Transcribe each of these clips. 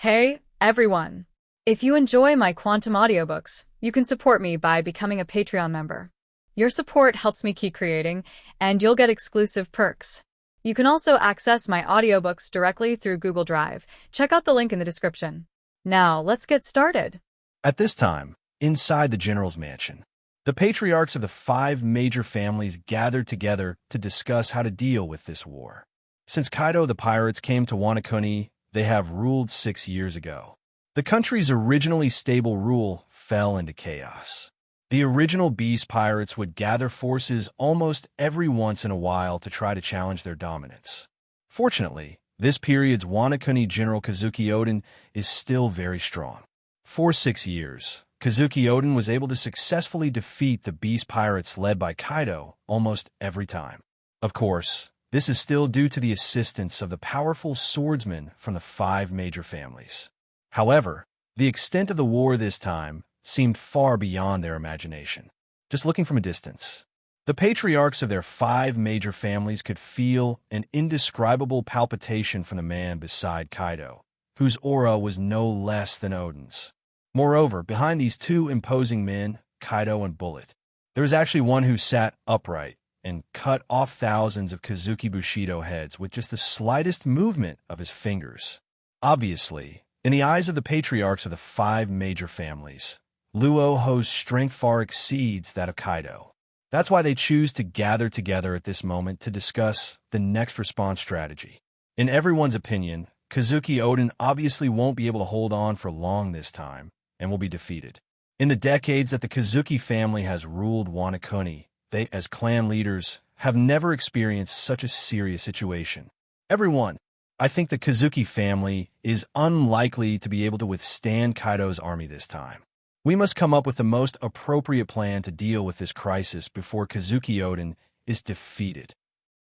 Hey, everyone! If you enjoy my quantum audiobooks, you can support me by becoming a Patreon member. Your support helps me keep creating, and you'll get exclusive perks. You can also access my audiobooks directly through Google Drive. Check out the link in the description. Now, let's get started. At this time, inside the general's mansion, the patriarchs of the 5 major families gathered together to discuss how to deal with this war. Since Kaido the pirates came to Wano Kuni, they have ruled 6 years ago. The country's originally stable rule fell into chaos. The original Beast Pirates would gather forces almost every once in a while to try to challenge their dominance. Fortunately, this period's Wano Kuni General Kazuki Oden is still very strong. For 6 years, Kazuki Oden was able to successfully defeat the Beast Pirates led by Kaido almost every time. Of course, this is still due to the assistance of the powerful swordsmen from the 5 major families. However, the extent of the war this time seemed far beyond their imagination. Just looking from a distance, the patriarchs of their 5 major families could feel an indescribable palpitation from the man beside Kaido, whose aura was no less than Oden's. Moreover, behind these 2 imposing men, Kaido and Bullet, there was actually one who sat upright and cut off thousands of Kazuki Bushido heads with just the slightest movement of his fingers. Obviously, in the eyes of the patriarchs of the 5 major families, Luo Hu's strength far exceeds that of Kaido. That's why they choose to gather together at this moment to discuss the next response strategy. In everyone's opinion, Kazuki Oden obviously won't be able to hold on for long this time and will be defeated. In the decades that the Kazuki family has ruled Wano Kuni, they, as clan leaders, have never experienced such a serious situation. Everyone, I think the Kazuki family is unlikely to be able to withstand Kaido's army this time. We must come up with the most appropriate plan to deal with this crisis before Kazuki Oden is defeated.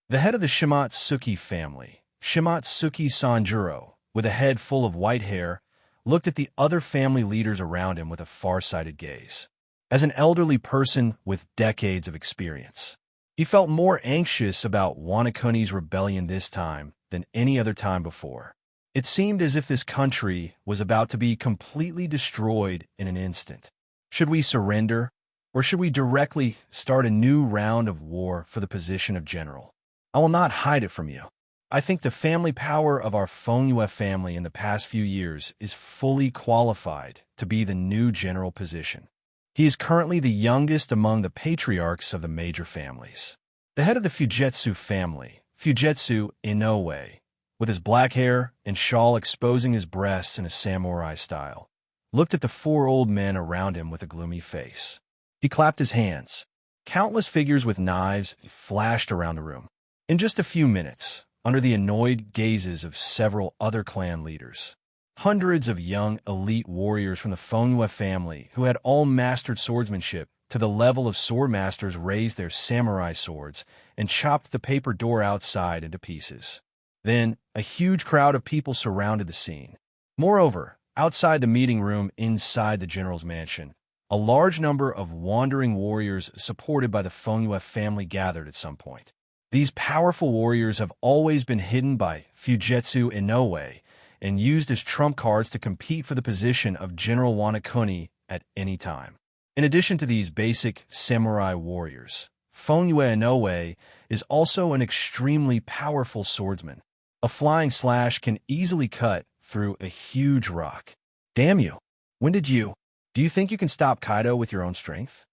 The head of the Shimatsuki family, Shimatsuki Sanjuro, with a head full of white hair, looked at the other family leaders around him with a far-sighted gaze. As an elderly person with decades of experience, he felt more anxious about Wano Kuni's rebellion this time than any other time before. It seemed as if this country was about to be completely destroyed in an instant. Should we surrender, or should we directly start a new round of war for the position of general? I will not hide it from you. I think the family power of our Fongyue family in the past few years is fully qualified to be the new general position. He is currently the youngest among the patriarchs of the major families. The head of the Fujetsu family, Fujetsu Inoue, with his black hair and shawl exposing his breasts in a samurai style, looked at the 4 old men around him with a gloomy face. He clapped his hands. Countless figures with knives flashed around the room. In just a few minutes, under the annoyed gazes of several other clan leaders, hundreds of young elite warriors from the Fongyue family who had all mastered swordsmanship to the level of sword masters raised their samurai swords and chopped the paper door outside into pieces. Then, a huge crowd of people surrounded the scene. Moreover, outside the meeting room inside the general's mansion, a large number of wandering warriors supported by the Fongyue family gathered at some point. These powerful warriors have always been hidden by Fujetsu Inoue and used as trump cards to compete for the position of General Wano Kuni at any time. In addition to these basic samurai warriors, Fongyue Inoue is also an extremely powerful swordsman. A flying slash can easily cut through a huge rock. Damn you! Do you think you can stop Kaido with your own strength?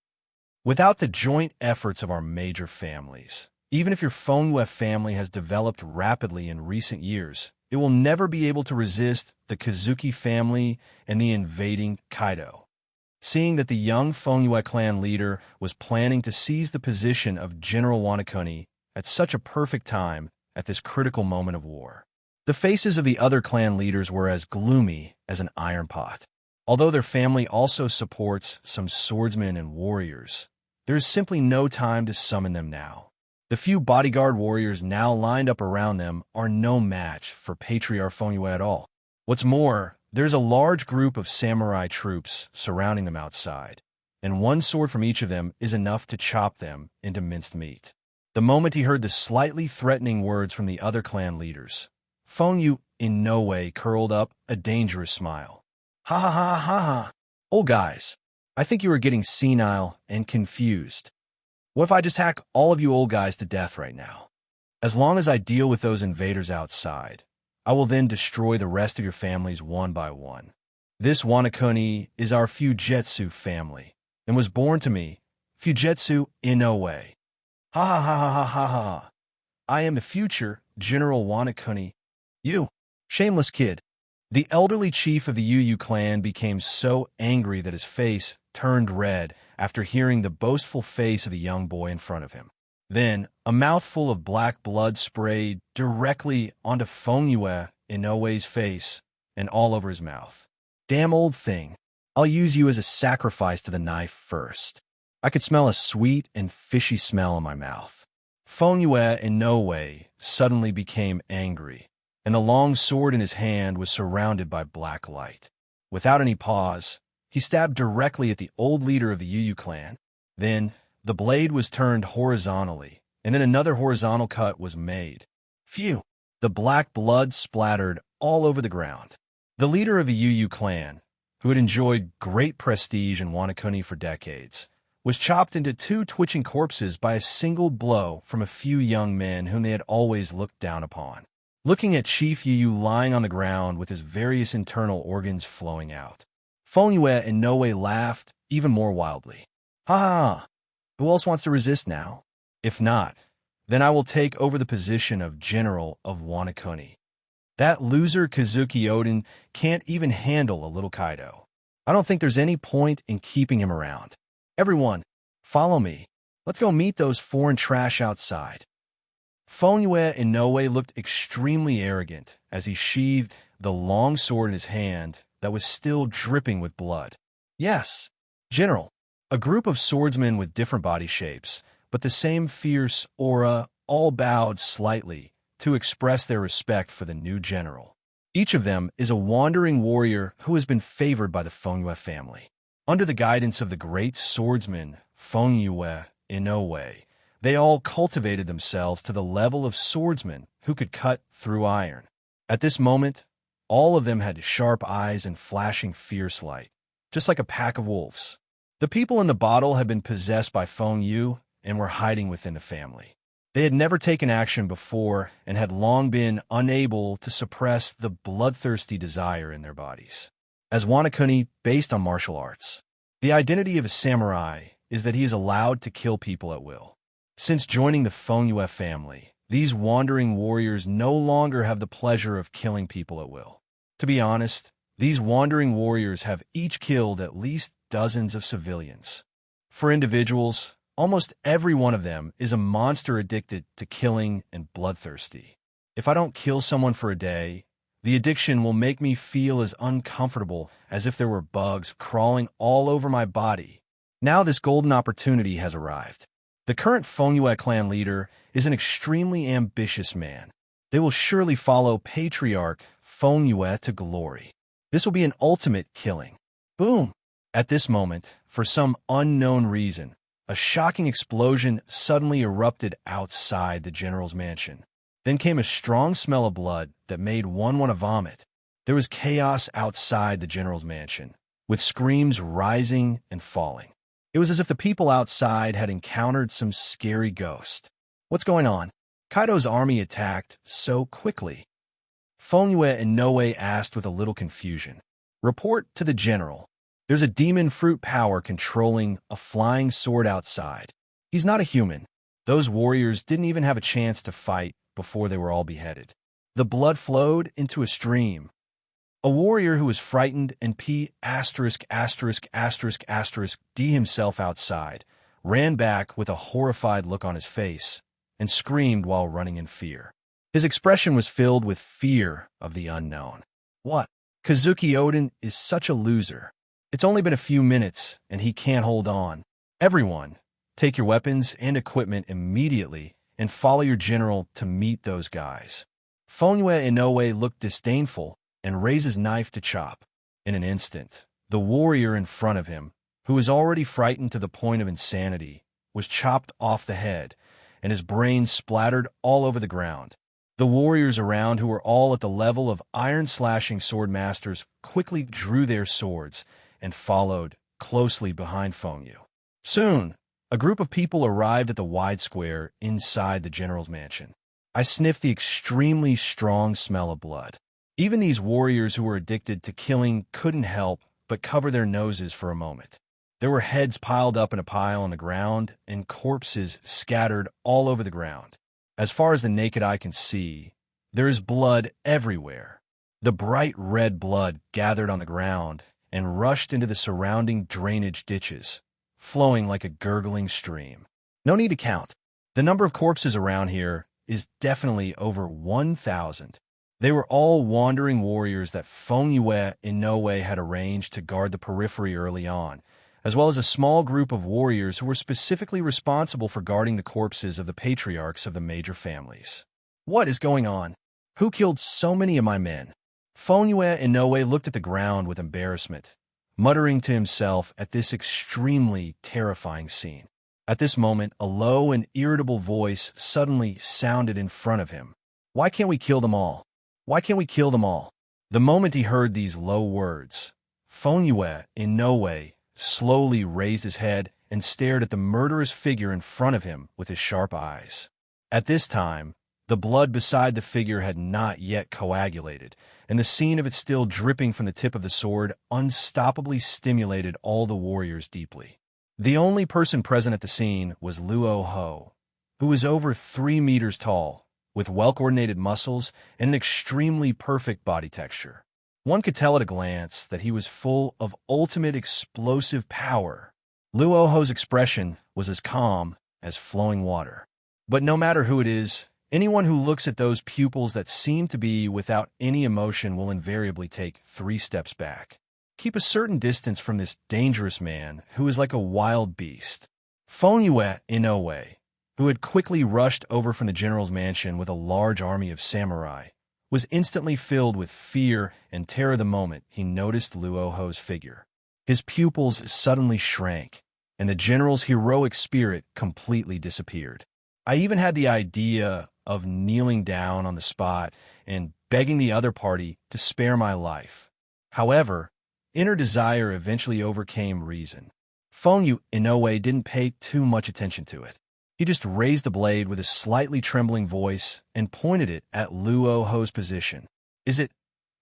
Without the joint efforts of our major families, even if your Fongyue family has developed rapidly in recent years, it will never be able to resist the Kazuki family and the invading Kaido. Seeing that the young Fongyue clan leader was planning to seize the position of General Wano Kuni at such a perfect time at this critical moment of war, the faces of the other clan leaders were as gloomy as an iron pot. Although their family also supports some swordsmen and warriors, there is simply no time to summon them now. The few bodyguard warriors now lined up around them are no match for Patriarch Fongyue at all. What's more, there's a large group of samurai troops surrounding them outside, and one sword from each of them is enough to chop them into minced meat. The moment he heard the slightly threatening words from the other clan leaders, Fengyu Inoue curled up a dangerous smile. Ha ha ha ha ha. Old guys, I think you are getting senile and confused. What if I just hack all of you old guys to death right now? As long as I deal with those invaders outside, I will then destroy the rest of your families one by one. This Wanakuni is our Fujetsu family, and was born to me, Fujetsu Inoue. Ha ha ha ha ha ha ha. I am the future General Wanakuni. You, shameless kid. The elderly chief of the Yu clan became so angry that his face turned red after hearing the boastful face of the young boy in front of him. Then, a mouthful of black blood sprayed directly onto Fongyue Inoue's face and all over his mouth. Damn old thing. I'll use you as a sacrifice to the knife first. I could smell a sweet and fishy smell in my mouth. Fongyue Inoue suddenly became angry, and the long sword in his hand was surrounded by black light. Without any pause, he stabbed directly at the old leader of the Yu clan. Then, the blade was turned horizontally, and then another horizontal cut was made. Phew! The black blood splattered all over the ground. The leader of the Yu clan, who had enjoyed great prestige in Wanakuni for decades, was chopped into two twitching corpses by a single blow from a few young men whom they had always looked down upon. Looking at Chief Yu lying on the ground with his various internal organs flowing out, Fongyue Inoue laughed even more wildly. Ha ha! Who else wants to resist now? If not, then I will take over the position of General of Wanakuni. That loser Kazuki Oden can't even handle a little Kaido. I don't think there's any point in keeping him around. Everyone, follow me. Let's go meet those foreign trash outside. Fongyue Inoue looked extremely arrogant as he sheathed the long sword in his hand that was still dripping with blood. Yes, General. A group of swordsmen with different body shapes, but the same fierce aura, all bowed slightly to express their respect for the new general. Each of them is a wandering warrior who has been favored by the Fongyue family. Under the guidance of the great swordsman Fongyue Inoue, they all cultivated themselves to the level of swordsmen who could cut through iron. At this moment, all of them had sharp eyes and flashing fierce light, just like a pack of wolves. The people in the bottle had been possessed by Fongyue and were hiding within the family. They had never taken action before and had long been unable to suppress the bloodthirsty desire in their bodies. As Wanakuni, based on martial arts, the identity of a samurai is that he is allowed to kill people at will. Since joining the Fongyue family, these wandering warriors no longer have the pleasure of killing people at will. To be honest, these wandering warriors have each killed at least dozens of civilians. For individuals, almost every one of them is a monster addicted to killing and bloodthirsty. If I don't kill someone for a day, the addiction will make me feel as uncomfortable as if there were bugs crawling all over my body. Now this golden opportunity has arrived. The current Fongyue clan leader is an extremely ambitious man. They will surely follow Patriarch Fongyue to glory. This will be an ultimate killing. Boom! At this moment, for some unknown reason, a shocking explosion suddenly erupted outside the general's mansion. Then came a strong smell of blood that made one want to vomit. There was chaos outside the general's mansion, with screams rising and falling. It was as if the people outside had encountered some scary ghost. What's going on? Kaido's army attacked so quickly. Fongyue Inoue asked with a little confusion. Report to the general. There's a demon fruit power controlling a flying sword outside. He's not a human. Those warriors didn't even have a chance to fight before they were all beheaded. The blood flowed into a stream. A warrior who was frightened and D himself outside, ran back with a horrified look on his face and screamed while running in fear. His expression was filled with fear of the unknown. What? Kazuki Oden is such a loser. It's only been a few minutes, and he can't hold on. Everyone, take your weapons and equipment immediately and follow your general to meet those guys. Fongyue Inoue looked disdainful and raised his knife to chop. In an instant, the warrior in front of him, who was already frightened to the point of insanity, was chopped off the head, and his brains splattered all over the ground. The warriors around, who were all at the level of iron-slashing sword masters, quickly drew their swords and followed closely behind Feng Yu. Soon, a group of people arrived at the wide square inside the general's mansion. I sniffed the extremely strong smell of blood. Even these warriors who were addicted to killing couldn't help but cover their noses for a moment. There were heads piled up in a pile on the ground and corpses scattered all over the ground. As far as the naked eye can see, there is blood everywhere. The bright red blood gathered on the ground and rushed into the surrounding drainage ditches, flowing like a gurgling stream. No need to count. The number of corpses around here is definitely over 1,000. They were all wandering warriors that Feng Yu in no way had arranged to guard the periphery early on, as well as a small group of warriors who were specifically responsible for guarding the corpses of the patriarchs of the major families. What is going on? Who killed so many of my men? Feng Yu in no way looked at the ground with embarrassment, muttering to himself at this extremely terrifying scene. At this moment, a low and irritable voice suddenly sounded in front of him. Why can't we kill them all? Why can't we kill them all? The moment he heard these low words, Feng Yu in no way slowly raised his head and stared at the murderous figure in front of him with his sharp eyes. At this time, the blood beside the figure had not yet coagulated, and the scene of it still dripping from the tip of the sword unstoppably stimulated all the warriors deeply. The only person present at the scene was Luo Hu, who was over 3 meters tall, with well-coordinated muscles and an extremely perfect body texture. One could tell at a glance that he was full of ultimate explosive power. Luo Hu's expression was as calm as flowing water. But no matter who it is, anyone who looks at those pupils that seem to be without any emotion will invariably take 3 steps back. Keep a certain distance from this dangerous man who is like a wild beast. Feng Yu in no way, who had quickly rushed over from the general's mansion with a large army of samurai, was instantly filled with fear and terror the moment he noticed Luo Hu's figure. His pupils suddenly shrank, and the general's heroic spirit completely disappeared. I even had the idea of kneeling down on the spot and begging the other party to spare my life. However, inner desire eventually overcame reason. Feng Yu in no way didn't pay too much attention to it. He just raised the blade with a slightly trembling voice and pointed it at Luo Hu's position. Is it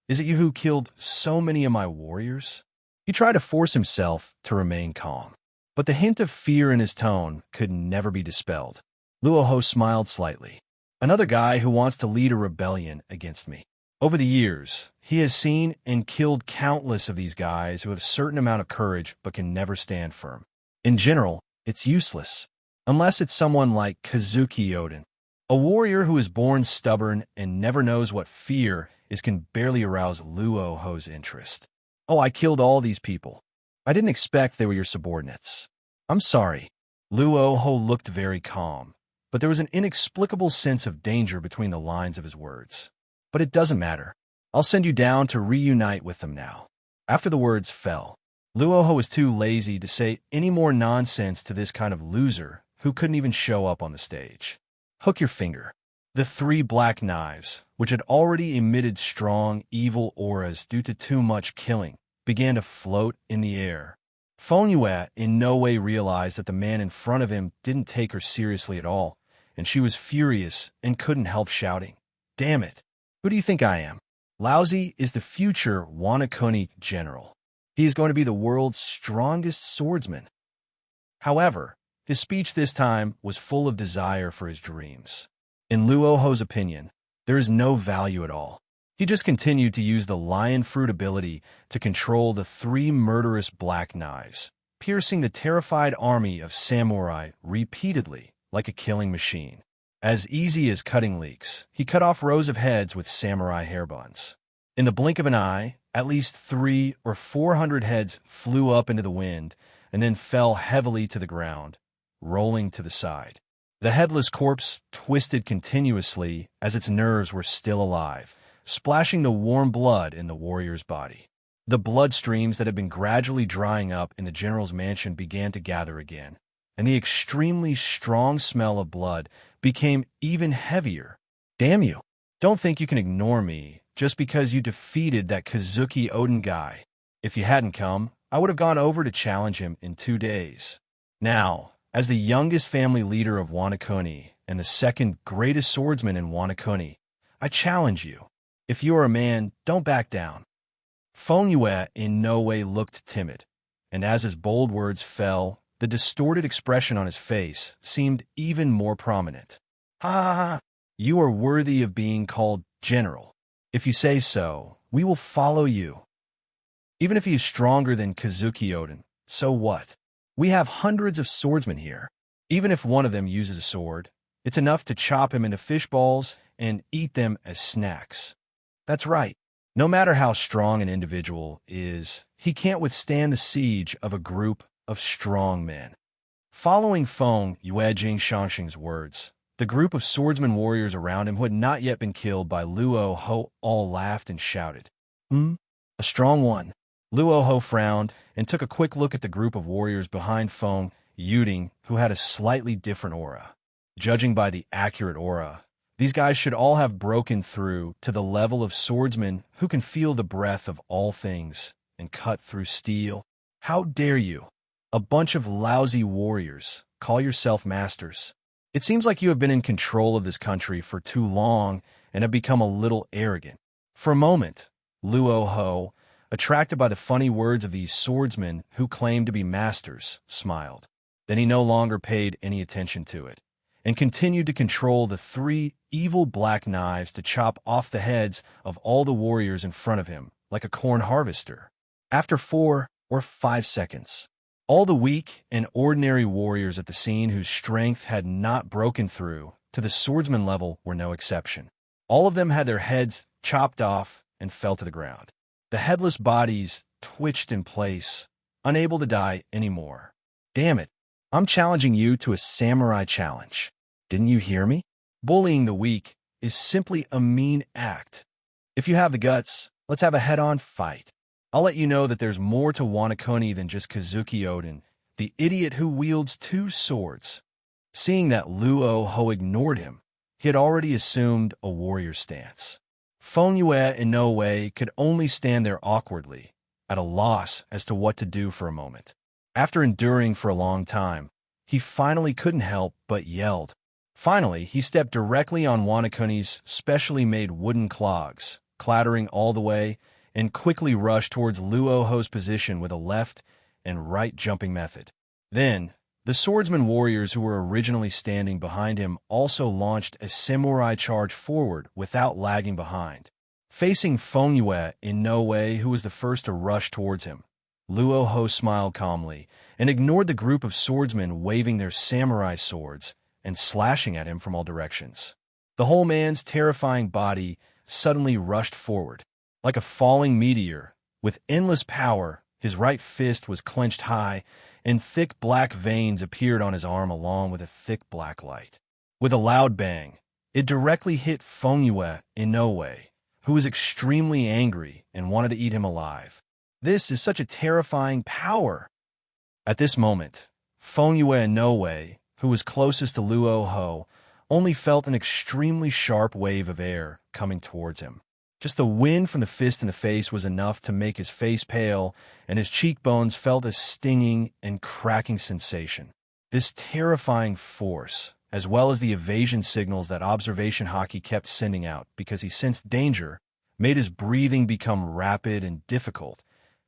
you who killed so many of my warriors? He tried to force himself to remain calm, but the hint of fear in his tone could never be dispelled. Luo Hu smiled slightly. Another guy who wants to lead a rebellion against me. Over the years, he has seen and killed countless of these guys who have a certain amount of courage but can never stand firm. In general, it's useless. Unless it's someone like Kazuki Oden. A warrior who is born stubborn and never knows what fear is can barely arouse Luo Hu's interest. Oh, I killed all these people. I didn't expect they were your subordinates. I'm sorry. Luo Hu looked very calm, but there was an inexplicable sense of danger between the lines of his words. But it doesn't matter. I'll send you down to reunite with them now. After the words fell, Luo Hu was too lazy to say any more nonsense to this kind of loser who couldn't even show up on the stage. Hook your finger. The 3 black knives, which had already emitted strong, evil auras due to too much killing, began to float in the air. Feng Yu in no way realized that the man in front of him didn't take her seriously at all, and she was furious and couldn't help shouting, "Damn it! Who do you think I am? Laozi is the future Wanakoni general. He is going to be the world's strongest swordsman." However, his speech this time was full of desire for his dreams. In Luo Hu's opinion, there is no value at all. He just continued to use the lion fruit ability to control the 3 murderous black knives, piercing the terrified army of samurai repeatedly like a killing machine. As easy as cutting leeks, he cut off rows of heads with samurai hair buns. In the blink of an eye, at least 300 or 400 heads flew up into the wind and then fell heavily to the ground, rolling to the side. The headless corpse twisted continuously as its nerves were still alive, splashing the warm blood in the warrior's body. The blood streams that had been gradually drying up in the general's mansion began to gather again, and the extremely strong smell of blood became even heavier. Damn you! Don't think you can ignore me just because you defeated that Kazuki Oden guy. If you hadn't come, I would have gone over to challenge him in 2 days. Now, as the youngest family leader of Wanakoni and the second greatest swordsman in Wanakoni, I challenge you. If you are a man, don't back down. Fengyue in no way looked timid, and as his bold words fell, the distorted expression on his face seemed even more prominent. Ha ha ha! You are worthy of being called general. If you say so, we will follow you. Even if he is stronger than Kazuki Oden, so what? We have hundreds of swordsmen here. Even if one of them uses a sword, it's enough to chop him into fish balls and eat them as snacks. That's right. No matter how strong an individual is, he can't withstand the siege of a group of strong men. Following Feng Yue Jingshanxing's words, the group of swordsman warriors around him who had not yet been killed by Luo Hu all laughed and shouted. A strong one. Luo Hu frowned and took a quick look at the group of warriors behind Feng Yuding, who had a slightly different aura. Judging by the accurate aura, these guys should all have broken through to the level of swordsmen who can feel the breath of all things and cut through steel. How dare you, a bunch of lousy warriors, call yourself masters? It seems like you have been in control of this country for too long and have become a little arrogant. For a moment, Luo Hu, attracted by the funny words of these swordsmen who claimed to be masters, smiled. Then he no longer paid any attention to it, and continued to control the 3 evil black knives to chop off the heads of all the warriors in front of him, like a corn harvester. After 4 or 5 seconds, all the weak and ordinary warriors at the scene whose strength had not broken through to the swordsman level were no exception. All of them had their heads chopped off and fell to the ground. The headless bodies twitched in place, unable to die anymore. Damn it, I'm challenging you to a samurai challenge. Didn't you hear me? Bullying the weak is simply a mean act. If you have the guts, let's have a head-on fight. I'll let you know that there's more to Wanakoni than just Kazuki Oden, the idiot who wields 2 swords. Seeing that Luo Hu ignored him, he had already assumed a warrior stance. Fengyue in no way could only stand there awkwardly, at a loss as to what to do for a moment. After enduring for a long time, he finally couldn't help but yelled. Finally, he stepped directly on Wanakoni's specially made wooden clogs, clattering all the way, and quickly rushed towards Luo Hu's position with a left and right jumping method. Then, the swordsman warriors who were originally standing behind him also launched a samurai charge forward without lagging behind. Facing Fengyue in no way, who was the first to rush towards him, Luo Hu smiled calmly and ignored the group of swordsmen waving their samurai swords and slashing at him from all directions. The whole man's terrifying body suddenly rushed forward. Like a falling meteor, with endless power, his right fist was clenched high, and thick black veins appeared on his arm along with a thick black light. With a loud bang, it directly hit Fengyue in no way, who was extremely angry and wanted to eat him alive. This is such a terrifying power. At this moment, Fengyue in no way, who was closest to Luo Hu, only felt an extremely sharp wave of air coming towards him. Just the wind from the fist in the face was enough to make his face pale, and his cheekbones felt a stinging and cracking sensation. This terrifying force, as well as the evasion signals that observation Haki kept sending out because he sensed danger, made his breathing become rapid and difficult,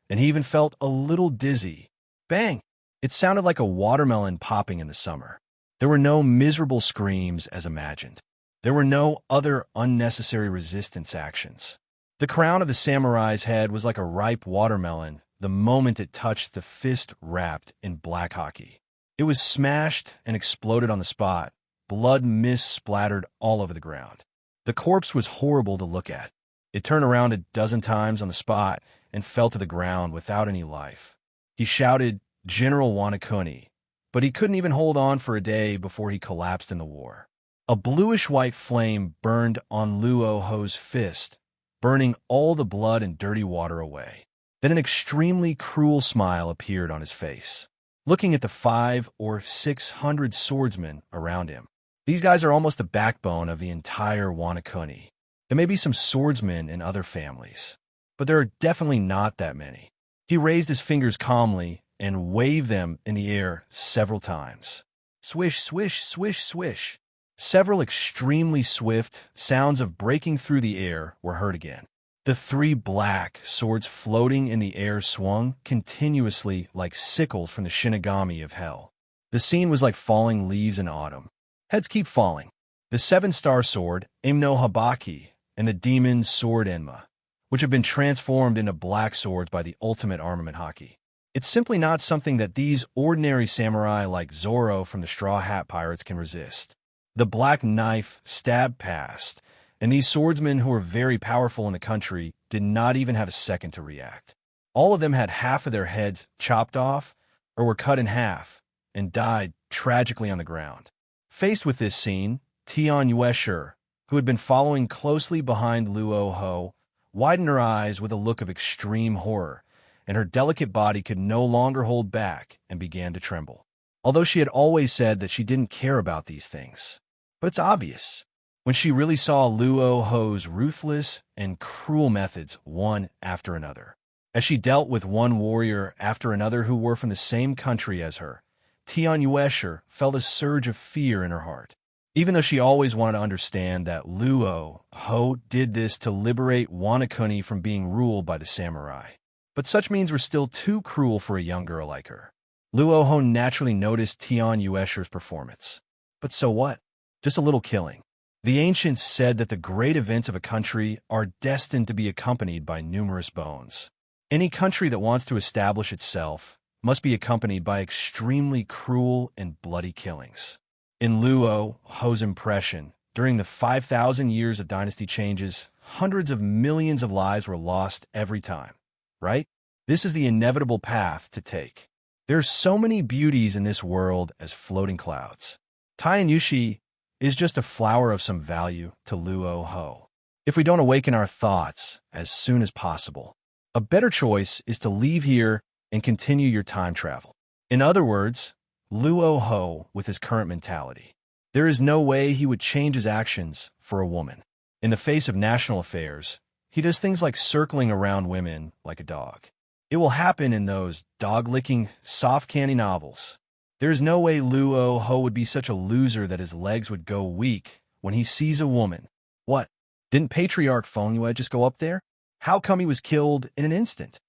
and he even felt a little dizzy. Bang! It sounded like a watermelon popping in the summer. There were no miserable screams as imagined. There were no other unnecessary resistance actions. The crown of the samurai's head was like a ripe watermelon the moment it touched the fist wrapped in black Haki. It was smashed and exploded on the spot. Blood mist splattered all over the ground. The corpse was horrible to look at. It turned around a dozen times on the spot and fell to the ground without any life. He shouted, "General Wanakoni," but he couldn't even hold on for a day before he collapsed in the war. A bluish-white flame burned on Luo Hu's fist, burning all the blood and dirty water away. Then an extremely cruel smile appeared on his face, looking at the 500 or 600 swordsmen around him. These guys are almost the backbone of the entire Wanakoni. There may be some swordsmen in other families, but there are definitely not that many. He raised his fingers calmly and waved them in the air several times. Swish, swish, swish, swish. Several extremely swift sounds of breaking through the air were heard again. The three black swords floating in the air swung continuously like sickles from the Shinigami of hell. The scene was like falling leaves in autumn. Heads keep falling. The seven-star sword, no Habaki, and the demon sword Enma, which have been transformed into black swords by the ultimate armament Haki. It's simply not something that these ordinary samurai like Zoro from the Straw Hat Pirates can resist. The black knife stabbed past, and these swordsmen who were very powerful in the country did not even have a second to react. All of them had half of their heads chopped off or were cut in half and died tragically on the ground. Faced with this scene, Tian Yueshur, who had been following closely behind Luo Hu, widened her eyes with a look of extreme horror, and her delicate body could no longer hold back and began to tremble. Although she had always said that she didn't care about these things. But it's obvious when she really saw Luo Hu's ruthless and cruel methods one after another. As she dealt with one warrior after another who were from the same country as her, Tian Yueshur felt a surge of fear in her heart. Even though she always wanted to understand that Luo Hu did this to liberate Wano from being ruled by the samurai. But such means were still too cruel for a young girl like her. Luo Hu naturally noticed Tian Yueshur's performance. But so what? Just a little killing. The ancients said that the great events of a country are destined to be accompanied by numerous bones. Any country that wants to establish itself must be accompanied by extremely cruel and bloody killings. In Luo Hu's impression, during the 5,000 years of dynasty changes, hundreds of millions of lives were lost every time, right? This is the inevitable path to take. There are so many beauties in this world as floating clouds. Taiyushi is just a flower of some value to Luo Hu. If we don't awaken our thoughts as soon as possible, a better choice is to leave here and continue your time travel. In other words, Luo Hu with his current mentality. There is no way he would change his actions for a woman. In the face of national affairs, he does things like circling around women like a dog. It will happen in those dog-licking, soft candy novels. There is no way Luo Hu would be such a loser that his legs would go weak when he sees a woman. What? Didn't Patriarch Fengyue just go up there? How come he was killed in an instant?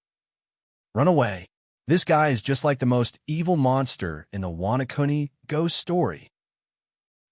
Run away. This guy is just like the most evil monster in the Wano ghost story.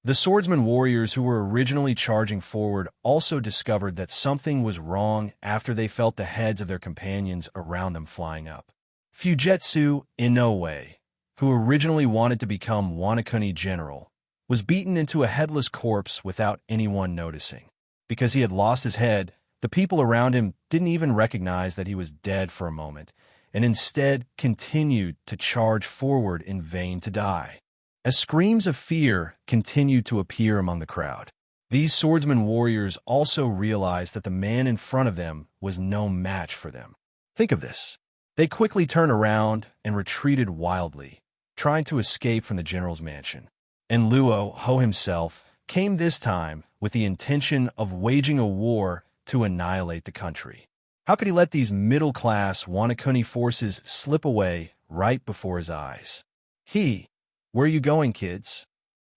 The swordsman warriors who were originally charging forward also discovered that something was wrong after they felt the heads of their companions around them flying up. Fujetsu Inoue, who originally wanted to become Wano general, was beaten into a headless corpse without anyone noticing. Because he had lost his head, the people around him didn't even recognize that he was dead for a moment, and instead continued to charge forward in vain to die. As screams of fear continued to appear among the crowd, these swordsman warriors also realized that the man in front of them was no match for them. Think of this. They quickly turned around and retreated wildly, trying to escape from the general's mansion. And Luo Hu himself came this time with the intention of waging a war to annihilate the country. How could he let these middle-class Wano forces slip away right before his eyes? Where are you going, kids?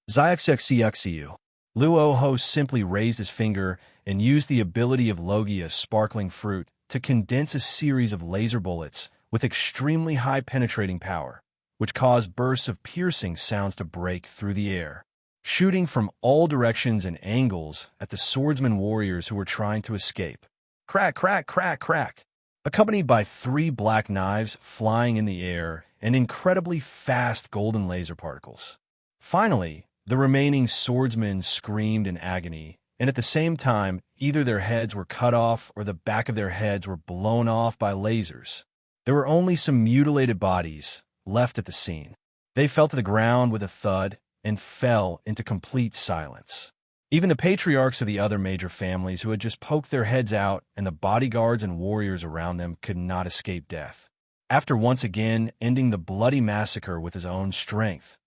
Zyxxiu. Luo Hu simply raised his finger and used the ability of Logia sparkling fruit to condense a series of laser bullets with extremely high penetrating power, which caused bursts of piercing sounds to break through the air, shooting from all directions and angles at the swordsman warriors who were trying to escape. Crack, crack, crack, crack, accompanied by 3 black knives flying in the air and incredibly fast golden laser particles. Finally, the remaining swordsmen screamed in agony, and at the same time, either their heads were cut off or the back of their heads were blown off by lasers. There were only some mutilated bodies left at the scene. They fell to the ground with a thud and fell into complete silence. Even the patriarchs of the other major families who had just poked their heads out and the bodyguards and warriors around them could not escape death. After once again ending the bloody massacre with his own strength,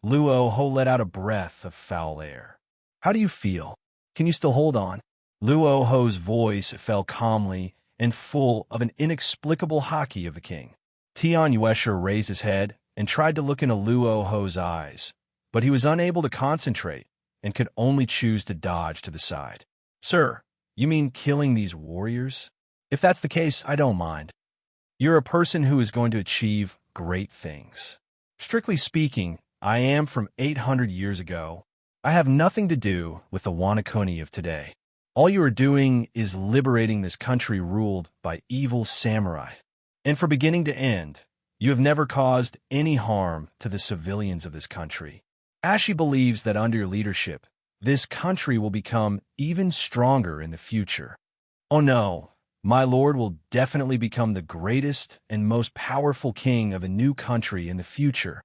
Luo Hu let out a breath of foul air. How do you feel? Can you still hold on? Luo Hu's voice fell calmly and full of an inexplicable Haki of the king. Tian Yuesher raised his head and tried to look into Luo Hu's eyes, but he was unable to concentrate and could only choose to dodge to the side. Sir, you mean killing these warriors? If that's the case, I don't mind. You're a person who is going to achieve great things. Strictly speaking, I am from 800 years ago. I have nothing to do with the Wanakuni of today. All you are doing is liberating this country ruled by evil samurai. And from beginning to end, you have never caused any harm to the civilians of this country. Ashi believes that under your leadership, this country will become even stronger in the future. Oh no, my lord will definitely become the greatest and most powerful king of a new country in the future.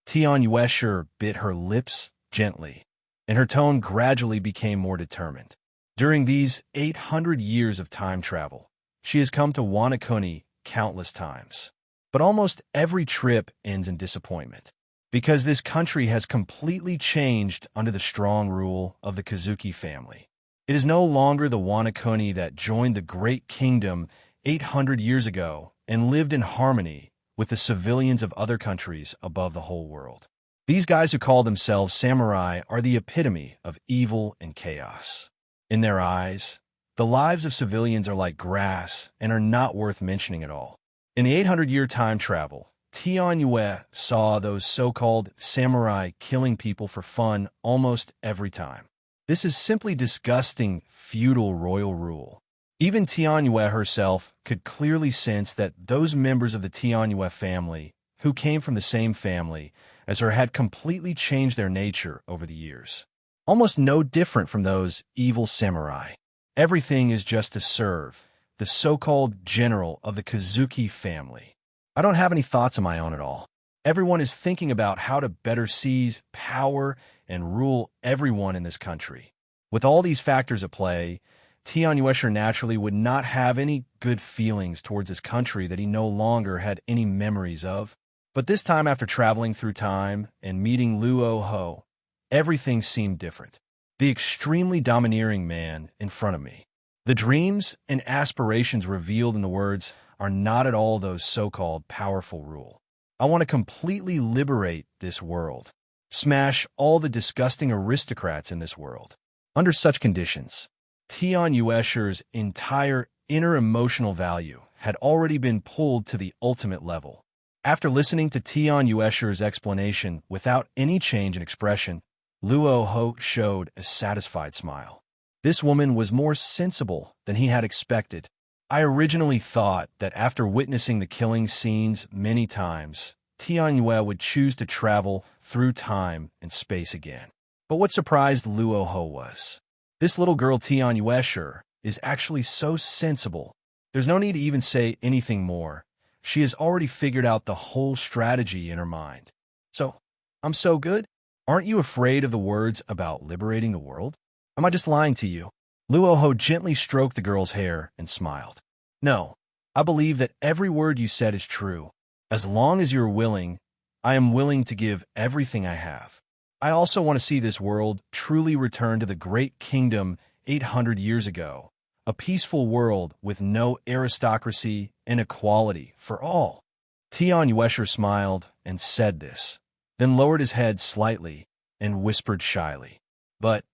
Tian Yuesher bit her lips gently, and her tone gradually became more determined. During these 800 years of time travel, she has come to Wanakuni countless times. But almost every trip ends in disappointment, because this country has completely changed under the strong rule of the Kazuki family. It is no longer the Wanakuni that joined the great kingdom 800 years ago and lived in harmony with the civilians of other countries above the whole world. These guys who call themselves samurai are the epitome of evil and chaos. In their eyes, the lives of civilians are like grass and are not worth mentioning at all. In the 800-year time travel, Tian Yue saw those so-called samurai killing people for fun almost every time. This is simply disgusting feudal royal rule. Even Tian Yue herself could clearly sense that those members of the Tian Yue family, who came from the same family as her, had completely changed their nature over the years. Almost no different from those evil samurai. Everything is just to serve the so-called general of the Kazuki family. I don't have any thoughts of my own at all. Everyone is thinking about how to better seize power and rule everyone in this country. With all these factors at play, Tian Yuesher naturally would not have any good feelings towards his country that he no longer had any memories of. But this time, after traveling through time and meeting Luo Hu, everything seemed different. The extremely domineering man in front of me. The dreams and aspirations revealed in the words are not at all those so-called powerful rule. I want to completely liberate this world. Smash all the disgusting aristocrats in this world. Under such conditions, Tian Yuesher's entire inner emotional value had already been pulled to the ultimate level. After listening to Tian Yuesher's explanation without any change in expression, Luo Hu showed a satisfied smile. This woman was more sensible than he had expected. I originally thought that after witnessing the killing scenes many times, Tian Yue would choose to travel through time and space again. But what surprised Luo Hu was, this little girl Tian Yuesher is actually so sensible. There's no need to even say anything more. She has already figured out the whole strategy in her mind. So, I'm so good? Aren't you afraid of the words about liberating the world? Am I just lying to you? Luo Hu gently stroked the girl's hair and smiled. No, I believe that every word you said is true. As long as you're willing, I am willing to give everything I have. I also want to see this world truly return to the great kingdom 800 years ago, a peaceful world with no aristocracy and equality for all. Tian Yuesher smiled and said this, then lowered his head slightly and whispered shyly, but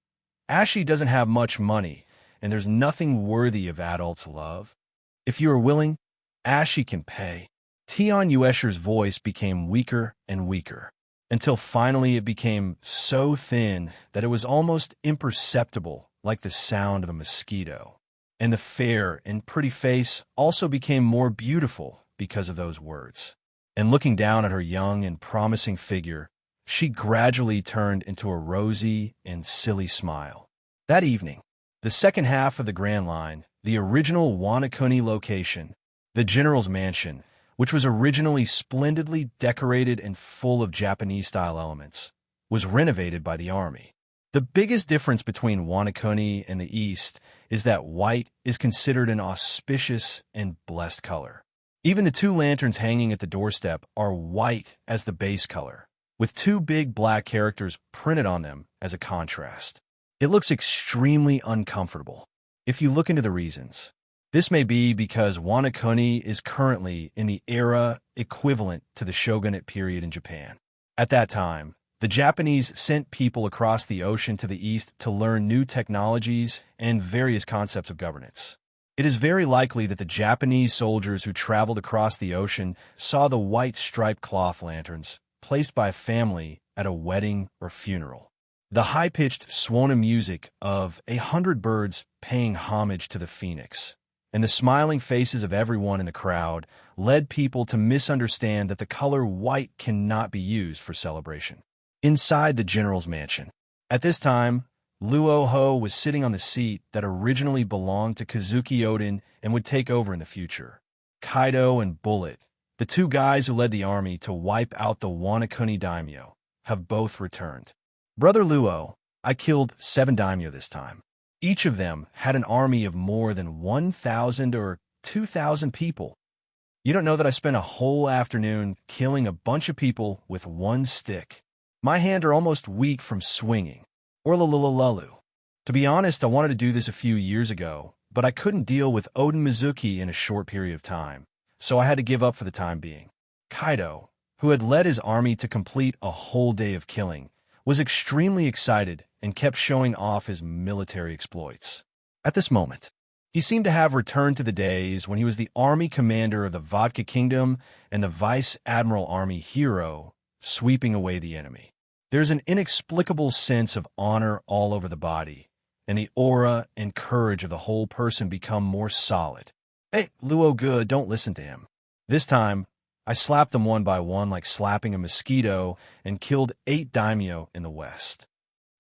Ashi doesn't have much money, and there's nothing worthy of adults' love. If you are willing, Ashi can pay. Tian Yuesher's voice became weaker and weaker, until finally it became so thin that it was almost imperceptible, like the sound of a mosquito. And the fair and pretty face also became more beautiful because of those words. And looking down at her young and promising figure, she gradually turned into a rosy and silly smile. That evening, the second half of the Grand Line, the original Wanakuni location, the General's Mansion, which was originally splendidly decorated and full of Japanese-style elements, was renovated by the army. The biggest difference between Wanakuni and the East is that white is considered an auspicious and blessed color. Even the two lanterns hanging at the doorstep are white as the base color, with two big black characters printed on them as a contrast. It looks extremely uncomfortable. if you look into the reasons. This may be because Wanakuni is currently in the era equivalent to the shogunate period in Japan. At that time, the Japanese sent people across the ocean to the east to learn new technologies and various concepts of governance. It is very likely that the Japanese soldiers who traveled across the ocean saw the white striped cloth lanterns placed by a family at a wedding or funeral. The high-pitched swana music of 100 birds paying homage to the phoenix, and the smiling faces of everyone in the crowd led people to misunderstand that the color white cannot be used for celebration. Inside the general's mansion. At this time, Luo Hu was sitting on the seat that originally belonged to Kazuki Oden and would take over in the future. Kaido and Bullet, the two guys who led the army to wipe out the Wanakuni daimyo, have both returned. Brother Luo, I killed 7 daimyo this time. Each of them had an army of more than 1,000 or 2,000 people. You don't know that I spent a whole afternoon killing a bunch of people with one stick. My hands are almost weak from swinging. Or lulululu. To be honest, I wanted to do this a few years ago, but I couldn't deal with Oden Mizuki in a short period of time, so I had to give up for the time being. Kaido, who had led his army to complete a whole day of killing, was extremely excited and kept showing off his military exploits. At this moment, he seemed to have returned to the days when he was the army commander of the Vodka Kingdom and the Vice Admiral Army hero, sweeping away the enemy. There's an inexplicable sense of honor all over the body, and the aura and courage of the whole person become more solid. Hey, Luo good, don't listen to him. This time, I slapped them one by one like slapping a mosquito and killed 8 daimyo in the west.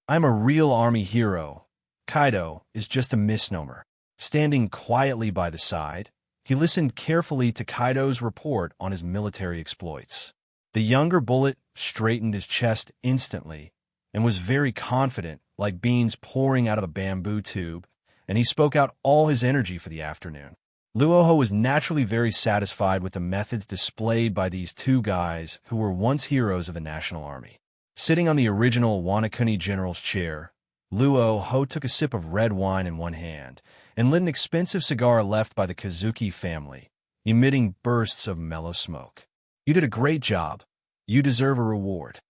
I'm a real army hero. Kaido is just a misnomer. Standing quietly by the side, he listened carefully to Kaido's report on his military exploits. The younger Bullet straightened his chest instantly and was very confident, like beans pouring out of a bamboo tube, and he spoke out all his energy for the afternoon. Luo Hu was naturally very satisfied with the methods displayed by these two guys who were once heroes of the national army. Sitting on the original Wanakuni general's chair, Luo Hu took a sip of red wine in one hand and lit an expensive cigar left by the Kazuki family, emitting bursts of mellow smoke. You did a great job. You deserve a reward.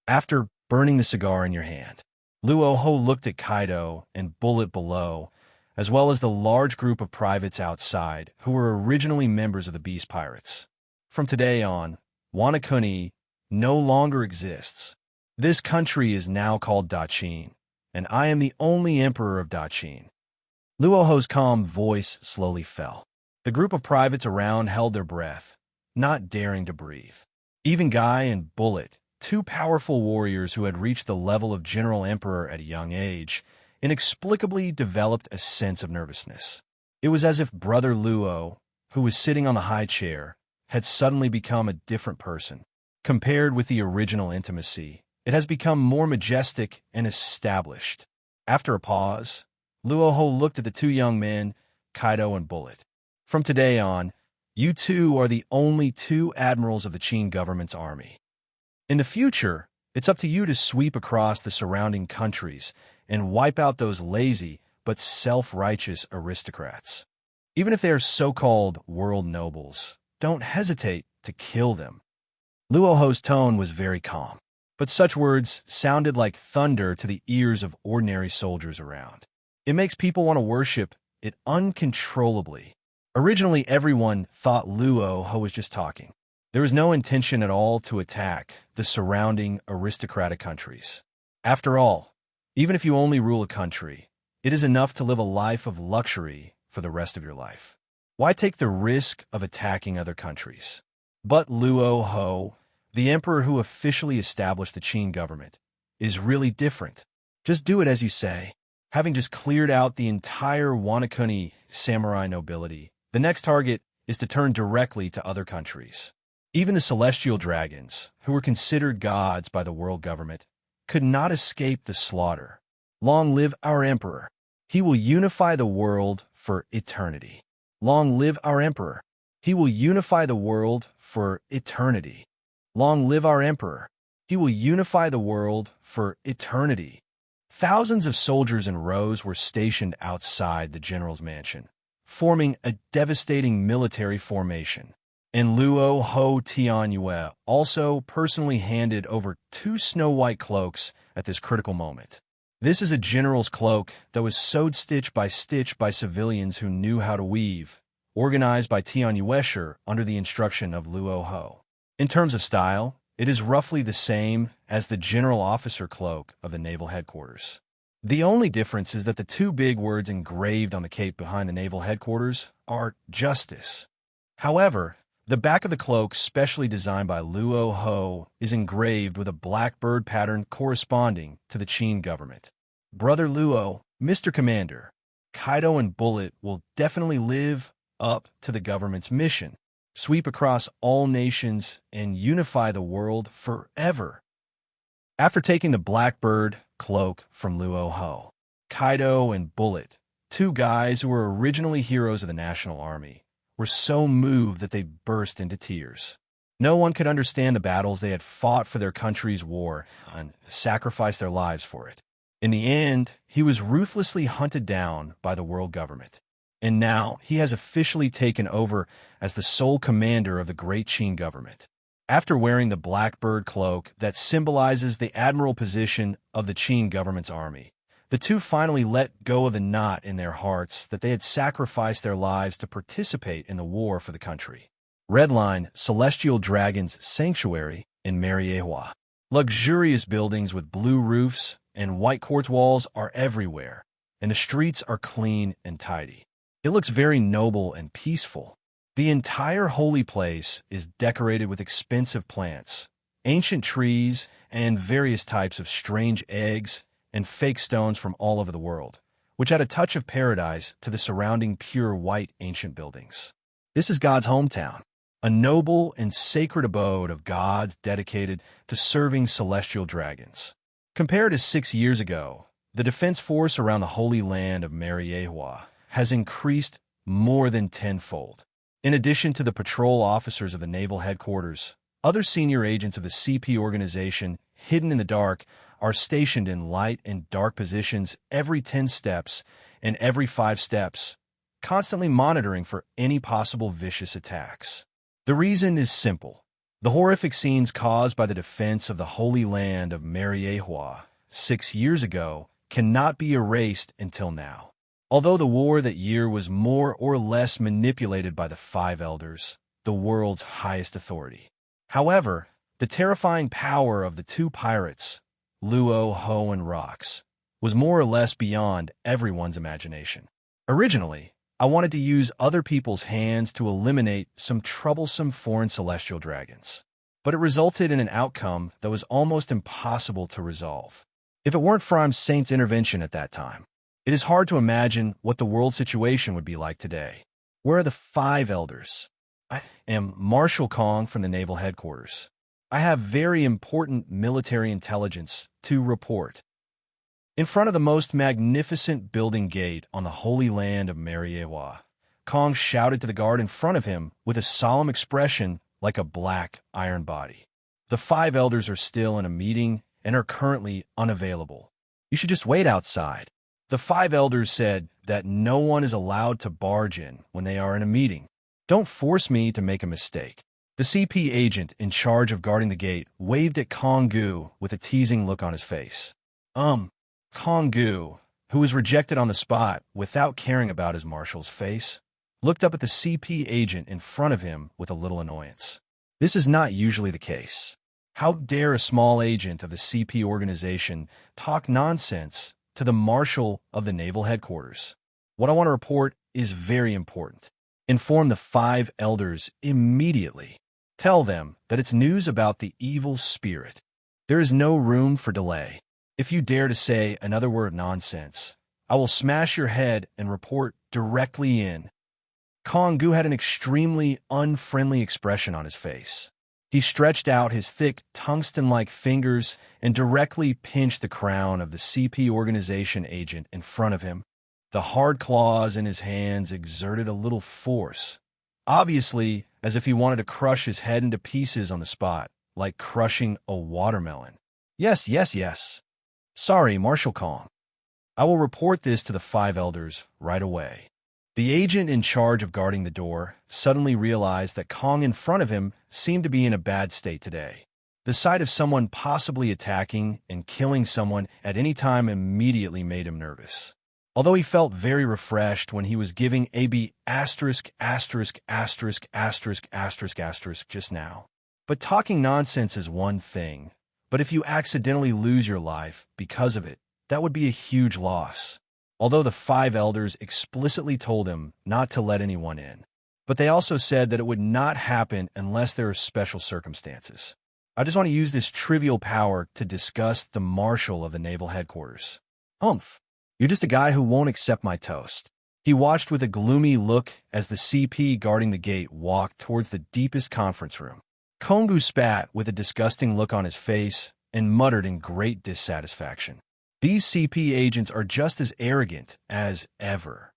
After burning the cigar in your hand, Luo Hu looked at Kaido and Bullet below, as well as the large group of privates outside who were originally members of the Beast Pirates. From today on, Wanakuni no longer exists. This country is now called Dachin, and I am the only emperor of Dachin. Luo Hu's calm voice slowly fell. The group of privates around held their breath, not daring to breathe. Even Guy and Bullet, two powerful warriors who had reached the level of General Emperor at a young age, inexplicably developed a sense of nervousness. It was as if Brother Luo, who was sitting on the high chair, had suddenly become a different person. Compared with the original intimacy, it has become more majestic and established. After a pause, Luo Hu looked at the two young men, Kaido and Bullet. From today on, you two are the only 2 admirals of the Qin government's army. In the future, it's up to you to sweep across the surrounding countries and wipe out those lazy but self-righteous aristocrats. Even if they are so-called world nobles, don't hesitate to kill them. Luo Hu's tone was very calm, but such words sounded like thunder to the ears of ordinary soldiers around. It makes people want to worship it uncontrollably. Originally, everyone thought Luo Hu was just talking. There was no intention at all to attack the surrounding aristocratic countries. After all, even if you only rule a country, it is enough to live a life of luxury for the rest of your life. Why take the risk of attacking other countries? But Luo Hu, the emperor who officially established the Qin government, is really different. Just do it as you say. Having just cleared out the entire Wanakuni samurai nobility, the next target is to turn directly to other countries. Even the celestial dragons, who were considered gods by the world government, could not escape the slaughter. Long live our emperor. He will unify the world for eternity. Long live our emperor. He will unify the world for eternity. Long live our emperor. He will unify the world for eternity. Thousands of soldiers in rows were stationed outside the general's mansion, forming a devastating military formation. And Luo Hu also personally handed over 2 snow-white cloaks at this critical moment. This is a general's cloak that was sewed stitch by civilians who knew how to weave, organized by Tianyuesher under the instruction of Luo Hu. In terms of style, it is roughly the same as the general officer cloak of the naval headquarters. The only difference is that the 2 big words engraved on the cape behind the naval headquarters are justice. However, the back of the cloak, specially designed by Luo Hu, is engraved with a black bird pattern corresponding to the Qin government. Brother Luo, Mr. Commander, Kaido and Bullet will definitely live up to the government's mission, sweep across all nations, and unify the world forever. After taking the blackbird cloak from Luo Hu, Kaido and Bullet, 2 guys who were originally heroes of the National Army, were so moved that they burst into tears. No one could understand the battles they had fought for their country's war and sacrificed their lives for it. In the end, he was ruthlessly hunted down by the world government. And now he has officially taken over as the sole commander of the great Qin government. After wearing the blackbird cloak that symbolizes the admiral position of the Qin government's army, the 2 finally let go of the knot in their hearts that they had sacrificed their lives to participate in the war for the country. Redline, Celestial Dragon's Sanctuary in Mariewa. Luxurious buildings with blue roofs and white quartz walls are everywhere, and the streets are clean and tidy. It looks very noble and peaceful. The entire holy place is decorated with expensive plants, ancient trees, and various types of strange eggs and fake stones from all over the world, which add a touch of paradise to the surrounding pure white ancient buildings. This is God's hometown, a noble and sacred abode of gods dedicated to serving celestial dragons. Compared to 6 years ago, the defense force around the Holy Land of Mariewa has increased more than tenfold. In addition to the patrol officers of the naval headquarters, other senior agents of the CP organization, hidden in the dark, are stationed in light and dark positions every 10 steps and every 5 steps, constantly monitoring for any possible vicious attacks. The reason is simple. The horrific scenes caused by the defense of the Holy Land of Mariewa 6 years ago cannot be erased until now. Although the war that year was more or less manipulated by the 5 elders, the world's highest authority. However, the terrifying power of the 2 pirates, Luo Hu and Rox, was more or less beyond everyone's imagination. Originally, I wanted to use other people's hands to eliminate some troublesome foreign celestial dragons, but it resulted in an outcome that was almost impossible to resolve. If it weren't for I'm Saint's intervention at that time, it is hard to imagine what the world situation would be like today. Where are the 5 elders? I am Marshal Kong from the naval headquarters. I have very important military intelligence to report. In front of the most magnificent building gate on the Holy Land of Mariewa, Kong shouted to the guard in front of him with a solemn expression like a black iron body. The 5 elders are still in a meeting and are currently unavailable. You should just wait outside. The 5 elders said that no one is allowed to barge in when they are in a meeting. Don't force me to make a mistake. The CP agent in charge of guarding the gate waved at Kong-gu with a teasing look on his face. Kong-gu, who was rejected on the spot without caring about his marshal's face, looked up at the CP agent in front of him with a little annoyance. This is not usually the case. How dare a small agent of the CP organization talk nonsense to the marshal of the naval headquarters? What I want to report is very important. Inform the 5 elders immediately. Tell them that it's news about the evil spirit. There is no room for delay. If you dare to say another word of nonsense, I will smash your head and report directly in. Kong-gu had an extremely unfriendly expression on his face. He stretched out his thick, tungsten-like fingers and directly pinched the crown of the CP organization agent in front of him. The hard claws in his hands exerted a little force, obviously as if he wanted to crush his head into pieces on the spot, like crushing a watermelon. Yes. Sorry, Marshal Kong. I will report this to the 5 elders right away." The agent in charge of guarding the door suddenly realized that Kong in front of him seemed to be in a bad state today. The sight of someone possibly attacking and killing someone at any time immediately made him nervous. Although he felt very refreshed when he was giving AB asterisk asterisk asterisk asterisk asterisk asterisk just now. But talking nonsense is one thing, but if you accidentally lose your life because of it, that would be a huge loss. Although the 5 elders explicitly told him not to let anyone in, but they also said that it would not happen unless there are special circumstances. I just want to use this trivial power to discuss the marshal of the naval headquarters. "Humph, you're just a guy who won't accept my toast." He watched with a gloomy look as the CP guarding the gate walked towards the deepest conference room. Kongu spat with a disgusting look on his face and muttered in great dissatisfaction. "These CP agents are just as arrogant as ever.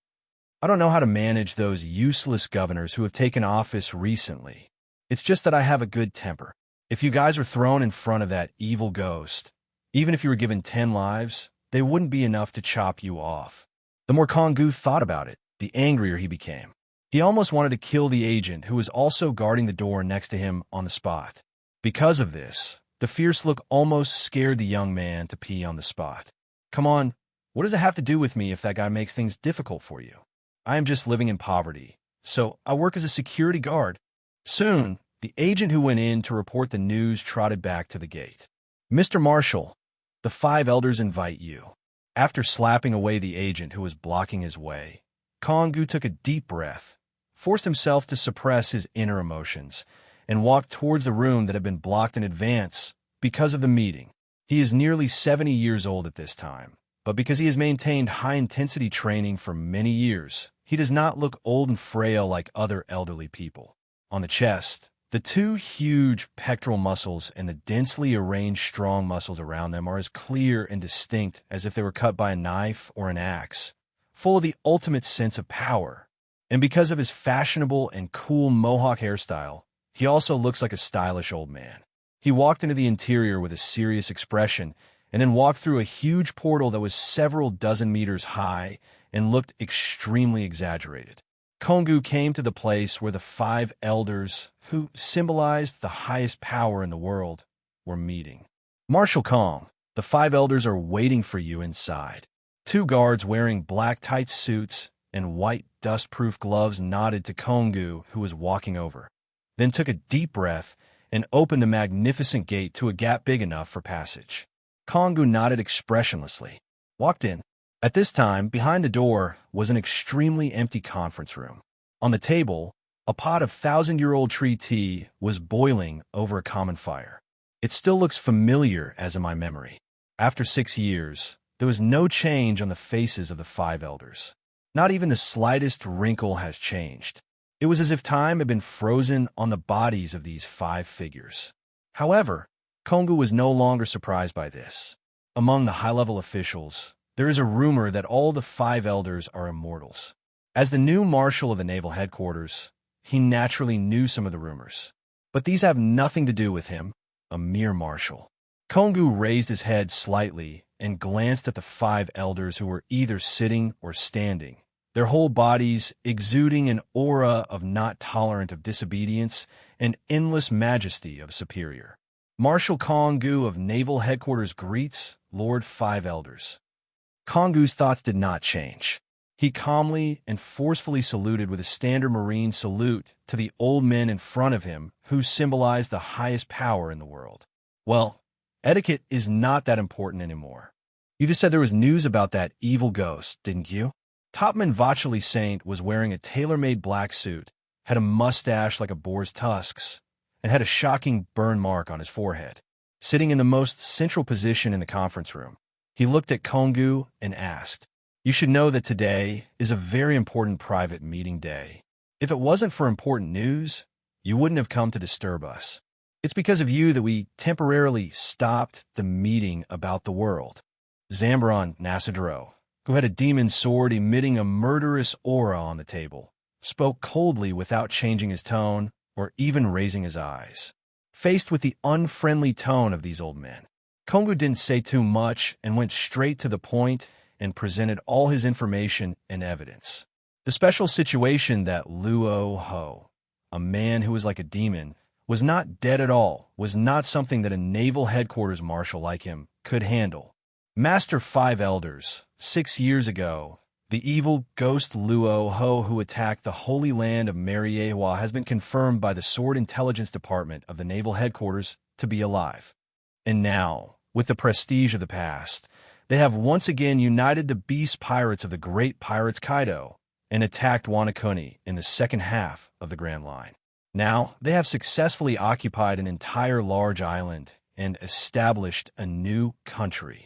I don't know how to manage those useless governors who have taken office recently. It's just that I have a good temper. If you guys were thrown in front of that evil ghost, even if you were given 10 lives, they wouldn't be enough to chop you off." The more Kongu thought about it, the angrier he became. He almost wanted to kill the agent who was also guarding the door next to him on the spot. Because of this, the fierce look almost scared the young man to pee on the spot. "Come on, what does it have to do with me if that guy makes things difficult for you? I am just living in poverty, so I work as a security guard." Soon, the agent who went in to report the news trotted back to the gate. "Mr. Marshal, the 5 elders invite you." After slapping away the agent who was blocking his way, Kongu took a deep breath, forced himself to suppress his inner emotions, and walked towards the room that had been blocked in advance because of the meeting. He is nearly 70 years old at this time, but because he has maintained high-intensity training for many years, he does not look old and frail like other elderly people. On the chest, the 2 huge pectoral muscles and the densely arranged strong muscles around them are as clear and distinct as if they were cut by a knife or an axe, full of the ultimate sense of power. And because of his fashionable and cool mohawk hairstyle, he also looks like a stylish old man. He walked into the interior with a serious expression and then walked through a huge portal that was several dozen meters high and looked extremely exaggerated. Kongu came to the place where the 5 elders, who symbolized the highest power in the world, were meeting. "Marshal Kong, the 5 elders are waiting for you inside." 2 guards wearing black tight suits and white dust-proof gloves nodded to Kongu, who was walking over, then took a deep breath and opened the magnificent gate to a gap big enough for passage. Kongu nodded expressionlessly, walked in. At this time, behind the door was an extremely empty conference room. On the table, a pot of 1,000-year-old tree tea was boiling over a common fire. It still looks familiar as in my memory. After 6 years, there was no change on the faces of the 5 elders. Not even the slightest wrinkle has changed. It was as if time had been frozen on the bodies of these 5 figures. However, Kongu was no longer surprised by this. Among the high-level officials, there is a rumor that all the 5 elders are immortals. As the new marshal of the naval headquarters, he naturally knew some of the rumors. But these have nothing to do with him, a mere marshal. Kongu raised his head slightly and glanced at the 5 elders who were either sitting or standing, their whole bodies exuding an aura of not tolerant of disobedience and endless majesty of superior. Marshal Kongu of Naval Headquarters greets Lord 5 Elders. Kongu's thoughts did not change. He calmly and forcefully saluted with a standard Marine salute to the old men in front of him who symbolized the highest power in the world. "Well, etiquette is not that important anymore. You just said there was news about that evil ghost, didn't you?" Topman Vacheli Saint was wearing a tailor-made black suit, had a mustache like a boar's tusks, and had a shocking burn mark on his forehead. Sitting in the most central position in the conference room, he looked at Kongu and asked, "You should know that today is a very important private meeting day. If it wasn't for important news, you wouldn't have come to disturb us. It's because of you that we temporarily stopped the meeting about the world." Zambron Nasadro, who had a demon sword emitting a murderous aura on the table, spoke coldly without changing his tone or even raising his eyes. Faced with the unfriendly tone of these old men, Kongu didn't say too much and went straight to the point and presented all his information and evidence. The special situation that Luo Hu, a man who was like a demon, was not dead at all, was not something that a naval headquarters marshal like him could handle. Master Five Elders, 6 years ago, the evil ghost Luo Hu who attacked the Holy Land of Mariehua has been confirmed by the Sword Intelligence Department of the Naval Headquarters to be alive. And now, with the prestige of the past, they have once again united the beast pirates of the great pirates Kaido and attacked Wano in the second half of the Grand Line. Now, they have successfully occupied an entire large island and established a new country.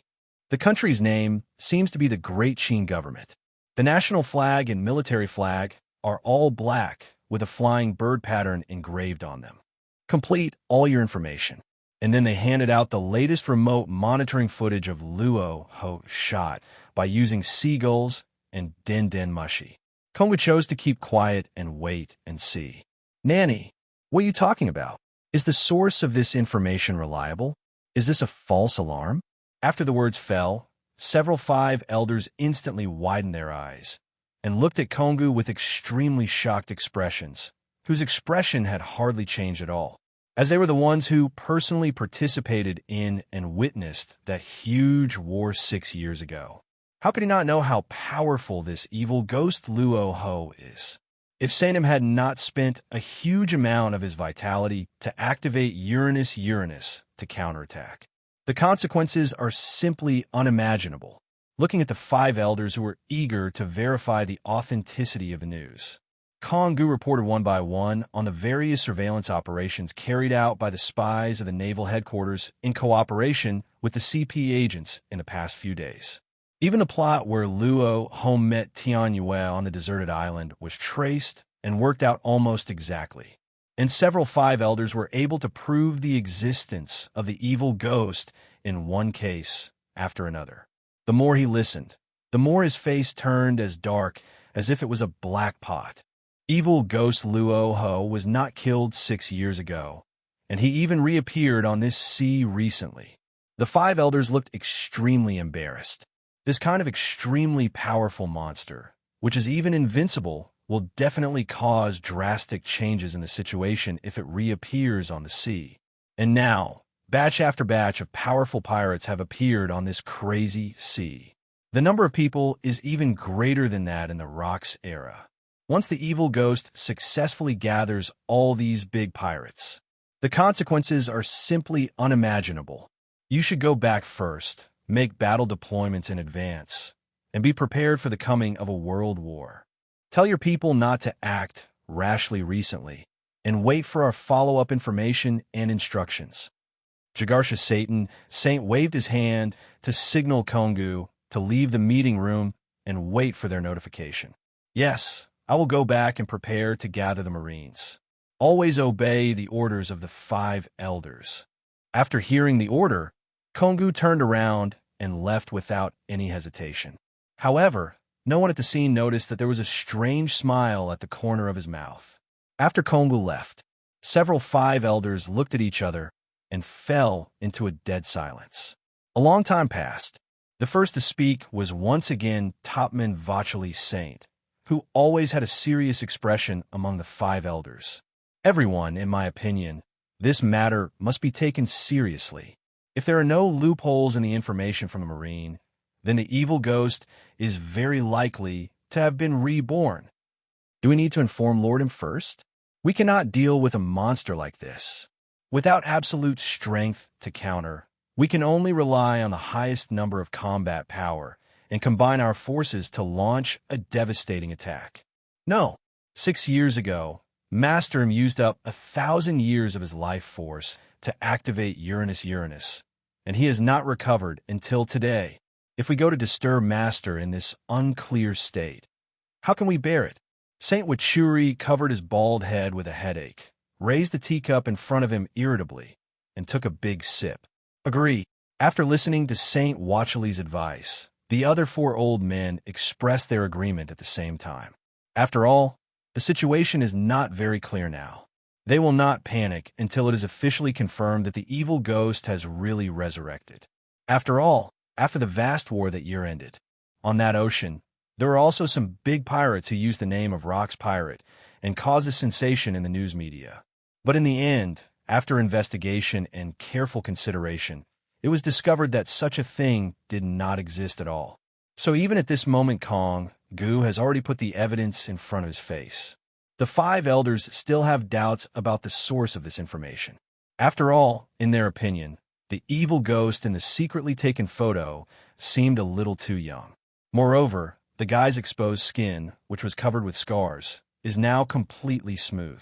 The country's name seems to be the Great Qin Government. The national flag and military flag are all black with a flying bird pattern engraved on them. Complete all your information. And then they handed out the latest remote monitoring footage of Luo Hu shot by using seagulls and den mushi. Kongu chose to keep quiet and wait and see. Nanny, what are you talking about? Is the source of this information reliable? Is this a false alarm? After the words fell, several Five Elders instantly widened their eyes and looked at Kongu with extremely shocked expressions, whose expression had hardly changed at all, as they were the ones who personally participated in and witnessed that huge war 6 years ago. How could he not know how powerful this evil ghost Luo Hu is? If Sanem had not spent a huge amount of his vitality to activate Uranus to counterattack, the consequences are simply unimaginable. Looking at the Five Elders who were eager to verify the authenticity of the news, Kongu reported one by one on the various surveillance operations carried out by the spies of the Naval Headquarters in cooperation with the CP agents in the past few days. Even the plot where Luo Hu met Tian Yue on the deserted island was traced and worked out almost exactly. And several Five Elders were able to prove the existence of the evil ghost in one case after another. The more he listened, the more his face turned as dark as if it was a black pot. Evil ghost Luo Hu was not killed 6 years ago, and he even reappeared on this sea recently. The Five Elders looked extremely embarrassed. This kind of extremely powerful monster, which is even invincible, will definitely cause drastic changes in the situation if it reappears on the sea. And now, batch after batch of powerful pirates have appeared on this crazy sea. The number of people is even greater than that in the Rocks era. Once the evil ghost successfully gathers all these big pirates, the consequences are simply unimaginable. You should go back first, make battle deployments in advance, and be prepared for the coming of a world war. Tell your people not to act rashly recently, and wait for our follow-up information and instructions. Jagarsha Saint waved his hand to signal Kongu to leave the meeting room and wait for their notification. Yes, I will go back and prepare to gather the Marines. Always obey the orders of the Five Elders. After hearing the order, Kongu turned around and left without any hesitation. However, no one at the scene noticed that there was a strange smile at the corner of his mouth. After Kongu left, several Five Elders looked at each other and fell into a dead silence. A long time passed. The first to speak was once again Topman Vachali Saint, who always had a serious expression among the Five Elders. Everyone, in my opinion, this matter must be taken seriously. If there are no loopholes in the information from the Marine, then the evil ghost is very likely to have been reborn. Do we need to inform Lord M first? We cannot deal with a monster like this. Without absolute strength to counter, we can only rely on the highest number of combat power and combine our forces to launch a devastating attack. No, 6 years ago, Master M used up 1,000 years of his life force to activate Uranus, and he has not recovered until today. If we go to disturb Master in this unclear state, how can we bear it? Saint Wachuri covered his bald head with a headache, raised the teacup in front of him irritably, and took a big sip. Agree. After listening to Saint Wachali's advice, the other 4 old men expressed their agreement at the same time. After all, the situation is not very clear now. They will not panic until it is officially confirmed that the evil ghost has really resurrected. After all, after the vast war that year ended, On that ocean, there were also some big pirates who used the name of Rock's Pirate and caused a sensation in the news media. But in the end, after investigation and careful consideration, it was discovered that such a thing did not exist at all. So even at this moment, Kong Gu has already put the evidence in front of his face. The five elders still have doubts about the source of this information. After all, in their opinion, the evil ghost in the secretly taken photo seemed a little too young. Moreover, the guy's exposed skin, which was covered with scars, is now completely smooth.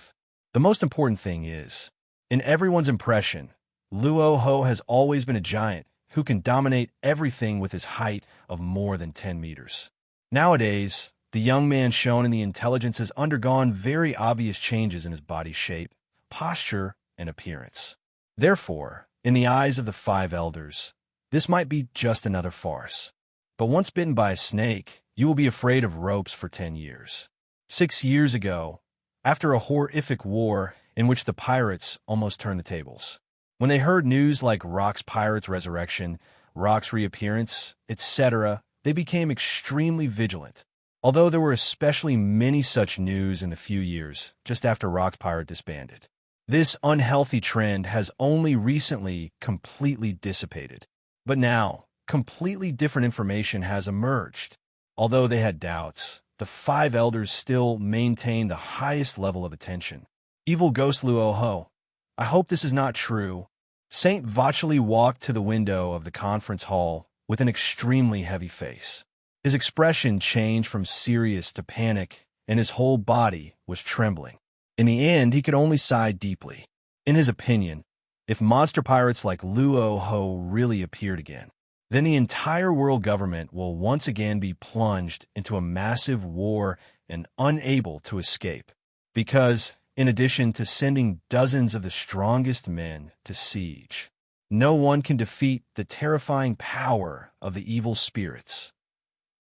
The most important thing is, in everyone's impression, Luo Hu has always been a giant who can dominate everything with his height of more than 10 meters. Nowadays, the young man shown in the intelligence has undergone very obvious changes in his body shape, posture, and appearance. Therefore, in the eyes of the five elders, this might be just another farce. But once bitten by a snake, you will be afraid of ropes for 10 years. 6 years ago, after a horrific war in which the pirates almost turned the tables, when they heard news like Rock's Pirate's resurrection, Rock's reappearance, etc., they became extremely vigilant. Although there were especially many such news in the few years just after Rock's Pirate disbanded. This unhealthy trend has only recently completely dissipated. But now, completely different information has emerged. Although they had doubts, the five elders still maintain the highest level of attention. Evil ghost Luo Hu. I hope this is not true. Saint Vacheli walked to the window of the conference hall with an extremely heavy face. His expression changed from serious to panic, and his whole body was trembling. In the end, he could only sigh deeply. In his opinion, if monster pirates like Luo Hu really appeared again, then the entire world government will once again be plunged into a massive war and unable to escape. Because, in addition to sending dozens of the strongest men to siege, no one can defeat the terrifying power of the evil spirits.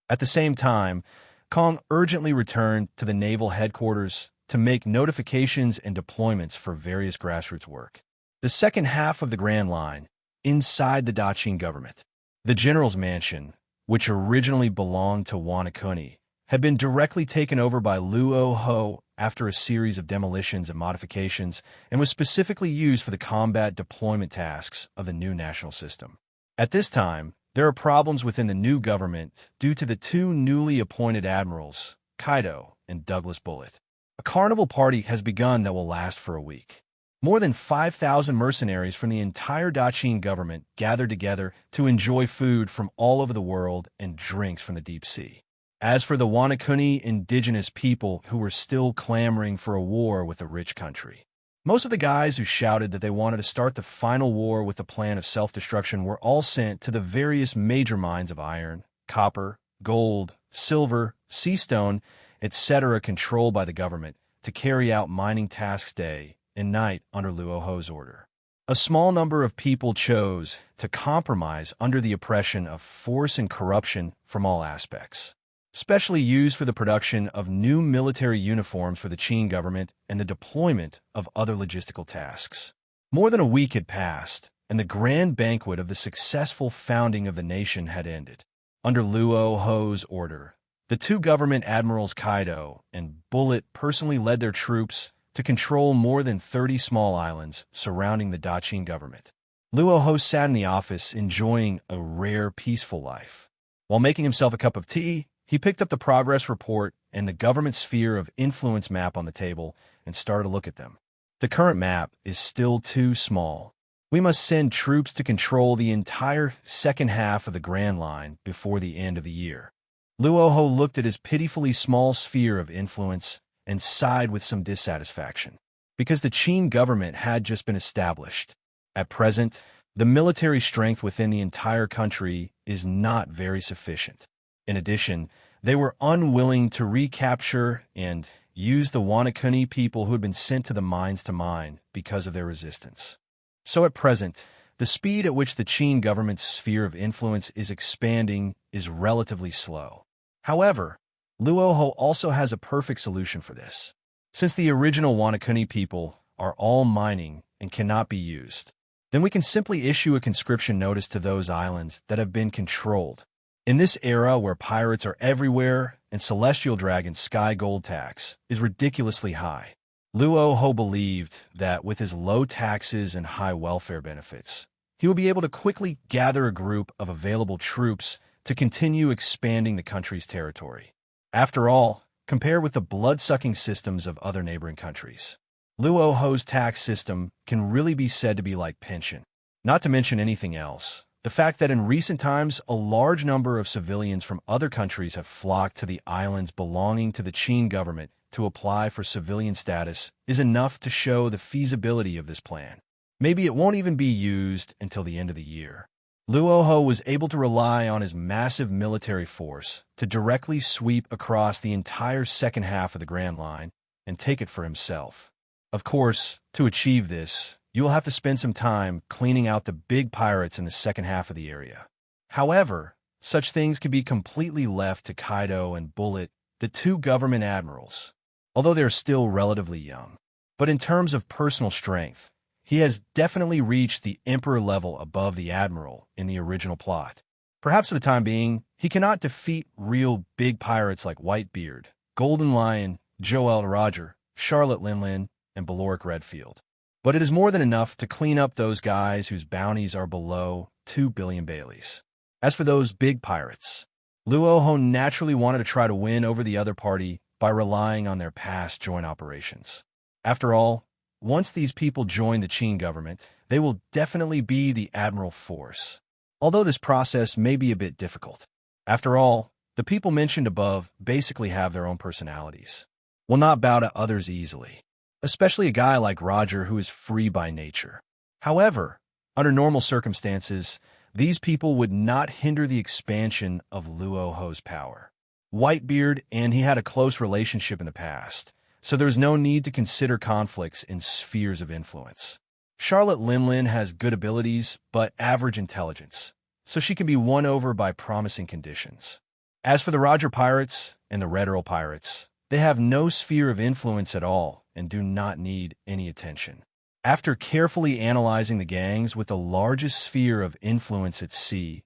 At the same time, Kong urgently returned to the naval headquarters to make notifications and deployments for various grassroots work. The second half of the Grand Line, inside the Daqing government, the general's mansion, which originally belonged to Wanakuni, had been directly taken over by Luo Hu after a series of demolitions and modifications, and was specifically used for the combat deployment tasks of the new national system. At this time, there are problems within the new government due to the two newly appointed admirals, Kaido and Douglas Bullet. A carnival party has begun that will last for a week. More than 5,000 mercenaries from the entire Daqing government gathered together to enjoy food from all over the world and drinks from the deep sea. As for the Wanakuni indigenous people who were still clamoring for a war with a rich country, most of the guys who shouted that they wanted to start the final war with a plan of self-destruction were all sent to the various major mines of iron, copper, gold, silver, seastone, etc. controlled by the government to carry out mining tasks day and night under Luo Hu's order. A small number of people chose to compromise under the oppression of force and corruption from all aspects, specially used for the production of new military uniforms for the Qing government and the deployment of other logistical tasks. More than a week had passed, and the grand banquet of the successful founding of the nation had ended. Under Luo Hu's order, the two government admirals Kaido and Bullet personally led their troops to control more than 30 small islands surrounding the Daqing government. Luo Hu sat in the office enjoying a rare, peaceful life. While making himself a cup of tea, he picked up the progress report and the government sphere of influence map on the table and started to look at them. The current map is still too small. We must send troops to control the entire second half of the Grand Line before the end of the year. Luo Hu looked at his pitifully small sphere of influence and sighed with some dissatisfaction, because the Qing government had just been established. At present, the military strength within the entire country is not very sufficient. In addition, they were unwilling to recapture and use the Wanakuni people who had been sent to the mines to mine because of their resistance. So at present, the speed at which the Qing government's sphere of influence is expanding is relatively slow. However, Luo Hu also has a perfect solution for this. Since the original Wanakuni people are all mining and cannot be used, then we can simply issue a conscription notice to those islands that have been controlled. In this era where pirates are everywhere and celestial dragon's sky gold tax is ridiculously high, Luo Hu believed that with his low taxes and high welfare benefits, he would be able to quickly gather a group of available troops to continue expanding the country's territory. After all, compared with the blood-sucking systems of other neighboring countries, Luo Hu's tax system can really be said to be like pension. Not to mention anything else, the fact that in recent times a large number of civilians from other countries have flocked to the islands belonging to the Qin government to apply for civilian status is enough to show the feasibility of this plan. Maybe it won't even be used until the end of the year. Luo Hu was able to rely on his massive military force to directly sweep across the entire second half of the Grand Line and take it for himself. Of course, to achieve this, you will have to spend some time cleaning out the big pirates in the second half of the area. However, such things can be completely left to Kaido and Bullet, the two government admirals, although they are still relatively young. But in terms of personal strength, he has definitely reached the emperor level above the admiral in the original plot. Perhaps for the time being, he cannot defeat real big pirates like Whitebeard, Golden Lion, Joel Roger, Charlotte Linlin, and Baloric Redfield. But it is more than enough to clean up those guys whose bounties are below 2 billion Baileys. As for those big pirates, Luo Hu naturally wanted to try to win over the other party by relying on their past joint operations. After all, once these people join the Qin government, they will definitely be the admiral force, although this process may be a bit difficult. After all, the people mentioned above basically have their own personalities, will not bow to others easily, especially a guy like Roger who is free by nature. However, under normal circumstances, these people would not hinder the expansion of Luo Hu's power. Whitebeard and he had a close relationship in the past, so there is no need to consider conflicts in spheres of influence. Charlotte Linlin has good abilities, but average intelligence, so she can be won over by promising conditions. As for the Roger Pirates and the Red Earl Pirates, they have no sphere of influence at all and do not need any attention. After carefully analyzing the gangs with the largest sphere of influence at sea,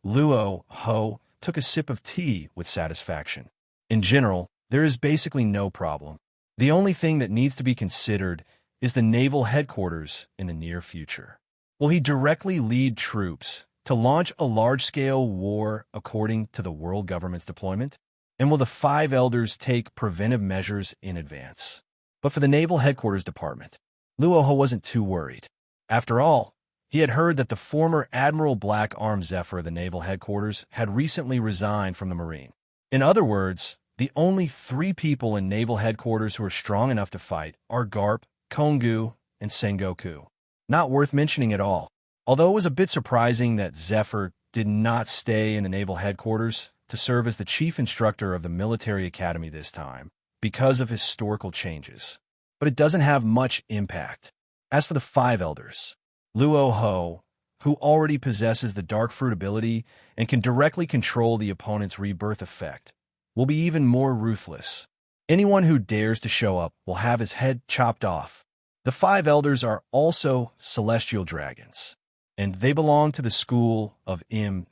Luo Hu took a sip of tea with satisfaction. In general, there is basically no problem. The only thing that needs to be considered is the naval headquarters in the near future. Will he directly lead troops to launch a large-scale war according to the world government's deployment? And will the five elders take preventive measures in advance? But for the naval headquarters department, Luo Hu wasn't too worried. After all, he had heard that the former Admiral Black Arm Zephyr of the naval headquarters had recently resigned from the Marine. In other words, the only three people in naval headquarters who are strong enough to fight are Garp, Kongu, and Sengoku. Not worth mentioning at all. Although it was a bit surprising that Zephyr did not stay in the naval headquarters to serve as the chief instructor of the military academy this time, because of historical changes. But it doesn't have much impact. As for the five elders, Luo Hu, who already possesses the Dark Fruit ability and can directly control the opponent's rebirth effect, will be even more ruthless. Anyone who dares to show up will have his head chopped off. The five elders are also celestial dragons, and they belong to the school of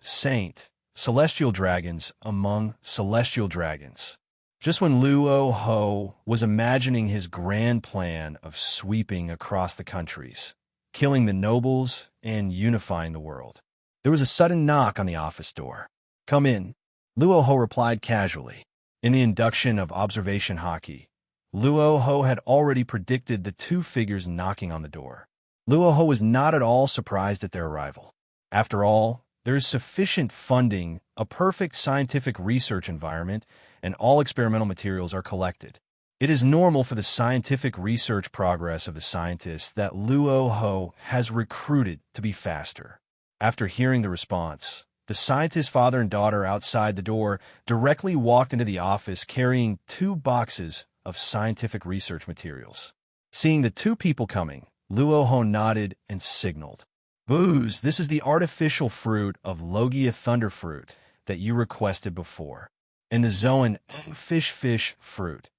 Saint, celestial dragons among celestial dragons. Just when Luo Hu was imagining his grand plan of sweeping across the countries, killing the nobles, and unifying the world, there was a sudden knock on the office door. "Come in," Luo Hu replied casually. In the induction of observation Haki, Luo Hu had already predicted the two figures knocking on the door. Luo Hu was not at all surprised at their arrival. After all, there is sufficient funding, a perfect scientific research environment, and all experimental materials are collected. It is normal for the scientific research progress of the scientists that Luo Hu has recruited to be faster. After hearing the response, the scientist's father and daughter outside the door directly walked into the office carrying 2 boxes of scientific research materials. Seeing the 2 people coming, Luo Hu nodded and signaled. "Booze, this is the artificial fruit of Logia Thunderfruit that you requested before, and the Zoan fish fruit.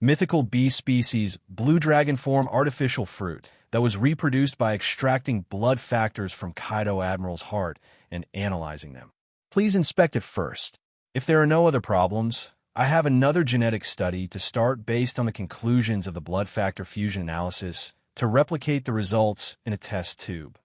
Mythical bee species, blue dragon form artificial fruit that was reproduced by extracting blood factors from Kaido Admiral's heart and analyzing them. Please inspect it first. If there are no other problems, I have another genetic study to start based on the conclusions of the blood factor fusion analysis to replicate the results in a test tube.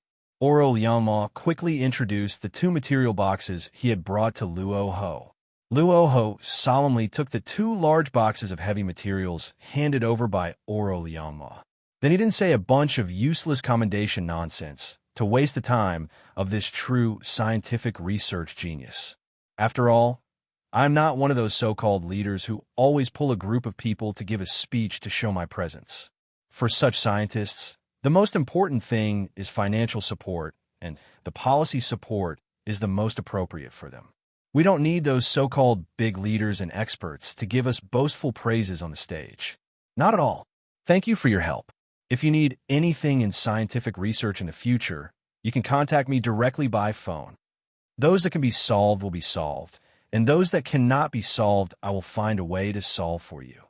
Lianma quickly introduced the 2 material boxes he had brought to Luo Hu. Luo Hu solemnly took the 2 large boxes of heavy materials handed over by Lianma. Then he didn't say a bunch of useless commendation nonsense to waste the time of this true scientific research genius. After all, I'm not one of those so-called leaders who always pull a group of people to give a speech to show my presence. For such scientists, the most important thing is financial support, and the policy support is the most appropriate for them. We don't need those so-called big leaders and experts to give us boastful praises on the stage. Not at all. Thank you for your help. If you need anything in scientific research in the future, you can contact me directly by phone. Those that can be solved will be solved, and those that cannot be solved, I will find a way to solve for you.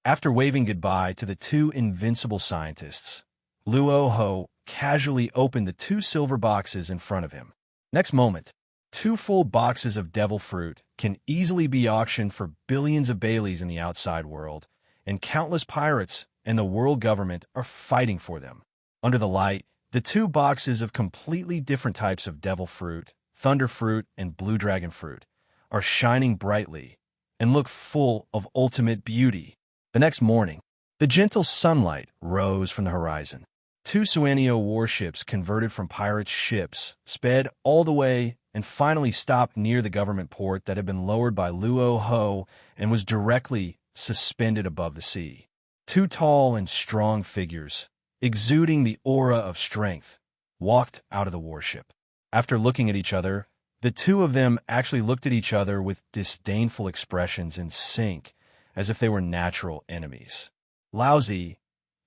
After waving goodbye to the 2 invincible scientists, Luo Hu casually opened the 2 silver boxes in front of him. Next moment, 2 full boxes of devil fruit can easily be auctioned for billions of Baileys in the outside world, and countless pirates and the world government are fighting for them. Under the light, the 2 boxes of completely different types of devil fruit, thunder fruit, and blue dragon fruit are shining brightly and look full of ultimate beauty. The next morning, the gentle sunlight rose from the horizon. 2 Suanio warships converted from pirate ships sped all the way and finally stopped near the government port that had been lowered by Luo Hu and was directly suspended above the sea. 2 tall and strong figures, exuding the aura of strength, walked out of the warship. After looking at each other, the 2 of them actually looked at each other with disdainful expressions in sync, as if they were natural enemies. Lousy,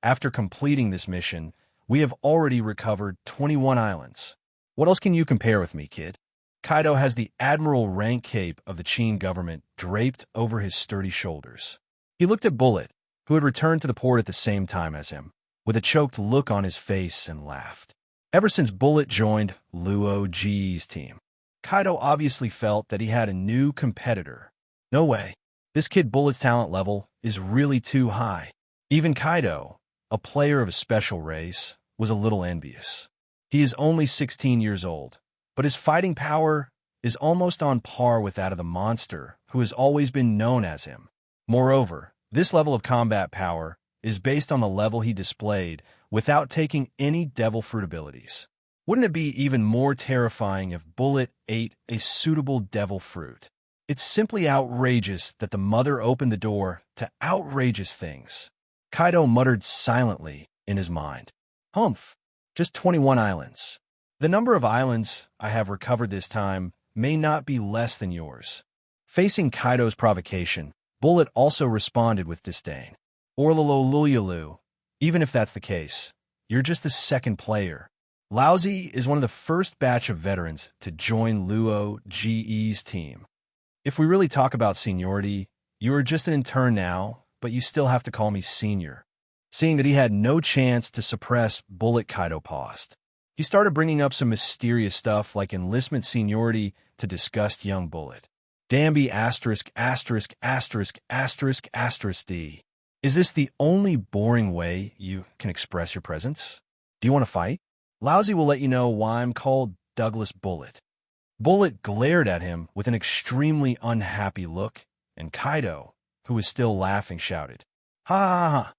after completing this mission, we have already recovered 21 islands. What else can you compare with me, kid? Kaido has the admiral rank cape of the Qin government draped over his sturdy shoulders. He looked at Bullet, who had returned to the port at the same time as him, with a choked look on his face, and laughed. Ever since Bullet joined Luo Ji's team, Kaido obviously felt that he had a new competitor. No way. This kid Bullet's talent level is really too high. Even Kaido, a player of a special race, was a little envious. He is only 16 years old, but his fighting power is almost on par with that of the monster who has always been known as him. Moreover, this level of combat power is based on the level he displayed without taking any devil fruit abilities. Wouldn't it be even more terrifying if Bullet ate a suitable devil fruit? It's simply outrageous that the mother opened the door to outrageous things. Kaido muttered silently in his mind. Humph, just 21 islands. The number of islands I have recovered this time may not be less than yours. Facing Kaido's provocation, Bullet also responded with disdain. Orlololululu, even if that's the case, you're just the second player. Lousy is one of the first batch of veterans to join Luo Ji's team. If we really talk about seniority, you are just an intern now, but you still have to call me senior. Seeing that he had no chance to suppress Bullet, Kaido paused. He started bringing up some mysterious stuff like enlistment seniority to disgust young Bullet. Damby asterisk asterisk asterisk asterisk asterisk D. Is this the only boring way you can express your presence? Do you want to fight? Lousy will let you know why I'm called Douglas Bullet. Bullet glared at him with an extremely unhappy look, and Kaido, who was still laughing, shouted, Ha ha ha!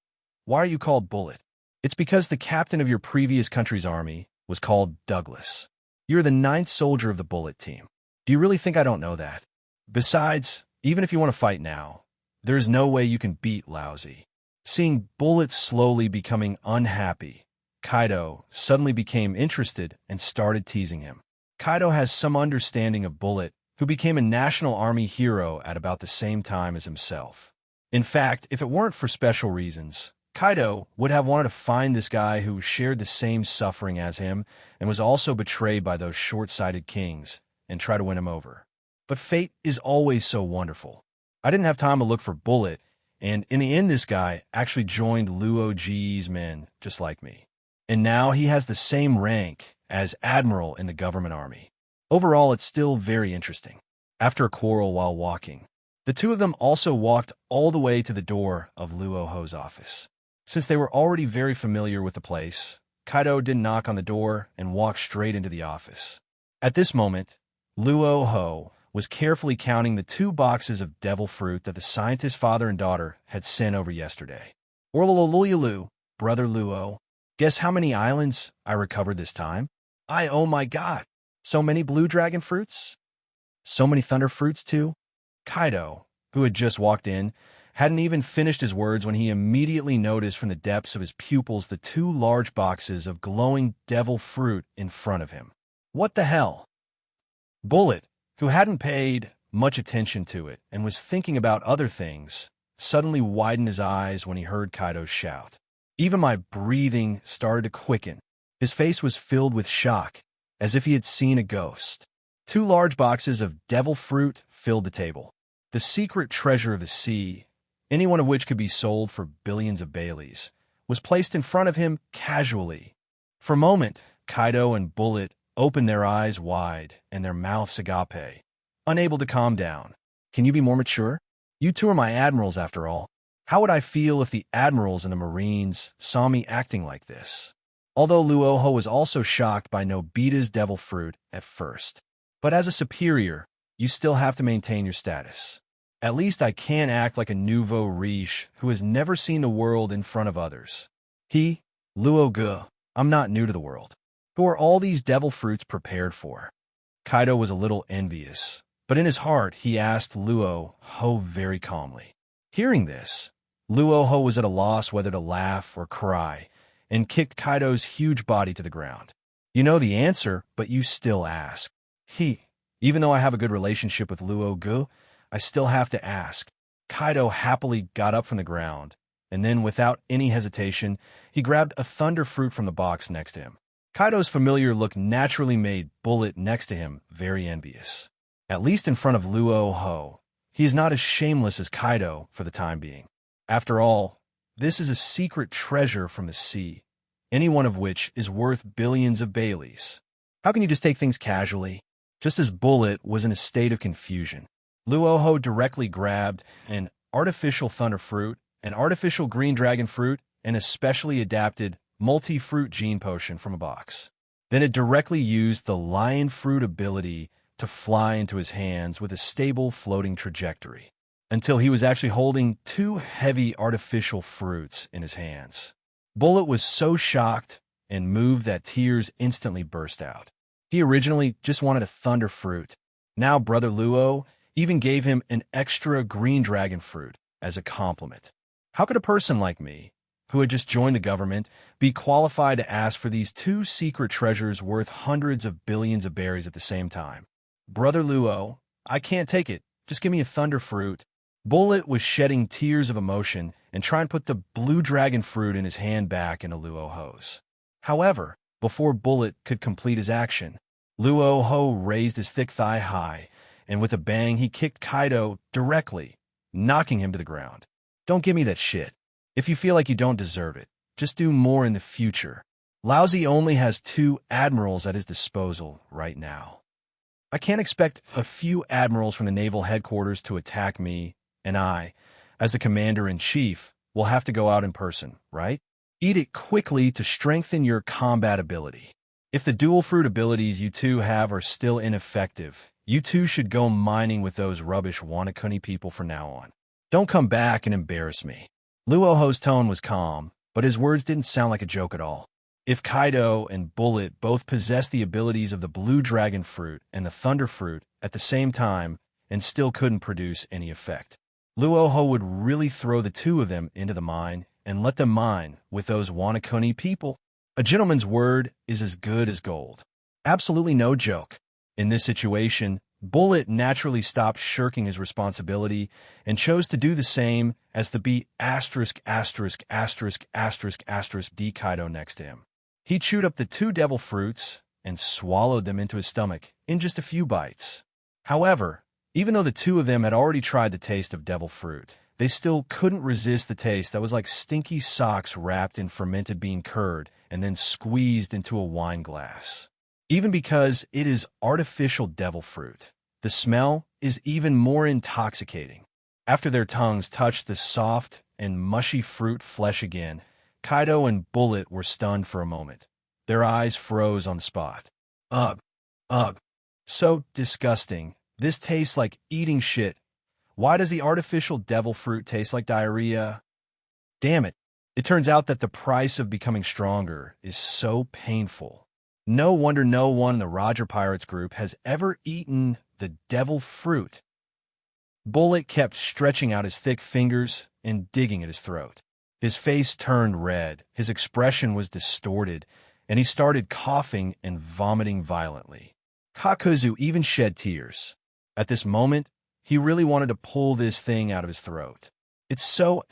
Why are you called Bullet? It's because the captain of your previous country's army was called Douglas. You're the 9th soldier of the Bullet team. Do you really think I don't know that? Besides, even if you want to fight now, there is no way you can beat Lousy. Seeing Bullet slowly becoming unhappy, Kaido suddenly became interested and started teasing him. Kaido has some understanding of Bullet, who became a National Army hero at about the same time as himself. In fact, if it weren't for special reasons, Kaido would have wanted to find this guy who shared the same suffering as him and was also betrayed by those short-sighted kings and try to win him over. But fate is always so wonderful. I didn't have time to look for Bullet, and in the end this guy actually joined Luo Ji's men just like me. And now he has the same rank as Admiral in the government army. Overall, it's still very interesting. After a quarrel while walking, the two of them also walked all the way to the door of Luo Hu's office. Since they were already very familiar with the place, Kaido didn't knock on the door and walked straight into the office. At this moment, Luo Hu was carefully counting the 2 boxes of devil fruit that the scientist's father and daughter had sent over yesterday. Orlololulu, brother Luo, guess how many islands I recovered this time? Oh my god, so many blue dragon fruits? So many thunder fruits too? Kaido, who had just walked in, hadn't even finished his words when he immediately noticed from the depths of his pupils the 2 large boxes of glowing devil fruit in front of him. What the hell? Bullet, who hadn't paid much attention to it and was thinking about other things, suddenly widened his eyes when he heard Kaido shout. Even my breathing started to quicken. His face was filled with shock, as if he had seen a ghost. 2 large boxes of devil fruit filled the table. The secret treasure of the sea, any one of which could be sold for billions of Baileys, was placed in front of him casually. For a moment, Kaido and Bullet opened their eyes wide and their mouths agape, unable to calm down. Can you be more mature? You two are my admirals, after all. How would I feel if the admirals and the Marines saw me acting like this? Although Luo Hu was also shocked by Nobita's devil fruit at first. But as a superior, you still have to maintain your status. At least I can't act like a nouveau riche who has never seen the world in front of others. Luo Gu, I'm not new to the world. Who are all these devil fruits prepared for? Kaido was a little envious, but in his heart he asked Luo Hu very calmly. Hearing this, Luo Hu was at a loss whether to laugh or cry, and kicked Kaido's huge body to the ground. You know the answer, but you still ask. Even though I have a good relationship with Luo Gu, I still have to ask. Kaido happily got up from the ground, and then without any hesitation, he grabbed a thunder fruit from the box next to him. Kaido's familiar look naturally made Bullet next to him very envious. At least in front of Luo Hu, he is not as shameless as Kaido for the time being. After all, this is a secret treasure from the sea, any one of which is worth billions of Baileys. How can you just take things casually? Just as Bullet was in a state of confusion, Luo Hu directly grabbed an artificial thunder fruit, an artificial green dragon fruit, and a specially adapted multi-fruit gene potion from a box. Then it directly used the lion fruit ability to fly into his hands with a stable floating trajectory, until he was actually holding 2 heavy artificial fruits in his hands. Bullet was so shocked and moved that tears instantly burst out. He originally just wanted a thunder fruit. Now Brother Luo even gave him an extra green dragon fruit as a compliment. How could a person like me, who had just joined the government, be qualified to ask for these 2 secret treasures worth hundreds of billions of berries at the same time? Brother Luo, I can't take it. Just give me a thunder fruit. Bullet was shedding tears of emotion and trying to put the blue dragon fruit in his hand back into Luo Hu's. However, before Bullet could complete his action, Luo Hu raised his thick thigh high, and with a bang he kicked Kaido directly, knocking him to the ground. Don't give me that shit. If you feel like you don't deserve it, just do more in the future. Laozi only has 2 admirals at his disposal right now. I can't expect a few admirals from the naval headquarters to attack me, and I, as the commander-in-chief, will have to go out in person, right? Eat it quickly to strengthen your combat ability. If the dual fruit abilities you two have are still ineffective, you two should go mining with those rubbish Wanakuni people from now on. Don't come back and embarrass me. Luo Hu's tone was calm, but his words didn't sound like a joke at all. If Kaido and Bullet both possessed the abilities of the blue dragon fruit and the thunder fruit at the same time and still couldn't produce any effect, Luo Hu would really throw the 2 of them into the mine and let them mine with those Wanakuni people. A gentleman's word is as good as gold. Absolutely no joke. In this situation, Bullet naturally stopped shirking his responsibility and chose to do the same as the B************ D Kaido next to him. He chewed up the 2 devil fruits and swallowed them into his stomach in just a few bites. However, even though the 2 of them had already tried the taste of devil fruit, they still couldn't resist the taste that was like stinky socks wrapped in fermented bean curd and then squeezed into a wine glass. even because it is artificial devil fruit. The smell is even more intoxicating. After their tongues touched the soft and mushy fruit flesh again, Kaido and Bullet were stunned for a moment. Their eyes froze on the spot. Ugh, ugh. So disgusting. This tastes like eating shit. Why does the artificial devil fruit taste like diarrhea? Damn it. It turns out that the price of becoming stronger is so painful. No wonder no one in the Roger Pirates group has ever eaten the devil fruit. Bullet kept stretching out his thick fingers and digging at his throat. His face turned red, his expression was distorted, and he started coughing and vomiting violently. Kakuzu even shed tears. At this moment, he really wanted to pull this thing out of his throat. It's so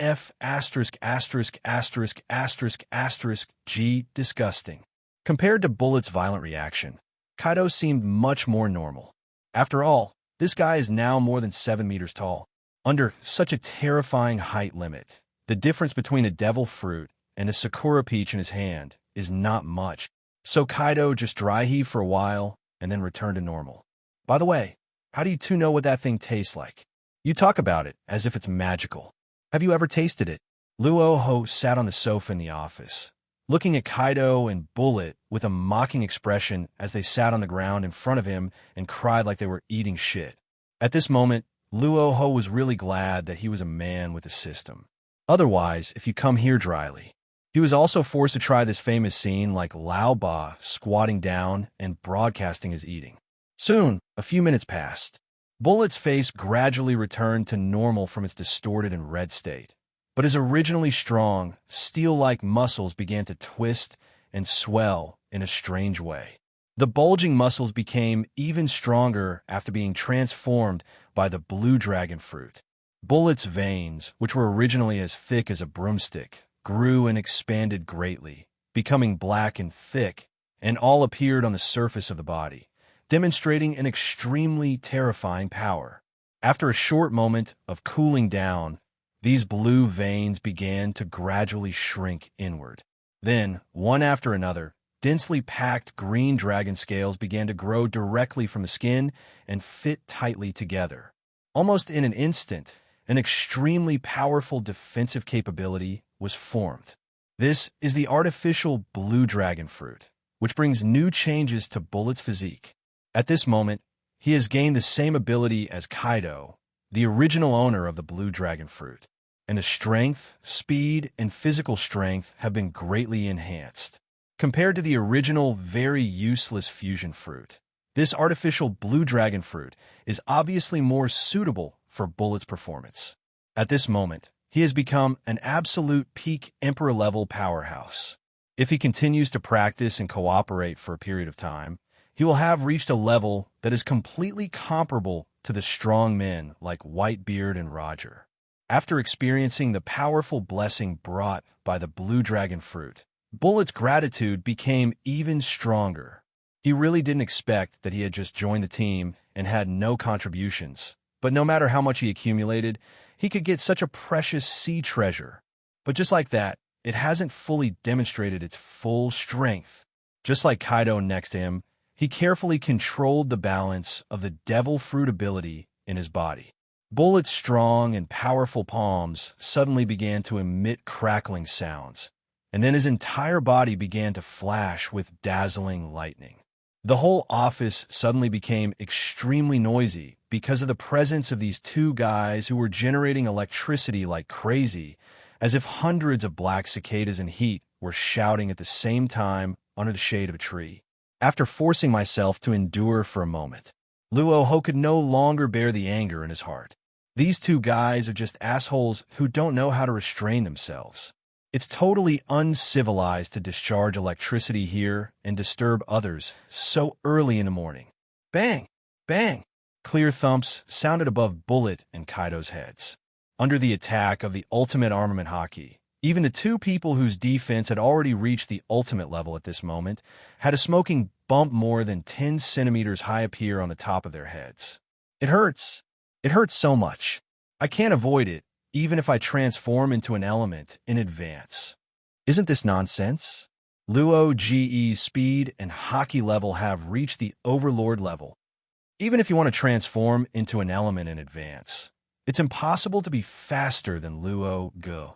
G disgusting. Compared to Bullet's violent reaction, Kaido seemed much more normal. After all, this guy is now more than 7 meters tall. Under such a terrifying height limit, the difference between a devil fruit and a sakura peach in his hand is not much. So Kaido just dry heaved for a while and then returned to normal. By the way, how do you two know what that thing tastes like? You talk about it as if it's magical. Have you ever tasted it? Luo Hu sat on the sofa in the office, looking at Kaido and Bullet with a mocking expression as they sat on the ground in front of him and cried like they were eating shit. At this moment, Luo Hu was really glad that he was a man with a system. Otherwise, if you come here dryly. He was also forced to try this famous scene like Lao Ba squatting down and broadcasting his eating. Soon, a few minutes passed. Bullet's face gradually returned to normal from its distorted and red state. But his originally strong, steel-like muscles began to twist and swell in a strange way. The bulging muscles became even stronger after being transformed by the blue dragon fruit. Bullet's veins, which were originally as thick as a broomstick, grew and expanded greatly, becoming black and thick, and all appeared on the surface of the body, demonstrating an extremely terrifying power. After a short moment of cooling down, these blue veins began to gradually shrink inward. Then, one after another, densely packed green dragon scales began to grow directly from the skin and fit tightly together. Almost in an instant, an extremely powerful defensive capability was formed. This is the artificial blue dragon fruit, which brings new changes to Bullet's physique. At this moment, he has gained the same ability as Kaido, the original owner of the blue dragon fruit, and the strength, speed, and physical strength have been greatly enhanced. Compared to the original, very useless fusion fruit, this artificial blue dragon fruit is obviously more suitable for Bullet's performance. At this moment, he has become an absolute peak Emperor-level powerhouse. If he continues to practice and cooperate for a period of time, he will have reached a level that is completely comparable to the strong men like Whitebeard and Roger. After experiencing the powerful blessing brought by the blue dragon fruit, Bullet's gratitude became even stronger. He really didn't expect that he had just joined the team and had no contributions, but no matter how much he accumulated, he could get such a precious sea treasure. But just like that, it hasn't fully demonstrated its full strength. Just like Kaido next to him, he carefully controlled the balance of the devil fruit ability in his body. Bullet's strong and powerful palms suddenly began to emit crackling sounds, and then his entire body began to flash with dazzling lightning. The whole office suddenly became extremely noisy because of the presence of these two guys who were generating electricity like crazy, as if hundreds of black cicadas in heat were shouting at the same time under the shade of a tree. After forcing myself to endure for a moment, Luo Hu could no longer bear the anger in his heart. These two guys are just assholes who don't know how to restrain themselves. It's totally uncivilized to discharge electricity here and disturb others so early in the morning. Bang! Bang! Clear thumps sounded above Bullet and Kaido's heads. Under the attack of the ultimate armament Haki, even the two people whose defense had already reached the ultimate level at this moment had a smoking bump more than 10 centimeters high appear on the top of their heads. It hurts. It hurts so much. I can't avoid it, even if I transform into an element in advance. Isn't this nonsense? Luo Ge's speed and Haki level have reached the overlord level. Even if you want to transform into an element in advance, it's impossible to be faster than Luo Gu.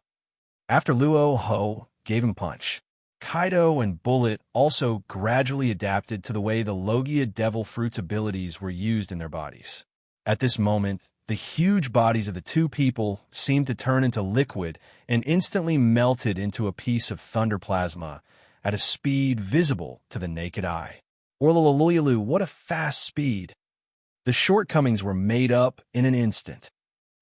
After Luo Hu gave him punch, Kaido and Bullet also gradually adapted to the way the Logia Devil Fruit's abilities were used in their bodies. At this moment, the huge bodies of the two people seemed to turn into liquid and instantly melted into a piece of thunder plasma at a speed visible to the naked eye. Orlululu, what a fast speed! The shortcomings were made up in an instant.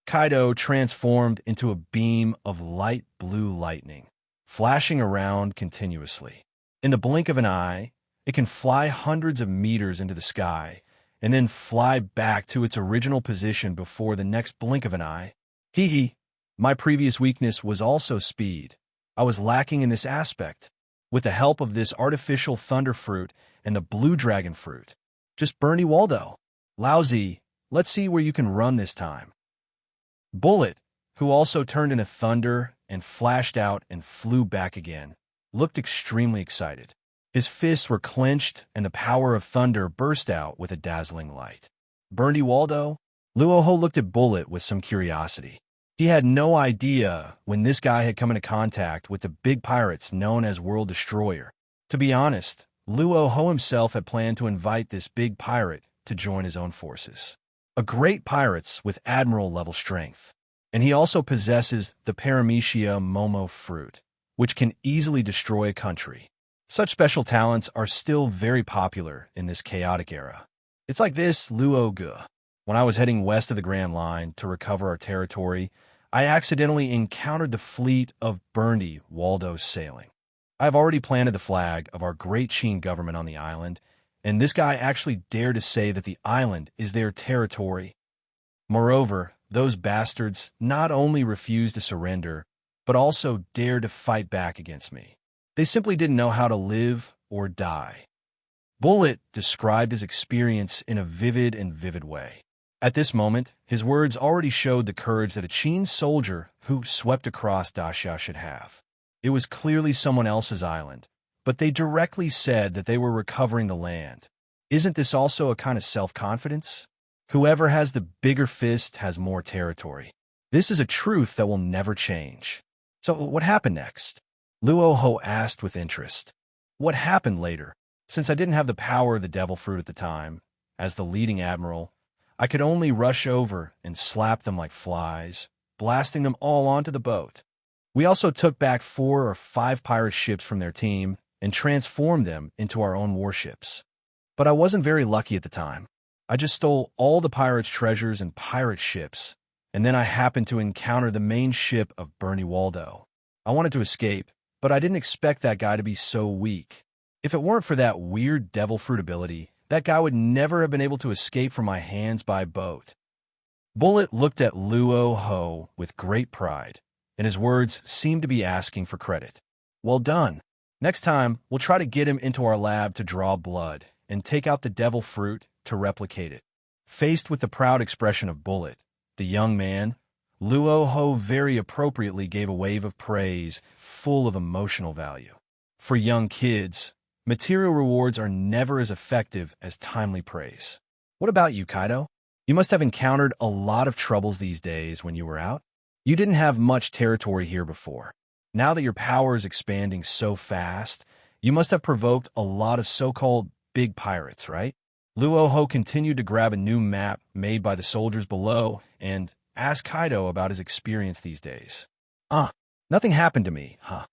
Kaido transformed into a beam of light blue lightning, flashing around continuously. In the blink of an eye, it can fly hundreds of meters into the sky and then fly back to its original position before the next blink of an eye. Hee. My previous weakness was also speed. I was lacking in this aspect. With the help of this artificial thunder fruit and the blue dragon fruit. Just Bernie Waldo. Lousy, let's see where you can run this time. Bullet, who also turned into thunder and flashed out and flew back again, looked extremely excited. His fists were clenched and the power of thunder burst out with a dazzling light. Bernie Waldo? Luo Hu looked at Bullet with some curiosity. He had no idea when this guy had come into contact with the big pirates known as World Destroyer. To be honest, Luo Hu himself had planned to invite this big pirate to join his own forces. A great pirates with admiral-level strength. And he also possesses the Paramecia Momo fruit, which can easily destroy a country. Such special talents are still very popular in this chaotic era. It's like this, Luo Gu. When I was heading west of the Grand Line to recover our territory, I accidentally encountered the fleet of Bernie Waldo's sailing. I've already planted the flag of our great Qin government on the island, and this guy actually dared to say that the island is their territory. Moreover, those bastards not only refused to surrender, but also dared to fight back against me. They simply didn't know how to live or die. Bullet described his experience in a vivid way. At this moment, his words already showed the courage that a Qin soldier who swept across Daxia should have. It was clearly someone else's island, but they directly said that they were recovering the land. Isn't this also a kind of self-confidence? Whoever has the bigger fist has more territory. This is a truth that will never change. So what happened next? Luo Hu asked with interest. What happened later? Since I didn't have the power of the devil fruit at the time, as the leading admiral, I could only rush over and slap them like flies, blasting them all onto the boat. We also took back 4 or 5 pirate ships from their team and transformed them into our own warships. But I wasn't very lucky at the time. I just stole all the pirates' treasures and pirate ships, and then I happened to encounter the main ship of Bernie Waldo. I wanted to escape, but I didn't expect that guy to be so weak. If it weren't for that weird devil fruit ability, that guy would never have been able to escape from my hands by boat. Bullet looked at Luo Hu with great pride, and his words seemed to be asking for credit. Well done. Next time, we'll try to get him into our lab to draw blood and take out the devil fruit to replicate it. Faced with the proud expression of Bullet, the young man, Luo Hu very appropriately gave a wave of praise full of emotional value. For young kids, material rewards are never as effective as timely praise. What about you, Kaido? You must have encountered a lot of troubles these days when you were out. You didn't have much territory here before. Now that your power is expanding so fast, you must have provoked a lot of so-called big pirates, right? Luo Hu continued to grab a new map made by the soldiers below and asked Kaido about his experience these days. Nothing happened to me, huh?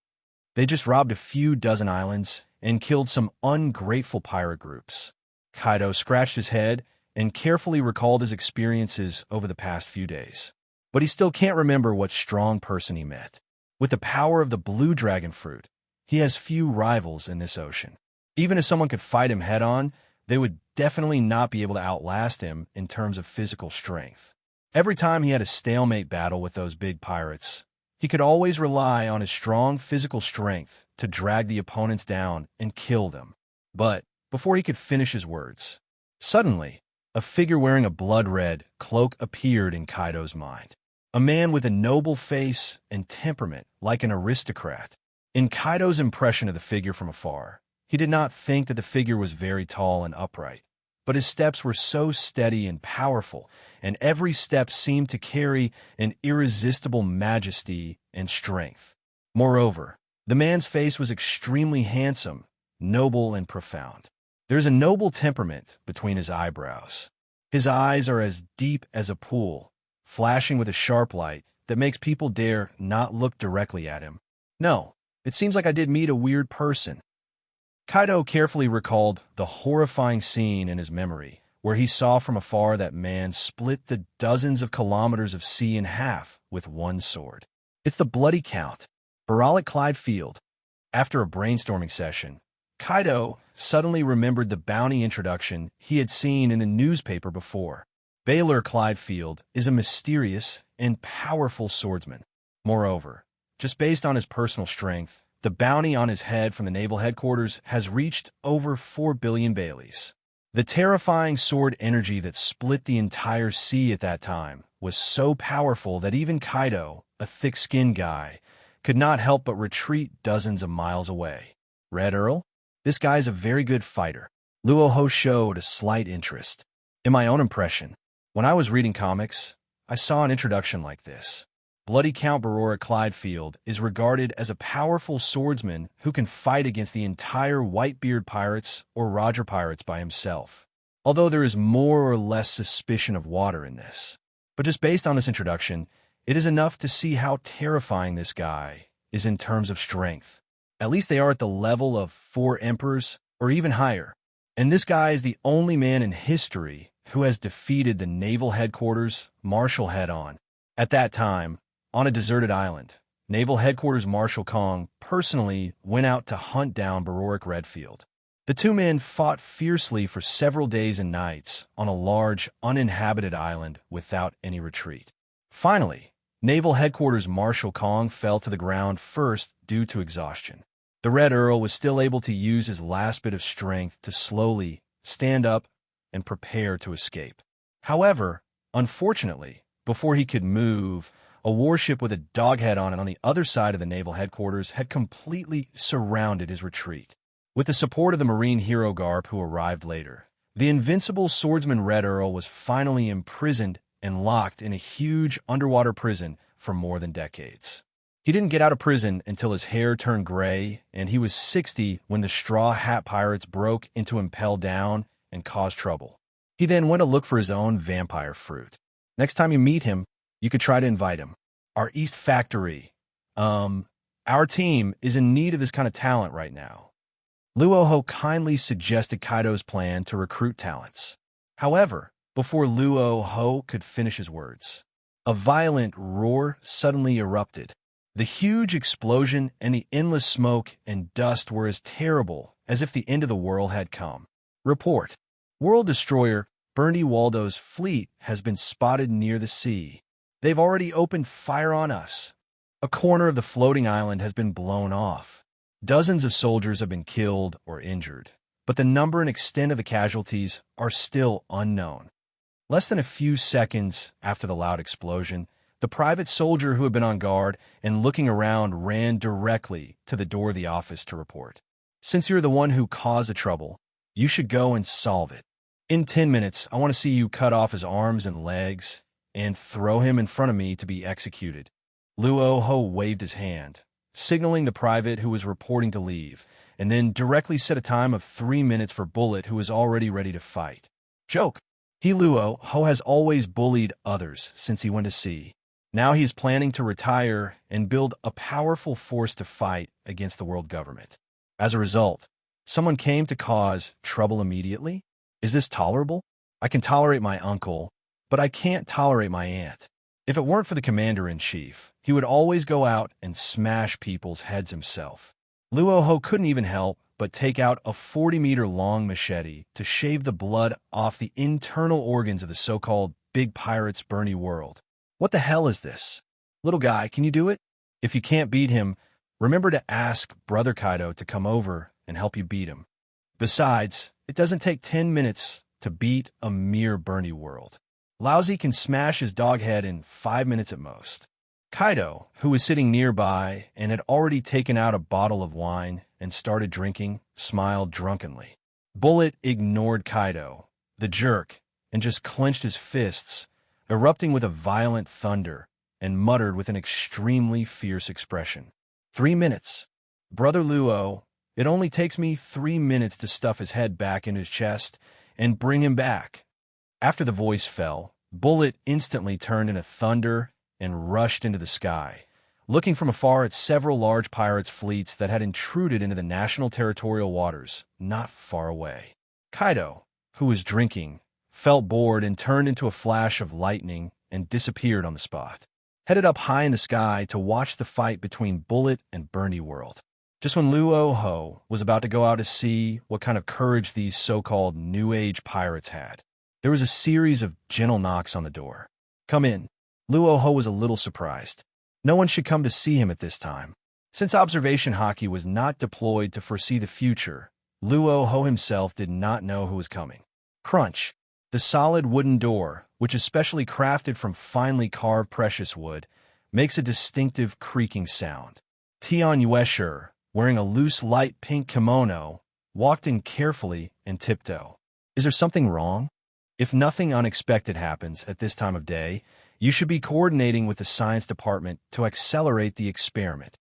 They just robbed a few dozen islands and killed some ungrateful pirate groups. Kaido scratched his head and carefully recalled his experiences over the past few days. But he still can't remember what strong person he met. With the power of the blue dragon fruit, he has few rivals in this ocean. Even if someone could fight him head-on, they would definitely not be able to outlast him in terms of physical strength. Every time he had a stalemate battle with those big pirates, he could always rely on his strong physical strength to drag the opponents down and kill them. But before he could finish his words, suddenly, a figure wearing a blood-red cloak appeared in Kaido's mind. A man with a noble face and temperament like an aristocrat. In Kaido's impression of the figure from afar, he did not think that the figure was very tall and upright, but his steps were so steady and powerful, and every step seemed to carry an irresistible majesty and strength. Moreover, the man's face was extremely handsome, noble, and profound. There is a noble temperament between his eyebrows. His eyes are as deep as a pool, flashing with a sharp light that makes people dare not look directly at him. No, it seems like I did meet a weird person. Kaido carefully recalled the horrifying scene in his memory, where he saw from afar that man split the dozens of kilometers of sea in half with one sword. It's the bloody count, Baralik Clyde Field. After a brainstorming session, Kaido suddenly remembered the bounty introduction he had seen in the newspaper before. Baylor Clyde Field is a mysterious and powerful swordsman. Moreover, just based on his personal strength, the bounty on his head from the naval headquarters has reached over 4 billion Baileys. The terrifying sword energy that split the entire sea at that time was so powerful that even Kaido, a thick-skinned guy, could not help but retreat dozens of miles away. Red Earl? This guy's a very good fighter. Luo Hu showed a slight interest. In my own impression, when I was reading comics, I saw an introduction like this. Bloody Count Barora Clyde Field is regarded as a powerful swordsman who can fight against the entire Whitebeard pirates or Roger pirates by himself, although there is more or less suspicion of water in this. But just based on this introduction, it is enough to see how terrifying this guy is in terms of strength. At least they are at the level of 4 emperors or even higher. And this guy is the only man in history who has defeated the naval headquarters Marshal head-on. At that time, on a deserted island, Naval Headquarters Marshal Kong personally went out to hunt down Barorik Redfield. The two men fought fiercely for several days and nights on a large, uninhabited island without any retreat. Finally, Naval Headquarters Marshal Kong fell to the ground first due to exhaustion. The Red Earl was still able to use his last bit of strength to slowly stand up and prepare to escape. However, unfortunately, before he could move, a warship with a doghead on it on the other side of the naval headquarters had completely surrounded his retreat. With the support of the Marine hero Garp, who arrived later, the invincible swordsman Red Earl was finally imprisoned and locked in a huge underwater prison for more than decades. He didn't get out of prison until his hair turned gray, and he was 60 when the Straw Hat Pirates broke into Impel Down and caused trouble. He then went to look for his own vampire fruit. Next time you meet him, you could try to invite him. Our East Factory. Our team is in need of this kind of talent right now. Luo Hu kindly suggested Kaido's plan to recruit talents. However, before Luo Hu could finish his words, a violent roar suddenly erupted. The huge explosion and the endless smoke and dust were as terrible as if the end of the world had come. Report. World Destroyer Bernie Waldo's fleet has been spotted near the sea. They've already opened fire on us. A corner of the floating island has been blown off. Dozens of soldiers have been killed or injured, but the number and extent of the casualties are still unknown. Less than a few seconds after the loud explosion, the private soldier who had been on guard and looking around ran directly to the door of the office to report. Since you're the one who caused the trouble, you should go and solve it. In 10 minutes, I want to see you cut off his arms and legs and throw him in front of me to be executed. Luo Hu waved his hand, signaling the private who was reporting to leave, and then directly set a time of 3 minutes for Bullet, who was already ready to fight. Joke. Luo Hu has always bullied others since he went to sea. Now he is planning to retire and build a powerful force to fight against the world government. As a result, someone came to cause trouble immediately? Is this tolerable? I can tolerate my uncle, but I can't tolerate my aunt. If it weren't for the commander-in-chief, he would always go out and smash people's heads himself. Luo Hu couldn't even help but take out a 40-meter-long machete to shave the blood off the internal organs of the so-called Big Pirates Bernie world. What the hell is this? Little guy, can you do it? If you can't beat him, remember to ask Brother Kaido to come over and help you beat him. Besides, it doesn't take 10 minutes to beat a mere Bernie world. Lousy can smash his dog head in 5 minutes at most. Kaido, who was sitting nearby and had already taken out a bottle of wine and started drinking, smiled drunkenly. Bullet ignored Kaido, the jerk, and just clenched his fists, erupting with a violent thunder, and muttered with an extremely fierce expression. 3 minutes. Brother Luo, it only takes me 3 minutes to stuff his head back into his chest and bring him back. After the voice fell, Bullet instantly turned into thunder and rushed into the sky, looking from afar at several large pirates' fleets that had intruded into the national territorial waters not far away. Kaido, who was drinking, felt bored and turned into a flash of lightning and disappeared on the spot, headed up high in the sky to watch the fight between Bullet and Burndy World. Just when Luo Hu was about to go out to see what kind of courage these so-called New Age pirates had, there was a series of gentle knocks on the door. "Come in." Luo Hu was a little surprised. No one should come to see him at this time. Since observation Haki was not deployed to foresee the future, Luo Hu himself did not know who was coming. Crunch. The solid wooden door, which is specially crafted from finely carved precious wood, makes a distinctive creaking sound. Tian Yuesher, wearing a loose light pink kimono, walked in carefully and tiptoe. Is there something wrong? If nothing unexpected happens at this time of day, you should be coordinating with the science department to accelerate the experiment.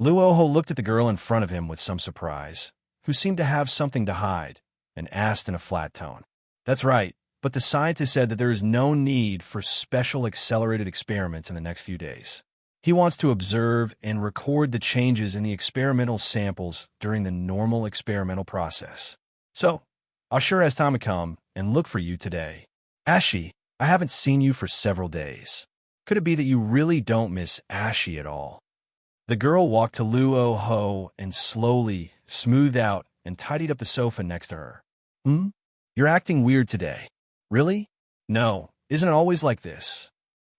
Luo Hu looked at the girl in front of him with some surprise, who seemed to have something to hide, and asked in a flat tone. "That's right, but the scientist said that there is no need for special accelerated experiments in the next few days. He wants to observe and record the changes in the experimental samples during the normal experimental process. So, I'll sure as time to come and look for you today. Ashi, I haven't seen you for several days. Could it be that you really don't miss Ashi at all?" The girl walked to Luo Hu and slowly smoothed out and tidied up the sofa next to her. You're acting weird today." "Really?" "No, isn't it always like this?"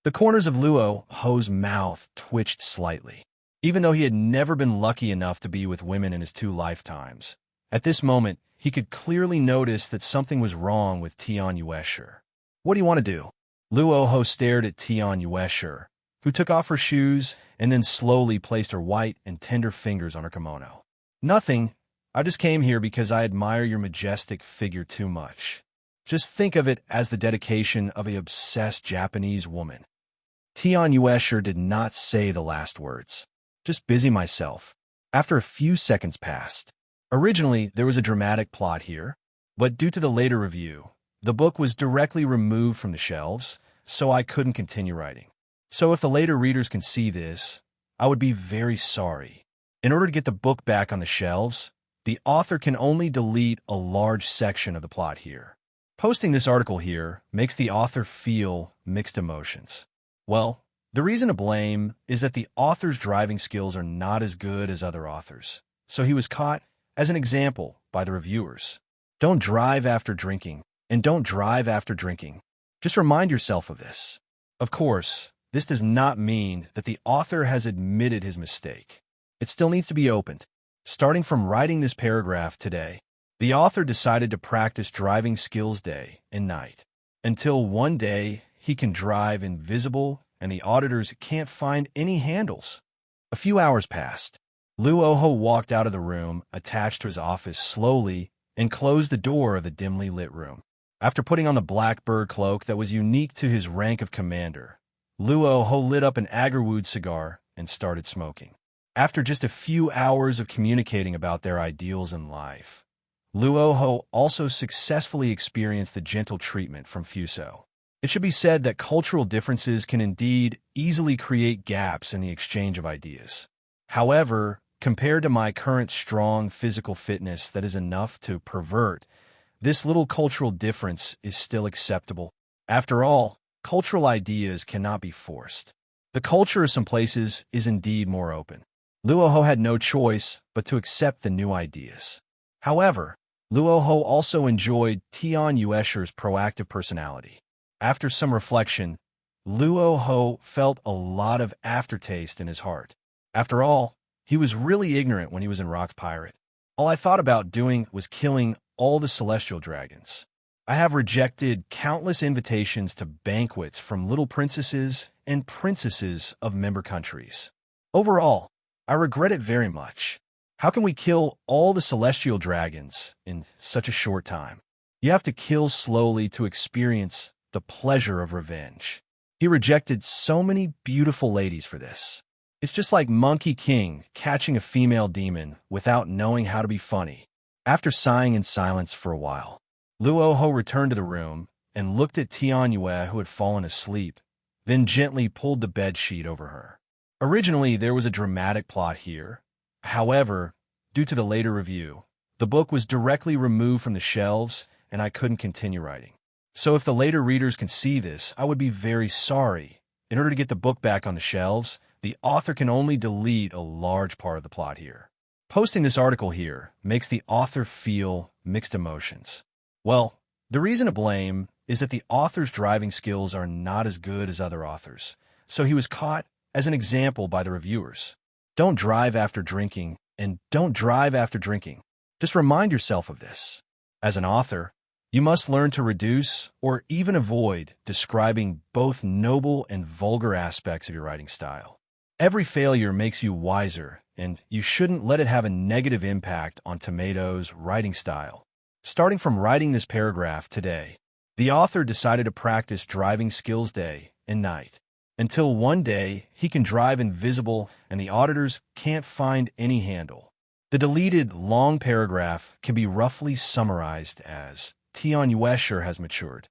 The corners of Luo Hu's mouth twitched slightly. Even though he had never been lucky enough to be with women in his 2 lifetimes, at this moment, he could clearly notice that something was wrong with Tian Yuesher. "What do you want to do?" Luo Hu stared at Tian Yuesher, who took off her shoes and then slowly placed her white and tender fingers on her kimono. "Nothing. I just came here because I admire your majestic figure too much. Just think of it as the dedication of an obsessed Japanese woman." Tian Yuesher did not say the last words. "Just busy myself." After a few seconds passed. Originally, there was a dramatic plot here, but due to the later review, the book was directly removed from the shelves, so I couldn't continue writing. So if the later readers can see this, I would be very sorry. In order to get the book back on the shelves, the author can only delete a large section of the plot here. Posting this article here makes the author feel mixed emotions. Well, the reason to blame is that the author's driving skills are not as good as other authors, so he was caught as an example by the reviewers. Don't drive after drinking, and don't drive after drinking. Just remind yourself of this. Of course, this does not mean that the author has admitted his mistake. It still needs to be opened. Starting from writing this paragraph today, the author decided to practice driving skills day and night, until one day he can drive invisible and the auditors can't find any handles. A few hours passed. Luo Hu walked out of the room attached to his office slowly and closed the door of the dimly lit room. After putting on the blackbird cloak that was unique to his rank of commander, Luo Hu lit up an agarwood cigar and started smoking. After just a few hours of communicating about their ideals in life, Luo Hu also successfully experienced the gentle treatment from Fuso. It should be said that cultural differences can indeed easily create gaps in the exchange of ideas. However, compared to my current strong physical fitness that is enough to pervert, this little cultural difference is still acceptable. After all, cultural ideas cannot be forced. The culture of some places is indeed more open. Luo Hu had no choice but to accept the new ideas. However, Luo Hu also enjoyed Tian Yuesher's proactive personality. After some reflection, Luo Hu felt a lot of aftertaste in his heart. After all, he was really ignorant when he was in Rock's Pirate. All I thought about doing was killing all the celestial dragons. I have rejected countless invitations to banquets from little princesses and princesses of member countries. Overall, I regret it very much. How can we kill all the celestial dragons in such a short time? You have to kill slowly to experience the pleasure of revenge. He rejected so many beautiful ladies for this. It's just like Monkey King catching a female demon without knowing how to be funny. After sighing in silence for a while, Luo Hu returned to the room and looked at Tianyue, who had fallen asleep, then gently pulled the bedsheet over her. Originally, there was a dramatic plot here. However, due to the later review, the book was directly removed from the shelves and I couldn't continue writing. So if the later readers can see this, I would be very sorry. In order to get the book back on the shelves, the author can only delete a large part of the plot here. Posting this article here makes the author feel mixed emotions. Well, the reason to blame is that the author's driving skills are not as good as other authors, so he was caught as an example by the reviewers. Don't drive after drinking, and don't drive after drinking. Just remind yourself of this. As an author, you must learn to reduce or even avoid describing both noble and vulgar aspects of your writing style. Every failure makes you wiser, and you shouldn't let it have a negative impact on Tomato's writing style. Starting from writing this paragraph today, the author decided to practice driving skills day and night, until one day he can drive invisible and the auditors can't find any handle. The deleted long paragraph can be roughly summarized as Tian Yuesher has matured.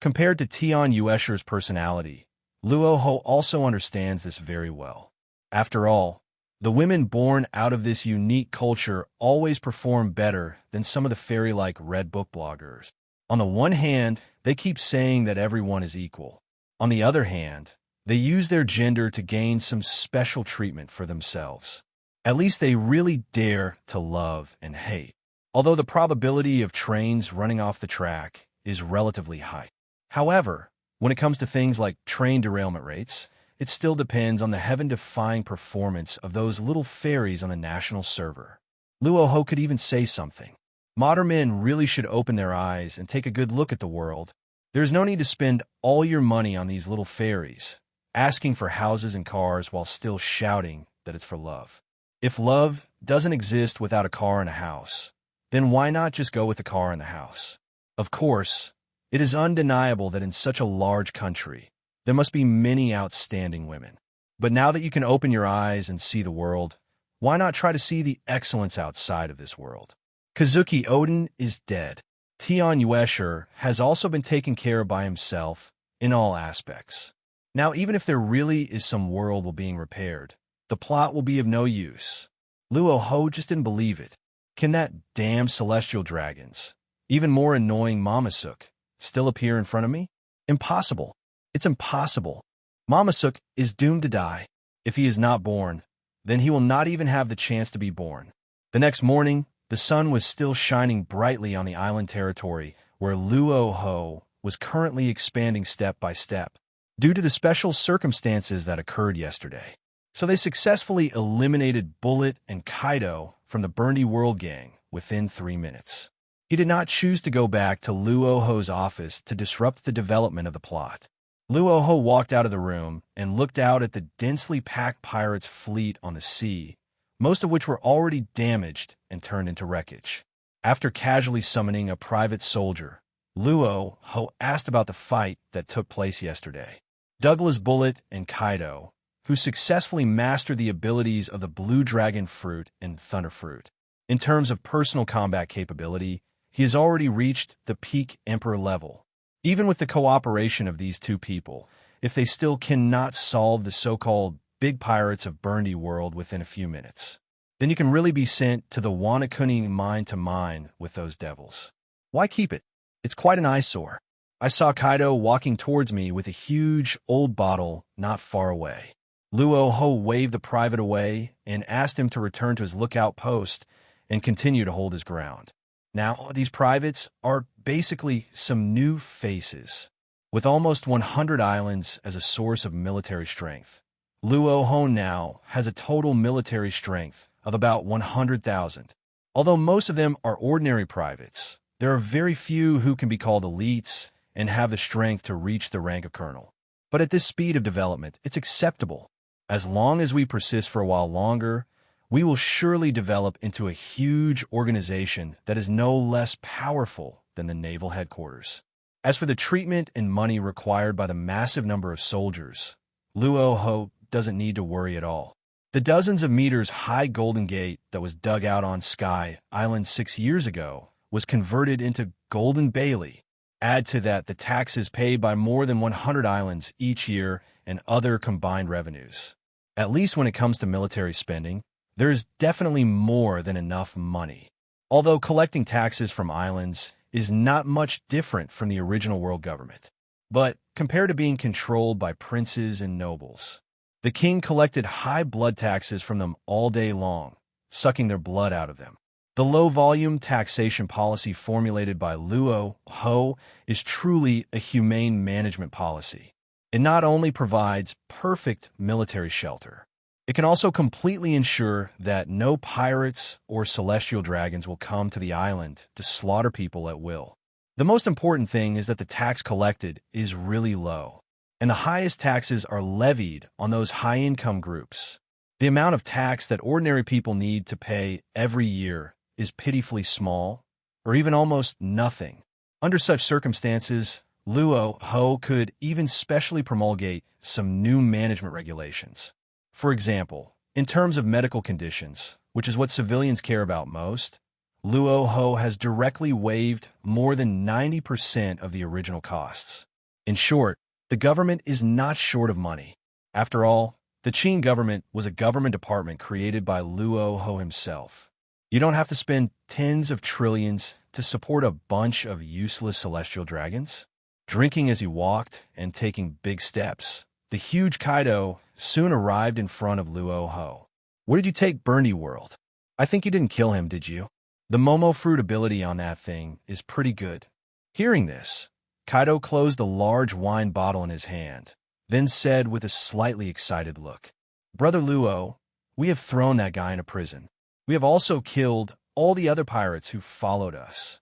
Compared to Tian Yuesher's personality, Luo Hu also understands this very well. After all, the women born out of this unique culture always perform better than some of the fairy-like red book bloggers. On the one hand, they keep saying that everyone is equal. On the other hand, they use their gender to gain some special treatment for themselves. At least they really dare to love and hate, although the probability of trains running off the track is relatively high. However, when it comes to things like train derailment rates, it still depends on the heaven-defying performance of those little fairies on the national server. Luo Hu could even say something. Modern men really should open their eyes and take a good look at the world. There's no need to spend all your money on these little fairies, asking for houses and cars while still shouting that it's for love. If love doesn't exist without a car and a house, then why not just go with the car and the house? Of course, it is undeniable that in such a large country, there must be many outstanding women. But now that you can open your eyes and see the world, why not try to see the excellence outside of this world? Kazuki Odin is dead. Tian Yuesher has also been taken care of by himself in all aspects. Now, even if there really is some world being repaired, the plot will be of no use. Luo Hu just didn't believe it. Can that damn celestial dragons, even more annoying Mamasuk, still appear in front of me? Impossible. It's impossible. Mamasuk is doomed to die. If he is not born, then he will not even have the chance to be born. The next morning, the sun was still shining brightly on the island territory where Luo Hu was currently expanding step by step, due to the special circumstances that occurred yesterday. So they successfully eliminated Bullet and Kaido from the Burndy World Gang within 3 minutes. He did not choose to go back to Luo Hu's office to disrupt the development of the plot. Luo Hu walked out of the room and looked out at the densely packed pirates' fleet on the sea, most of which were already damaged and turned into wreckage. After casually summoning a private soldier, Luo Hu asked about the fight that took place yesterday. Douglas Bullet and Kaido, who successfully mastered the abilities of the Blue Dragon Fruit and Thunder Fruit. In terms of personal combat capability, he has already reached the peak Emperor level. Even with the cooperation of these two people, if they still cannot solve the so-called big pirates of Burndy World within a few minutes, then you can really be sent to the Wanakuni mine to mine with those devils. Why keep it? It's quite an eyesore. I saw Kaido walking towards me with a huge old bottle not far away. Luo Hu waved the private away and asked him to return to his lookout post and continue to hold his ground. Now, these privates are basically some new faces. With almost 100 islands as a source of military strength, Luo Hu now has a total military strength of about 100,000. Although most of them are ordinary privates, There are very few who can be called elites and have the strength to reach the rank of colonel. But at this speed of development, it's acceptable. As long as we persist for a while longer, we will surely develop into a huge organization that is no less powerful than the naval headquarters. As for the treatment and money required by the massive number of soldiers, Luo Hu doesn't need to worry at all. The dozens of meters high Golden Gate that was dug out on Sky Island 6 years ago was converted into Golden Bailey. Add to that the taxes paid by more than 100 islands each year and other combined revenues. At least when it comes to military spending, there is definitely more than enough money. Although collecting taxes from islands is not much different from the original world government. But compared to being controlled by princes and nobles, the king collected high blood taxes from them all day long, sucking their blood out of them. The low-volume taxation policy formulated by Luo Hu is truly a humane management policy. It not only provides perfect military shelter, it can also completely ensure that no pirates or celestial dragons will come to the island to slaughter people at will. The most important thing is that the tax collected is really low, and the highest taxes are levied on those high-income groups. The amount of tax that ordinary people need to pay every year is pitifully small, or even almost nothing. Under such circumstances, Luo Hu could even specially promulgate some new management regulations. For example, in terms of medical conditions, which is what civilians care about most, Luo Hu has directly waived more than 90% of the original costs. In short, the government is not short of money. After all, the Qing government was a government department created by Luo Hu himself. You don't have to spend tens of trillions to support a bunch of useless celestial dragons. Drinking as he walked and taking big steps, the huge Kaido soon arrived in front of Luo Hu. Where did you take Bernie World? I think you didn't kill him, did you? The Momo fruit ability on that thing is pretty good. Hearing this, Kaido closed the large wine bottle in his hand, then said with a slightly excited look, "Brother Luo, we have thrown that guy into prison. We have also killed all the other pirates who followed us.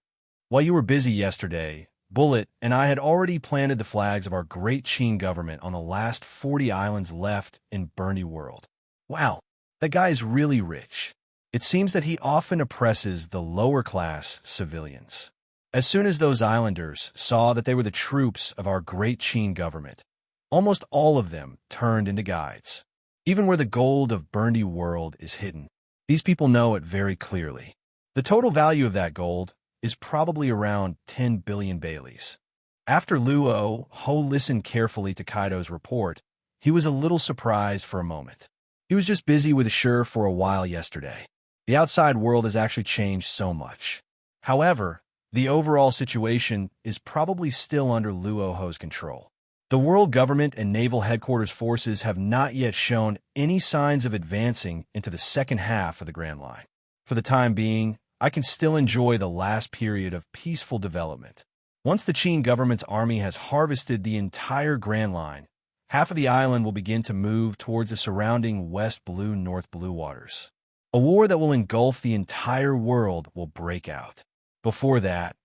While you were busy yesterday, Bullet and I had already planted the flags of our great Qing government on the last 40 islands left in Bernie World. Wow, that guy is really rich. It seems that he often oppresses the lower-class civilians. As soon as those islanders saw that they were the troops of our great Qing government, almost all of them turned into guides. Even where the gold of Bernie World is hidden, these people know it very clearly. The total value of that gold is probably around 10 billion Baileys." After Luo Hu listened carefully to Kaido's report, he was a little surprised for a moment. He was just busy with Ashur for a while yesterday. The outside world has actually changed so much. However, the overall situation is probably still under Luo Hu's control. The world government and naval headquarters forces have not yet shown any signs of advancing into the second half of the Grand Line. For the time being, I can still enjoy the last period of peaceful development. Once the Qing government's army has harvested the entire Grand Line, half of the island will begin to move towards the surrounding West Blue, North Blue waters. A war that will engulf the entire world will break out. Before that,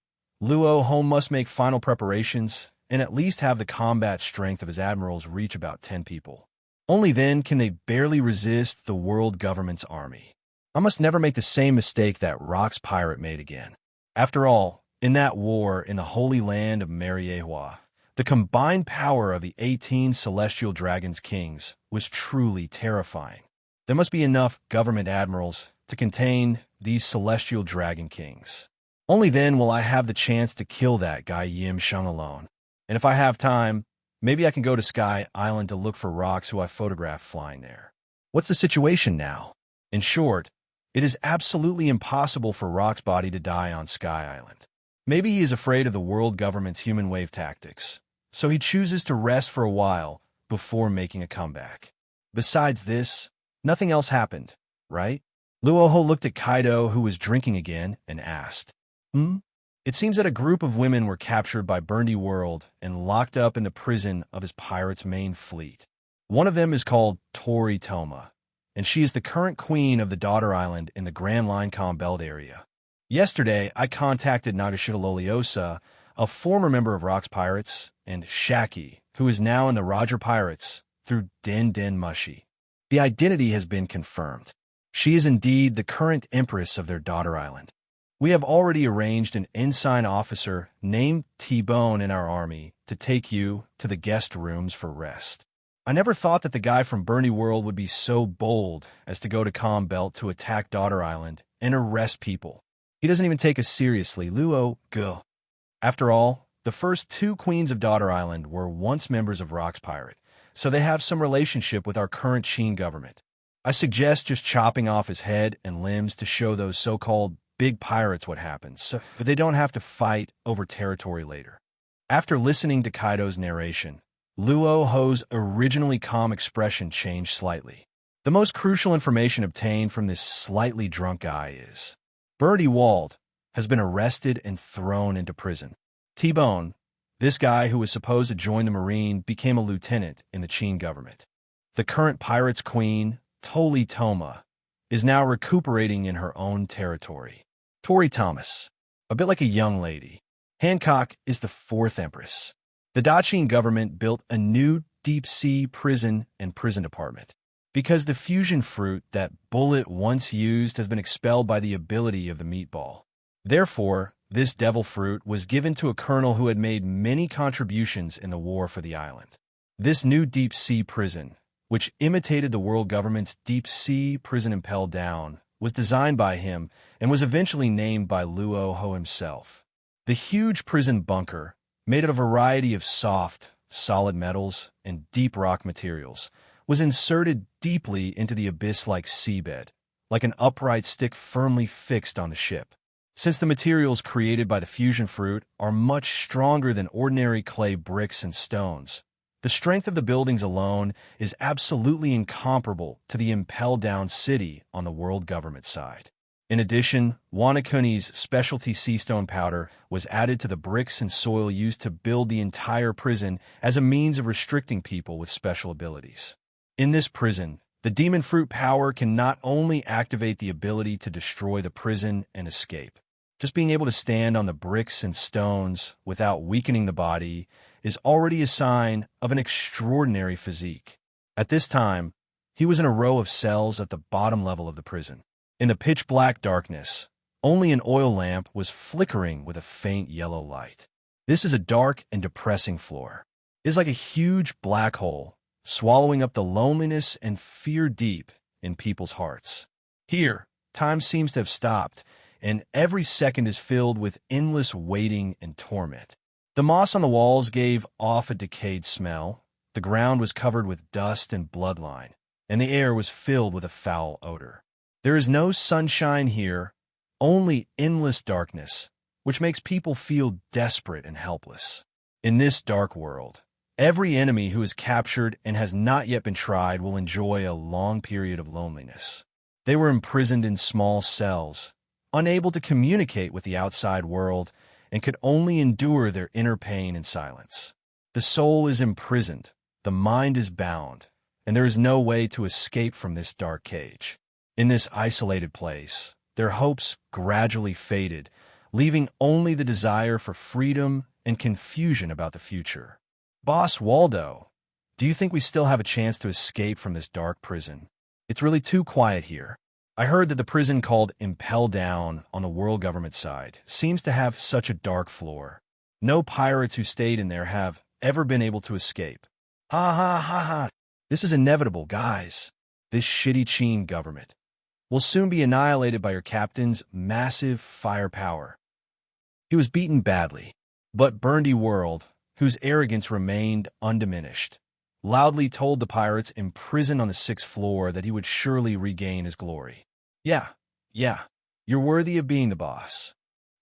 Luo Hu must make final preparations and at least have the combat strength of his admirals reach about 10 people. Only then can they barely resist the world government's army. I must never make the same mistake that Rock's pirate made again. After all, in that war in the holy land of Mariehua, the combined power of the 18 celestial dragons kings was truly terrifying. There must be enough government admirals to contain these celestial dragon kings. Only then will I have the chance to kill that guy Yim Shung alone. And if I have time, maybe I can go to Sky Island to look for Rocks who I photographed flying there. What's the situation now? In short, it is absolutely impossible for Rock's body to die on Sky Island. Maybe he is afraid of the world government's human wave tactics, so he chooses to rest for a while before making a comeback. Besides this, nothing else happened, right? Luo Hu looked at Kaido, who was drinking again, and asked, It seems that a group of women were captured by Bernie World and locked up in the prison of his pirates' main fleet. One of them is called Tori Toma, and she is the current queen of the daughter island in the Grand Line Belt area. Yesterday, I contacted Nagashita, a former member of Rock's Pirates, and Shaki, who is now in the Roger Pirates, through Den Den Mushi. The identity has been confirmed. She is indeed the current empress of their daughter island. We have already arranged an ensign officer named T-Bone in our army to take you to the guest rooms for rest. I never thought that the guy from Bernie World would be so bold as to go to Calm Belt to attack Daughter Island and arrest people. He doesn't even take us seriously, Luo Hu. After all, the first two queens of Daughter Island were once members of Rock's Pirate, so they have some relationship with our current Sheen government. I suggest just chopping off his head and limbs to show those so-called big pirates what happens, so that they don't have to fight over territory later. After listening to Kaido's narration, Luo Hu's originally calm expression changed slightly. The most crucial information obtained from this slightly drunk guy is Birdie Wald has been arrested and thrown into prison. T-Bone, this guy who was supposed to join the Marine, became a lieutenant in the Sheen government. The current pirate's queen, Toli Toma, is now recuperating in her own territory. Tori Thomas, a bit like a young lady. Hancock is the fourth empress. The Dachshund government built a new deep-sea prison and prison department because the fusion fruit that Bullet once used has been expelled by the ability of the meatball. Therefore, this devil fruit was given to a colonel who had made many contributions in the war for the island. This new deep-sea prison, which imitated the world government's deep-sea prison Impelled Down, was designed by him and was eventually named by Luo Hu himself. The huge prison bunker, made of a variety of soft, solid metals and deep rock materials, was inserted deeply into the abyss-like seabed, like an upright stick firmly fixed on the ship. Since the materials created by the fusion fruit are much stronger than ordinary clay bricks and stones, the strength of the buildings alone is absolutely incomparable to the Impelled Down city on the world government side. In addition, Wanakuni's specialty seastone powder was added to the bricks and soil used to build the entire prison as a means of restricting people with special abilities. In this prison, the demon fruit power can not only activate the ability to destroy the prison and escape. Just being able to stand on the bricks and stones without weakening the body is already a sign of an extraordinary physique. At this time, he was in a row of cells at the bottom level of the prison. In the pitch-black darkness, only an oil lamp was flickering with a faint yellow light. This is a dark and depressing floor. It is like a huge black hole, swallowing up the loneliness and fear deep in people's hearts. Here, time seems to have stopped, and every second is filled with endless waiting and torment. The moss on the walls gave off a decayed smell, the ground was covered with dust and bloodline, and the air was filled with a foul odor. There is no sunshine here, only endless darkness, which makes people feel desperate and helpless. In this dark world, every enemy who is captured and has not yet been tried will enjoy a long period of loneliness. They were imprisoned in small cells, unable to communicate with the outside world, and could only endure their inner pain in silence. The soul is imprisoned, the mind is bound, and there is no way to escape from this dark cage. In this isolated place, their hopes gradually faded, leaving only the desire for freedom and confusion about the future. Boss Waldo, do you think we still have a chance to escape from this dark prison? It's really too quiet here. I heard that the prison called Impelled Down on the world government side seems to have such a dark floor. No pirates who stayed in there have ever been able to escape. Ha ha ha ha. This is inevitable, guys. This shitty Sheen government will soon be annihilated by your captain's massive firepower. He was beaten badly, but Burndy World, whose arrogance remained undiminished, loudly told the pirates imprisoned on the 6th floor that he would surely regain his glory. Yeah, you're worthy of being the boss.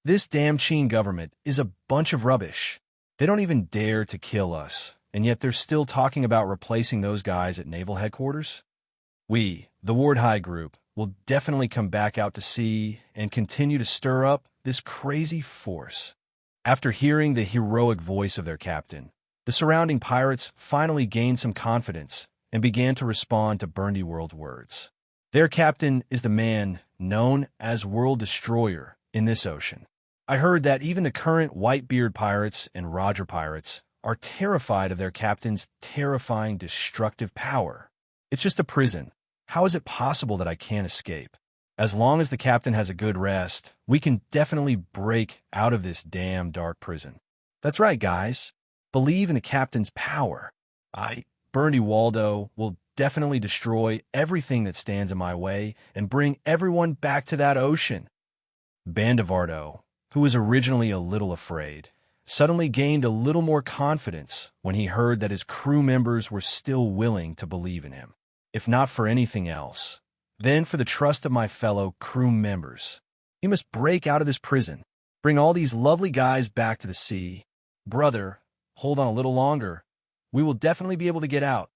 This damn Sheen government is a bunch of rubbish. They don't even dare to kill us, and yet they're still talking about replacing those guys at Naval Headquarters? We, the Ward High Group, will definitely come back out to sea and continue to stir up this crazy force. After hearing the heroic voice of their captain, the surrounding pirates finally gained some confidence and began to respond to Burndy World's words. Their captain is the man known as World Destroyer in in this ocean. I heard that even the current Whitebeard pirates and Roger pirates are terrified of their captain's terrifying, destructive power. It's just a prison. How is it possible that I can't escape? As long as the captain has a good rest, we can definitely break out of this damn dark prison. That's right, guys. Believe in the captain's power. Bernie Waldo, will definitely destroy everything that stands in my way and bring everyone back to that ocean. Bandivardo, who was originally a little afraid, suddenly gained a little more confidence when he heard that his crew members were still willing to believe in him. If not for anything else, then for the trust of my fellow crew members. He must break out of this prison, bring all these lovely guys back to the sea. Brother, hold on a little longer. We will definitely be able to get out.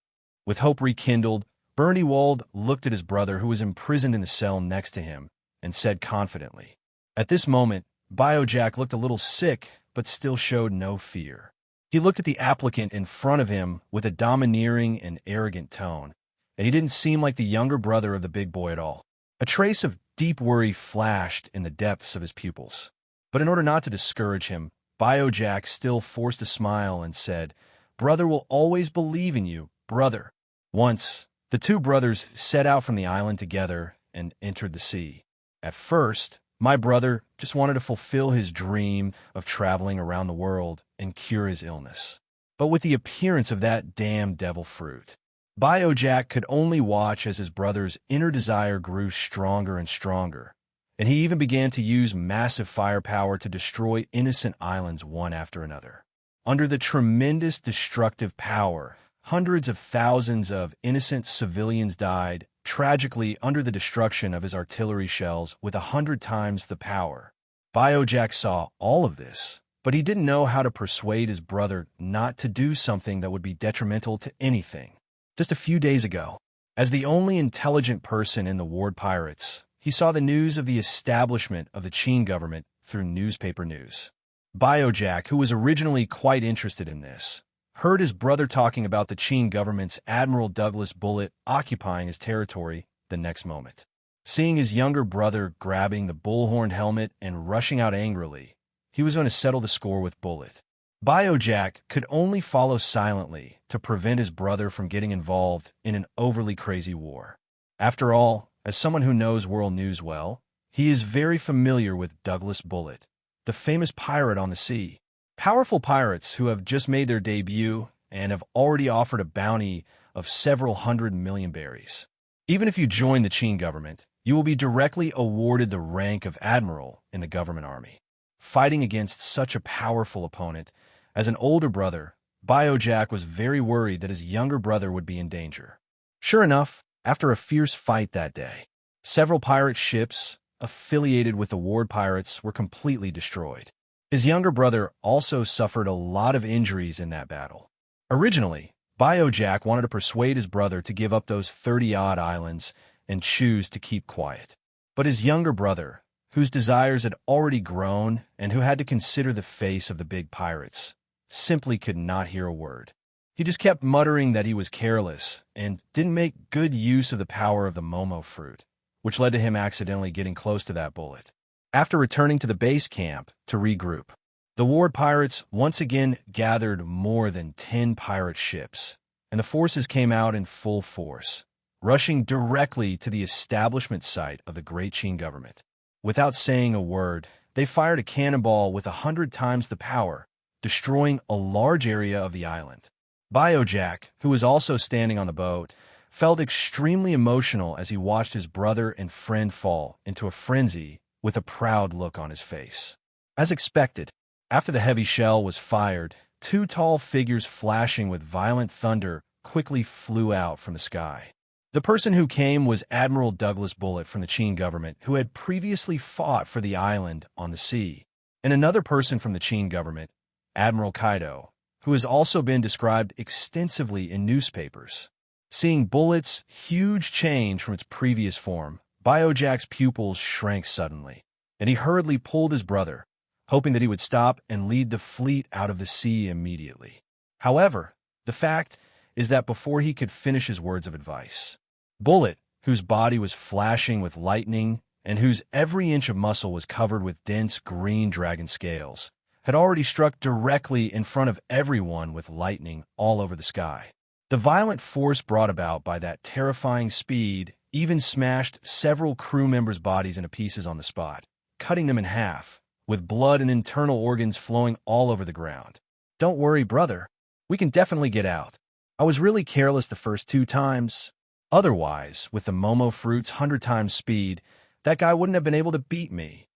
With hope rekindled, Bernie Wald looked at his brother who was imprisoned in the cell next to him and said confidently. At this moment, Biojack looked a little sick, but still showed no fear. He looked at the applicant in front of him with a domineering and arrogant tone, and he didn't seem like the younger brother of the big boy at all. A trace of deep worry flashed in the depths of his pupils. But in order not to discourage him, Biojack still forced a smile and said, "Brother will always believe in you, brother." Once, the two brothers set out from the island together and entered the sea. At first, my brother just wanted to fulfill his dream of traveling around the world and cure his illness. But with the appearance of that damn devil fruit, Biojack could only watch as his brother's inner desire grew stronger and stronger, and he even began to use massive firepower to destroy innocent islands one after another. Under the tremendous destructive power, hundreds of thousands of innocent civilians died, tragically under the destruction of his artillery shells with 100 times the power. Biojack saw all of this, but he didn't know how to persuade his brother not to do something that would be detrimental to anything. Just a few days ago, as the only intelligent person in the Ward Pirates, he saw the news of the establishment of the Qing government through newspaper news. Biojack, who was originally quite interested in this, heard his brother talking about the Qing government's Admiral Douglas Bullitt occupying his territory the next moment. Seeing his younger brother grabbing the bullhorn helmet and rushing out angrily, he was going to settle the score with Bullitt. Biojack could only follow silently to prevent his brother from getting involved in an overly crazy war. After all, as someone who knows world news well, he is very familiar with Douglas Bullitt, the famous pirate on the sea. Powerful pirates who have just made their debut and have already offered a bounty of several 100 million berries. Even if you join the Qing government, you will be directly awarded the rank of admiral in the government army. Fighting against such a powerful opponent, as an older brother, Biojack was very worried that his younger brother would be in danger. Sure enough, after a fierce fight that day, several pirate ships affiliated with the Ward Pirates were completely destroyed. His younger brother also suffered a lot of injuries in that battle. Originally, Biojack wanted to persuade his brother to give up those 30-odd islands and choose to keep quiet. But his younger brother, whose desires had already grown and who had to consider the face of the big pirates, simply could not hear a word. He just kept muttering that he was careless and didn't make good use of the power of the Momo fruit, which led to him accidentally getting close to that bullet. After returning to the base camp to regroup, the Ward Pirates once again gathered more than 10 pirate ships, and the forces came out in full force, rushing directly to the establishment site of the Great Qing government. Without saying a word, they fired a cannonball with 100 times the power, destroying a large area of the island. Biojack, who was also standing on the boat, felt extremely emotional as he watched his brother and friend fall into a frenzy with a proud look on his face. As expected, after the heavy shell was fired, 2 tall figures flashing with violent thunder quickly flew out from the sky. The person who came was Admiral Douglas Bullitt from the Qing government, who had previously fought for the island on the sea, and another person from the Qing government, Admiral Kaido, who has also been described extensively in newspapers. Seeing Bullitt's huge change from its previous form, Biojack's pupils shrank suddenly, and he hurriedly pulled his brother, hoping that he would stop and lead the fleet out of the sea immediately. However, the fact is that before he could finish his words of advice, Bullitt, whose body was flashing with lightning and whose every inch of muscle was covered with dense green dragon scales, had already struck directly in front of everyone with lightning all over the sky. The violent force brought about by that terrifying speed even smashed several crew members' bodies into pieces on the spot, cutting them in half, with blood and internal organs flowing all over the ground. "Don't worry, brother. We can definitely get out. I was really careless the first 2 times. Otherwise, with the Momo fruit's 100 times speed, that guy wouldn't have been able to beat me."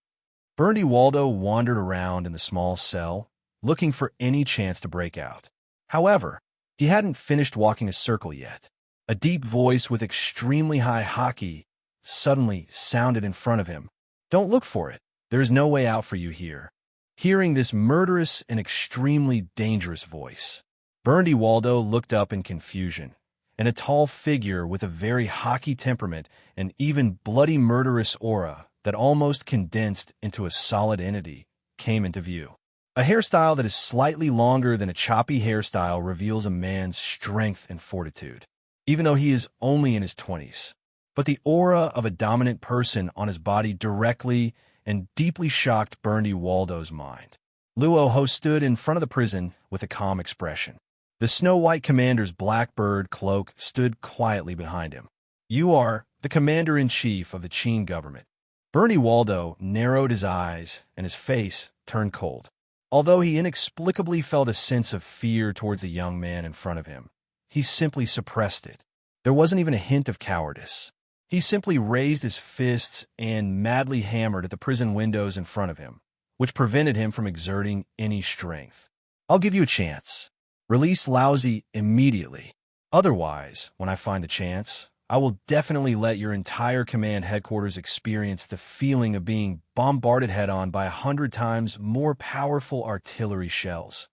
Bernie Waldo wandered around in the small cell, looking for any chance to break out. However, he hadn't finished walking a circle yet. A deep voice with extremely high Haki suddenly sounded in front of him. "Don't look for it. There is no way out for you here." Hearing this murderous and extremely dangerous voice, Bernie Waldo looked up in confusion, and a tall figure with a very Haki temperament and even bloody murderous aura that almost condensed into a solid entity came into view. A hairstyle that is slightly longer than a choppy hairstyle reveals a man's strength and fortitude, even though he is only in his 20s. But the aura of a dominant person on his body directly and deeply shocked Bernie Waldo's mind. Luo Hu stood in front of the prison with a calm expression. The Snow White commander's blackbird cloak stood quietly behind him. "You are the commander-in-chief of the Qin government." Bernie Waldo narrowed his eyes and his face turned cold. Although he inexplicably felt a sense of fear towards the young man in front of him, he simply suppressed it. There wasn't even a hint of cowardice. He simply raised his fists and madly hammered at the prison windows in front of him, which prevented him from exerting any strength. "I'll give you a chance. Release Lousy immediately. Otherwise, when I find the chance, I will definitely let your entire command headquarters experience the feeling of being bombarded head-on by 100 times more powerful artillery shells."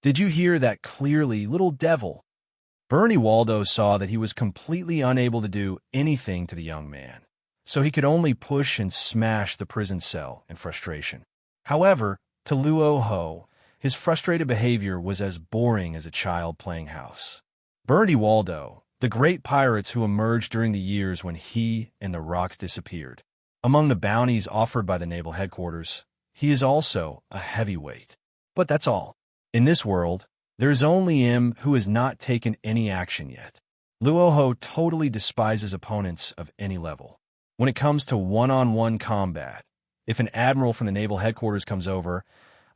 "Did you hear that clearly, little devil?" Bernie Waldo saw that he was completely unable to do anything to the young man, so he could only push and smash the prison cell in frustration. However, to Luo Hu, his frustrated behavior was as boring as a child playing house. Bernie Waldo, the great pirates who emerged during the years when he and the rocks disappeared. Among the bounties offered by the naval headquarters, he is also a heavyweight. But that's all. In this world, there is only him who has not taken any action yet. Luo Hu totally despises opponents of any level. When it comes to one-on-one combat, if an admiral from the naval headquarters comes over,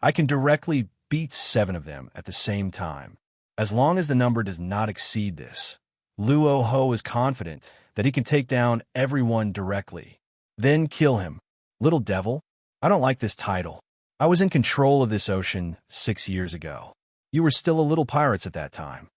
I can directly beat 7 of them at the same time. As long as the number does not exceed this, Luo Hu is confident that he can take down everyone directly. Then kill him. "Little devil, I don't like this title. I was in control of this ocean 6 years ago. You were still a little pirates at that time,"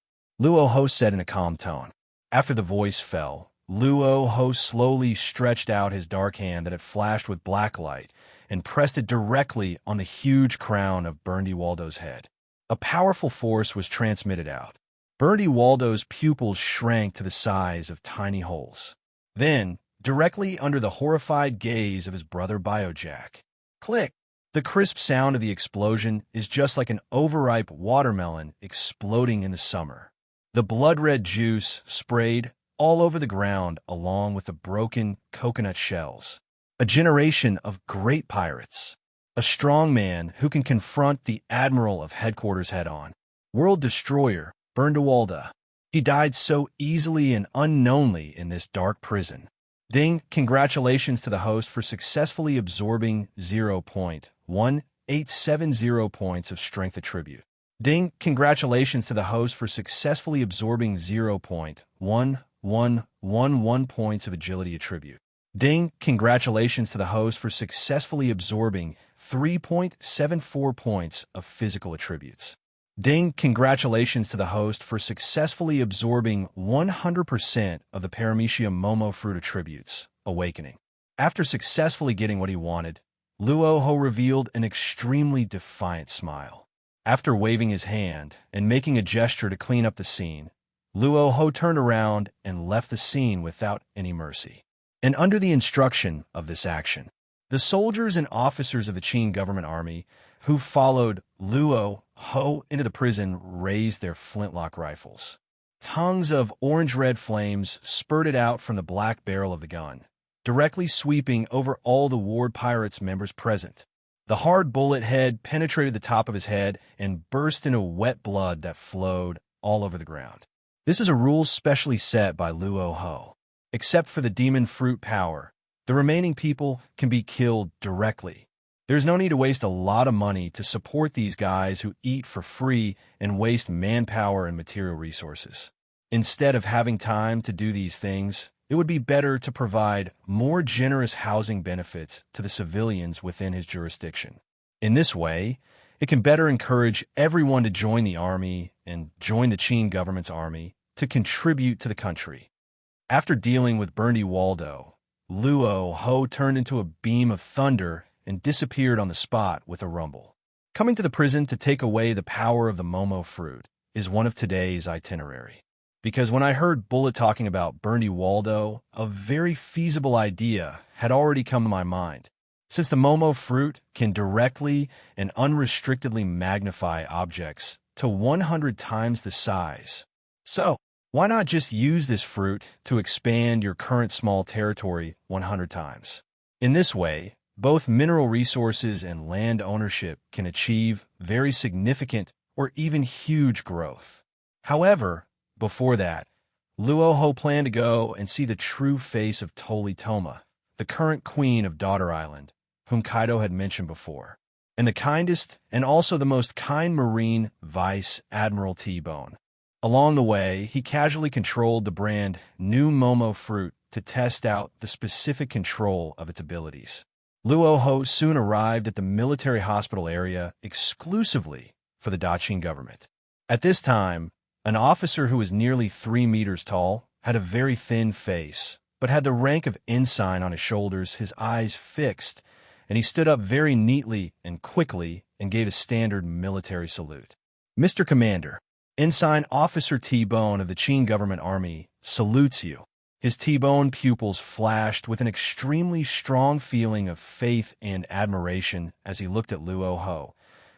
Luo Hu said in a calm tone. After the voice fell, Luo Hu slowly stretched out his dark hand that had flashed with black light and pressed it directly on the huge crown of Bernie Waldo's head. A powerful force was transmitted out. Bernie Waldo's pupils shrank to the size of tiny holes. Then, directly under the horrified gaze of his brother Biojack, click! The crisp sound of the explosion is just like an overripe watermelon exploding in the summer. The blood-red juice sprayed all over the ground along with the broken coconut shells. A generation of great pirates. A strong man who can confront the admiral of headquarters head-on. World destroyer, Bernda. He died so easily and unknownly in this dark prison. Ding, congratulations to the host for successfully absorbing 0.1870 points of strength attribute. Ding, congratulations to the host for successfully absorbing 0.1111 points of agility attribute. Ding, congratulations to the host for successfully absorbing 3.74 points of physical attributes. Ding, congratulations to the host for successfully absorbing 100% of the Paramecia Momo fruit attributes, awakening. After successfully getting what he wanted, Luo Hu revealed an extremely defiant smile. After waving his hand and making a gesture to clean up the scene, Luo Hu turned around and left the scene without any mercy. And under the instruction of this action, the soldiers and officers of the Qin government army who followed Luo Hu into the prison raised their flintlock rifles. Tongues of orange-red flames spurted out from the black barrel of the gun, directly sweeping over all the Ward Pirates members present. The hard bullet head penetrated the top of his head and burst into wet blood that flowed all over the ground. This is a rule specially set by Luo Hu. Except for the demon fruit power, the remaining people can be killed directly. There's no need to waste a lot of money to support these guys who eat for free and waste manpower and material resources. Instead of having time to do these things, it would be better to provide more generous housing benefits to the civilians within his jurisdiction. In this way, it can better encourage everyone to join the army and join the Qin government's army to contribute to the country. After dealing with Bernie Waldo, Luo Hu turned into a beam of thunder and disappeared on the spot with a rumble. Coming to the prison to take away the power of the Momo fruit is one of today's itinerary. Because when I heard Bullet talking about Bernie Waldo, a very feasible idea had already come to my mind. Since the Momo fruit can directly and unrestrictedly magnify objects to 100 times the size. So, why not just use this fruit to expand your current small territory 100 times? In this way, both mineral resources and land ownership can achieve very significant or even huge growth. However, before that, Luo Hu planned to go and see the true face of Toli Toma, the current queen of Daughter Island, whom Kaido had mentioned before, and the kindest and also the most kind Marine Vice Admiral T-Bone. Along the way, he casually controlled the brand new Momo fruit to test out the specific control of its abilities. Luo Hu soon arrived at the military hospital area exclusively for the Daqing government. At this time, an officer who was nearly 3 meters tall, had a very thin face, but had the rank of ensign on his shoulders, his eyes fixed, and he stood up very neatly and quickly and gave a standard military salute. "Mr. Commander, Ensign Officer T-Bone of the Qin Government Army salutes you." His T-Bone pupils flashed with an extremely strong feeling of faith and admiration as he looked at Luo Hu,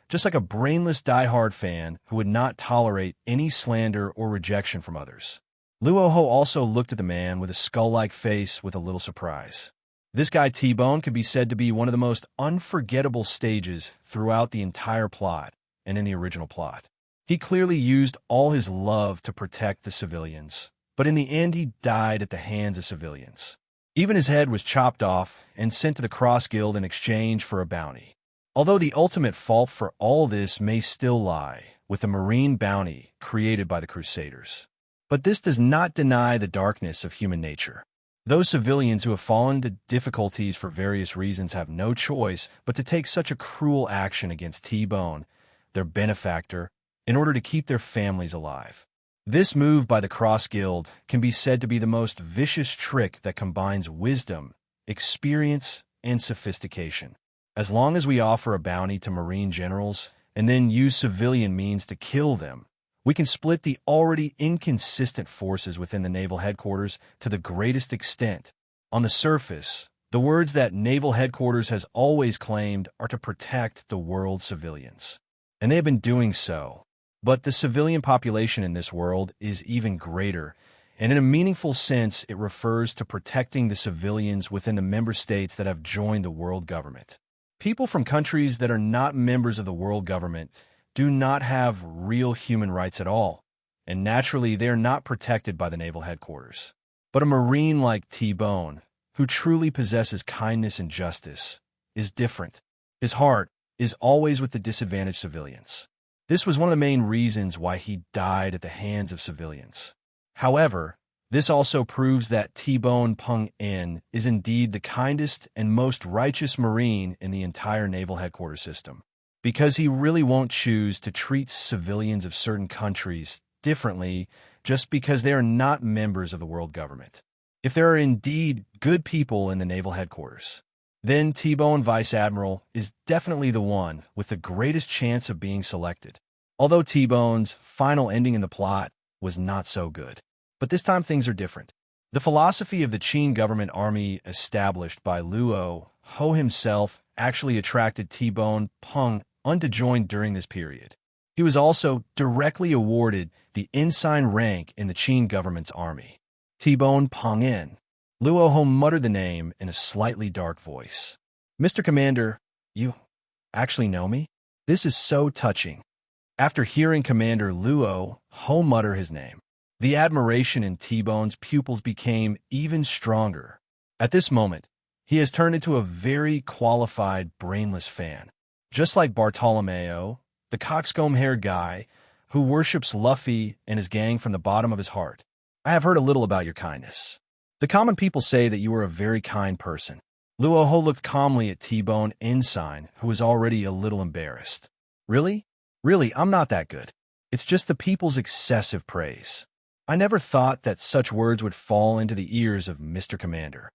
just like a brainless diehard fan who would not tolerate any slander or rejection from others. Luo Hu also looked at the man with a skull-like face with a little surprise. This guy T-Bone could be said to be one of the most unforgettable stages throughout the entire plot and in the original plot. He clearly used all his love to protect the civilians, but in the end he died at the hands of civilians. Even his head was chopped off and sent to the Cross Guild in exchange for a bounty. Although the ultimate fault for all this may still lie with the marine bounty created by the Crusaders. But this does not deny the darkness of human nature. Those civilians who have fallen to difficulties for various reasons have no choice but to take such a cruel action against T-Bone, their benefactor, in order to keep their families alive. This move by the Cross Guild can be said to be the most vicious trick that combines wisdom, experience, and sophistication. As long as we offer a bounty to Marine generals and then use civilian means to kill them, we can split the already inconsistent forces within the naval headquarters to the greatest extent. On the surface, the words that naval headquarters has always claimed are to protect the world's civilians. And they have been doing so. But the civilian population in this world is even greater, and in a meaningful sense, it refers to protecting the civilians within the member states that have joined the world government. People from countries that are not members of the world government do not have real human rights at all, and naturally they are not protected by the naval headquarters. But a Marine like T-Bone, who truly possesses kindness and justice, is different. His heart is always with the disadvantaged civilians. This was one of the main reasons why he died at the hands of civilians. However, this also proves that T-Bone Peng In is indeed the kindest and most righteous Marine in the entire naval headquarters system, because he really won't choose to treat civilians of certain countries differently just because they are not members of the world government. If there are indeed good people in the naval headquarters, then T-Bone Vice Admiral is definitely the one with the greatest chance of being selected. Although T-Bone's final ending in the plot was not so good. But this time things are different. The philosophy of the Qin government army established by Luo Hu himself actually attracted T-Bone Peng In to join during this period. He was also directly awarded the ensign rank in the Qin government's army. T-Bone Peng In. Luo Hu muttered the name in a slightly dark voice. Mr. Commander, you actually know me? This is so touching. After hearing Commander Luo Hu mutter his name, the admiration in T-Bone's pupils became even stronger. At this moment, he has turned into a very qualified, brainless fan. Just like Bartolomeo, the coxcomb-haired guy who worships Luffy and his gang from the bottom of his heart. I have heard a little about your kindness. The common people say that you are a very kind person. Luo Hu looked calmly at T-Bone Ensign, who was already a little embarrassed. Really? Really, I'm not that good. It's just the people's excessive praise. I never thought that such words would fall into the ears of Mr. Commander.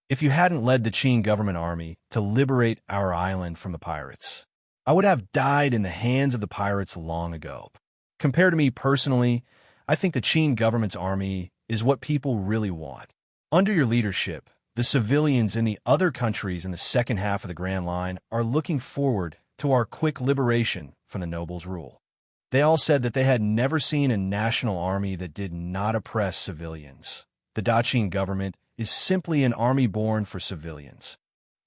If you hadn't led the Qin government army to liberate our island from the pirates, I would have died in the hands of the pirates long ago. Compared to me personally, I think the Qin government's army is what people really want. Under your leadership, the civilians in the other countries in the second half of the Grand Line are looking forward to our quick liberation from the nobles' rule. They all said that they had never seen a national army that did not oppress civilians. The Qin government is simply an army born for civilians.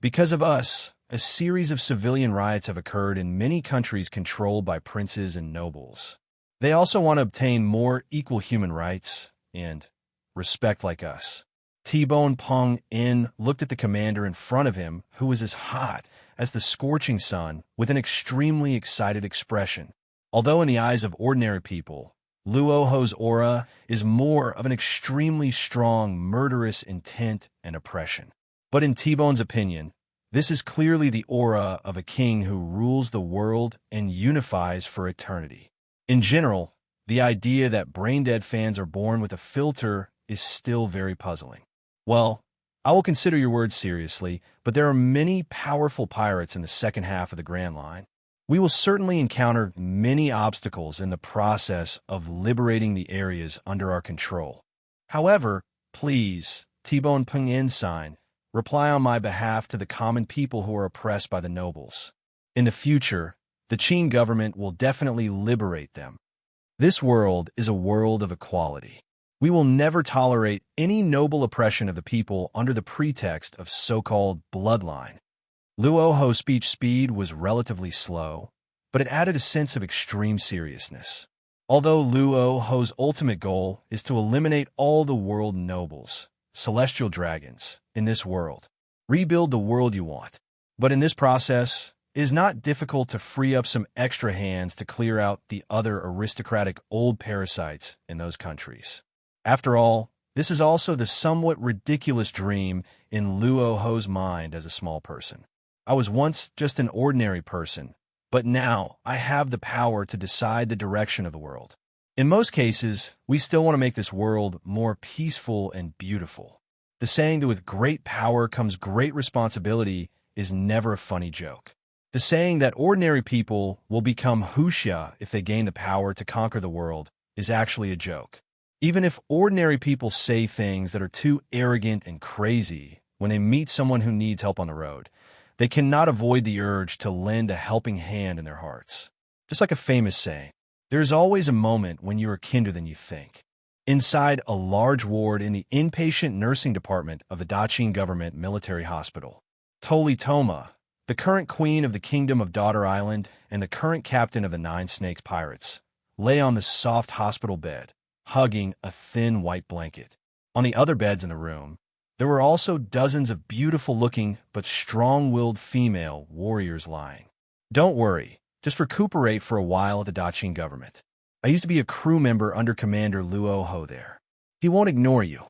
Because of us, a series of civilian riots have occurred in many countries controlled by princes and nobles. They also want to obtain more equal human rights and respect like us. T-Bone Peng In looked at the commander in front of him, who was as hot as the scorching sun, with an extremely excited expression. Although in the eyes of ordinary people, Luo Hu's aura is more of an extremely strong, murderous intent and oppression. But in T-Bone's opinion, this is clearly the aura of a king who rules the world and unifies for eternity. In general, the idea that brain-dead fans are born with a filter is still very puzzling. Well, I will consider your words seriously, but there are many powerful pirates in the second half of the Grand Line. We will certainly encounter many obstacles in the process of liberating the areas under our control. However, please, T-Bone Peng Ensign, reply on my behalf to the common people who are oppressed by the nobles. In the future, the Qin government will definitely liberate them. This world is a world of equality. We will never tolerate any noble oppression of the people under the pretext of so-called bloodline. Luo Hu's speech speed was relatively slow, but it added a sense of extreme seriousness. Although Luo Hu's ultimate goal is to eliminate all the world nobles, celestial dragons, in this world, rebuild the world you want. But in this process, it is not difficult to free up some extra hands to clear out the other aristocratic old parasites in those countries. After all, this is also the somewhat ridiculous dream in Luo Hu's mind as a small person. I was once just an ordinary person, but now I have the power to decide the direction of the world. In most cases, we still want to make this world more peaceful and beautiful. The saying that with great power comes great responsibility is never a funny joke. The saying that ordinary people will become Huxia if they gain the power to conquer the world is actually a joke. Even if ordinary people say things that are too arrogant and crazy when they meet someone who needs help on the road, they cannot avoid the urge to lend a helping hand in their hearts. Just like a famous saying, there is always a moment when you are kinder than you think. Inside a large ward in the inpatient nursing department of the Qin government military hospital, Toli Toma, the current queen of the Kingdom of Daughter Island and the current captain of the Nine Snakes Pirates, lay on the soft hospital bed, hugging a thin white blanket. On the other beds in the room, there were also dozens of beautiful-looking but strong-willed female warriors lying. Don't worry, just recuperate for a while at the Qin government. I used to be a crew member under Commander Luo Hu there. He won't ignore you.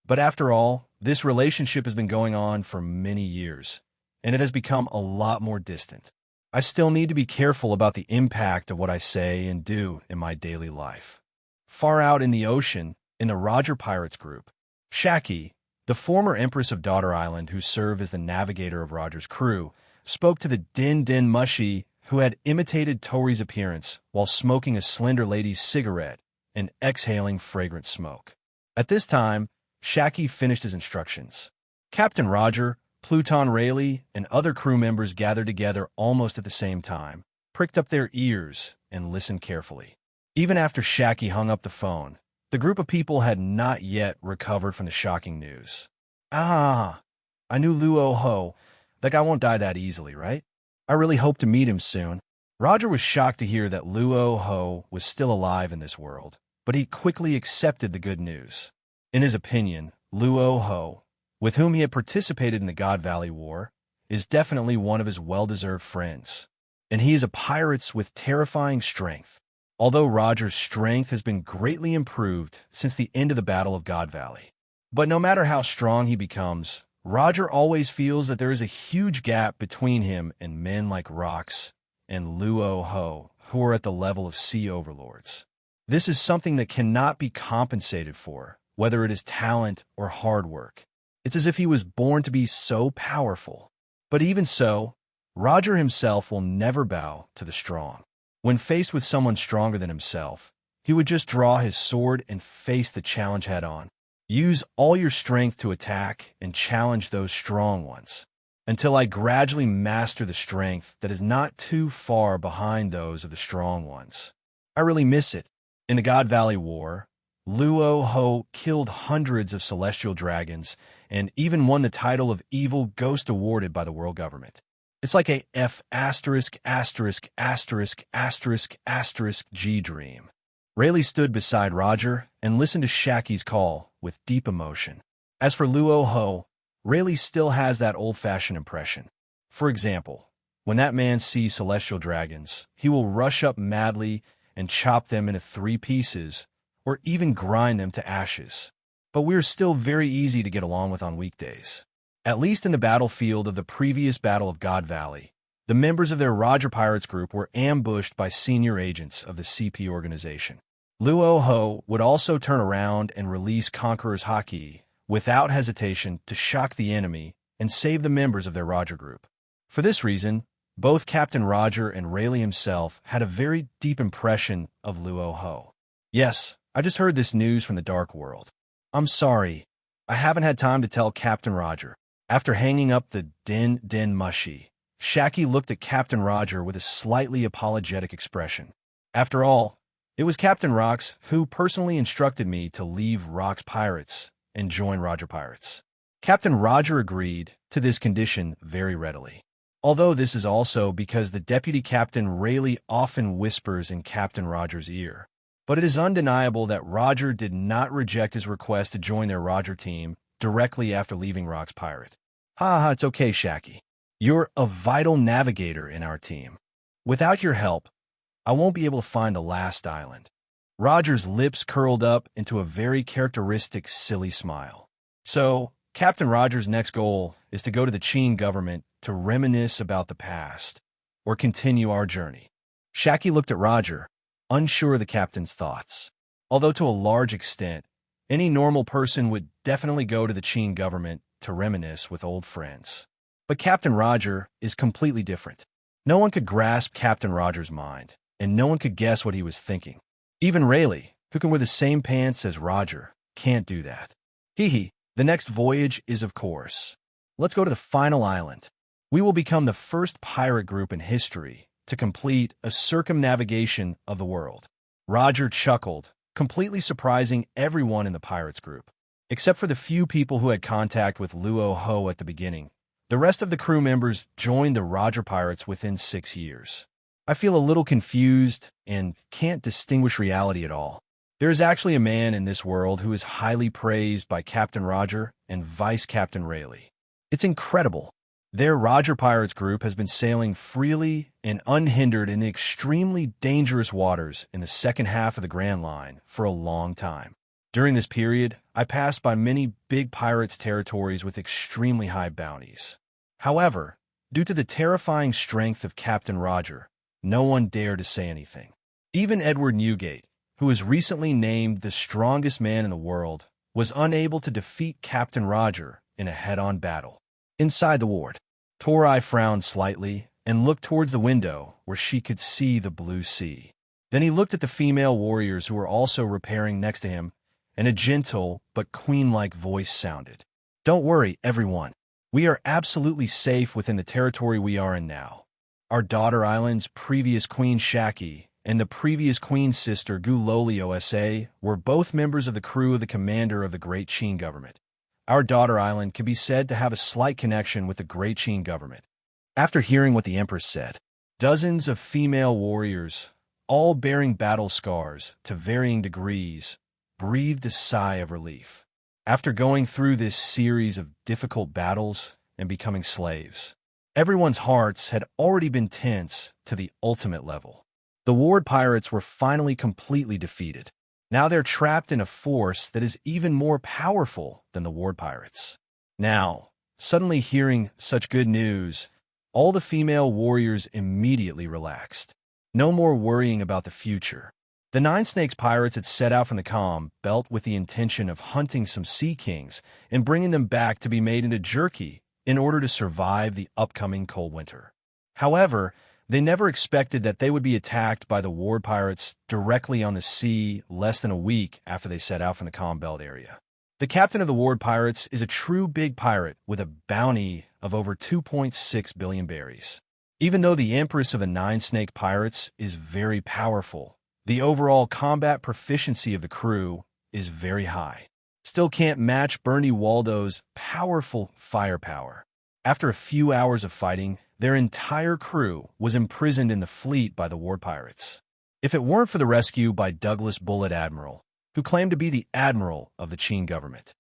But after all, this relationship has been going on for many years, and it has become a lot more distant. I still need to be careful about the impact of what I say and do in my daily life. Far out in the ocean, in the Roger Pirates group, Haki, the former Empress of Daughter Island who served as the navigator of Roger's crew, spoke to the Din Din Mushi who had imitated Tori's appearance while smoking a slender lady's cigarette and exhaling fragrant smoke. At this time, Haki finished his instructions. Captain Roger, Pluton Rayleigh, and other crew members gathered together almost at the same time, pricked up their ears, and listened carefully. Even after Haki hung up the phone, the group of people had not yet recovered from the shocking news. Ah, I knew Luo Hu. That guy won't die that easily, right? I really hope to meet him soon. Roger was shocked to hear that Luo Hu was still alive in this world, but he quickly accepted the good news. In his opinion, Luo Hu, with whom he had participated in the God Valley War, is definitely one of his well-deserved friends. And he is a pirate with terrifying strength. Although Roger's strength has been greatly improved since the end of the Battle of God Valley. But no matter how strong he becomes, Roger always feels that there is a huge gap between him and men like Rox and Luo Hu, who are at the level of sea overlords. This is something that cannot be compensated for, whether it is talent or hard work. It's as if he was born to be so powerful. But even so, Roger himself will never bow to the strong. When faced with someone stronger than himself, he would just draw his sword and face the challenge head-on. Use all your strength to attack and challenge those strong ones, until I gradually master the strength that is not too far behind those of the strong ones. I really miss it. In the God Valley War, Luo Hu killed hundreds of celestial dragons and even won the title of Evil Ghost awarded by the world government. It's like a F***G dream. Rayleigh stood beside Roger and listened to Shaki's call with deep emotion. As for Luo Hu, Rayleigh still has that old-fashioned impression. For example, when that man sees celestial dragons, he will rush up madly and chop them into 3 pieces, or even grind them to ashes. But we're still very easy to get along with on weekdays. At least in the battlefield of the previous Battle of God Valley, the members of their Roger Pirates group were ambushed by senior agents of the CP organization. Luo Hu would also turn around and release Conqueror's Haki without hesitation to shock the enemy and save the members of their Roger group. For this reason, both Captain Roger and Rayleigh himself had a very deep impression of Luo Hu. Yes, I just heard this news from the Dark World. I'm sorry, I haven't had time to tell Captain Roger. After hanging up the din mushy, Shaki looked at Captain Roger with a slightly apologetic expression. After all, it was Captain Rox who personally instructed me to leave Rox Pirates and join Roger Pirates. Captain Roger agreed to this condition very readily. Although this is also because the Deputy Captain Rayleigh often whispers in Captain Roger's ear. But it is undeniable that Roger did not reject his request to join their Roger team directly after leaving Rox Pirate. It's okay, Shaki. You're a vital navigator in our team. Without your help, I won't be able to find the last island. Roger's lips curled up into a very characteristic silly smile. So, Captain Roger's next goal is to go to the Qin government to reminisce about the past, or continue our journey. Shaki looked at Roger, unsure of the captain's thoughts. Although to a large extent, any normal person would definitely go to the Qin government to reminisce with old friends. But Captain Roger is completely different. No one could grasp Captain Roger's mind, and no one could guess what he was thinking. Even Rayleigh, who can wear the same pants as Roger, can't do that. The next voyage is, of course. Let's go to the final island. We will become the first pirate group in history to complete a circumnavigation of the world. Roger chuckled, completely surprising everyone in the pirates group. Except for the few people who had contact with Luo Hu at the beginning, the rest of the crew members joined the Roger Pirates within 6 years. I feel a little confused and can't distinguish reality at all. There is actually a man in this world who is highly praised by Captain Roger and Vice Captain Rayleigh. It's incredible. Their Roger Pirates group has been sailing freely and unhindered in the extremely dangerous waters in the second half of the Grand Line for a long time. During this period, I passed by many big pirates' territories with extremely high bounties. However, due to the terrifying strength of Captain Roger, no one dared to say anything. Even Edward Newgate, who was recently named the strongest man in the world, was unable to defeat Captain Roger in a head-on battle. Inside the ward, Torai frowned slightly and looked towards the window where she could see the blue sea. Then he looked at the female warriors who were also repairing next to him, and a gentle but queen-like voice sounded. "Don't worry, everyone. We are absolutely safe within the territory we are in now. Our daughter island's previous queen Shaki and the previous queen's sister Guloli Osa were both members of the crew of the commander of the Great Qin government. our daughter island can be said to have a slight connection with the Great Qin government. After hearing what the Empress said, dozens of female warriors, all bearing battle scars to varying degrees, breathed a sigh of relief. After going through this series of difficult battles and becoming slaves, everyone's hearts had already been tense to the ultimate level. The ward pirates were finally completely defeated. Now they're trapped in a force that is even more powerful than the ward pirates. Now, suddenly hearing such good news, all the female warriors immediately relaxed. No more worrying about the future. The Nine Snakes pirates had set out from the calm belt with the intention of hunting some sea kings and bringing them back to be made into jerky in order to survive the upcoming cold winter. However, they never expected that they would be attacked by the ward pirates directly on the sea less than a week after they set out from the calm belt area. The captain of the ward pirates is a true big pirate with a bounty of over 2.6 billion berries. Even though the Empress of the Nine Snake Pirates is very powerful, the overall combat proficiency of the crew is very high. Still can't match Bernie Waldo's powerful firepower. After a few hours of fighting, their entire crew was imprisoned in the fleet by the ward pirates. If it weren't for the rescue by Douglas Bullet Admiral, who claimed to be the admiral of the Qin government,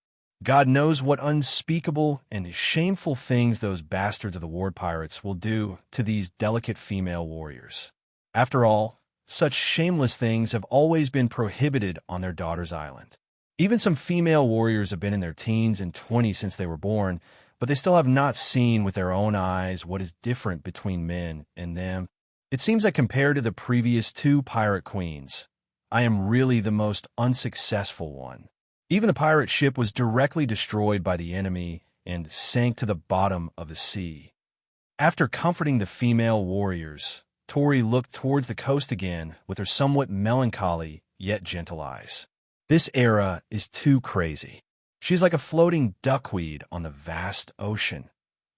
God knows what unspeakable and shameful things those bastards of the ward pirates will do to these delicate female warriors. After all, such shameless things have always been prohibited on their daughter's island. Even some female warriors have been in their teens and 20s since they were born, but they still have not seen with their own eyes what is different between men and them. It seems that compared to the previous two pirate queens, I am really the most unsuccessful one. Even the pirate ship was directly destroyed by the enemy and sank to the bottom of the sea. After comforting the female warriors, Tori looked towards the coast again with her somewhat melancholy yet gentle eyes. This era is too crazy. She's like a floating duckweed on the vast ocean,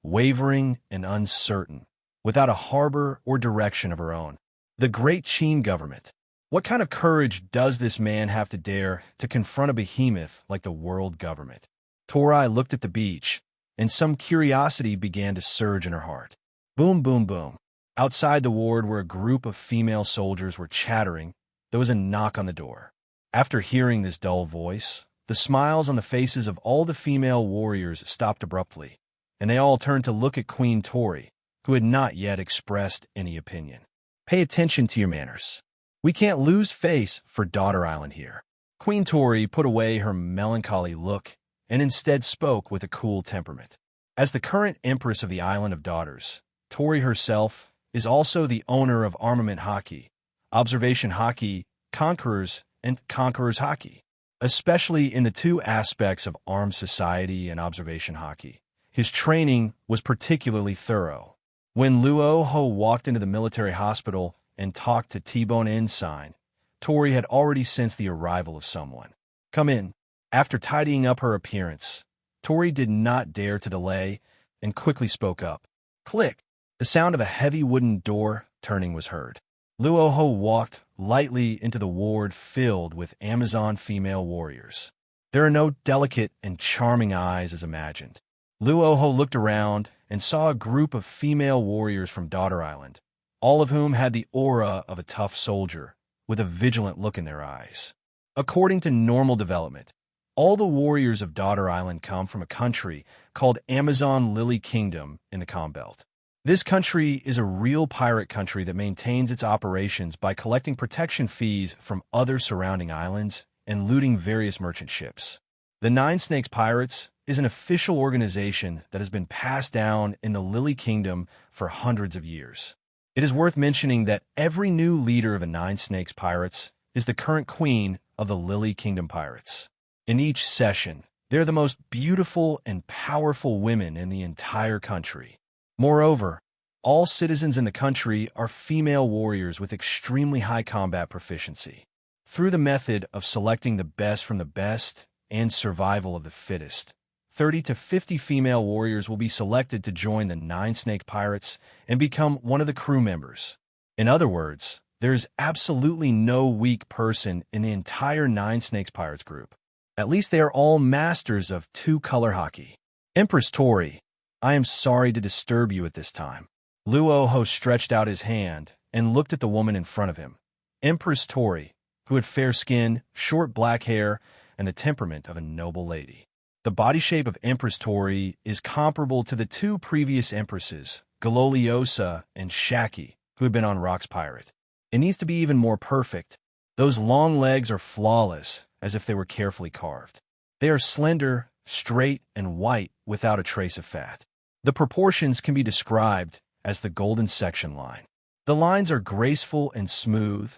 wavering and uncertain, without a harbor or direction of her own. The Great Qin government. What kind of courage does this man have to dare to confront a behemoth like the world government? Tori looked at the beach, and some curiosity began to surge in her heart. Boom, boom, boom. Outside the ward where a group of female soldiers were chattering, there was a knock on the door. After hearing this dull voice, the smiles on the faces of all the female warriors stopped abruptly, and they all turned to look at Queen Tori, who had not yet expressed any opinion. Pay attention to your manners. We can't lose face for Daughter Island here. Queen Tori put away her melancholy look and instead spoke with a cool temperament. As the current Empress of the Island of Daughters, Tori herself is also the owner of Armament Haki, Observation Haki, Conquerors, and Conquerors Haki. Especially in the two aspects of Armed Society and Observation Haki, his training was particularly thorough. When Luo Hu walked into the military hospital and talked to T-Bone Ensign, Tori had already sensed the arrival of someone. Come in. After tidying up her appearance, Tori did not dare to delay and quickly spoke up. Click! The sound of a heavy wooden door turning was heard. Luo Hu walked lightly into the ward filled with Amazon female warriors. There are no delicate and charming eyes as imagined. Luo Hu looked around and saw a group of female warriors from Daughter Island, all of whom had the aura of a tough soldier, with a vigilant look in their eyes. According to normal development, all the warriors of Daughter Island come from a country called Amazon Lily Kingdom in the Calm Belt. This country is a real pirate country that maintains its operations by collecting protection fees from other surrounding islands and looting various merchant ships. The Nine Snakes Pirates is an official organization that has been passed down in the Lily Kingdom for hundreds of years. It is worth mentioning that every new leader of the Nine Snakes Pirates is the current queen of the Lily Kingdom Pirates. In each session, they're the most beautiful and powerful women in the entire country. Moreover, all citizens in the country are female warriors with extremely high combat proficiency. Through the method of selecting the best from the best and survival of the fittest, 30 to 50 female warriors will be selected to join the Nine Snake Pirates and become one of the crew members. In other words, there is absolutely no weak person in the entire Nine Snakes Pirates group. At least they are all masters of two-color Haki. Empress Tori, I am sorry to disturb you at this time. Luo Hu stretched out his hand and looked at the woman in front of him. Empress Tori, who had fair skin, short black hair, and the temperament of a noble lady. The body shape of Empress Tori is comparable to the two previous empresses, Galoliosa and Shaki, who had been on Rock's Pirate. It needs to be even more perfect. Those long legs are flawless, as if they were carefully carved. They are slender, straight, and white without a trace of fat. The proportions can be described as the golden section line. The lines are graceful and smooth,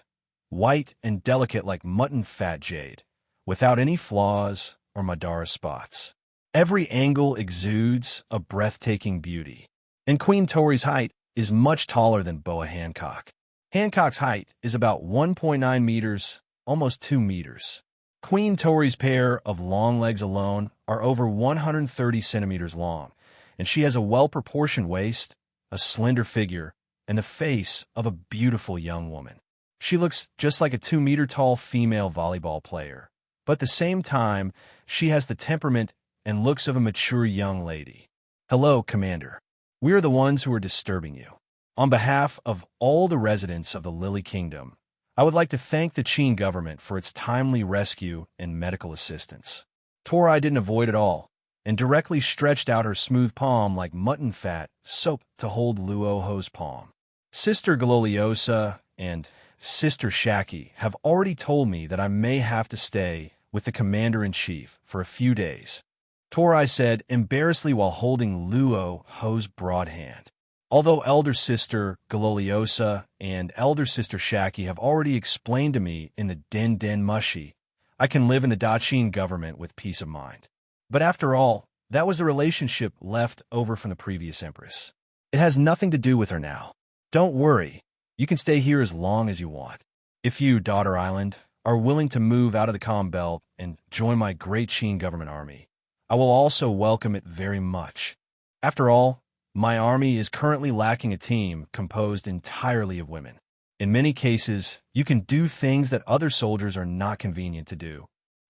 white and delicate like mutton fat jade, without any flaws or Madara spots. Every angle exudes a breathtaking beauty. And Queen Tori's height is much taller than Boa Hancock. Hancock's height is about 1.9 meters, almost 2 meters. Queen Tori's pair of long legs alone are over 130 centimeters long, and she has a well-proportioned waist, a slender figure, and the face of a beautiful young woman. She looks just like a 2-meter-tall female volleyball player, but at the same time, she has the temperament and looks of a mature young lady. Hello, Commander. We are the ones who are disturbing you. On behalf of all the residents of the Lily Kingdom, I would like to thank the Qin government for its timely rescue and medical assistance. Tori didn't avoid it all, and directly stretched out her smooth palm like mutton fat soap to hold Luo Hu's palm. Sister Galoliosa and Sister Shaki have already told me that I may have to stay with the Commander-in-Chief for a few days, Tori said embarrassedly while holding Luo Hu's broad hand. Although Elder Sister Galoliosa and Elder Sister Shaki have already explained to me in the Den Den Mushi, I can live in the Daqin government with peace of mind. But after all, that was the relationship left over from the previous Empress. It has nothing to do with her now. Don't worry, you can stay here as long as you want. If you, Daughter Island, are willing to move out of the Calm Belt and join my great Qin government army, I will also welcome it very much. After all, my army is currently lacking a team composed entirely of women. In many cases, you can do things that other soldiers are not convenient to do.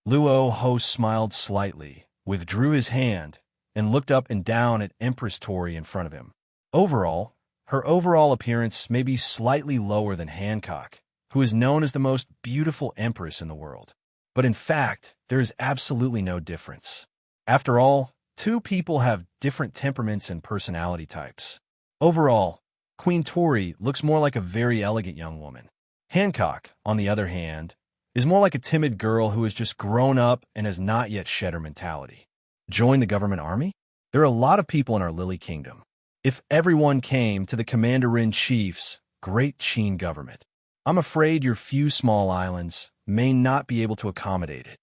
Luo Hu smiled slightly, withdrew his hand, and looked up and down at Empress Tori in front of him. Overall, her overall appearance may be slightly lower than Hancock, who is known as the most beautiful empress in the world. But in fact, there is absolutely no difference. After all, two people have different temperaments and personality types. Overall, Queen Tori looks more like a very elegant young woman. Hancock, on the other hand, is more like a timid girl who has just grown up and has not yet shed her mentality. Join the government army? There are a lot of people in our Lily Kingdom. If everyone came to the Commander-in-Chief's great Qin government, I'm afraid your few small islands may not be able to accommodate it,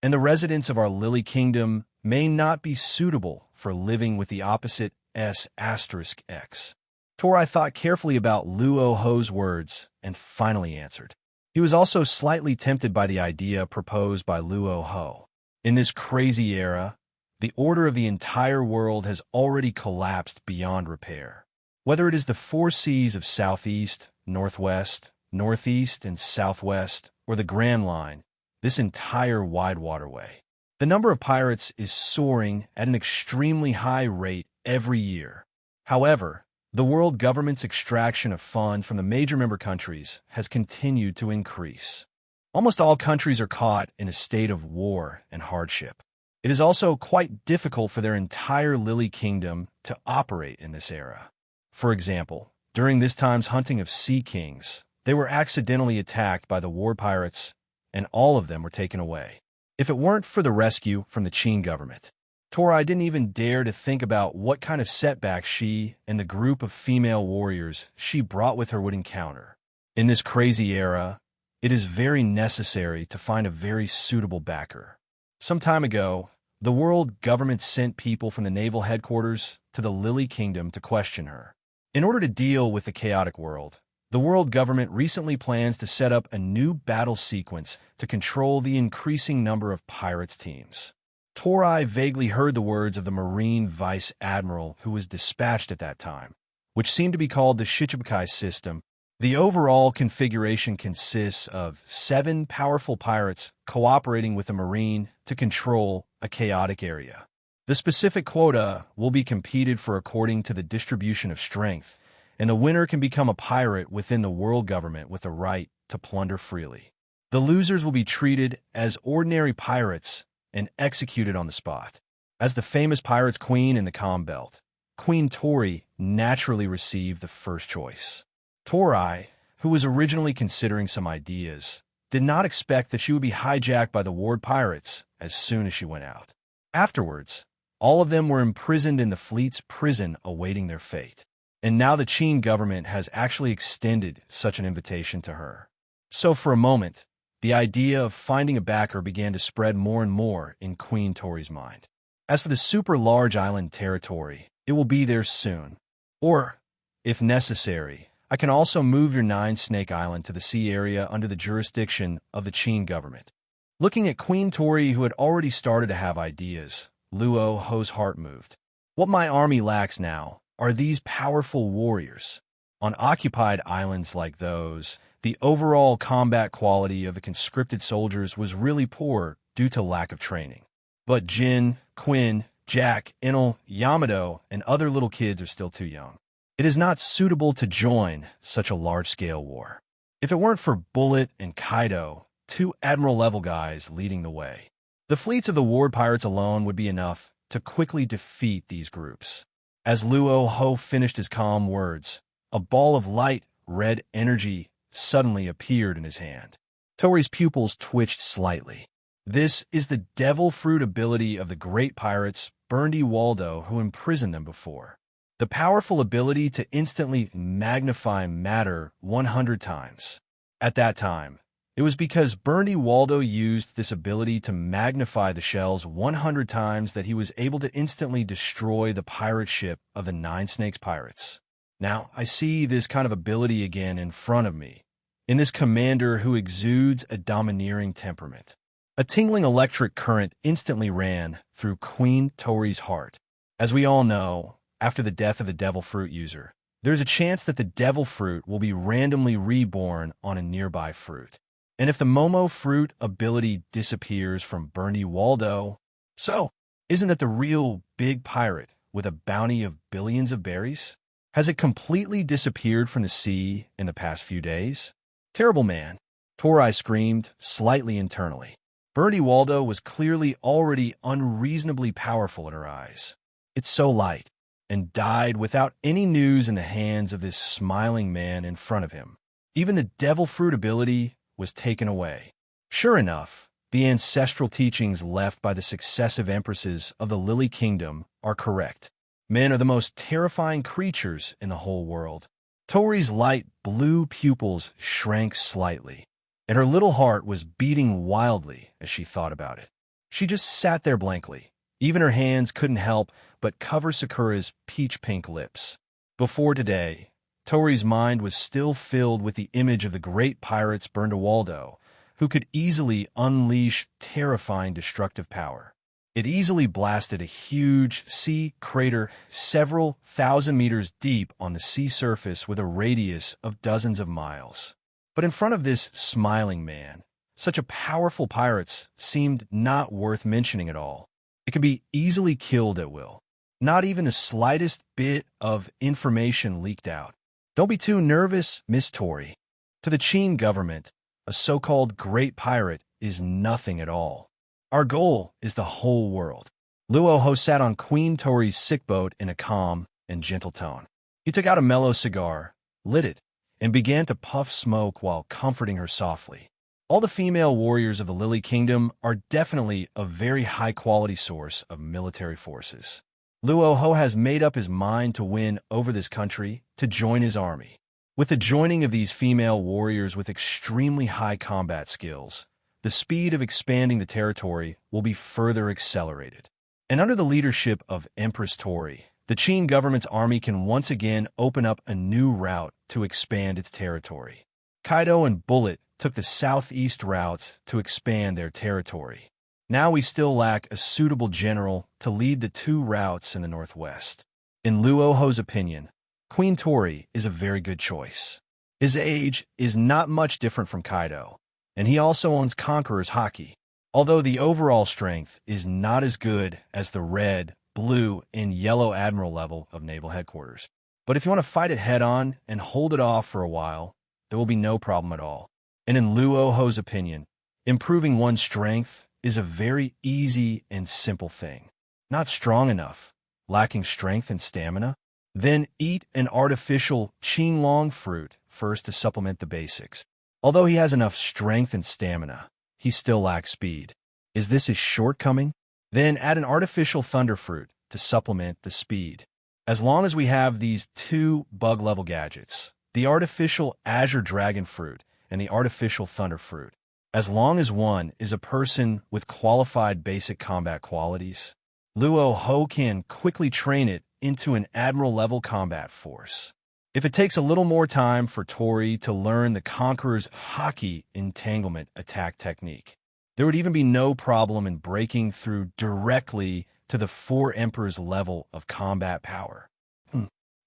and the residents of our Lily Kingdom may not be suitable for living with the opposite S**X. Tori thought carefully about Luo Hu's words and finally answered. He was also slightly tempted by the idea proposed by Luo Hu. In this crazy era, the order of the entire world has already collapsed beyond repair. Whether it is the 4 seas of Southeast, Northwest, Northeast, and Southwest, or the Grand Line, this entire wide waterway, the number of pirates is soaring at an extremely high rate every year. However, the world government's extraction of funds from the major member countries has continued to increase. Almost all countries are caught in a state of war and hardship. It is also quite difficult for their entire Lily Kingdom to operate in this era. For example, during this time's hunting of sea kings, they were accidentally attacked by the war pirates, and all of them were taken away. If it weren't for the rescue from the Qin government, Tori didn't even dare to think about what kind of setbacks she and the group of female warriors she brought with her would encounter. In this crazy era, it is very necessary to find a very suitable backer. Some time ago, the world government sent people from the naval headquarters to the Lily Kingdom to question her. In order to deal with the chaotic world, the world government recently plans to set up a new battle sequence to control the increasing number of pirates teams. Tori vaguely heard the words of the Marine Vice Admiral who was dispatched at that time, which seemed to be called the Shichibukai system, The overall configuration consists of 7 powerful pirates cooperating with a marine to control a chaotic area. The specific quota will be competed for according to the distribution of strength, and the winner can become a pirate within the world government with a right to plunder freely. The losers will be treated as ordinary pirates and executed on the spot. As the famous pirate's queen in the Calm Belt, Queen Tori naturally received the first choice. Tori, who was originally considering some ideas, did not expect that she would be hijacked by the ward pirates as soon as she went out. Afterwards, all of them were imprisoned in the fleet's prison awaiting their fate. And now the Qin government has actually extended such an invitation to her. So for a moment, the idea of finding a backer began to spread more and more in Queen Tori's mind. As for the super large island territory, it will be there soon. Or, if necessary, I can also move your 9-snake island to the sea area under the jurisdiction of the Qin government. Looking at Queen Tori, who had already started to have ideas, Luo Hu's heart moved. What my army lacks now are these powerful warriors. On occupied islands like those, the overall combat quality of the conscripted soldiers was really poor due to lack of training. But Jin, Quinn, Jack, Enel, Yamato, and other little kids are still too young. It is not suitable to join such a large-scale war. If it weren't for Bullet and Kaido, 2 admiral-level guys leading the way, the fleets of the ward pirates alone would be enough to quickly defeat these groups. As Luo Hu finished his calm words, a ball of light, red energy suddenly appeared in his hand. Tori's pupils twitched slightly. This is the devil fruit ability of the great pirates apeared.With, who imprisoned them before. The powerful ability to instantly magnify matter 100 times. At that time, it was because apeared.With used this ability to magnify the shells 100 times that he was able to instantly destroy the pirate ship of the 9 Snakes pirates. Now, I see this kind of ability again in front of me, in this commander who exudes a domineering temperament. A tingling electric current instantly ran through Queen Tori's heart. As we all know, after the death of the Devil Fruit user, there's a chance that the Devil Fruit will be randomly reborn on a nearby fruit. And if the Momo Fruit ability disappears from apeared.With, so isn't that the real big pirate with a bounty of billions of berries? Has it completely disappeared from the sea in the past few days? Terrible man, Tori screamed, slightly internally. apeared.With was clearly already unreasonably powerful in her eyes. It's so light, and died without any news in the hands of this smiling man in front of him. Even the Devil Fruit ability was taken away. Sure enough, the ancestral teachings left by the successive empresses of the Lily Kingdom are correct. Men are the most terrifying creatures in the whole world. Tori's light blue pupils shrank slightly, and her little heart was beating wildly as she thought about it. She just sat there blankly. Even her hands couldn't help but cover Sakura's peach-pink lips. Before today, Tori's mind was still filled with the image of the great pirates apeared.With, who could easily unleash terrifying destructive power. It easily blasted a huge sea crater several thousand meters deep on the sea surface with a radius of dozens of miles. But in front of this smiling man, such a powerful pirate seemed not worth mentioning at all. It could be easily killed at will. Not even the slightest bit of information leaked out. Don't be too nervous, Miss Tori. To the Qin government, a so-called great pirate is nothing at all. Our goal is the whole world. Luo Hu sat on Queen Tori's sick boat in a calm and gentle tone. He took out a mellow cigar, lit it, and began to puff smoke while comforting her softly. All the female warriors of the Lily Kingdom are definitely a very high-quality source of military forces. Luo Hu has made up his mind to win over this country, to join his army. With the joining of these female warriors with extremely high combat skills, the speed of expanding the territory will be further accelerated. And under the leadership of Empress Tori, the Qin government's army can once again open up a new route to expand its territory. Kaido and Bullet took the southeast routes to expand their territory. Now we still lack a suitable general to lead the 2 routes in the northwest. In Luo Hu's opinion, Queen Tori is a very good choice. His age is not much different from Kaido, and he also owns Conqueror's Haki, although the overall strength is not as good as the red, blue, and yellow admiral level of naval headquarters. But if you want to fight it head-on and hold it off for a while, there will be no problem at all. And in Luo Hu's opinion, improving one's strength is a very easy and simple thing. Not strong enough, lacking strength and stamina? Then eat an artificial Qinglong fruit first to supplement the basics. Although he has enough strength and stamina, he still lacks speed. Is this his shortcoming? Then add an artificial thunder fruit to supplement the speed. As long as we have these two bug-level gadgets, the artificial azure dragon fruit and the artificial thunder fruit, as long as one is a person with qualified basic combat qualities, Luo Hu can quickly train it into an admiral-level combat force. If it takes a little more time for Tori to learn the Conqueror's Haki entanglement attack technique, there would even be no problem in breaking through directly to the Four Emperors level of combat power.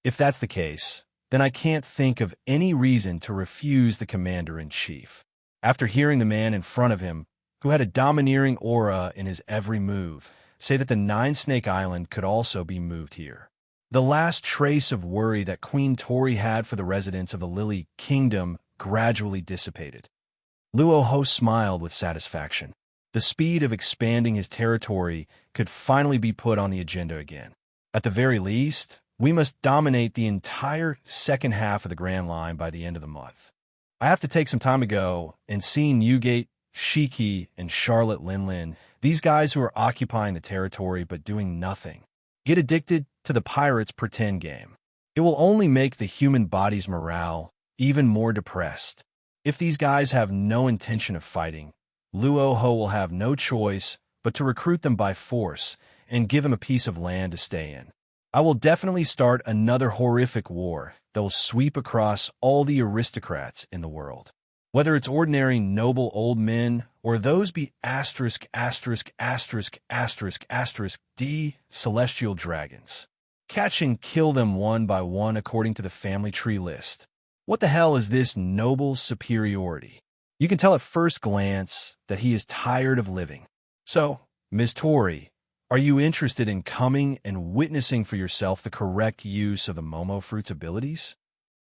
If that's the case, then I can't think of any reason to refuse the commander-in-chief. After hearing the man in front of him, who had a domineering aura in his every move, say that the Nine-Snake Island could also be moved here, the last trace of worry that Queen Tori had for the residents of the Lily Kingdom gradually dissipated. Luo Hu smiled with satisfaction. The speed of expanding his territory could finally be put on the agenda again. At the very least, we must dominate the entire second half of the Grand Line by the end of the month. I have to take some time ago and see Newgate, Shiki, and Charlotte Linlin, these guys who are occupying the territory but doing nothing, get addicted to the pirates' pretend game. It will only make the human body's morale even more depressed. If these guys have no intention of fighting, Luo Hu will have no choice but to recruit them by force and give them a piece of land to stay in. I will definitely start another horrific war that will sweep across all the aristocrats in the world. Whether it's ordinary noble old men or those be *******D celestial dragons. Catch and kill them one by one according to the family tree list. What the hell is this noble superiority? You can tell at first glance that he is tired of living. So, Ms. Tori, are you interested in coming and witnessing for yourself the correct use of the Momo Fruit's abilities?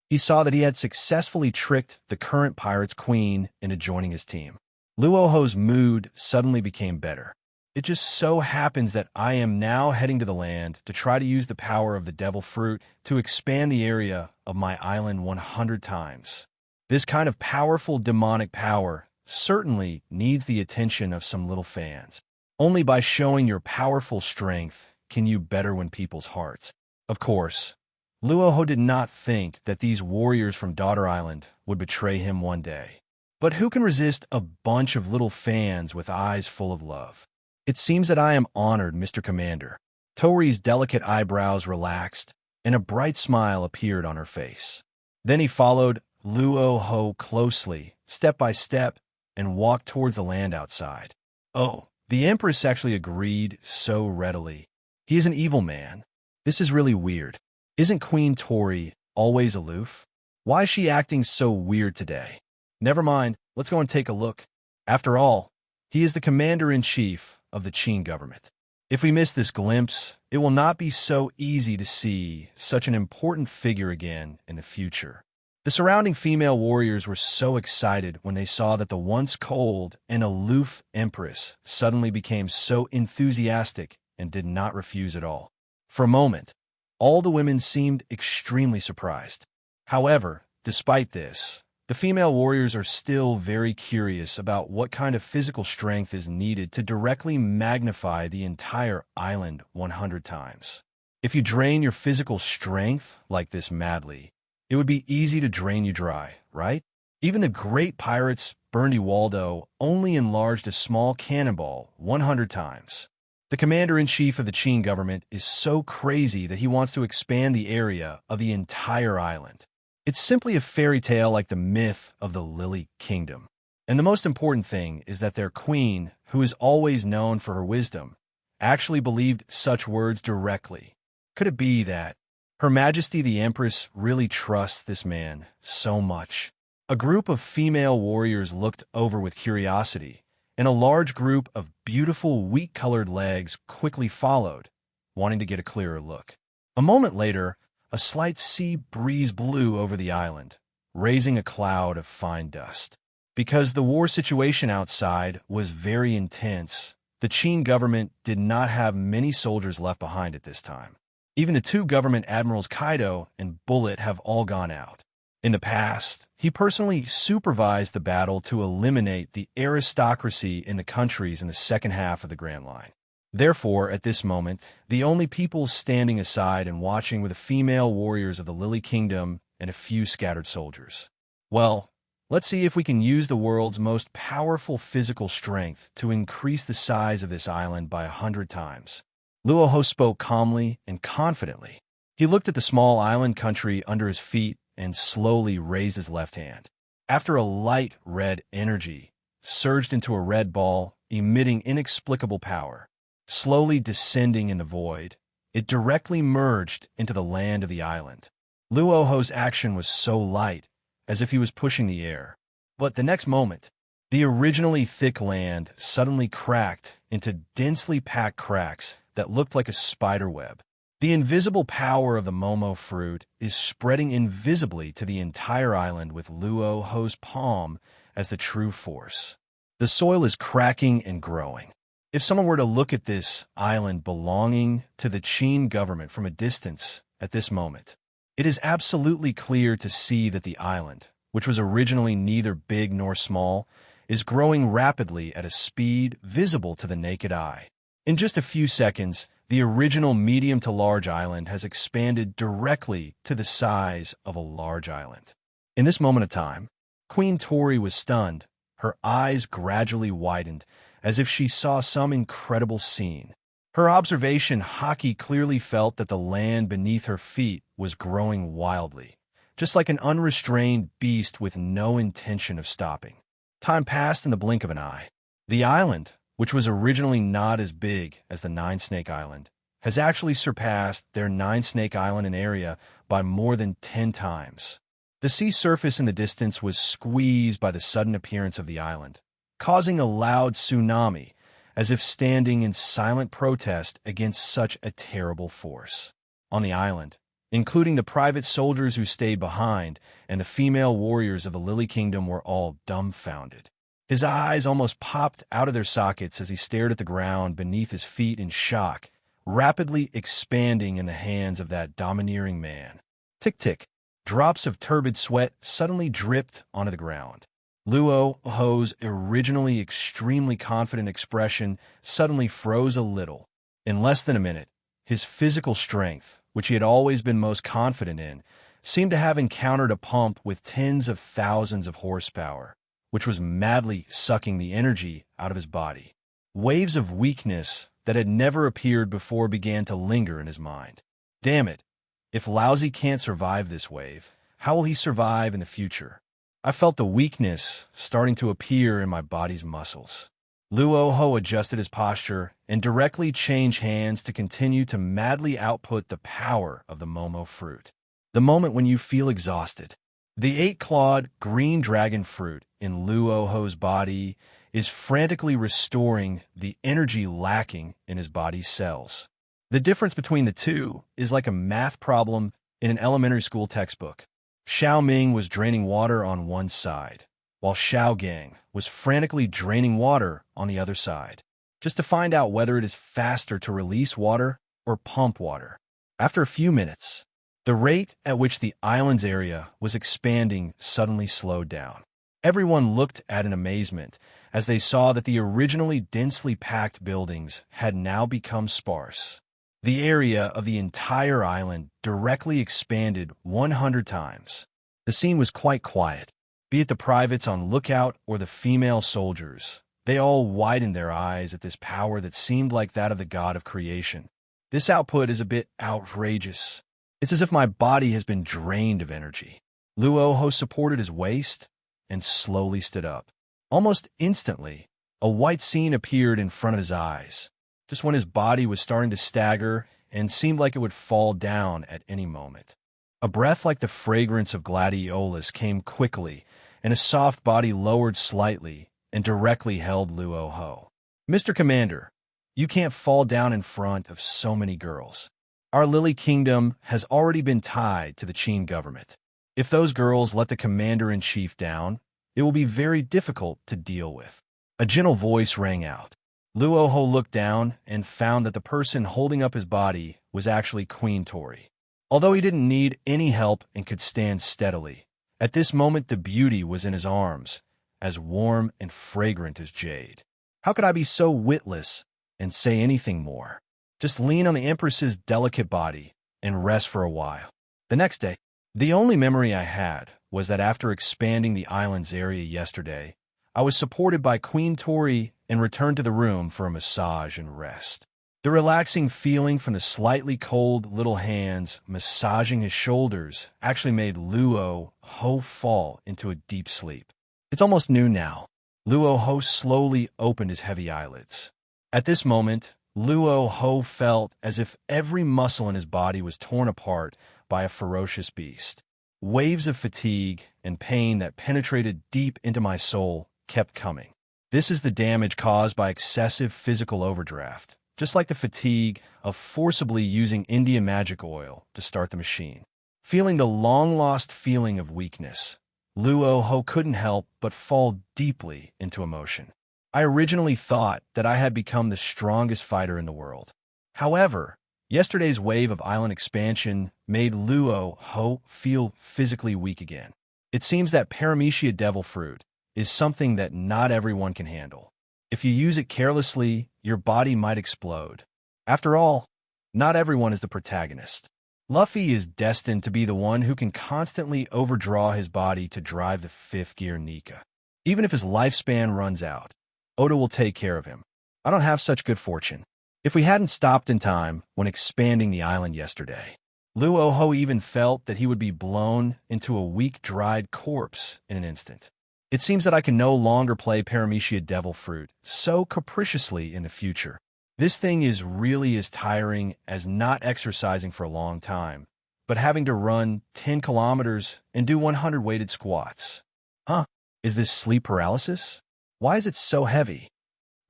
He saw that he had successfully tricked the current pirate's queen into joining his team. Luo Hu's mood suddenly became better. It just so happens that I am now heading to the land to try to use the power of the devil fruit to expand the area of my island 100 times. This kind of powerful demonic power certainly needs the attention of some little fans. Only by showing your powerful strength can you better win people's hearts. Of course, Luo Hu did not think that these warriors from Daughter Island would betray him one day. But who can resist a bunch of little fans with eyes full of love? It seems that I am honored, Mr. Commander. Tori's delicate eyebrows relaxed, and a bright smile appeared on her face. Then he followed Luo Hu closely, step by step, and walked towards the land outside. Oh, the Empress actually agreed so readily. He is an evil man. This is really weird. Isn't Queen Tori always aloof? Why is she acting so weird today? Never mind, let's go and take a look. After all, he is the commander-in-chief of the Qin government. If we miss this glimpse, it will not be so easy to see such an important figure again in the future. The surrounding female warriors were so excited when they saw that the once cold and aloof Empress suddenly became so enthusiastic and did not refuse at all. For a moment, all the women seemed extremely surprised. However, despite this, the female warriors are still very curious about what kind of physical strength is needed to directly magnify the entire island 100 times. If you drain your physical strength like this madly, it would be easy to drain you dry, right? Even the great pirates Bernie Waldo only enlarged a small cannonball 100 times. The commander-in-chief of the Qin government is so crazy that he wants to expand the area of the entire island. It's simply a fairy tale like the myth of the Lily Kingdom. And the most important thing is that their queen, who is always known for her wisdom, actually believed such words directly. Could it be that Her Majesty the Empress really trusts this man so much. A group of female warriors looked over with curiosity, and a large group of beautiful wheat-colored legs quickly followed, wanting to get a clearer look. A moment later, a slight sea breeze blew over the island, raising a cloud of fine dust. Because the war situation outside was very intense, the Qin government did not have many soldiers left behind at this time. Even the two government admirals Kaido and Bullet have all gone out. In the past, he personally supervised the battle to eliminate the aristocracy in the countries in the second half of the Grand Line. Therefore, at this moment, the only people standing aside and watching were the female warriors of the Lily Kingdom and a few scattered soldiers. Well, let's see if we can use the world's most powerful physical strength to increase the size of this island by 100 times. Luo Hu spoke calmly and confidently. He looked at the small island country under his feet and slowly raised his left hand. After a light red energy surged into a red ball, emitting inexplicable power. Slowly descending in the void, it directly merged into the land of the island. Luo Hu's action was so light, as if he was pushing the air. But the next moment, the originally thick land suddenly cracked into densely packed cracks that looked like a spider web. The invisible power of the Momo fruit is spreading invisibly to the entire island with Luo Hu's palm as the true force. The soil is cracking and growing. If someone were to look at this island belonging to the Qin government from a distance at this moment, it is absolutely clear to see that the island, which was originally neither big nor small, is growing rapidly at a speed visible to the naked eye. In just a few seconds, the original medium to large island has expanded directly to the size of a large island. In this moment of time, Queen Tori was stunned. Her eyes gradually widened, as if she saw some incredible scene. Her observation, Haki clearly felt that the land beneath her feet was growing wildly, just like an unrestrained beast with no intention of stopping. Time passed in the blink of an eye. The island, which was originally not as big as the Nine Snake Island, has actually surpassed their Nine Snake Island in area by more than 10 times. The sea surface in the distance was squeezed by the sudden appearance of the island, causing a loud tsunami, as if standing in silent protest against such a terrible force. On the island, including the private soldiers who stayed behind and the female warriors of the Lily Kingdom, were all dumbfounded. His eyes almost popped out of their sockets as he stared at the ground beneath his feet in shock, rapidly expanding in the hands of that domineering man. Tick-tick, drops of turbid sweat suddenly dripped onto the ground. Luo Hu's originally extremely confident expression suddenly froze a little. In less than a minute, his physical strength, which he had always been most confident in, seemed to have encountered a pump with tens of thousands of horsepower, which was madly sucking the energy out of his body. Waves of weakness that had never appeared before began to linger in his mind. Damn it, if Lousy can't survive this wave, how will he survive in the future? I felt the weakness starting to appear in my body's muscles. Luo Hu adjusted his posture and directly changed hands to continue to madly output the power of the Momo fruit. The moment when you feel exhausted. The 8-clawed green dragon fruit in Luo Hu's body is frantically restoring the energy lacking in his body's cells. The difference between the two is like a math problem in an elementary school textbook. Xiao Ming was draining water on one side, while Xiao Gang was frantically draining water on the other side, just to find out whether it is faster to release water or pump water. After a few minutes, the rate at which the island's area was expanding suddenly slowed down. Everyone looked at in amazement as they saw that the originally densely packed buildings had now become sparse. The area of the entire island directly expanded 100 times. The scene was quite quiet. Be it the privates on lookout or the female soldiers, they all widened their eyes at this power that seemed like that of the god of creation. This output is a bit outrageous. It's as if my body has been drained of energy. Luo Hu supported his waist and slowly stood up. Almost instantly, a white scene appeared in front of his eyes. Just when his body was starting to stagger and seemed like it would fall down at any moment. A breath like the fragrance of gladiolus came quickly, and a soft body lowered slightly and directly held Luo Hu. "Mr. Commander, you can't fall down in front of so many girls. Our Lily Kingdom has already been tied to the Qin government. If those girls let the commander-in-chief down, it will be very difficult to deal with." A gentle voice rang out. Luo Hu looked down and found that the person holding up his body was actually Queen Tori. Although he didn't need any help and could stand steadily, at this moment the beauty was in his arms, as warm and fragrant as jade. How could I be so witless and say anything more? Just lean on the Empress's delicate body and rest for a while. The next day, the only memory I had was that after expanding the island's area yesterday, I was supported by Queen Tori and returned to the room for a massage and rest. The relaxing feeling from the slightly cold little hands massaging his shoulders actually made Luo Hu fall into a deep sleep. It's almost noon now. Luo Hu slowly opened his heavy eyelids. At this moment, Luo Hu felt as if every muscle in his body was torn apart by a ferocious beast. Waves of fatigue and pain that penetrated deep into my soul kept coming. This is the damage caused by excessive physical overdraft, just like the fatigue of forcibly using Indian magic oil to start the machine. Feeling the long-lost feeling of weakness, Luo Hu couldn't help but fall deeply into emotion. I originally thought that I had become the strongest fighter in the world. However, yesterday's wave of island expansion made Luo Hu feel physically weak again. It seems that paramecia devil fruit is something that not everyone can handle. If you use it carelessly, your body might explode. After all, not everyone is the protagonist. Luffy is destined to be the one who can constantly overdraw his body to drive the fifth gear Nika. Even if his lifespan runs out, Oda will take care of him. I don't have such good fortune. If we hadn't stopped in time when expanding the island yesterday, Luo Hu even felt that he would be blown into a weak, dried corpse in an instant. It seems that I can no longer play Paramecia Devil Fruit so capriciously in the future. This thing is really as tiring as not exercising for a long time, but having to run 10 kilometers and do 100 weighted squats. Huh? Is this sleep paralysis? Why is it so heavy?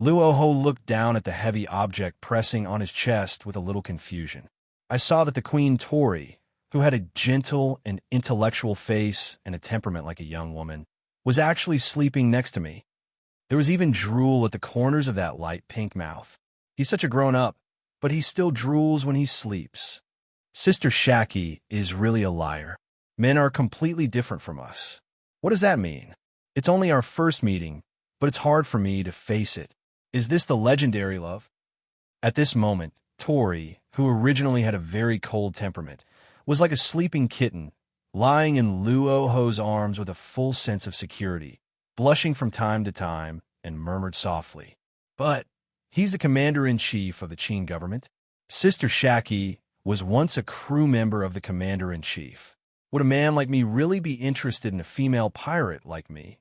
Luo Hu looked down at the heavy object pressing on his chest with a little confusion. I saw that the Queen Tori, who had a gentle and intellectual face and a temperament like a young woman, was actually sleeping next to me. There was even drool at the corners of that light pink mouth. He's such a grown-up, but he still drools when he sleeps. Sister Haki is really a liar. Men are completely different from us. What does that mean? It's only our first meeting, but it's hard for me to face it. Is this the legendary love? At this moment, Tori, who originally had a very cold temperament, was like a sleeping kitten, lying in Luo Hu's arms with a full sense of security, blushing from time to time, and murmured softly, "But he's the commander-in-chief of the Qin government." Sister Haki was once a crew member of the commander-in-chief. Would a man like me really be interested in a female pirate like me?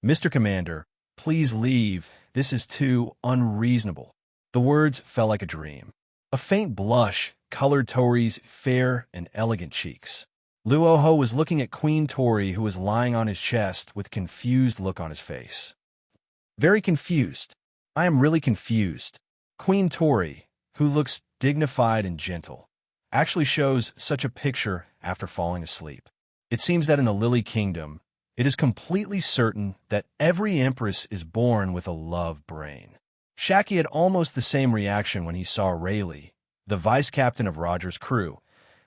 "Mr. Commander, please leave. This is too unreasonable." The words fell like a dream. A faint blush colored Tori's fair and elegant cheeks. Luo Hu was looking at Queen Tori, who was lying on his chest with a confused look on his face. Very confused. I am really confused. Queen Tori, who looks dignified and gentle, actually shows such a picture after falling asleep. It seems that in the Lily Kingdom, it is completely certain that every empress is born with a love brain. Haki had almost the same reaction when he saw Rayleigh, the vice captain of Roger's crew,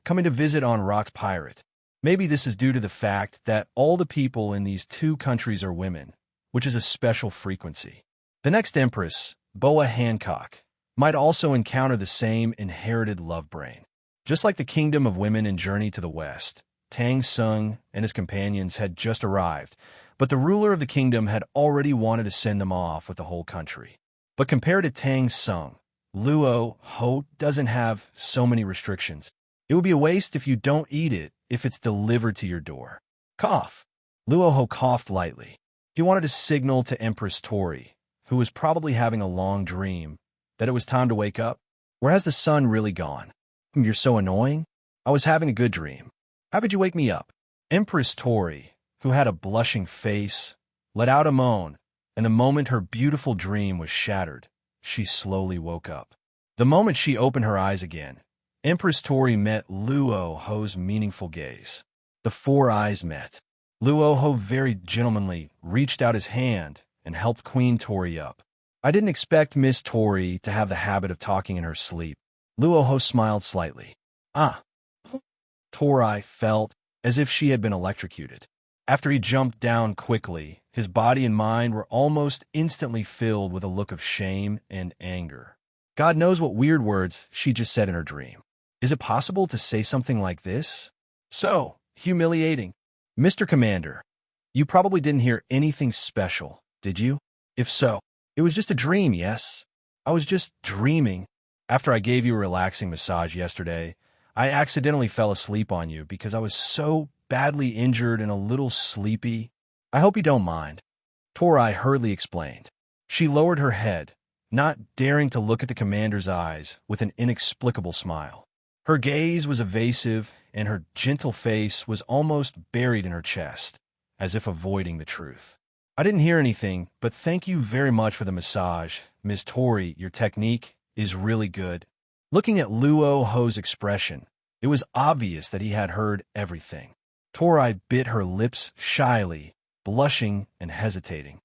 coming to visit on Rock's pirate. Maybe this is due to the fact that all the people in these two countries are women, which is a special frequency. The next empress, Boa Hancock, might also encounter the same inherited love brain. Just like the kingdom of women in Journey to the West, Tang Sung and his companions had just arrived, but the ruler of the kingdom had already wanted to send them off with the whole country. But compared to Tang Sung, Luo Hu doesn't have so many restrictions. It would be a waste if you don't eat it if it's delivered to your door. Cough. Luo Hu coughed lightly. He wanted to signal to Empress Tori, who was probably having a long dream, that it was time to wake up. Where has the sun really gone? You're so annoying. I was having a good dream. How could you wake me up? Empress Tori, who had a blushing face, let out a moan, and the moment her beautiful dream was shattered, she slowly woke up. The moment she opened her eyes again, Empress Tori met Luo Hu's meaningful gaze. The four eyes met. Luo Hu very gentlemanly reached out his hand and helped Queen Tori up. I didn't expect Miss Tori to have the habit of talking in her sleep. Luo Hu smiled slightly. Ah. Tori felt as if she had been electrocuted. After he jumped down quickly, his body and mind were almost instantly filled with a look of shame and anger. God knows what weird words she just said in her dream. Is it possible to say something like this? So humiliating. Mr. Commander, you probably didn't hear anything special, did you? If so, it was just a dream, yes? I was just dreaming. After I gave you a relaxing massage yesterday, I accidentally fell asleep on you because I was so badly injured and a little sleepy. I hope you don't mind. Tori hurriedly explained. She lowered her head, not daring to look at the commander's eyes with an inexplicable smile. Her gaze was evasive, and her gentle face was almost buried in her chest, as if avoiding the truth. I didn't hear anything, but thank you very much for the massage. Ms. Tori, your technique is really good. Looking at Luo Hu's expression, it was obvious that he had heard everything. Tori bit her lips shyly, blushing and hesitating.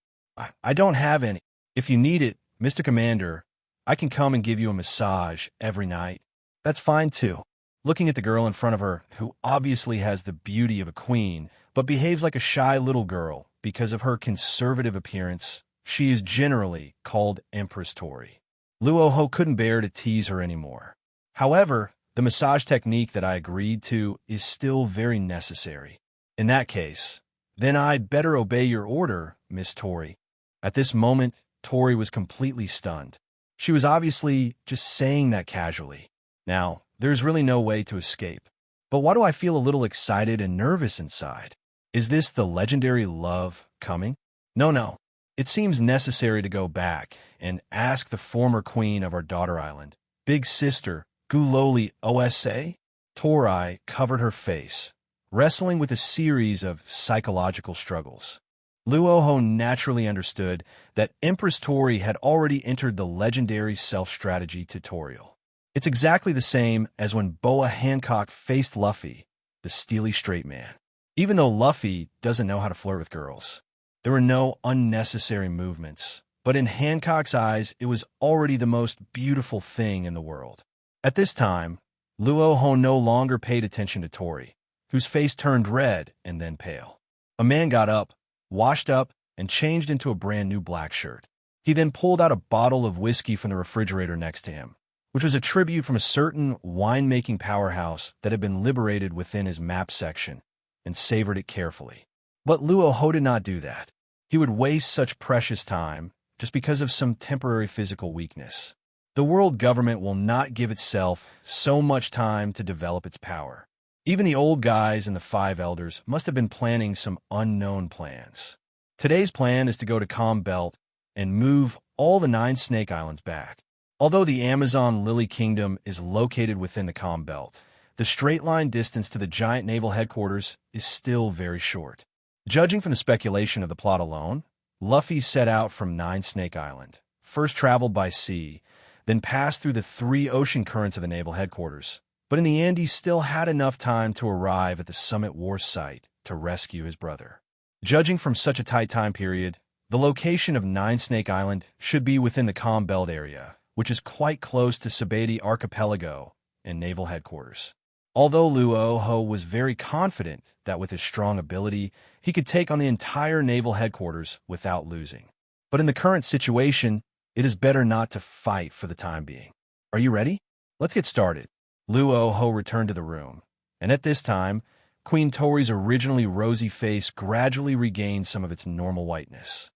I don't have any. If you need it, Mr. Commander, I can come and give you a massage every night. That's fine too. Looking at the girl in front of her, who obviously has the beauty of a queen, but behaves like a shy little girl because of her conservative appearance, she is generally called Empress Tori. Luo Hu couldn't bear to tease her anymore. However, the massage technique that I agreed to is still very necessary. In that case, then I'd better obey your order, Miss Tori. At this moment, Tori was completely stunned. She was obviously just saying that casually. Now, there's really no way to escape. But why do I feel a little excited and nervous inside? Is this the legendary love coming? No. It seems necessary to go back and ask the former queen of our daughter island, Big Sister, Guloli Osa? Tori covered her face, wrestling with a series of psychological struggles. Luo Hu naturally understood that Empress Tori had already entered the legendary self-strategy tutorial. It's exactly the same as when Boa Hancock faced Luffy, the steely straight man. Even though Luffy doesn't know how to flirt with girls, there were no unnecessary movements, but in Hancock's eyes, it was already the most beautiful thing in the world. At this time, Luo Hu no longer paid attention to Tori, whose face turned red and then pale. A man got up, washed up, and changed into a brand new black shirt. He then pulled out a bottle of whiskey from the refrigerator next to him, which was a tribute from a certain winemaking powerhouse that had been liberated within his map section, and savored it carefully. But Luo Hu did not do that. He would waste such precious time just because of some temporary physical weakness. The world government will not give itself so much time to develop its power. Even the old guys and the five elders must have been planning some unknown plans. Today's plan is to go to Calm Belt and move all the 9 Snake Islands back. Although the Amazon Lily Kingdom is located within the Calm Belt, the straight-line distance to the giant naval headquarters is still very short. Judging from the speculation of the plot alone, Luffy set out from 9 Snake Island, first traveled by sea, then passed through the 3 ocean currents of the naval headquarters. But in the end, he still had enough time to arrive at the Summit War site to rescue his brother. Judging from such a tight time period, the location of 9 Snake Island should be within the Calm Belt area, which is quite close to Sabeti Archipelago and naval headquarters. Although Luo Hu was very confident that with his strong ability, he could take on the entire naval headquarters without losing. But in the current situation, it is better not to fight for the time being. Are you ready? Let's get started. Luo Hu returned to the room, and at this time, Queen Tori's originally rosy face gradually regained some of its normal whiteness.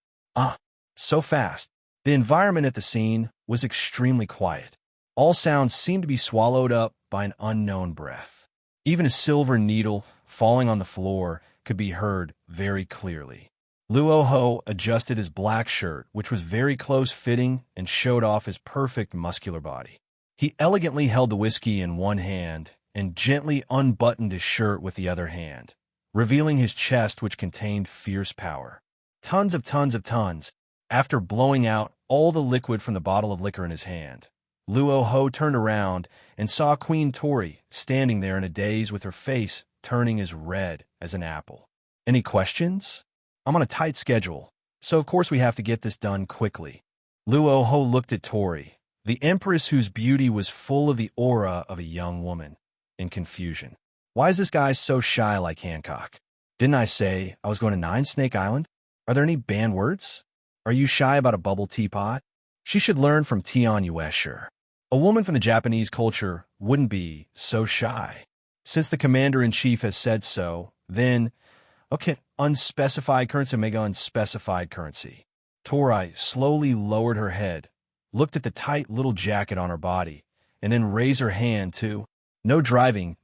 So fast. The environment at the scene was extremely quiet. All sounds seemed to be swallowed up by an unknown breath. Even a silver needle falling on the floor could be heard very clearly. Luo Hu adjusted his black shirt, which was very close-fitting and showed off his perfect muscular body. He elegantly held the whiskey in one hand and gently unbuttoned his shirt with the other hand, revealing his chest, which contained fierce power. Tons of tons. After blowing out all the liquid from the bottle of liquor in his hand, Luo Hu turned around and saw Queen Tori standing there in a daze with her face turning as red as an apple. Any questions? I'm on a tight schedule, so of course we have to get this done quickly. Luo Hu looked at Tori, the empress whose beauty was full of the aura of a young woman, in confusion. Why is this guy so shy like Hancock? Didn't I say I was going to Nine Snake Island? Are there any banned words? Are you shy about a bubble teapot? She should learn from Tion Yuesher. A woman from the Japanese culture wouldn't be so shy. Since the commander-in-chief has said so, then, okay, unspecified currency, mega unspecified currency. Tori slowly lowered her head, looked at the tight little jacket on her body, and then raised her hand to, no driving.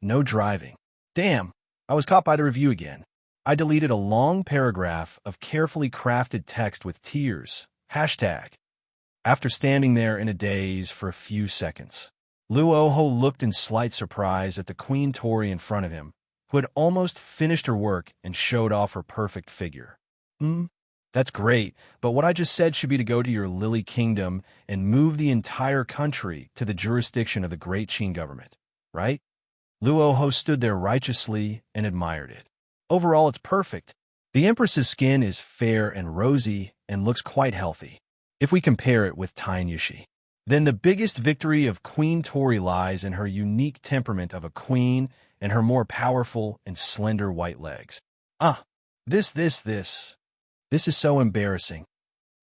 Damn, I was caught by the review again. I deleted a long paragraph of carefully crafted text with tears. Hashtag. After standing there in a daze for a few seconds, Luo Hu looked in slight surprise at the Queen Tori in front of him, who had almost finished her work and showed off her perfect figure. That's great, but what I just said should be to go to your Lily Kingdom and move the entire country to the jurisdiction of the Great Qin government, right? Luo Hu stood there righteously and admired it. Overall, it's perfect. The Empress's skin is fair and rosy and looks quite healthy, if we compare it with Tyne Yushi. Then the biggest victory of Queen Tori lies in her unique temperament of a queen and her more powerful and slender white legs. This is so embarrassing.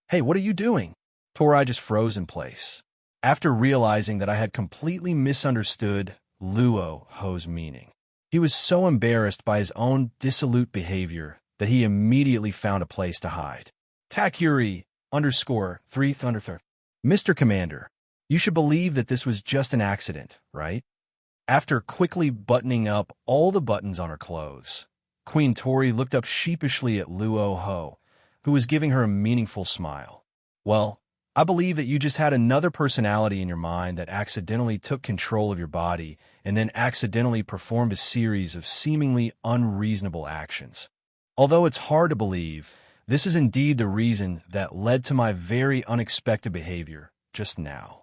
Hey, what are you doing? Tori just froze in place, after realizing that I had completely misunderstood Luo Hu's meaning. He was so embarrassed by his own dissolute behavior that he immediately found a place to hide. Takuri _3 Mr. Commander, you should believe that this was just an accident, right? After quickly buttoning up all the buttons on her clothes, Queen Tori looked up sheepishly at Luo Hu, who was giving her a meaningful smile. Well, I believe that you just had another personality in your mind that accidentally took control of your body and then accidentally performed a series of seemingly unreasonable actions. Although it's hard to believe, this is indeed the reason that led to my very unexpected behavior just now.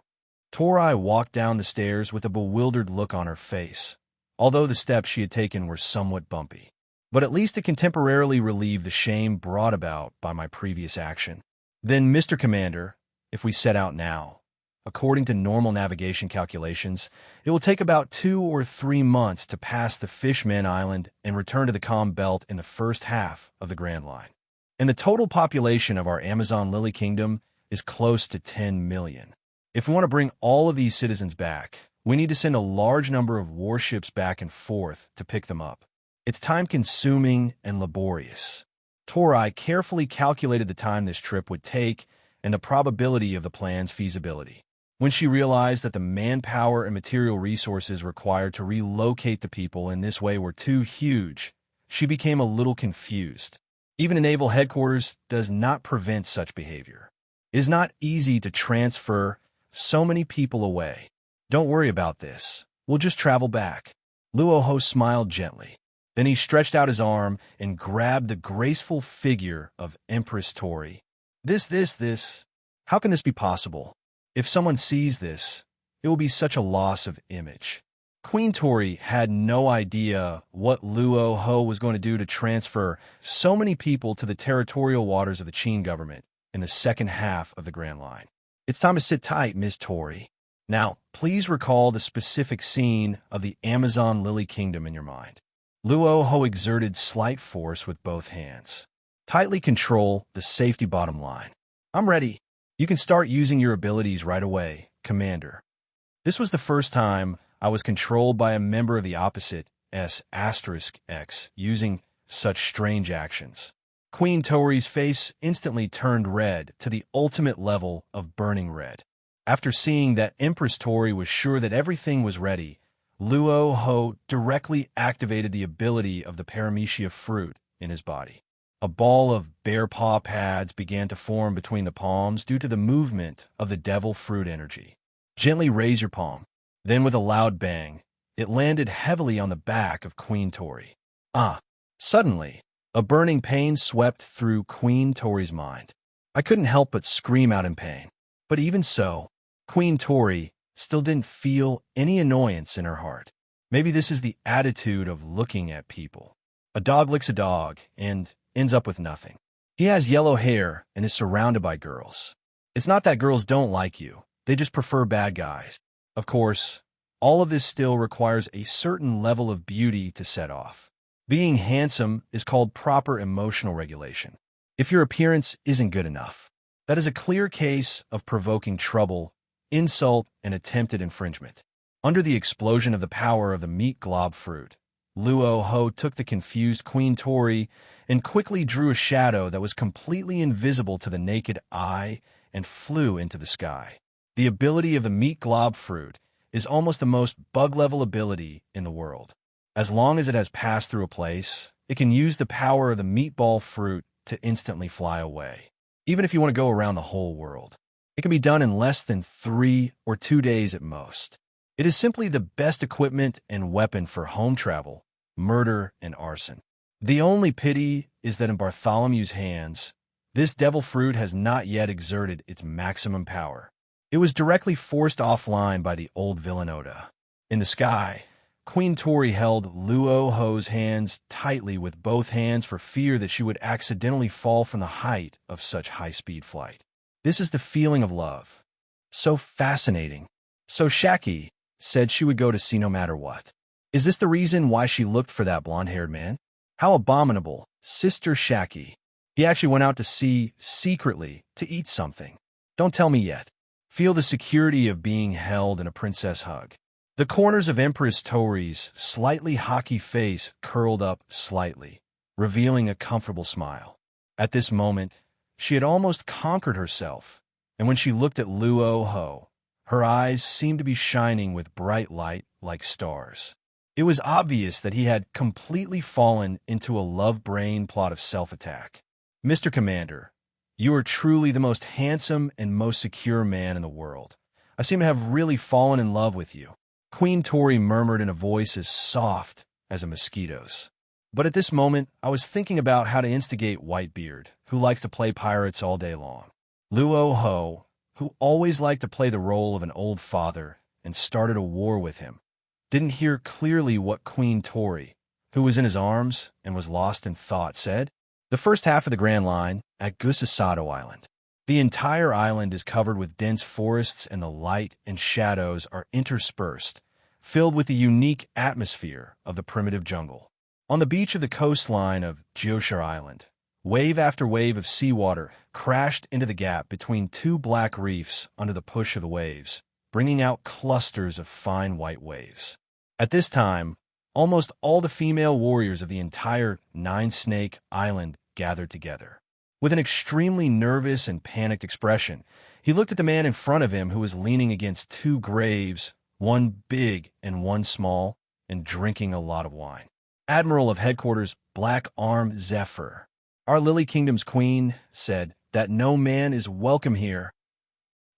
Tori walked down the stairs with a bewildered look on her face, although the steps she had taken were somewhat bumpy. But at least it can temporarily relieve the shame brought about by my previous action. Then, Mr. Commander, if we set out now, according to normal navigation calculations, it will take about 2 or 3 months to pass the Fishman Island and return to the calm belt in the first half of the Grand Line. And the total population of our Amazon Lily Kingdom is close to 10 million. If we want to bring all of these citizens back, we need to send a large number of warships back and forth to pick them up. It's time-consuming and laborious. Tori carefully calculated the time this trip would take and the probability of the plan's feasibility. When she realized that the manpower and material resources required to relocate the people in this way were too huge, she became a little confused. Even a naval headquarters does not prevent such behavior. It is not easy to transfer so many people away. Don't worry about this. We'll just travel back. Luo Hu smiled gently. Then he stretched out his arm and grabbed the graceful figure of Empress Tori. This. How can this be possible? If someone sees this, it will be such a loss of image. Queen Tori had no idea what Luo Hu was going to do to transfer so many people to the territorial waters of the Qin government in the second half of the Grand Line. It's time to sit tight, Ms. Tori. Now, please recall the specific scene of the Amazon Lily Kingdom in your mind. Luo Hu exerted slight force with both hands. Tightly control the safety bottom line. I'm ready. You can start using your abilities right away, Commander. This was the first time I was controlled by a member of the opposite S*X using such strange actions. Queen Tori's face instantly turned red to the ultimate level of burning red. After seeing that Empress Tori was sure that everything was ready, Luo Hu directly activated the ability of the paramecia fruit in his body. A ball of bear paw pads began to form between the palms due to the movement of the devil fruit energy. Gently raise your palm. Then with a loud bang, it landed heavily on the back of Queen Tori. Ah! Suddenly, a burning pain swept through Queen Tori's mind. I couldn't help but scream out in pain. But even so, Queen Tori still didn't feel any annoyance in her heart. Maybe this is the attitude of looking at people. A dog licks a dog and ends up with nothing. He has yellow hair and is surrounded by girls. It's not that girls don't like you, they just prefer bad guys. Of course, all of this still requires a certain level of beauty to set off. Being handsome is called proper emotional regulation. If your appearance isn't good enough, that is a clear case of provoking trouble, insult, and attempted infringement. Under the explosion of the power of the meat glob fruit, Luo Hu took the confused Queen Tori and quickly drew a shadow that was completely invisible to the naked eye and flew into the sky. The ability of the meat glob fruit is almost the most bug-level ability in the world. As long as it has passed through a place, it can use the power of the meatball fruit to instantly fly away. Even if you want to go around the whole world, it can be done in less than 3 or 2 days at most. It is simply the best equipment and weapon for home travel, murder, and arson. The only pity is that in Bartholomew's hands, this devil fruit has not yet exerted its maximum power. It was directly forced offline by the old villain Oda. In the sky, Queen Tori held Luo Hu's hands tightly with both hands for fear that she would accidentally fall from the height of such high-speed flight. This is the feeling of love. So fascinating. So Haki said she would go to sea no matter what. Is this the reason why she looked for that blonde-haired man? How abominable. Sister Haki. He actually went out to sea secretly to eat something. Don't tell me yet. Feel the security of being held in a princess hug. The corners of Empress Tori's slightly Haki face curled up slightly, revealing a comfortable smile. At this moment, she had almost conquered herself, and when she looked at Luo Hu, her eyes seemed to be shining with bright light like stars. It was obvious that he had completely fallen into a love-brain plot of self-attack. Mr. Commander, you are truly the most handsome and most secure man in the world. I seem to have really fallen in love with you. Queen Tori murmured in a voice as soft as a mosquito's. But at this moment, I was thinking about how to instigate Whitebeard, who likes to play pirates all day long. Luo Hu, who always liked to play the role of an old father and started a war with him, didn't hear clearly what Queen Tori, who was in his arms and was lost in thought, said. The first half of the Grand Line at Gusasado Island. The entire island is covered with dense forests and the light and shadows are interspersed, filled with the unique atmosphere of the primitive jungle. On the beach of the coastline of Geoshar Island, wave after wave of seawater crashed into the gap between two black reefs under the push of the waves, bringing out clusters of fine white waves. At this time, almost all the female warriors of the entire Nine-Snake Island gathered together. With an extremely nervous and panicked expression, he looked at the man in front of him who was leaning against two graves, one big and one small, and drinking a lot of wine. Admiral of Headquarters Black Arm Zephyr, our Lily Kingdom's queen, said that no man is welcome here.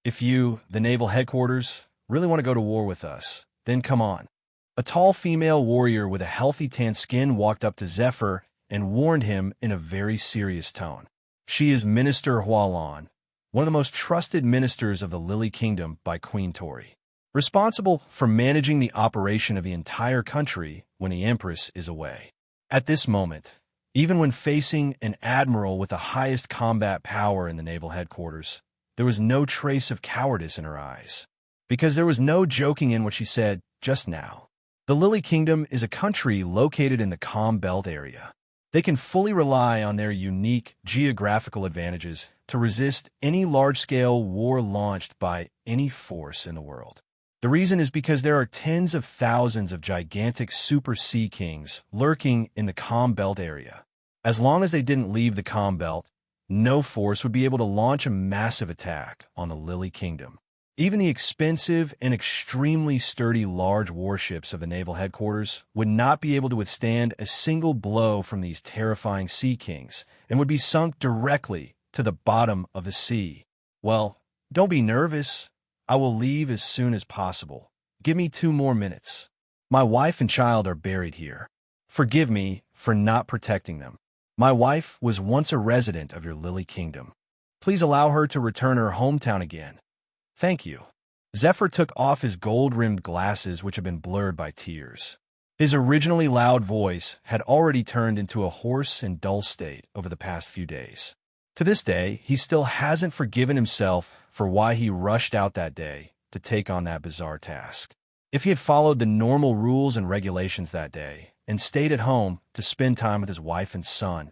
If you, the Naval Headquarters, really want to go to war with us, then come on. A tall female warrior with a healthy tan skin walked up to Zephyr and warned him in a very serious tone. She is Minister Hualan, one of the most trusted ministers of the Lily Kingdom by Queen Tori, responsible for managing the operation of the entire country when the Empress is away. At this moment, even when facing an admiral with the highest combat power in the Naval Headquarters, there was no trace of cowardice in her eyes, because there was no joking in what she said just now. The Lily Kingdom is a country located in the Calm Belt area. They can fully rely on their unique geographical advantages to resist any large-scale war launched by any force in the world. The reason is because there are tens of thousands of gigantic super sea kings lurking in the Calm Belt area. As long as they didn't leave the Calm Belt, no force would be able to launch a massive attack on the Lily Kingdom. Even the expensive and extremely sturdy large warships of the Naval Headquarters would not be able to withstand a single blow from these terrifying sea kings and would be sunk directly to the bottom of the sea. Well, don't be nervous. I will leave as soon as possible. Give me 2 more minutes. My wife and child are buried here. Forgive me for not protecting them. My wife was once a resident of your lily kingdom. Please allow her to return her hometown again. Thank you. Zephyr took off his gold-rimmed glasses, which had been blurred by tears. His originally loud voice had already turned into a hoarse and dull state over the past few days. To this day, he still hasn't forgiven himself for why he rushed out that day to take on that bizarre task. If he had followed the normal rules and regulations that day and stayed at home to spend time with his wife and son,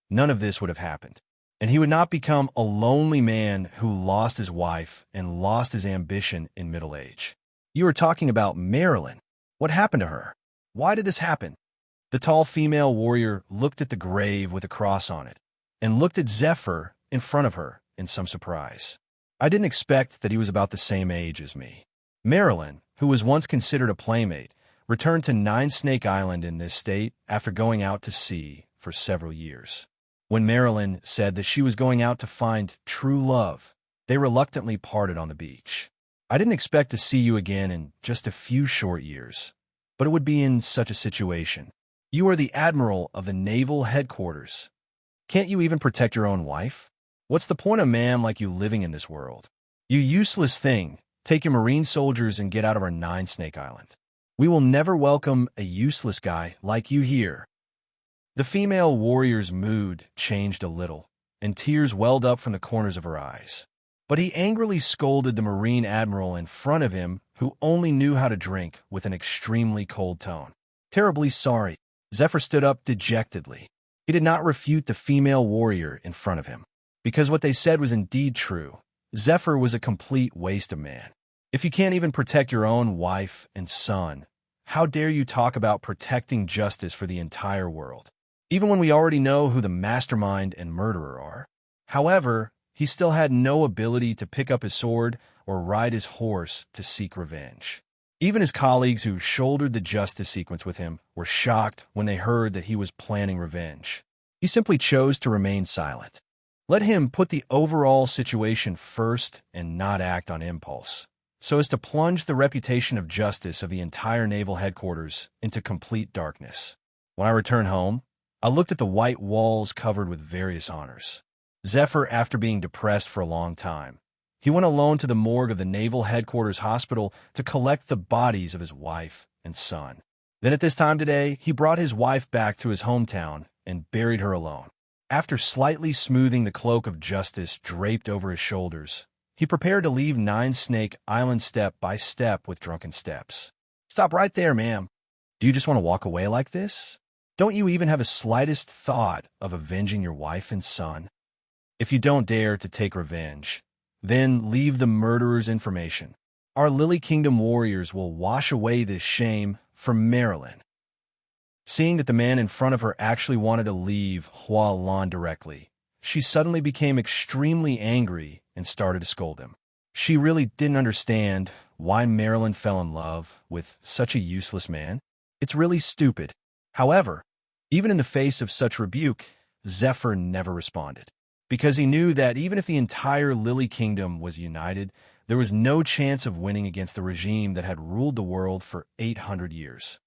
none of this would have happened. And he would not become a lonely man who lost his wife and lost his ambition in middle age. You were talking about Marilyn. What happened to her? Why did this happen? The tall female warrior looked at the grave with a cross on it and looked at Zephyr in front of her in some surprise. I didn't expect that he was about the same age as me. Marilyn, who was once considered a playmate, returned to Nine Snake Island in this state after going out to sea for several years. When Marilyn said that she was going out to find true love, they reluctantly parted on the beach. I didn't expect to see you again in just a few short years, but it would be in such a situation. You are the admiral of the naval headquarters. Can't you even protect your own wife? What's the point of a man like you living in this world? You useless thing, take your marine soldiers and get out of our Nine Snake Island. We will never welcome a useless guy like you here. The female warrior's mood changed a little, and tears welled up from the corners of her eyes. But he angrily scolded the Marine Admiral in front of him, who only knew how to drink, with an extremely cold tone. Terribly sorry. Zephyr stood up dejectedly. He did not refute the female warrior in front of him, because what they said was indeed true. Zephyr was a complete waste of man. If you can't even protect your own wife and son, how dare you talk about protecting justice for the entire world? Even when we already know who the mastermind and murderer are. However, he still had no ability to pick up his sword or ride his horse to seek revenge. Even his colleagues who shouldered the justice sequence with him were shocked when they heard that he was planning revenge. He simply chose to remain silent. Let him put the overall situation first and not act on impulse, so as to plunge the reputation of justice of the entire naval headquarters into complete darkness. When I returned home, I looked at the white walls covered with various honors. Zephyr, after being depressed for a long time, he went alone to the morgue of the Naval Headquarters Hospital to collect the bodies of his wife and son. Then at this time today, he brought his wife back to his hometown and buried her alone. After slightly smoothing the cloak of justice draped over his shoulders, he prepared to leave Nine Snake Island step by step with drunken steps. Stop right there, ma'am. Do you just want to walk away like this? Don't you even have a slightest thought of avenging your wife and son? If you don't dare to take revenge, then leave the murderer's information. Our Lily Kingdom warriors will wash away this shame from Marilyn. Seeing that the man in front of her actually wanted to leave Hua Lan directly, she suddenly became extremely angry and started to scold him. She really didn't understand why Marilyn fell in love with such a useless man. It's really stupid. However, even in the face of such rebuke, Zephyr never responded, because he knew that even if the entire Lily Kingdom was united, there was no chance of winning against the regime that had ruled the world for 800 years.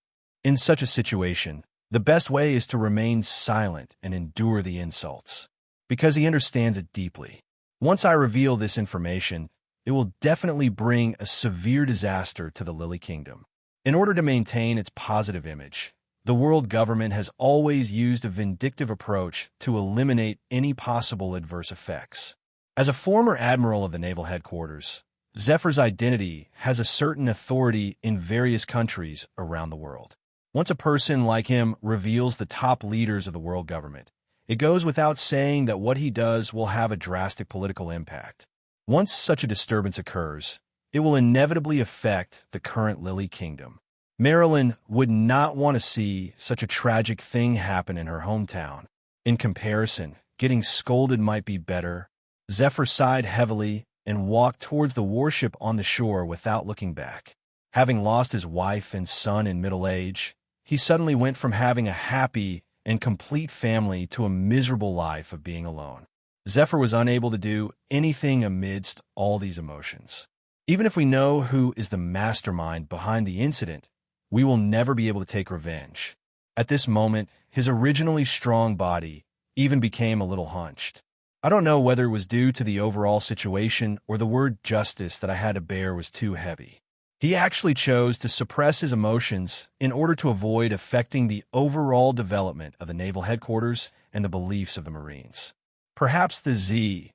In such a situation, the best way is to remain silent and endure the insults, because he understands it deeply. Once I reveal this information, it will definitely bring a severe disaster to the Lily Kingdom. In order to maintain its positive image, the world government has always used a vindictive approach to eliminate any possible adverse effects. As a former admiral of the naval headquarters, Zephyr's identity has a certain authority in various countries around the world. Once a person like him reveals the top leaders of the world government, it goes without saying that what he does will have a drastic political impact. Once such a disturbance occurs, it will inevitably affect the current Lily Kingdom. Marilyn would not want to see such a tragic thing happen in her hometown. In comparison, getting scolded might be better. Zephyr sighed heavily and walked towards the warship on the shore without looking back. Having lost his wife and son in middle age, he suddenly went from having a happy and complete family to a miserable life of being alone. Zephyr was unable to do anything amidst all these emotions. Even if we know who is the mastermind behind the incident, we will never be able to take revenge. At this moment, his originally strong body even became a little hunched. I don't know whether it was due to the overall situation or the word justice that I had to bear was too heavy. He actually chose to suppress his emotions in order to avoid affecting the overall development of the naval headquarters and the beliefs of the Marines. Perhaps the Z,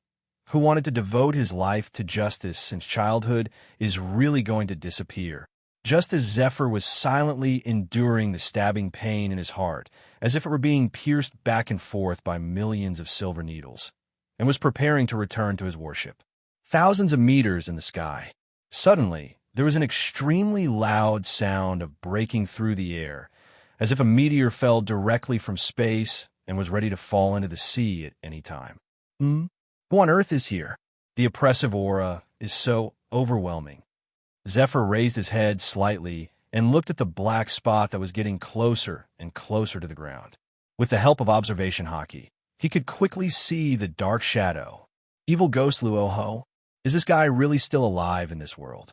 who wanted to devote his life to justice since childhood, is really going to disappear. Just as Zephyr was silently enduring the stabbing pain in his heart, as if it were being pierced back and forth by millions of silver needles, and was preparing to return to his warship. Thousands of meters in the sky. Suddenly, there was an extremely loud sound of breaking through the air, as if a meteor fell directly from space and was ready to fall into the sea at any time. Who on earth is here? The oppressive aura is so overwhelming. Zephyr raised his head slightly and looked at the black spot that was getting closer and closer to the ground. With the help of observation Haki, he could quickly see the dark shadow. Evil ghost Luo Hu? Is this guy really still alive in this world?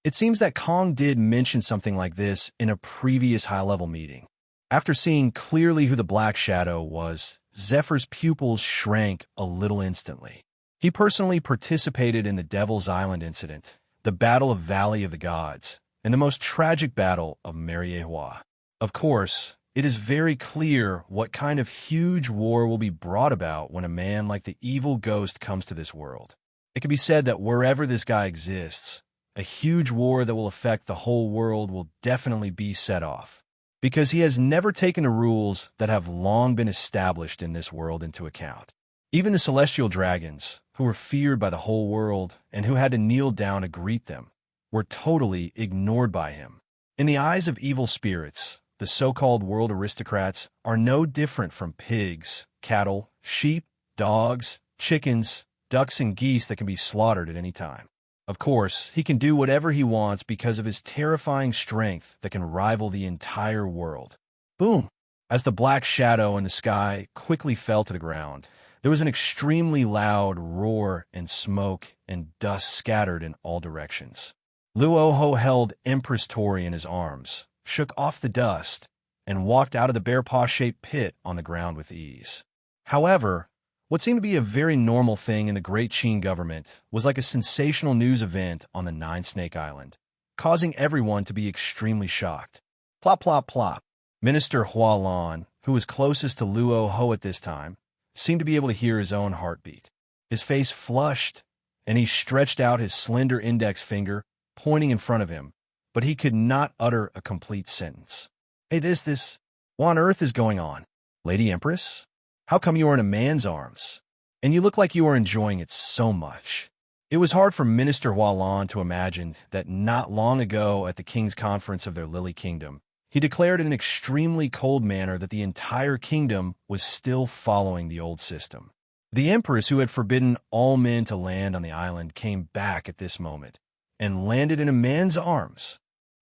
It seems that Kong did mention something like this in a previous high-level meeting. After seeing clearly who the black shadow was, Zephyr's pupils shrank a little instantly. He personally participated in the Devil's Island incident, the Battle of Valley of the Gods, and the most tragic battle of Mariehua. Of course, it is very clear what kind of huge war will be brought about when a man like the evil ghost comes to this world. It can be said that wherever this guy exists, a huge war that will affect the whole world will definitely be set off, because he has never taken the rules that have long been established in this world into account. Even the celestial dragons, who were feared by the whole world and who had to kneel down to greet them, were totally ignored by him. In the eyes of evil spirits, the so-called world aristocrats are no different from pigs, cattle, sheep, dogs, chickens, ducks, and geese that can be slaughtered at any time. Of course, he can do whatever he wants because of his terrifying strength that can rival the entire world. Boom! As the black shadow in the sky quickly fell to the ground, there was an extremely loud roar, and smoke and dust scattered in all directions. Luo Hu held Empress Tori in his arms, shook off the dust, and walked out of the bear paw-shaped pit on the ground with ease. However, what seemed to be a very normal thing in the Great Qin government was like a sensational news event on the Nine-Snake Island, causing everyone to be extremely shocked. Plop, plop, plop. Minister Hua Lan, who was closest to Luo Hu at this time, seemed to be able to hear his own heartbeat. His face flushed, and he stretched out his slender index finger, pointing in front of him, but he could not utter a complete sentence. Hey, what on earth is going on? Lady Empress? How come you are in a man's arms? And you look like you are enjoying it so much. It was hard for Minister Hua Lan to imagine that not long ago at the King's Conference of their Lily Kingdom, he declared in an extremely cold manner that the entire kingdom was still following the old system. The Empress, who had forbidden all men to land on the island, came back at this moment and landed in a man's arms.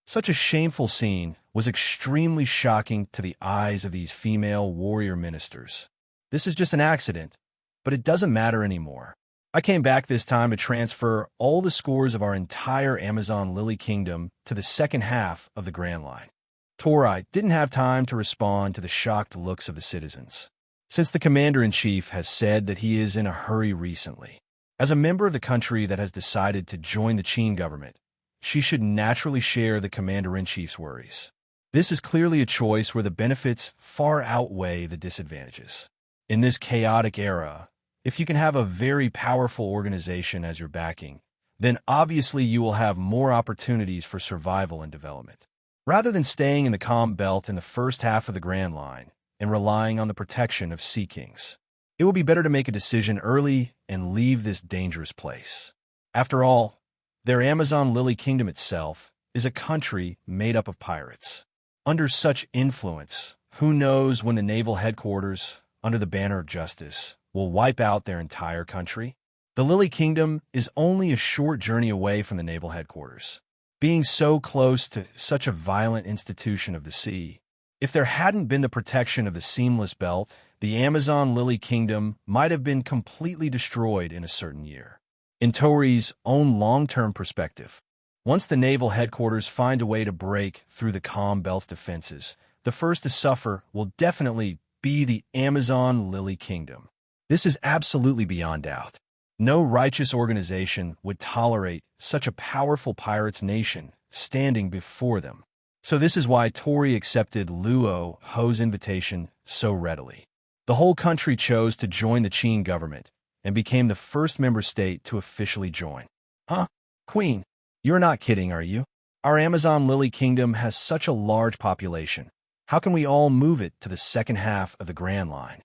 Such a shameful scene was extremely shocking to the eyes of these female warrior ministers. This is just an accident, but it doesn't matter anymore. I came back this time to transfer all the scores of our entire Amazon Lily Kingdom to the second half of the Grand Line. Tori didn't have time to respond to the shocked looks of the citizens, since the Commander-in-Chief has said that he is in a hurry recently. As a member of the country that has decided to join the Qin government, she should naturally share the Commander-in-Chief's worries. This is clearly a choice where the benefits far outweigh the disadvantages. In this chaotic era, if you can have a very powerful organization as your backing, then obviously you will have more opportunities for survival and development. Rather than staying in the calm belt in the first half of the Grand Line and relying on the protection of Sea Kings, it will be better to make a decision early and leave this dangerous place. After all, their Amazon Lily Kingdom itself is a country made up of pirates. Under such influence, who knows when the naval headquarters, under the banner of justice, will wipe out their entire country? The Lily Kingdom is only a short journey away from the naval headquarters. Being so close to such a violent institution of the sea, if there hadn't been the protection of the Seamless Belt, the Amazon Lily Kingdom might have been completely destroyed in a certain year. in Tori's own long-term perspective. Once the naval headquarters find a way to break through the Calm Belt's defenses, the first to suffer will definitely be the Amazon Lily Kingdom. This is absolutely beyond doubt. No righteous organization would tolerate such a powerful pirates nation standing before them. So this is why Tori accepted Luo Hu's invitation so readily. The whole country chose to join the Qin government and became the first member state to officially join. Huh? Queen, you're not kidding, are you? Our Amazon Lily Kingdom has such a large population. How can we all move it to the second half of the Grand Line?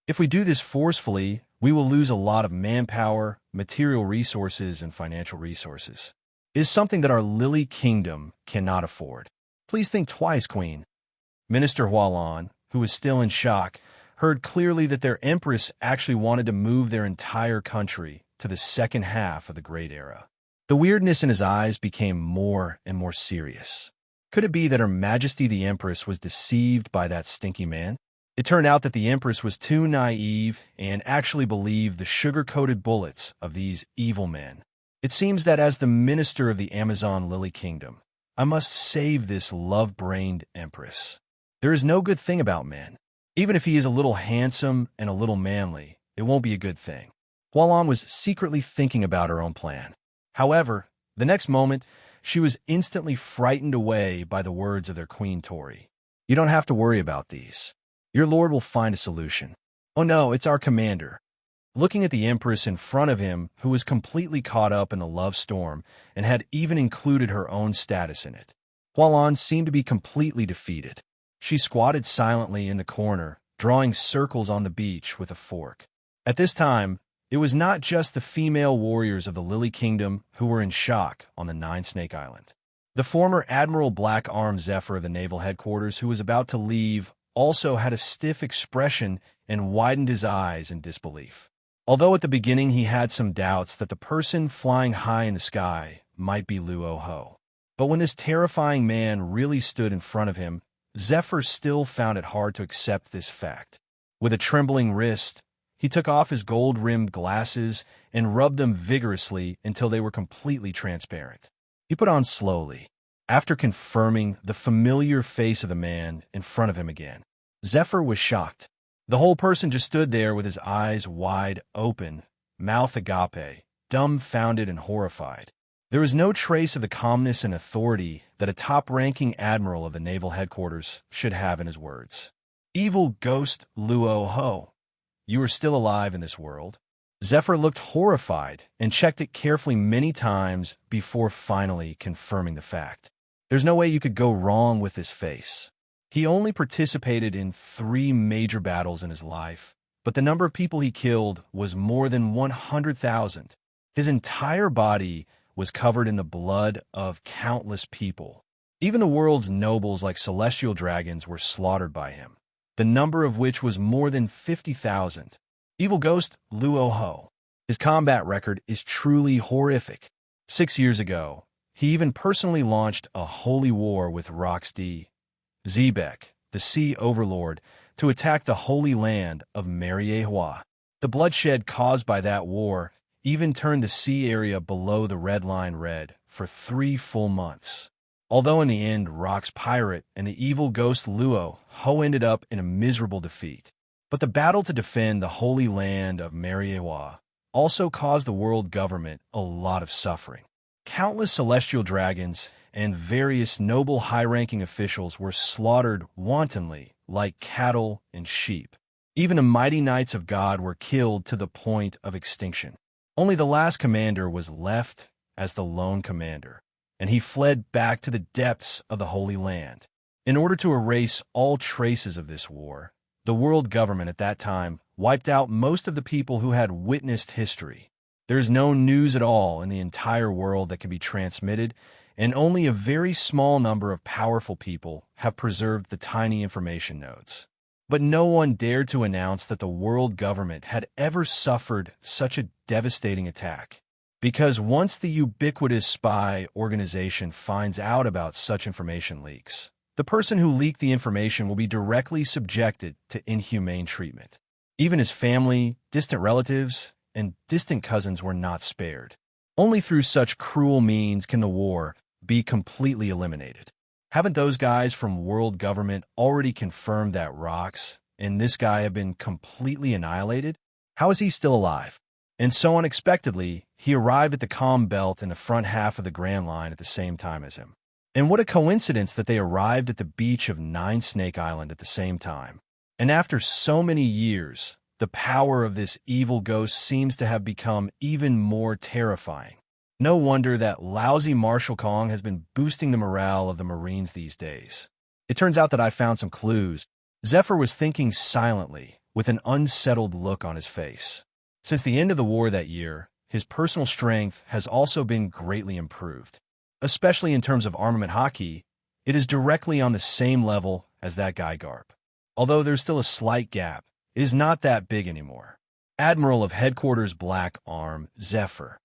If we do this forcefully, we will lose a lot of manpower, material resources, and financial resources. It is something that our Lily Kingdom cannot afford. Please think twice, Queen. Minister Hualan, who was still in shock, heard clearly that their empress actually wanted to move their entire country to the second half of the Great Era. The weirdness in his eyes became more and more serious. Could it be that Her Majesty the Empress was deceived by that stinky man? It turned out that the Empress was too naive and actually believed the sugar-coated bullets of these evil men. It seems that as the minister of the Amazon Lily Kingdom, I must save this love-brained Empress. There is no good thing about men. Even if he is a little handsome and a little manly, it won't be a good thing. Hualan was secretly thinking about her own plan. However, the next moment, she was instantly frightened away by the words of their Queen Tori. You don't have to worry about these. Your lord will find a solution. Oh no, it's our commander. Looking at the Empress in front of him, who was completely caught up in the love storm and had even included her own status in it, Hualan seemed to be completely defeated. She squatted silently in the corner, drawing circles on the beach with a fork. At this time, it was not just the female warriors of the Lily Kingdom who were in shock on the Nine-Snake Island. The former Admiral Black-Arm Zephyr of the naval headquarters, who was about to leave, also had a stiff expression and widened his eyes in disbelief. Although at the beginning he had some doubts that the person flying high in the sky might be Luo Hu. But when this terrifying man really stood in front of him, Zephyr still found it hard to accept this fact. With a trembling wrist, he took off his gold-rimmed glasses and rubbed them vigorously until they were completely transparent. He put on slowly, after confirming the familiar face of the man in front of him again. Zephyr was shocked. The whole person just stood there with his eyes wide open, mouth agape, dumbfounded and horrified. There was no trace of the calmness and authority that a top-ranking admiral of the naval headquarters should have in his words. Evil ghost Luo Hu, you are still alive in this world? Zephyr looked horrified and checked it carefully many times before finally confirming the fact. There's no way you could go wrong with this face. He only participated in 3 major battles in his life, but the number of people he killed was more than 100,000. His entire body was covered in the blood of countless people. Even the world's nobles like celestial dragons were slaughtered by him, the number of which was more than 50,000. Evil ghost Luo Hu. His combat record is truly horrific. 6 years ago, he even personally launched a holy war with ruthless, Zebek, the Sea Overlord, to attack the holy land of Hua. The bloodshed caused by that war even turned the sea area below the Red Line red for 3 full months. Although in the end, Rock's pirate and the evil ghost Luo Hu ended up in a miserable defeat. But the battle to defend the holy land of Hua also caused the world government a lot of suffering. Countless celestial dragons and various noble high-ranking officials were slaughtered wantonly like cattle and sheep. Even the mighty knights of God were killed to the point of extinction. Only the last commander was left as the lone commander, and he fled back to the depths of the Holy Land. In order to erase all traces of this war, the world government at that time wiped out most of the people who had witnessed history. There is no news at all in the entire world that can be transmitted, and only a very small number of powerful people have preserved the tiny information nodes. But no one dared to announce that the world government had ever suffered such a devastating attack. Because once the ubiquitous spy organization finds out about such information leaks, the person who leaked the information will be directly subjected to inhumane treatment. Even his family, distant relatives, and distant cousins were not spared. Only through such cruel means can the war be completely eliminated. Haven't those guys from world government already confirmed that rocks and this guy have been completely annihilated? How is he still alive? And so unexpectedly, he arrived at the calm belt in the front half of the Grand Line at the same time as him. And what a coincidence that they arrived at the beach of Nine Snake Island at the same time. And after so many years, the power of this evil ghost seems to have become even more terrifying. No wonder that lousy Marshal Kong has been boosting the morale of the Marines these days. It turns out that I found some clues. Zephyr was thinking silently, with an unsettled look on his face. Since the end of the war that year, his personal strength has also been greatly improved. Especially in terms of armament Haki, it is directly on the same level as that guy Garp. Although there's still a slight gap, it is not that big anymore. Admiral of Headquarters Black Arm, Zephyr.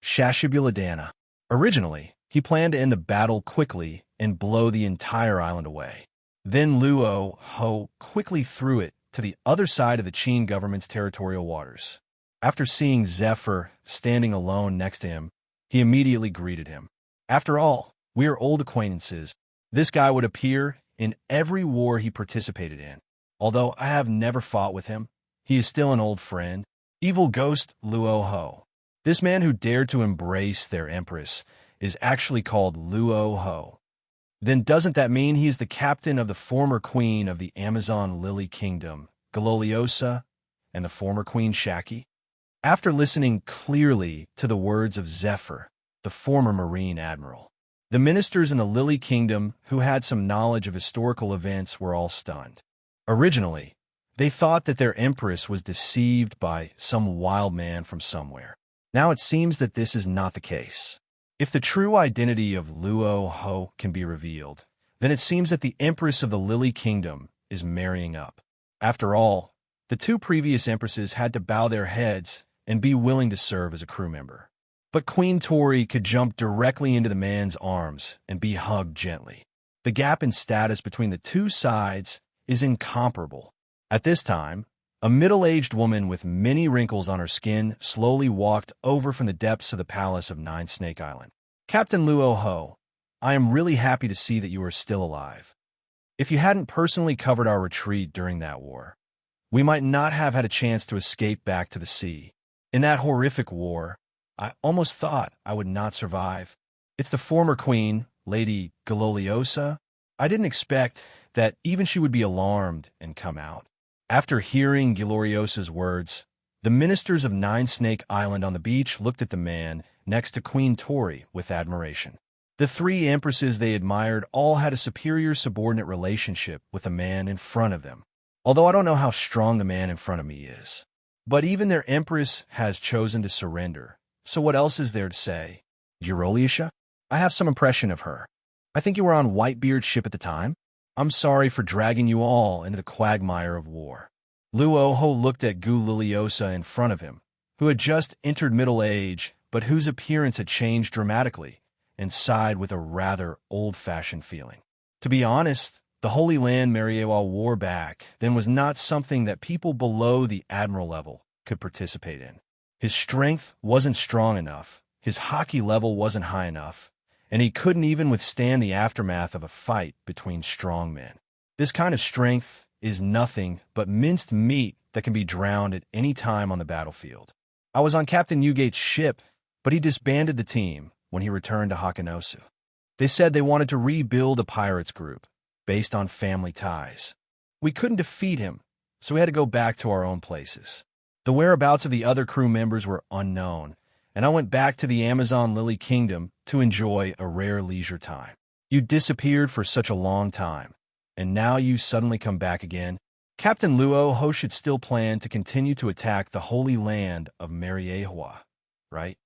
Shashibuladana. Originally, he planned to end the battle quickly and blow the entire island away. Then Luo Hu quickly threw it to the other side of the Qin government's territorial waters. After seeing Zephyr standing alone next to him, he immediately greeted him. After all, we are old acquaintances. This guy would appear in every war he participated in. Although I have never fought with him, he is still an old friend. Evil ghost Luo Hu. This man who dared to embrace their empress is actually called Luo Hu. Then doesn't that mean he is the captain of the former queen of the Amazon Lily Kingdom, Gololiosa, and the former queen Shaki? After listening clearly to the words of Zephyr, the former Marine Admiral, the ministers in the Lily Kingdom who had some knowledge of historical events were all stunned. Originally, they thought that their empress was deceived by some wild man from somewhere. Now it seems that this is not the case. If the true identity of Luo Hu can be revealed, then it seems that the empress of the Lily Kingdom is marrying up. After all, the two previous empresses had to bow their heads and be willing to serve as a crew member. But Queen Tori could jump directly into the man's arms and be hugged gently. The gap in status between the two sides is incomparable. At this time, a middle-aged woman with many wrinkles on her skin slowly walked over from the depths of the palace of Nine Snake Island. Captain Luo Hu, I am really happy to see that you are still alive. If you hadn't personally covered our retreat during that war, we might not have had a chance to escape back to the sea. In that horrific war, I almost thought I would not survive. It's the former queen, Lady Gololiosa. I didn't expect that even she would be alarmed and come out. After hearing Gloriosa's words, the ministers of Nine Snake Island on the beach looked at the man next to Queen Tori with admiration. The three empresses they admired all had a superior subordinate relationship with the man in front of them, although I don't know how strong the man in front of me is. But even their empress has chosen to surrender, so what else is there to say? Euroliasha? I have some impression of her. I think you were on Whitebeard's ship at the time. I'm sorry for dragging you all into the quagmire of war. Luo Hu looked at Gu Liliosa in front of him, who had just entered middle age, but whose appearance had changed dramatically, and sighed with a rather old-fashioned feeling. To be honest, the Holy Land Mariewa war back then was not something that people below the admiral level could participate in. His strength wasn't strong enough, his Haki level wasn't high enough, and he couldn't even withstand the aftermath of a fight between strong men. This kind of strength is nothing but minced meat that can be drowned at any time on the battlefield. I was on Captain Yugate's ship, but he disbanded the team when he returned to Hakanosu. They said they wanted to rebuild a pirates group based on family ties. We couldn't defeat him, so we had to go back to our own places. The whereabouts of the other crew members were unknown, and I went back to the Amazon Lily Kingdom to enjoy a rare leisure time. You disappeared for such a long time, and now you suddenly come back again. Captain Luo Hu should still plan to continue to attack the Holy Land of Mariewa, right?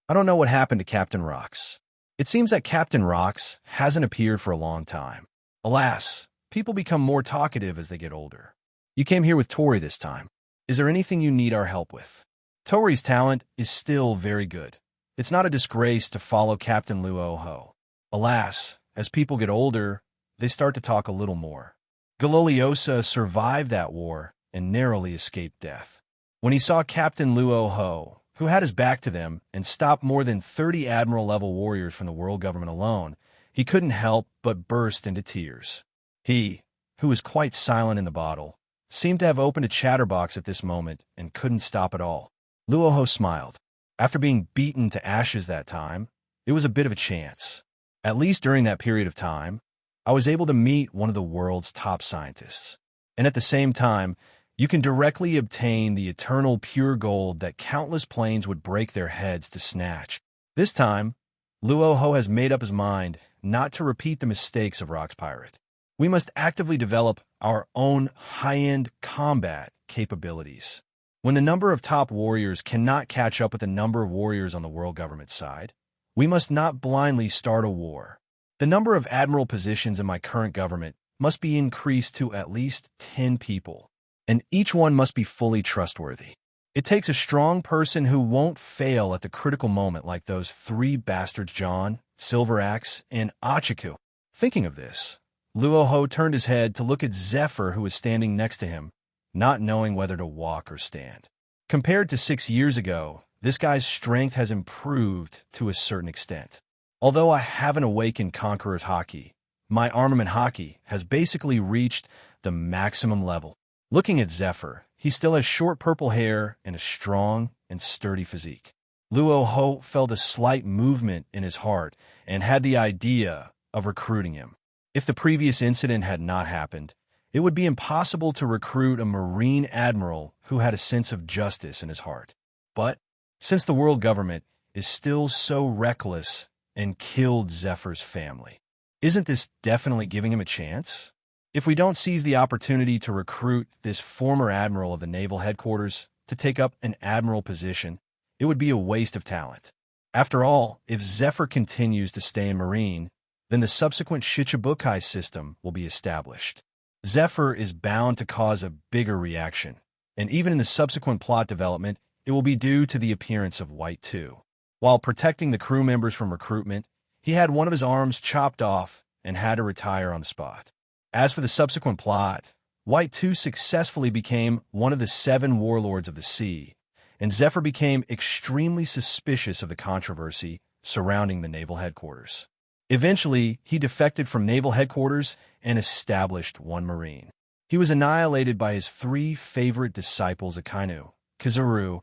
I don't know what happened to Captain Rox. It seems that Captain Rox hasn't appeared for a long time. Alas, people become more talkative as they get older. You came here with Tori this time. Is there anything you need our help with? Tori's talent is still very good. It's not a disgrace to follow Captain Luo Hu. Alas, as people get older, they start to talk a little more. Gololiosa survived that war and narrowly escaped death. When he saw Captain Luo Hu, who had his back to them and stopped more than 30 admiral-level warriors from the world government alone, he couldn't help but burst into tears. He, who was quite silent in the bottle, seemed to have opened a chatterbox at this moment and couldn't stop at all. Luo Hu smiled. After being beaten to ashes that time, it was a bit of a chance. At least during that period of time, I was able to meet one of the world's top scientists. And at the same time, you can directly obtain the eternal pure gold that countless planes would break their heads to snatch. This time, Luo Hu has made up his mind not to repeat the mistakes of Rock's pirate. We must actively develop our own high-end combat capabilities. When the number of top warriors cannot catch up with the number of warriors on the world government side, we must not blindly start a war. The number of admiral positions in my current government must be increased to at least 10 people, and each one must be fully trustworthy. It takes a strong person who won't fail at the critical moment like those three bastards John, Silver Axe, and Achiku. Thinking of this, Luo Hu turned his head to look at Zephyr, who was standing next to him, not knowing whether to walk or stand. Compared to 6 years ago, this guy's strength has improved to a certain extent. Although I haven't awakened Conqueror's Haki, my armament Haki has basically reached the maximum level. Looking at Zephyr, he still has short purple hair and a strong and sturdy physique. Luo Hu felt a slight movement in his heart and had the idea of recruiting him. If the previous incident had not happened, it would be impossible to recruit a Marine admiral who had a sense of justice in his heart. But since the world government is still so reckless and killed Zephyr's family, isn't this definitely giving him a chance? If we don't seize the opportunity to recruit this former admiral of the naval headquarters to take up an admiral position, it would be a waste of talent. After all, if Zephyr continues to stay in Marine, then the subsequent Shichibukai system will be established. Zephyr is bound to cause a bigger reaction, and even in the subsequent plot development, it will be due to the appearance of White 2. While protecting the crew members from recruitment, he had one of his arms chopped off and had to retire on the spot. As for the subsequent plot, White 2 successfully became one of the 7 warlords of the sea, and Zephyr became extremely suspicious of the controversy surrounding the naval headquarters. Eventually, he defected from naval headquarters and established one Marine. He was annihilated by his 3 favorite disciples Akainu, Kizaru,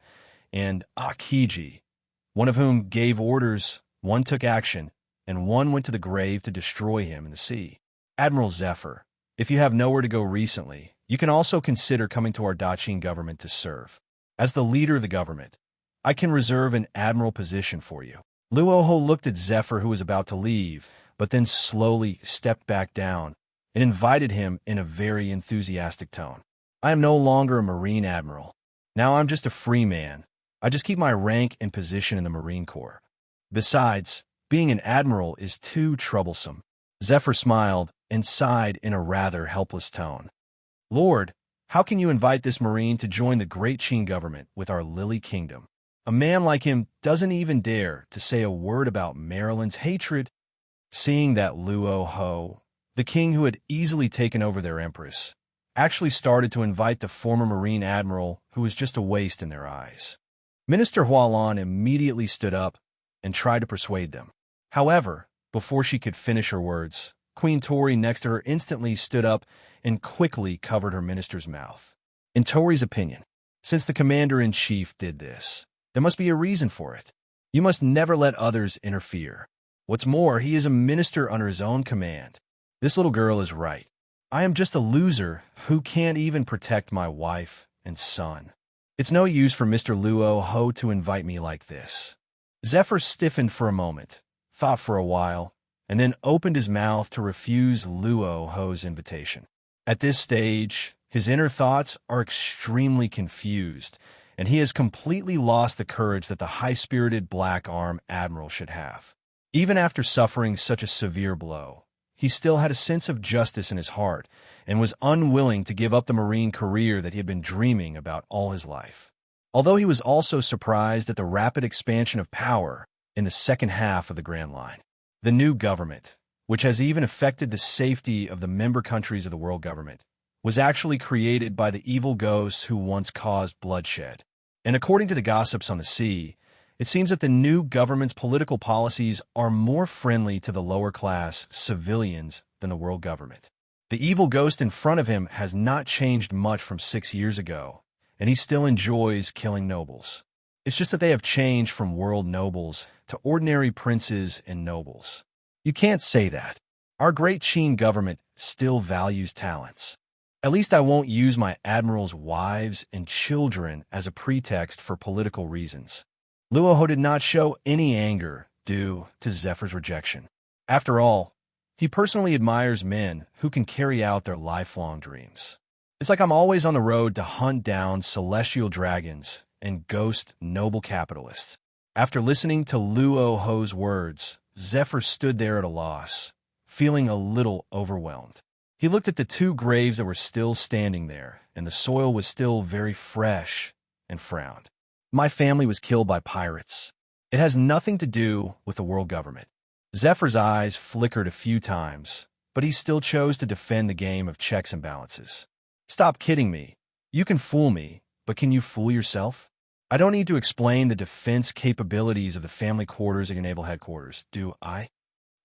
and Akiji, one of whom gave orders, one took action, and one went to the grave to destroy him in the sea. Admiral Zephyr, if you have nowhere to go recently, you can also consider coming to our Dachin government to serve. As the leader of the government, I can reserve an admiral position for you. Luo Hu looked at Zephyr, who was about to leave, but then slowly stepped back down and invited him in a very enthusiastic tone. I am no longer a Marine admiral. Now I'm just a free man. I just keep my rank and position in the Marine Corps. Besides, being an admiral is too troublesome. Zephyr smiled and sighed in a rather helpless tone. Lord, how can you invite this Marine to join the great Qin government with our Lily Kingdom? A man like him doesn't even dare to say a word about Maryland's hatred. Seeing that Luo Hu, the king who had easily taken over their empress, actually started to invite the former Marine admiral who was just a waste in their eyes. Minister Hualan immediately stood up and tried to persuade them. However, before she could finish her words, Queen Tori next to her instantly stood up and quickly covered her minister's mouth. In Tori's opinion, since the commander-in-chief did this, there must be a reason for it. You must never let others interfere. What's more, he is a minister under his own command. This little girl is right. I am just a loser who can't even protect my wife and son. It's no use for Mr. Luo Hu to invite me like this. Zephyr stiffened for a moment, thought for a while, and then opened his mouth to refuse Luo Hu's invitation. At this stage, his inner thoughts are extremely confused, and he has completely lost the courage that the high-spirited Black Arm Admiral should have. Even after suffering such a severe blow, he still had a sense of justice in his heart and was unwilling to give up the Marine career that he had been dreaming about all his life. Although he was also surprised at the rapid expansion of power in the second half of the Grand Line. The new government, which has even affected the safety of the member countries of the world government, was actually created by the evil ghosts who once caused bloodshed. And according to the gossips on the sea, it seems that the new government's political policies are more friendly to the lower-class civilians than the world government. The evil ghost in front of him has not changed much from 6 years ago, and he still enjoys killing nobles. It's just that they have changed from world nobles to ordinary princes and nobles. You can't say that. Our great Qin government still values talents. At least I won't use my admirals' wives and children as a pretext for political reasons. Luo Hu did not show any anger due to Zephyr's rejection. After all, he personally admires men who can carry out their lifelong dreams. It's like I'm always on the road to hunt down celestial dragons and ghost noble capitalists. After listening to Luo Hu's words, Zephyr stood there at a loss, feeling a little overwhelmed. He looked at the 2 graves that were still standing there, and the soil was still very fresh, and frowned. My family was killed by pirates. It has nothing to do with the world government. Zephyr's eyes flickered a few times, but he still chose to defend the game of checks and balances. Stop kidding me. You can fool me, but can you fool yourself? I don't need to explain the defense capabilities of the family quarters at your naval headquarters, do I?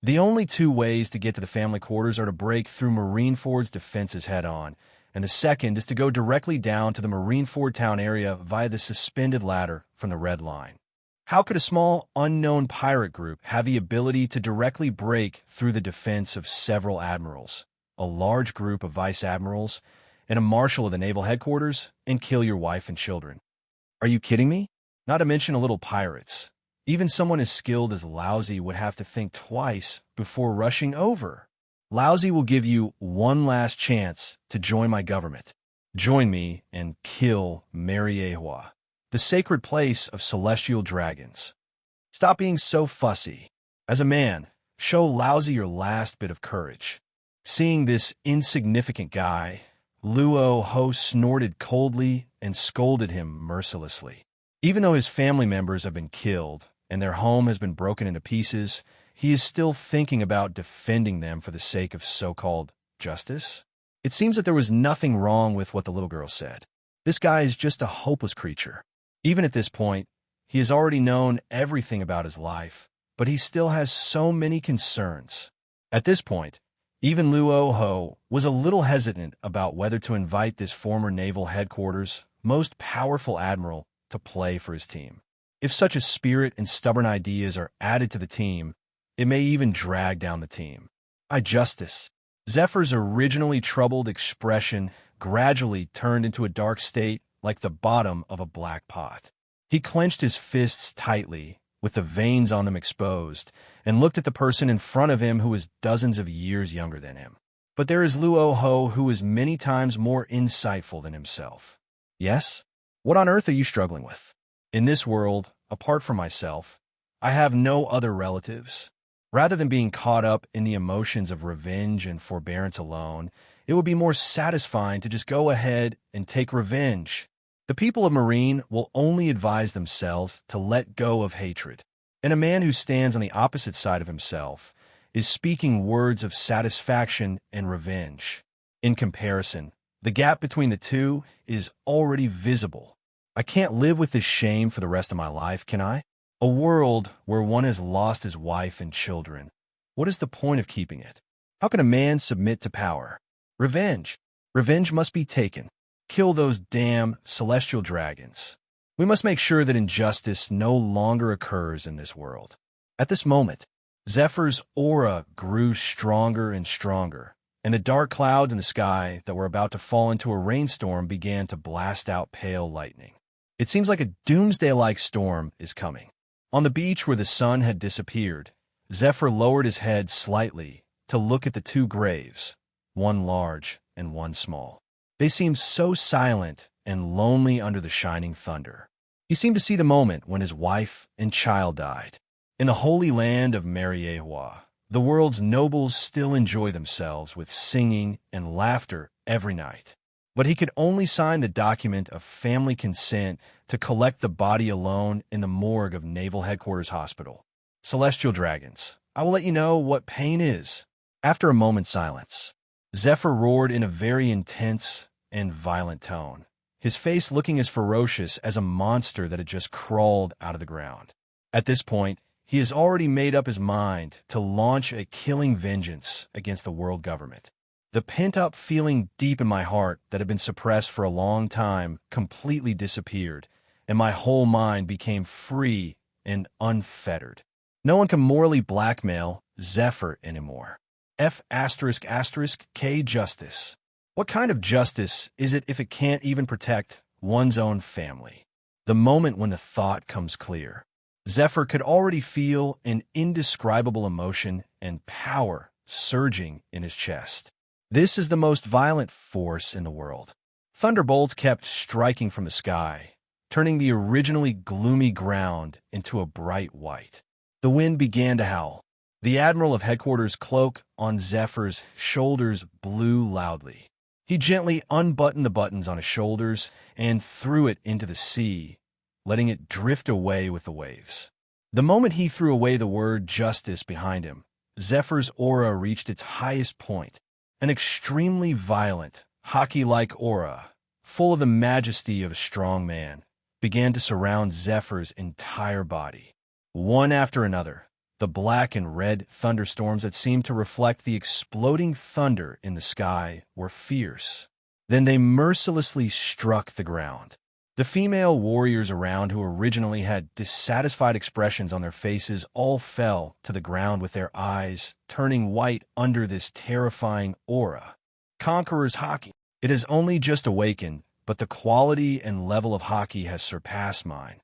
The only 2 ways to get to the family quarters are to break through Marineford's defenses head-on, and the second is to go directly down to the Marineford town area via the suspended ladder from the Red Line. How could a small, unknown pirate group have the ability to directly break through the defense of several admirals, a large group of vice admirals, and a marshal of the naval headquarters, and kill your wife and children? Are you kidding me? Not to mention a little pirates. Even someone as skilled as Lousy would have to think twice before rushing over. Lousy will give you one last chance to join my government. Join me and kill Mary-Ehua, the sacred place of celestial dragons. Stop being so fussy. As a man, show Lousy your last bit of courage. Seeing this insignificant guy, Luo Hu snorted coldly and scolded him mercilessly. Even though his family members have been killed and their home has been broken into pieces, he is still thinking about defending them for the sake of so-called justice. It seems that there was nothing wrong with what the little girl said. This guy is just a hopeless creature. Even at this point, he has already known everything about his life, but he still has so many concerns. At this point, even Luo Hu was a little hesitant about whether to invite this former naval headquarters' most powerful admiral to play for his team. If such a spirit and stubborn ideas are added to the team, it may even drag down the team. Justice. Zephyr's originally troubled expression gradually turned into a dark state like the bottom of a black pot. He clenched his fists tightly, with the veins on them exposed, and looked at the person in front of him who was dozens of years younger than him. But there is Luo Hu who is many times more insightful than himself. Yes? What on earth are you struggling with? In this world, apart from myself, I have no other relatives. Rather than being caught up in the emotions of revenge and forbearance alone, it would be more satisfying to just go ahead and take revenge. The people of Marine will only advise themselves to let go of hatred, and a man who stands on the opposite side of himself is speaking words of satisfaction and revenge. In comparison, the gap between the two is already visible. I can't live with this shame for the rest of my life, can I? A world where one has lost his wife and children. What is the point of keeping it? How can a man submit to power? Revenge. Revenge must be taken. Kill those damn celestial dragons. We must make sure that injustice no longer occurs in this world. At this moment, Zephyr's aura grew stronger and stronger, and the dark clouds in the sky that were about to fall into a rainstorm began to blast out pale lightning. It seems like a doomsday-like storm is coming. On the beach where the sun had disappeared, Zephyr lowered his head slightly to look at the 2 graves, one large and one small. They seemed so silent and lonely under the shining thunder. He seemed to see the moment when his wife and child died. In the holy land of Mary-Ehua, the world's nobles still enjoy themselves with singing and laughter every night. But he could only sign the document of family consent to collect the body alone in the morgue of Naval Headquarters Hospital. Celestial dragons, I will let you know what pain is. After a moment's silence, Zephyr roared in a very intense and violent tone, his face looking as ferocious as a monster that had just crawled out of the ground. At this point, he has already made up his mind to launch a killing vengeance against the world government. The pent-up feeling deep in my heart that had been suppressed for a long time completely disappeared, and my whole mind became free and unfettered. No one can morally blackmail Zephyr anymore. F***K justice. What kind of justice is it if it can't even protect one's own family? The moment when the thought comes clear, Zephyr could already feel an indescribable emotion and power surging in his chest. This is the most violent force in the world. Thunderbolts kept striking from the sky, turning the originally gloomy ground into a bright white. The wind began to howl. The Admiral of Headquarters' cloak on Zephyr's shoulders blew loudly. He gently unbuttoned the buttons on his shoulders and threw it into the sea, letting it drift away with the waves. The moment he threw away the word justice behind him, Zephyr's aura reached its highest point, an extremely violent, Haki-like aura, full of the majesty of a strong man, began to surround Zephyr's entire body. One after another, the black and red thunderstorms that seemed to reflect the exploding thunder in the sky were fierce. Then they mercilessly struck the ground. The female warriors around, who originally had dissatisfied expressions on their faces, all fell to the ground with their eyes turning white under this terrifying aura. Conqueror's Haki. It has only just awakened, but the quality and level of Haki has surpassed mine.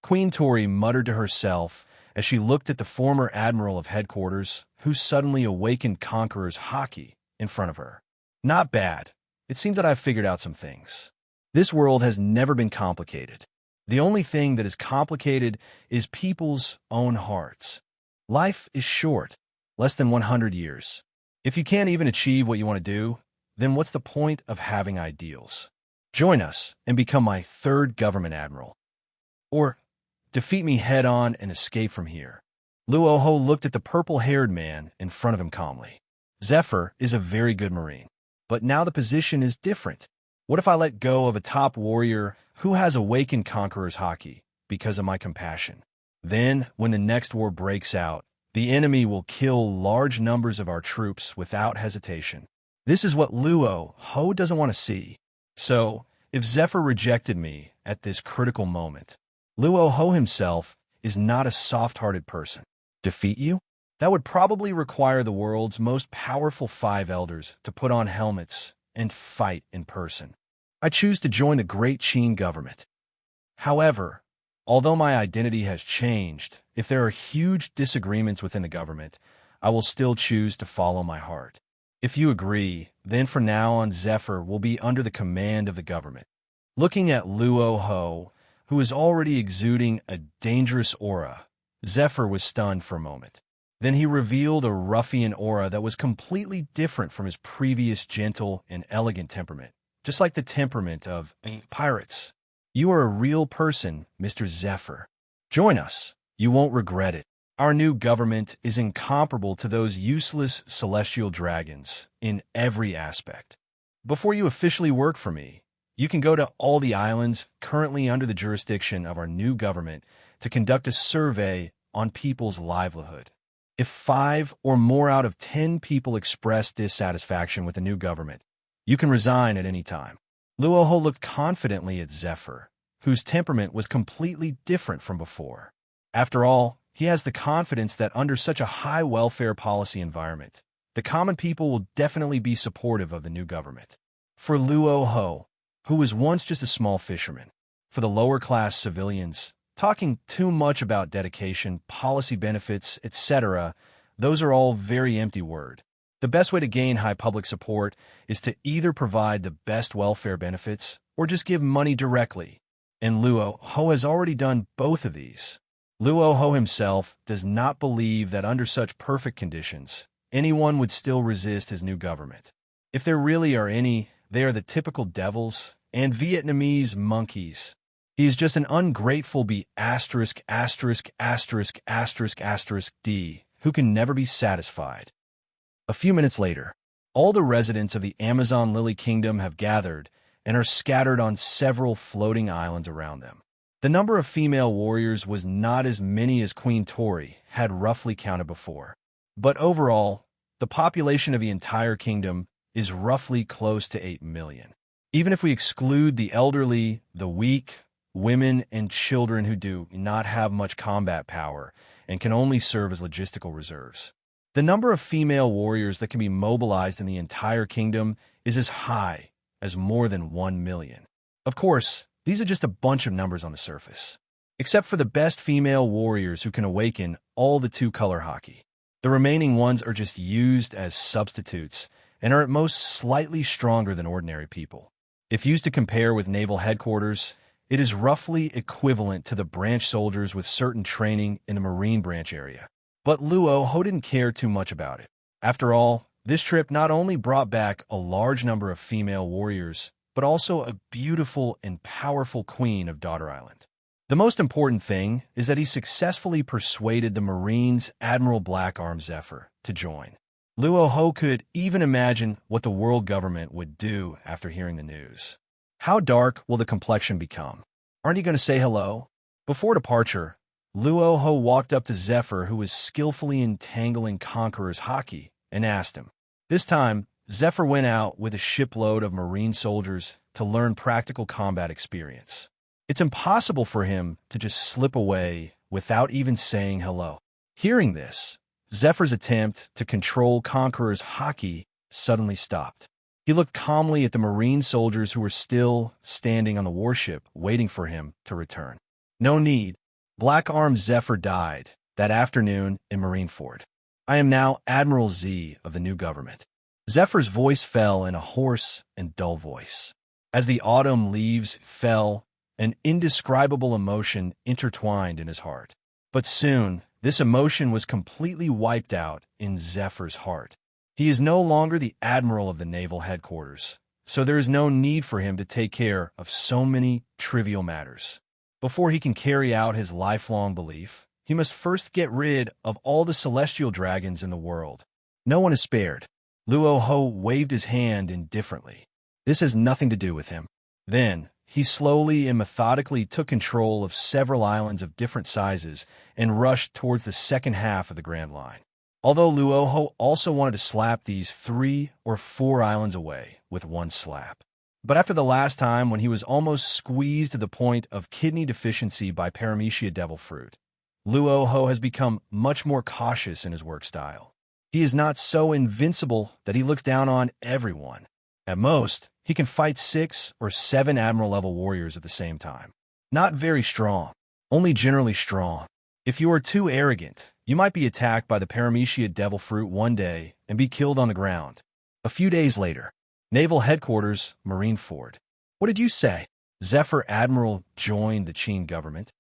Queen Tori muttered to herself as she looked at the former Admiral of Headquarters, who suddenly awakened Conqueror's Haki in front of her. Not bad. It seems that I've figured out some things. This world has never been complicated. The only thing that is complicated is people's own hearts. Life is short, less than 100 years. If you can't even achieve what you want to do, then what's the point of having ideals? Join us and become my third government admiral. Or defeat me head-on and escape from here. Luo Hu looked at the purple-haired man in front of him calmly. Zephyr is a very good Marine, but now the position is different. What if I let go of a top warrior who has awakened Conqueror's Haki because of my compassion? Then, when the next war breaks out, the enemy will kill large numbers of our troops without hesitation. This is what Luo Hu doesn't want to see. So, if Zephyr rejected me at this critical moment, Luo Hu himself is not a soft-hearted person. Defeat you? That would probably require the world's most powerful 5 elders to put on helmets and fight in person. I choose to join the Great Qin government. However, although my identity has changed, if there are huge disagreements within the government, I will still choose to follow my heart. If you agree, then from now on Zephyr will be under the command of the government. Looking at Luo Hu, who is already exuding a dangerous aura, Zephyr was stunned for a moment. Then he revealed a ruffian aura that was completely different from his previous gentle and elegant temperament, just like the temperament of pirates. You are a real person, Mr. Zephyr. Join us. You won't regret it. Our new government is incomparable to those useless celestial dragons in every aspect. Before you officially work for me, you can go to all the islands currently under the jurisdiction of our new government to conduct a survey on people's livelihood. If 5 or more out of 10 people express dissatisfaction with the new government, you can resign at any time. Luo Hu looked confidently at Zephyr, whose temperament was completely different from before. After all, he has the confidence that under such a high welfare policy environment, the common people will definitely be supportive of the new government. For Luo Hu, who was once just a small fisherman, for the lower-class civilians, talking too much about dedication, policy benefits, etc., those are all very empty words. The best way to gain high public support is to either provide the best welfare benefits or just give money directly. And Luo Hu has already done both of these. Luo Hu himself does not believe that under such perfect conditions, anyone would still resist his new government. If there really are any, they are the typical devils and Vietnamese monkeys. He is just an ungrateful D who can never be satisfied. A few minutes later, All the residents of the Amazon Lily Kingdom have gathered and are scattered on several floating islands around them. The number of female warriors was not as many as Queen Tori had roughly counted before. But overall, the population of the entire kingdom is roughly close to 8 million. Even if we exclude the elderly, the weak, women, and children who do not have much combat power and can only serve as logistical reserves. The number of female warriors that can be mobilized in the entire kingdom is as high as more than 1 million. Of course, these are just a bunch of numbers on the surface. Except for the best female warriors who can awaken all the two-color Haki. The remaining ones are just used as substitutes and are at most slightly stronger than ordinary people. If used to compare with naval headquarters, it is roughly equivalent to the branch soldiers with certain training in the Marine branch area. But Luo Hu didn't care too much about it. After all, this trip not only brought back a large number of female warriors, but also a beautiful and powerful queen of Daughter Island. The most important thing is that he successfully persuaded the Marines' Admiral Black Arm Zephyr to join. Luo Hu could even imagine what the world government would do after hearing the news. How dark will the complexion become? Aren't you going to say hello? Before departure, Luo Hu walked up to Zephyr, who was skillfully entangling Conqueror's Haki, and asked him. This time, Zephyr went out with a shipload of Marine soldiers to learn practical combat experience. It's impossible for him to just slip away without even saying hello. Hearing this, Zephyr's attempt to control Conqueror's Haki suddenly stopped. He looked calmly at the Marine soldiers who were still standing on the warship, waiting for him to return. No need. Black Arm Zephyr died that afternoon in Marineford. I am now Admiral Z of the new government. Zephyr's voice fell in a hoarse and dull voice. As the autumn leaves fell, an indescribable emotion intertwined in his heart. But soon, this emotion was completely wiped out in Zephyr's heart. He is no longer the admiral of the naval headquarters, so there is no need for him to take care of so many trivial matters. Before he can carry out his lifelong belief, he must first get rid of all the celestial dragons in the world. No one is spared. Luo Hu waved his hand indifferently. This has nothing to do with him. Then, he slowly and methodically took control of several islands of different sizes and rushed towards the second half of the Grand Line. Although Luo Hu also wanted to slap these 3 or 4 islands away with one slap. But after the last time when he was almost squeezed to the point of kidney deficiency by paramecia devil fruit, Luo Hu has become much more cautious in his work style. He is not so invincible that he looks down on everyone. At most, he can fight 6 or 7 admiral-level warriors at the same time. Not very strong, only generally strong. If you are too arrogant, you might be attacked by the paramecia devil fruit one day and be killed on the ground. A few days later, Naval Headquarters, Marineford. What did you say? Zephyr Admiral joined the Qin government.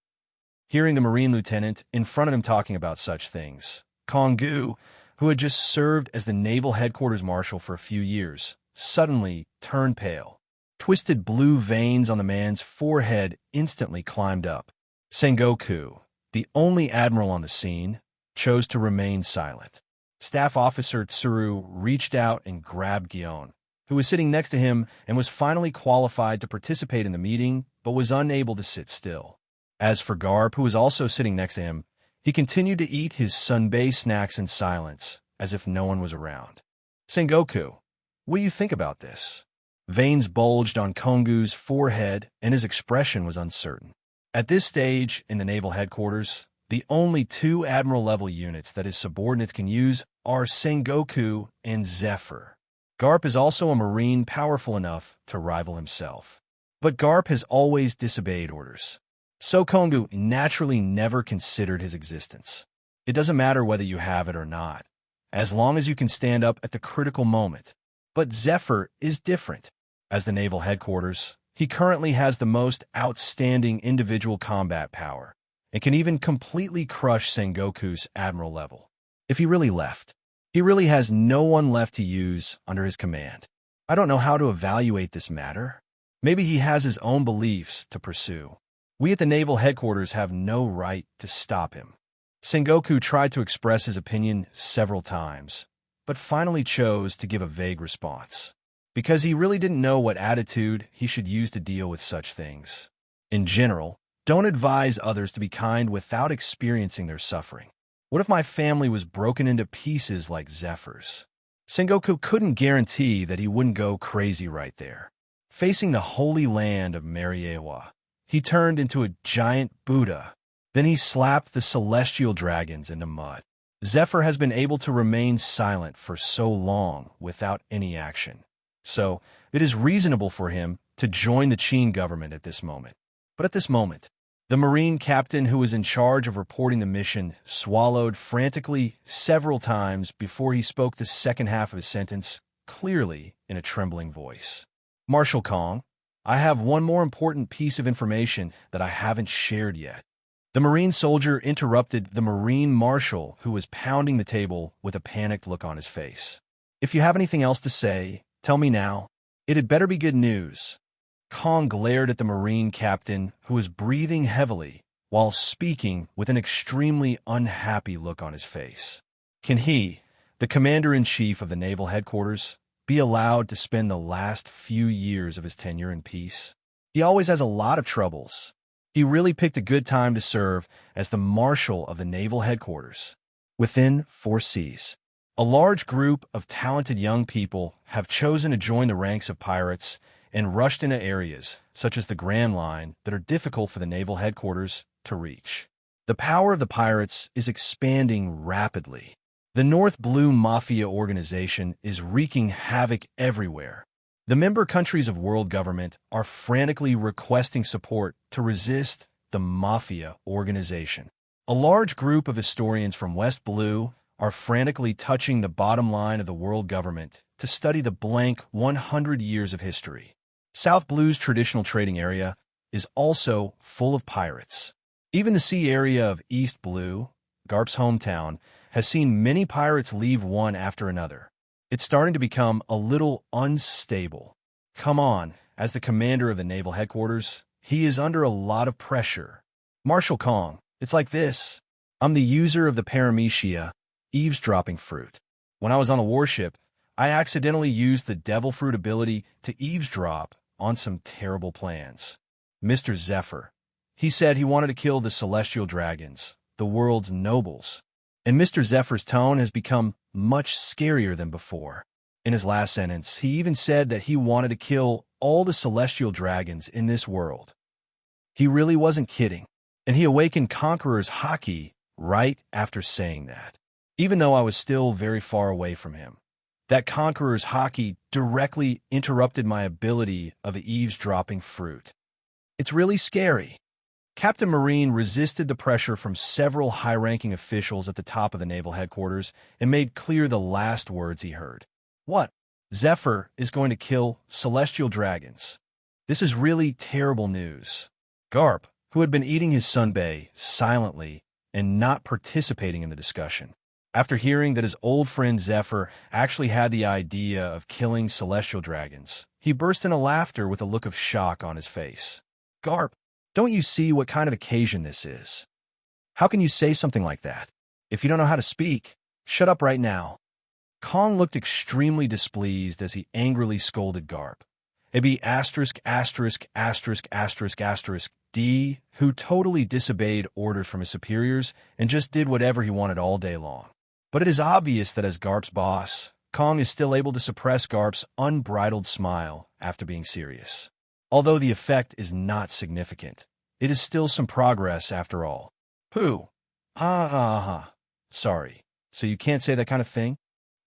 Hearing the Marine lieutenant in front of him talking about such things, Konggu, who had just served as the Naval Headquarters Marshal for a few years, suddenly turned pale. Twisted blue veins on the man's forehead instantly climbed up. Sengoku, the only admiral on the scene, chose to remain silent. Staff Officer Tsuru reached out and grabbed Gion, who was sitting next to him and was finally qualified to participate in the meeting, but was unable to sit still. As for Garp, who was also sitting next to him, he continued to eat his sunbae snacks in silence, as if no one was around. Sengoku, what do you think about this? Veins bulged on Konggu's forehead, and his expression was uncertain. At this stage in the naval headquarters, the only 2 admiral-level units that his subordinates can use are Sengoku and Zephyr. Garp is also a Marine powerful enough to rival himself. But Garp has always disobeyed orders. So Konggu naturally never considered his existence. It doesn't matter whether you have it or not, as long as you can stand up at the critical moment. But Zephyr is different. As the naval headquarters, he currently has the most outstanding individual combat power, and can even completely crush Sengoku's admiral level. If he really left, he really has no one left to use under his command. I don't know how to evaluate this matter. Maybe he has his own beliefs to pursue. We at the naval headquarters have no right to stop him. Sengoku tried to express his opinion several times, but finally chose to give a vague response, because he really didn't know what attitude he should use to deal with such things. In general, don't advise others to be kind without experiencing their suffering. What if my family was broken into pieces like Zephyr's? Sengoku couldn't guarantee that he wouldn't go crazy right there. Facing the holy land of Mariewa, he turned into a giant Buddha. Then he slapped the celestial dragons into mud. Zephyr has been able to remain silent for so long without any action, so it is reasonable for him to join the Qin government at this moment. But at this moment, the Marine captain who was in charge of reporting the mission swallowed frantically several times before he spoke the second half of his sentence clearly in a trembling voice. Marshal Kong, I have one more important piece of information that I haven't shared yet. The Marine soldier interrupted the Marine marshal who was pounding the table with a panicked look on his face. If you have anything else to say, tell me now. It had better be good news. Kong glared at the Marine captain who was breathing heavily while speaking with an extremely unhappy look on his face. Can he, the commander-in-chief of the naval headquarters, be allowed to spend the last few years of his tenure in peace? He always has a lot of troubles. He really picked a good time to serve as the marshal of the naval headquarters. Within 4 seas, a large group of talented young people have chosen to join the ranks of pirates and rushed into areas, such as the Grand Line, that are difficult for the naval headquarters to reach. The power of the pirates is expanding rapidly. The North Blue Mafia organization is wreaking havoc everywhere. The member countries of world government are frantically requesting support to resist the Mafia organization. A large group of historians from West Blue are frantically touching the bottom line of the world government to study the blank 100 years of history. South Blue's traditional trading area is also full of pirates. Even the sea area of East Blue, Garp's hometown, has seen many pirates leave one after another. It's starting to become a little unstable. Come on, as the commander of the naval headquarters, he is under a lot of pressure. Marshal Kong, it's like this. I'm the user of the paramecia, eavesdropping fruit. When I was on a warship, I accidentally used the devil fruit ability to eavesdrop on some terrible plans. Mr. Zephyr, he said he wanted to kill the celestial dragons, the world's nobles. And Mr. Zephyr's tone has become much scarier than before. In his last sentence, he even said that he wanted to kill all the celestial dragons in this world. He really wasn't kidding, and he awakened Conqueror's Haki right after saying that. Even though I was still very far away from him, that Conqueror's Haki directly interrupted my ability of eavesdropping fruit. It's really scary. Captain Marine resisted the pressure from several high-ranking officials at the top of the naval headquarters and made clear the last words he heard. What? Zephyr is going to kill celestial dragons. This is really terrible news. Garp, who had been eating his sunbae silently and not participating in the discussion, after hearing that his old friend Zephyr actually had the idea of killing celestial dragons, he burst into laughter with a look of shock on his face. Garp, don't you see what kind of occasion this is? How can you say something like that? If you don't know how to speak, shut up right now. Kong looked extremely displeased as he angrily scolded Garp. It'd be ******D, who totally disobeyed orders from his superiors and just did whatever he wanted all day long. But it is obvious that as Garp's boss, Kong is still able to suppress Garp's unbridled smile after being serious. Although the effect is not significant, it is still some progress after all. Pooh. Ha. Sorry. So you can't say that kind of thing?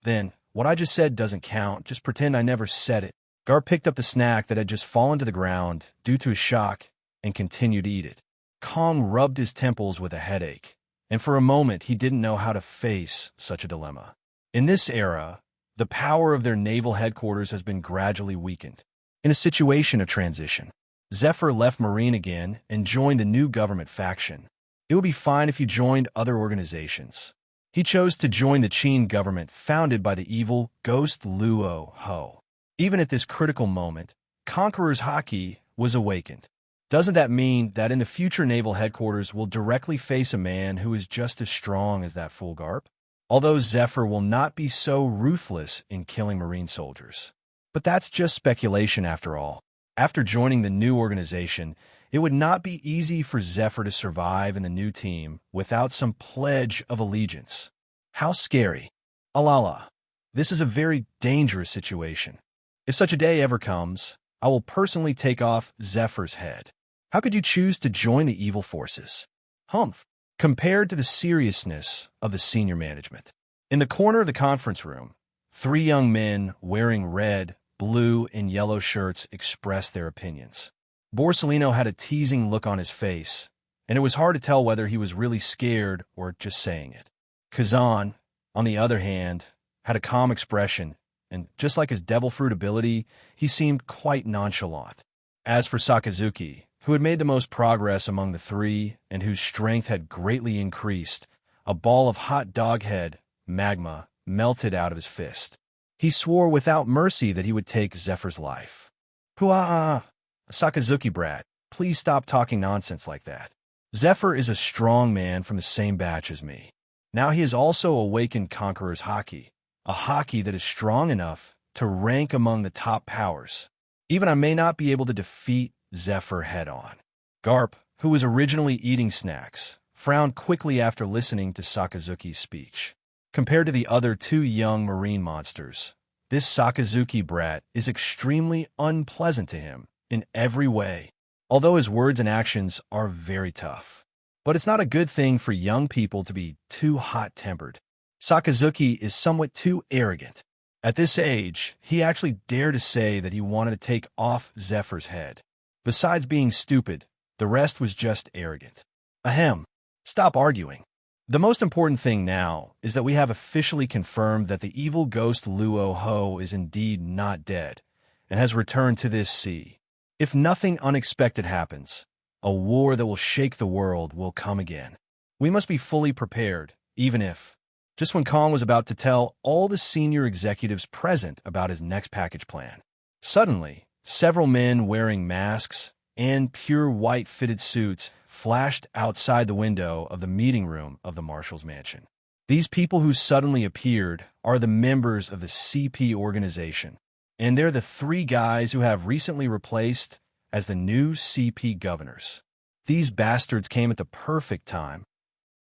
Then, what I just said doesn't count. Just pretend I never said it. Garp picked up the snack that had just fallen to the ground due to his shock and continued to eat it. Kong rubbed his temples with a headache, and for a moment he didn't know how to face such a dilemma. In this era, the power of their naval headquarters has been gradually weakened. In a situation of transition, Zephyr left Marine again and joined the new government faction. It would be fine if you joined other organizations. He chose to join the Qin government founded by the evil ghost Luo Hu. Even at this critical moment, Conqueror's Haki was awakened. Doesn't that mean that in the future naval headquarters will directly face a man who is just as strong as that fool Garp? although Zephyr will not be so ruthless in killing Marine soldiers. But that's just speculation after all. After joining the new organization, it would not be easy for Zephyr to survive in the new team without some pledge of allegiance. How scary. Alala. This is a very dangerous situation. If such a day ever comes, I will personally take off Zephyr's head. How could you choose to join the evil forces? Humph. Compared to the seriousness of the senior management. In the corner of the conference room, 3 young men wearing red, blue, and yellow shirts expressed their opinions. Borsellino had a teasing look on his face, and it was hard to tell whether he was really scared or just saying it. Kazan, on the other hand, had a calm expression, and just like his devil fruit ability, he seemed quite nonchalant. As for Sakazuki, who had made the most progress among the 3 and whose strength had greatly increased, a ball of hot dog head, magma, melted out of his fist. He swore without mercy that he would take Zephyr's life. Hua! Sakazuki brat, please stop talking nonsense like that. Zephyr is a strong man from the same batch as me. Now he has also awakened Conqueror's Haki, a Haki that is strong enough to rank among the top powers. Even I may not be able to defeat Zephyr head-on. Garp, who was originally eating snacks, frowned quickly after listening to Sakazuki's speech. Compared to the other 2 young marine monsters, this Sakazuki brat is extremely unpleasant to him in every way, although his words and actions are very tough. But it's not a good thing for young people to be too hot-tempered. Sakazuki is somewhat too arrogant. At this age, he actually dared to say that he wanted to take off Zephyr's head. Besides being stupid, the rest was just arrogant. Ahem. Stop arguing. The most important thing now is that we have officially confirmed that the evil ghost Luo Hu is indeed not dead and has returned to this sea. If nothing unexpected happens, a war that will shake the world will come again. We must be fully prepared, even if. Just when Kong was about to tell all the senior executives present about his next package plan, suddenly, several men wearing masks and pure white fitted suits flashed outside the window of the meeting room of the Marshal's mansion. These people who suddenly appeared are the members of the CP organization, and they're the 3 guys who have recently replaced as the new CP governors. These bastards came at the perfect time.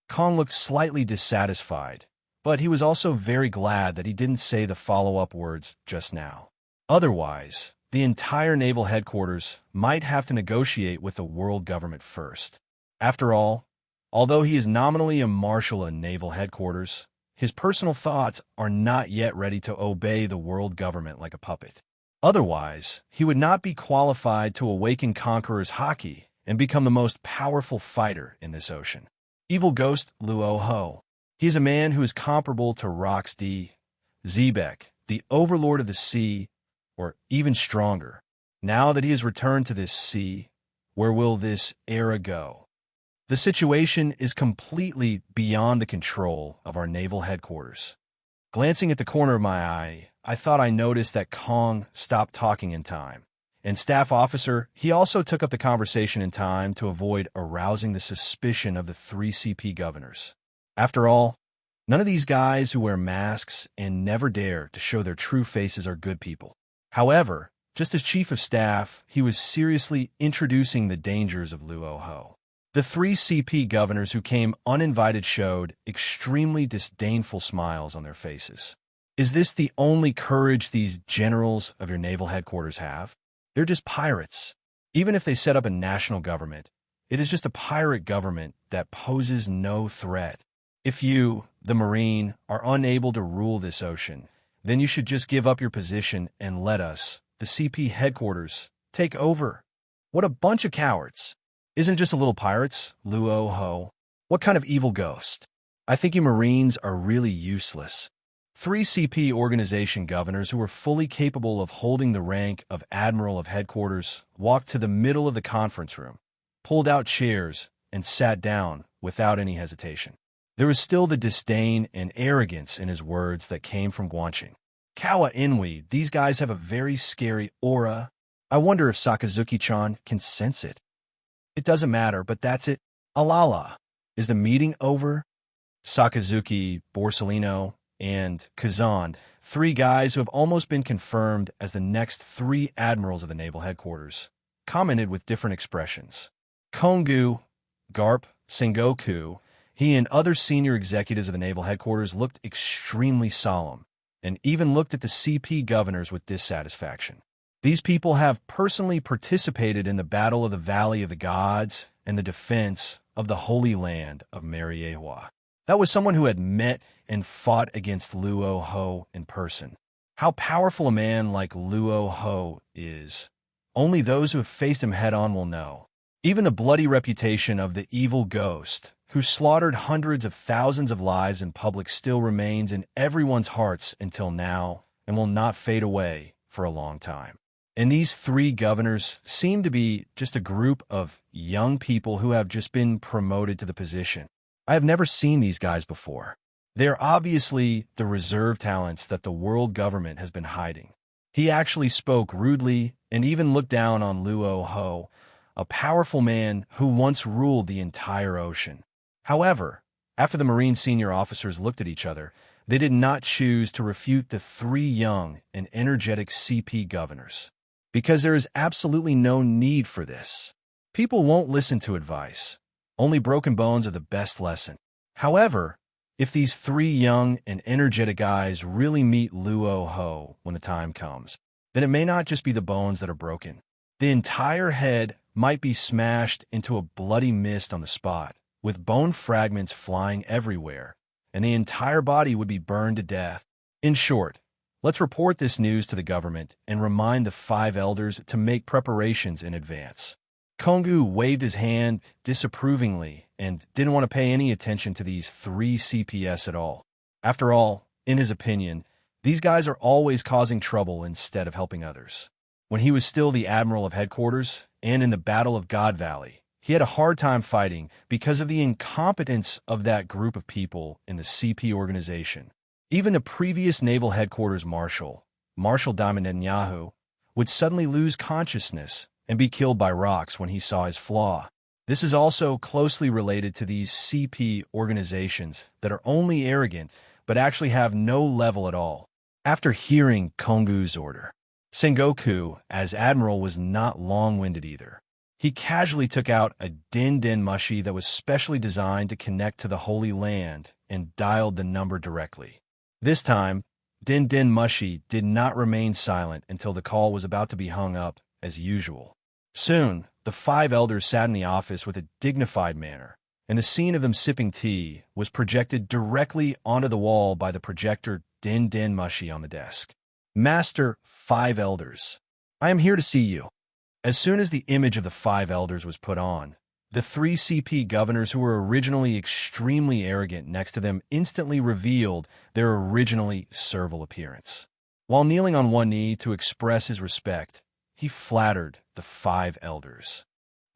Kong looked slightly dissatisfied, but he was also very glad that he didn't say the follow-up words just now. Otherwise, the entire naval headquarters might have to negotiate with the world government first. After all, although he is nominally a marshal in naval headquarters, his personal thoughts are not yet ready to obey the world government like a puppet. Otherwise, he would not be qualified to awaken Conqueror's Haki and become the most powerful fighter in this ocean. Evil Ghost Luo Hu. He is a man who is comparable to Rox-D, Zebek, the overlord of the sea, or even stronger. Now that he has returned to this sea, where will this era go? The situation is completely beyond the control of our naval headquarters. Glancing at the corner of my eye, I thought I noticed that Kong stopped talking in time. And staff officer, he also took up the conversation in time to avoid arousing the suspicion of the 3 CP governors. After all, none of these guys who wear masks and never dare to show their true faces are good people. However, just as chief of staff, he was seriously introducing the dangers of Luo Hu. The 3 CP governors who came uninvited showed extremely disdainful smiles on their faces. Is this the only courage these generals of your naval headquarters have? They're just pirates. Even if they set up a national government, it is just a pirate government that poses no threat. If you, the Marine, are unable to rule this ocean, then you should just give up your position and let us, the CP headquarters, take over. What a bunch of cowards. Isn't it just a little pirates, Luo Hu? What kind of evil ghost? I think you Marines are really useless. 3 CP organization governors who were fully capable of holding the rank of Admiral of Headquarters walked to the middle of the conference room, pulled out chairs, and sat down without any hesitation. There was still the disdain and arrogance in his words that came from Guanqing. Kawa Inui, these guys have a very scary aura. I wonder if Sakazuki-chan can sense it. It doesn't matter, but that's it. Alala. Is the meeting over? Sakazuki, Borsellino, and Kazan, 3 guys who have almost been confirmed as the next 3 admirals of the naval headquarters, commented with different expressions. Kongu, Garp, Sengoku, he and other senior executives of the naval headquarters looked extremely solemn, and even looked at the CP governors with dissatisfaction. These people have personally participated in the Battle of the Valley of the Gods and the defense of the Holy Land of Mariehua. That was someone who had met and fought against Luo Hu in person. How powerful a man like Luo Hu is, only those who have faced him head-on will know. Even the bloody reputation of the evil ghost, who slaughtered hundreds of thousands of lives in public, still remains in everyone's hearts until now and will not fade away for a long time. And these 3 governors seem to be just a group of young people who have just been promoted to the position. I have never seen these guys before. They are obviously the reserve talents that the world government has been hiding. He actually spoke rudely and even looked down on Luo Hu, a powerful man who once ruled the entire ocean. However, after the Marine senior officers looked at each other, they did not choose to refute the 3 young and energetic CP governors, because there is absolutely no need for this. People won't listen to advice. Only broken bones are the best lesson. However, if these 3 young and energetic guys really meet Luo Hu when the time comes, then it may not just be the bones that are broken. The entire head might be smashed into a bloody mist on the spot, with bone fragments flying everywhere, and the entire body would be burned to death. In short, let's report this news to the government and remind the 5 elders to make preparations in advance. Kongu waved his hand disapprovingly and didn't want to pay any attention to these 3 CPS at all. After all, in his opinion, these guys are always causing trouble instead of helping others. When he was still the admiral of headquarters and in the Battle of God Valley, he had a hard time fighting because of the incompetence of that group of people in the CP organization. Even the previous naval headquarters Marshal Diamond Netanyahu, would suddenly lose consciousness and be killed by rocks when he saw his flaw. This is also closely related to these CP organizations that are only arrogant but actually have no level at all. After hearing Kongu's order, Sengoku, as admiral, was not long-winded either. He casually took out a din mushi that was specially designed to connect to the Holy Land and dialed the number directly. This time, din mushi did not remain silent until the call was about to be hung up as usual. Soon, the 5 elders sat in the office with a dignified manner, and the scene of them sipping tea was projected directly onto the wall by the projector din mushi on the desk. Master 5 elders, I am here to see you. As soon as the image of the 5 elders was put on, the 3 CP governors who were originally extremely arrogant next to them instantly revealed their originally servile appearance. While kneeling on one knee to express his respect, he flattered the 5 elders.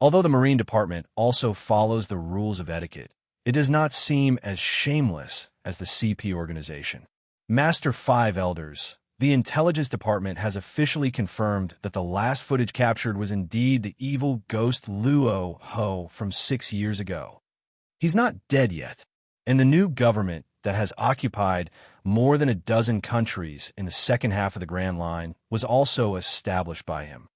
Although the Marine Department also follows the rules of etiquette, it does not seem as shameless as the CP organization. Master 5 elders, the Intelligence Department has officially confirmed that the last footage captured was indeed the evil ghost Luo Hu from 6 years ago. He's not dead yet, and the new government that has occupied more than a dozen countries in the second half of the Grand Line was also established by him.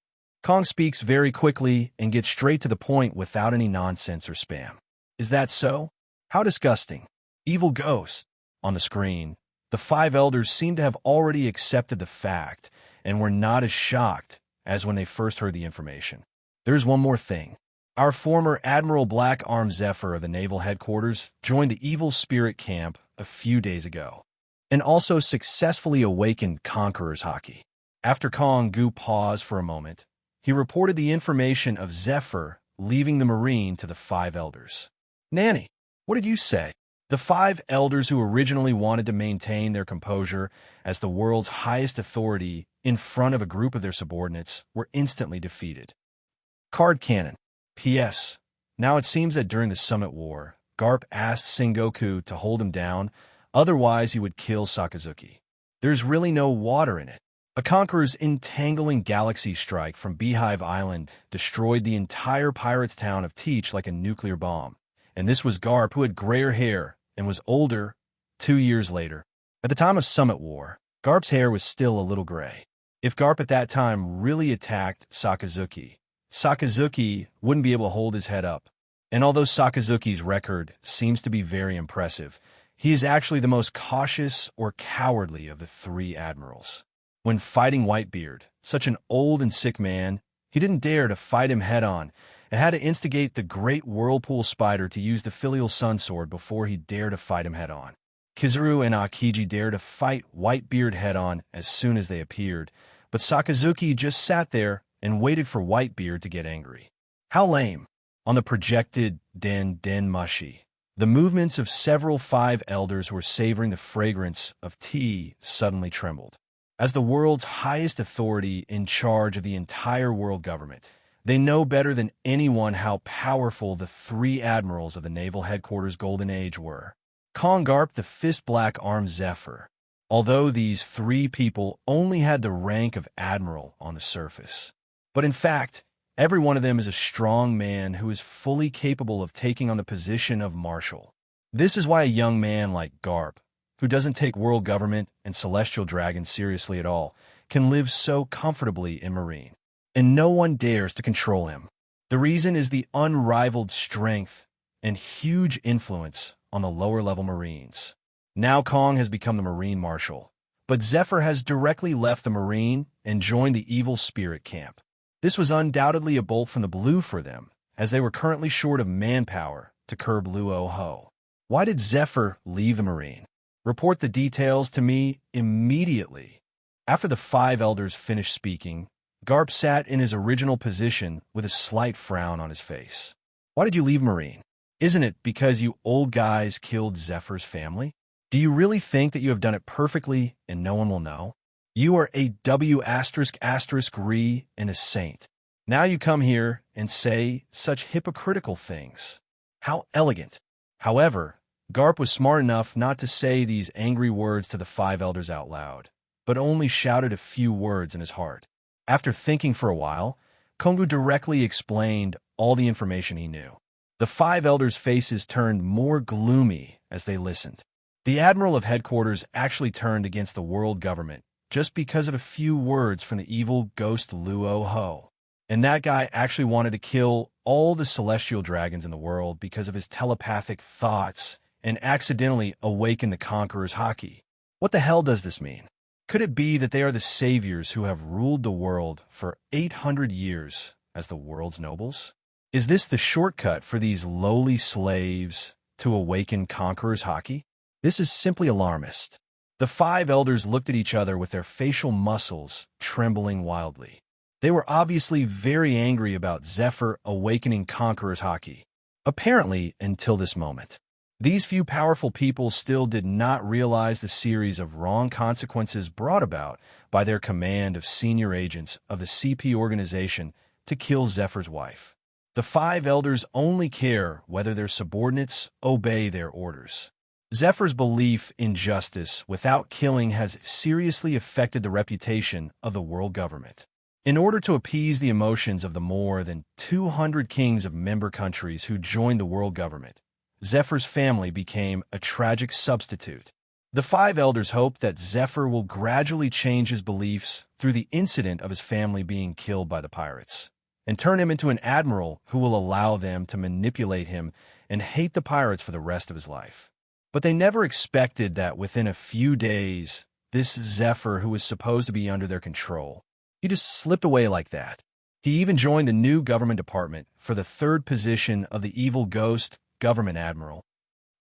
Kong speaks very quickly and gets straight to the point without any nonsense or spam. Is that so? How disgusting. Evil ghost. On the screen, the 5 elders seem to have already accepted the fact and were not as shocked as when they first heard the information. There's one more thing. Our former Admiral Black Arm Zephyr of the Naval Headquarters joined the Evil Spirit Camp a few days ago, and also successfully awakened Conqueror's Haki. After Kongu paused for a moment, he reported the information of Zephyr leaving the Marine to the 5 elders. Nanny, what did you say? The 5 elders who originally wanted to maintain their composure as the world's highest authority in front of a group of their subordinates were instantly defeated. Card Cannon. P.S. Now it seems that during the Summit War, Garp asked Sengoku to hold him down, otherwise he would kill Sakazuki. There's really no water in it. A Conqueror's entangling galaxy strike from Beehive Island destroyed the entire pirates' town of Teach like a nuclear bomb, and this was Garp, who had grayer hair and was older 2 years later. At the time of Summit War, Garp's hair was still a little gray. If Garp at that time really attacked Sakazuki, Sakazuki wouldn't be able to hold his head up. And although Sakazuki's record seems to be very impressive, he is actually the most cautious or cowardly of the three admirals. When fighting Whitebeard, such an old and sick man, he didn't dare to fight him head-on and had to instigate the great whirlpool spider to use the filial sun sword before he dared to fight him head-on. Kizaru and Akiji dared to fight Whitebeard head-on as soon as they appeared, but Sakazuki just sat there and waited for Whitebeard to get angry. How lame. On the projected Den Mushi, the movements of several five elders who were savoring the fragrance of tea suddenly trembled. As the world's highest authority in charge of the entire world government, they know better than anyone how powerful the three admirals of the Naval Headquarters Golden Age were. Kong Garp, the fist-black-armed Zephyr. Although these three people only had the rank of admiral on the surface. But in fact, every one of them is a strong man who is fully capable of taking on the position of marshal. This is why a young man like Garp, who doesn't take world government and celestial dragons seriously at all, can live so comfortably in Marine. And no one dares to control him. The reason is the unrivaled strength and huge influence on the lower-level Marines. Now Kong has become the Marine Marshal, but Zephyr has directly left the Marine and joined the Evil Spirit camp. This was undoubtedly a bolt from the blue for them, as they were currently short of manpower to curb Luo Hu. Why did Zephyr leave the Marine? Report the details to me immediately. After the five elders finished speaking, Garp sat in his original position with a slight frown on his face. Why did you leave Marine? Isn't it because you old guys killed Zephyr's family? Do you really think that you have done it perfectly and no one will know? You are a W***re and a saint. Now you come here and say such hypocritical things. How elegant. However, Garp was smart enough not to say these angry words to the five elders out loud, but only shouted a few words in his heart. After thinking for a while, Kongu directly explained all the information he knew. The five elders' faces turned more gloomy as they listened. The Admiral of Headquarters actually turned against the world government just because of a few words from the evil ghost Luo Hu. And that guy actually wanted to kill all the celestial dragons in the world because of his telepathic thoughts and accidentally awaken the Conqueror's Haki. What the hell does this mean? Could it be that they are the saviors who have ruled the world for 800 years as the world's nobles? Is this the shortcut for these lowly slaves to awaken Conqueror's Haki? This is simply alarmist. The five elders looked at each other with their facial muscles trembling wildly. They were obviously very angry about Zephyr awakening Conqueror's Haki. Apparently, until this moment. These few powerful people still did not realize the series of wrong consequences brought about by their command of senior agents of the CP organization to kill Zephyr's wife. The five elders only care whether their subordinates obey their orders. Zephyr's belief in justice without killing has seriously affected the reputation of the world government. In order to appease the emotions of the more than 200 kings of member countries who joined the world government, Zephyr's family became a tragic substitute. The five elders hope that Zephyr will gradually change his beliefs through the incident of his family being killed by the pirates, and turn him into an admiral who will allow them to manipulate him and hate the pirates for the rest of his life. But they never expected that within a few days, this Zephyr, who was supposed to be under their control, he just slipped away like that. He even joined the new government department for the third position of the evil ghost government admiral.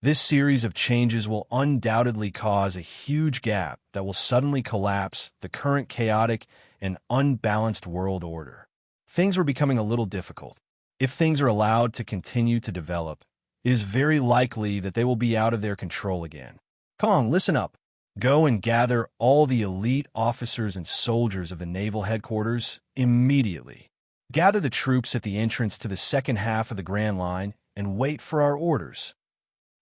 This series of changes will undoubtedly cause a huge gap that will suddenly collapse the current chaotic and unbalanced world order. Things were becoming a little difficult. If things are allowed to continue to develop, it is very likely that they will be out of their control again. Kong, listen up. Go and gather all the elite officers and soldiers of the naval headquarters immediately. Gather the troops at the entrance to the second half of the Grand Line and wait for our orders.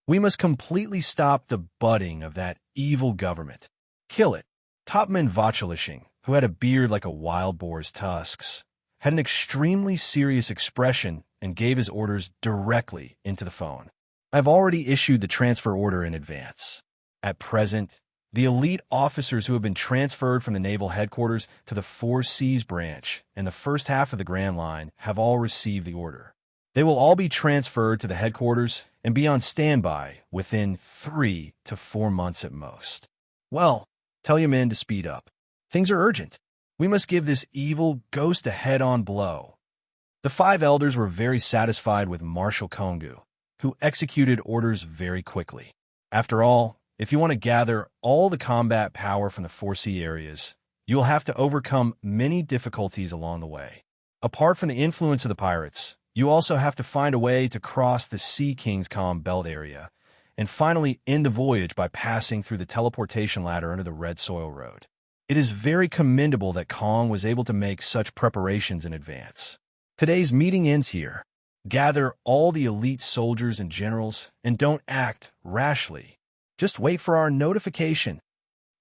We must completely stop the budding of that evil government. Kill it. Topman Vachelishing, who had a beard like a wild boar's tusks, had an extremely serious expression and gave his orders directly into the phone. I've already issued the transfer order in advance. At present, the elite officers who have been transferred from the naval headquarters to the Four Seas branch and the first half of the Grand Line have all received the order. They will all be transferred to the headquarters and be on standby within 3 to 4 months at most. Well, tell your men to speed up. Things are urgent. We must give this evil ghost a head-on blow. The 5 elders were very satisfied with Marshal Kongu, who executed orders very quickly. After all, if you want to gather all the combat power from the 4 sea areas, you will have to overcome many difficulties along the way. Apart from the influence of the pirates, you also have to find a way to cross the Sea King's Calm Belt area, and finally end the voyage by passing through the teleportation ladder under the Red Soil Road. It is very commendable that Kong was able to make such preparations in advance. Today's meeting ends here. Gather all the elite soldiers and generals, and don't act rashly. Just wait for our notification.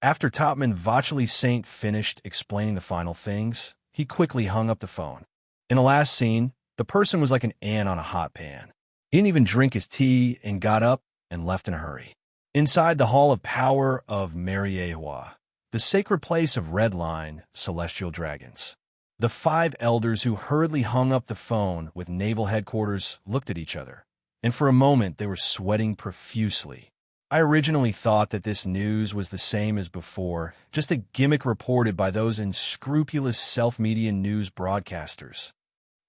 After Topman Vacheli Saint finished explaining the final things, he quickly hung up the phone. In the last scene, the person was like an ant on a hot pan. He didn't even drink his tea and got up and left in a hurry. Inside the Hall of Power of Mariehua, the sacred place of Red Line, Celestial Dragons, the 5 elders who hurriedly hung up the phone with naval headquarters looked at each other, and for a moment they were sweating profusely. I originally thought that this news was the same as before, just a gimmick reported by those unscrupulous self-media news broadcasters.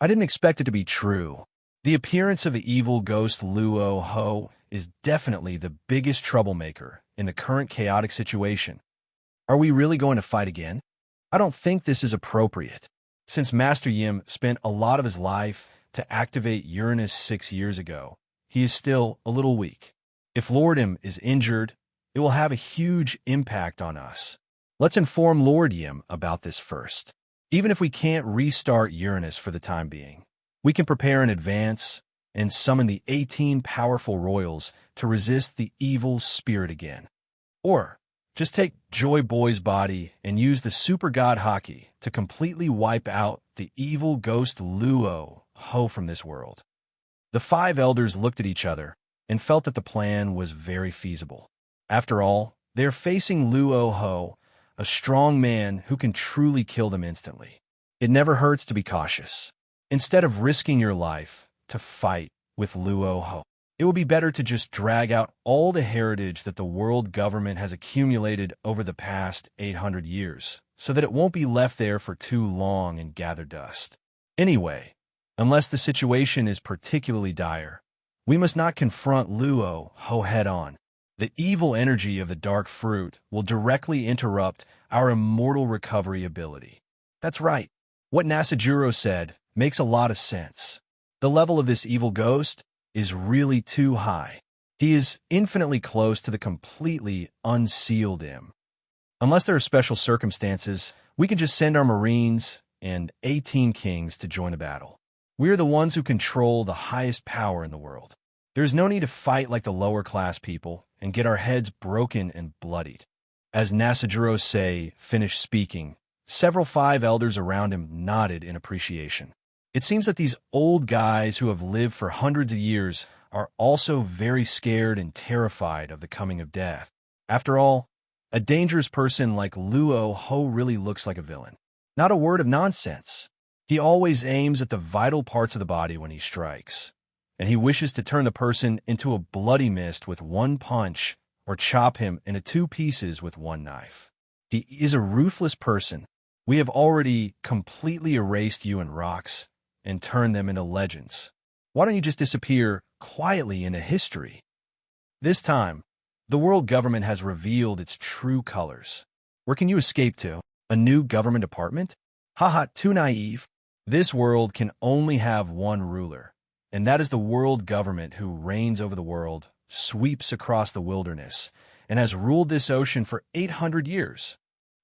I didn't expect it to be true. The appearance of the evil ghost Luo Hu is definitely the biggest troublemaker in the current chaotic situation. Are we really going to fight again? I don't think this is appropriate. Since Master Yim spent a lot of his life to activate Uranus 6 years ago, he is still a little weak. If Lord Yim is injured, it will have a huge impact on us. Let's inform Lord Yim about this first. Even if we can't restart Uranus for the time being, we can prepare in advance and summon the 18 powerful royals to resist the evil spirit again. Or just take Joy Boy's body and use the super god Haki to completely wipe out the evil ghost Luo Hu from this world. The 5 elders looked at each other and felt that the plan was very feasible. After all, they are facing Luo Hu, a strong man who can truly kill them instantly. It never hurts to be cautious. Instead of risking your life to fight with Luo Hu, it will be better to just drag out all the heritage that the world government has accumulated over the past 800 years, so that it won't be left there for too long and gather dust. Anyway, unless the situation is particularly dire, we must not confront Luo Hu head-on. The evil energy of the dark fruit will directly interrupt our immortal recovery ability. That's right. What Nasajuro said makes a lot of sense. The level of this evil ghost is really too high. He is infinitely close to the completely unsealed him. Unless there are special circumstances, we can just send our Marines and 18 kings to join the battle. We are the ones who control the highest power in the world. There is no need to fight like the lower-class people and get our heads broken and bloodied. As Nasajuro Sei finished speaking, several 5 elders around him nodded in appreciation. It seems that these old guys who have lived for hundreds of years are also very scared and terrified of the coming of death. After all, a dangerous person like Luo Hu really looks like a villain. Not a word of nonsense. He always aims at the vital parts of the body when he strikes, and he wishes to turn the person into a bloody mist with one punch or chop him into 2 pieces with one knife. He is a ruthless person. We have already completely erased you and rocks and turned them into legends. Why don't you just disappear quietly into history? This time, the world government has revealed its true colors. Where can you escape to? A new government department? Haha, too naive. This world can only have one ruler, and that is the world government who reigns over the world, sweeps across the wilderness, and has ruled this ocean for 800 years.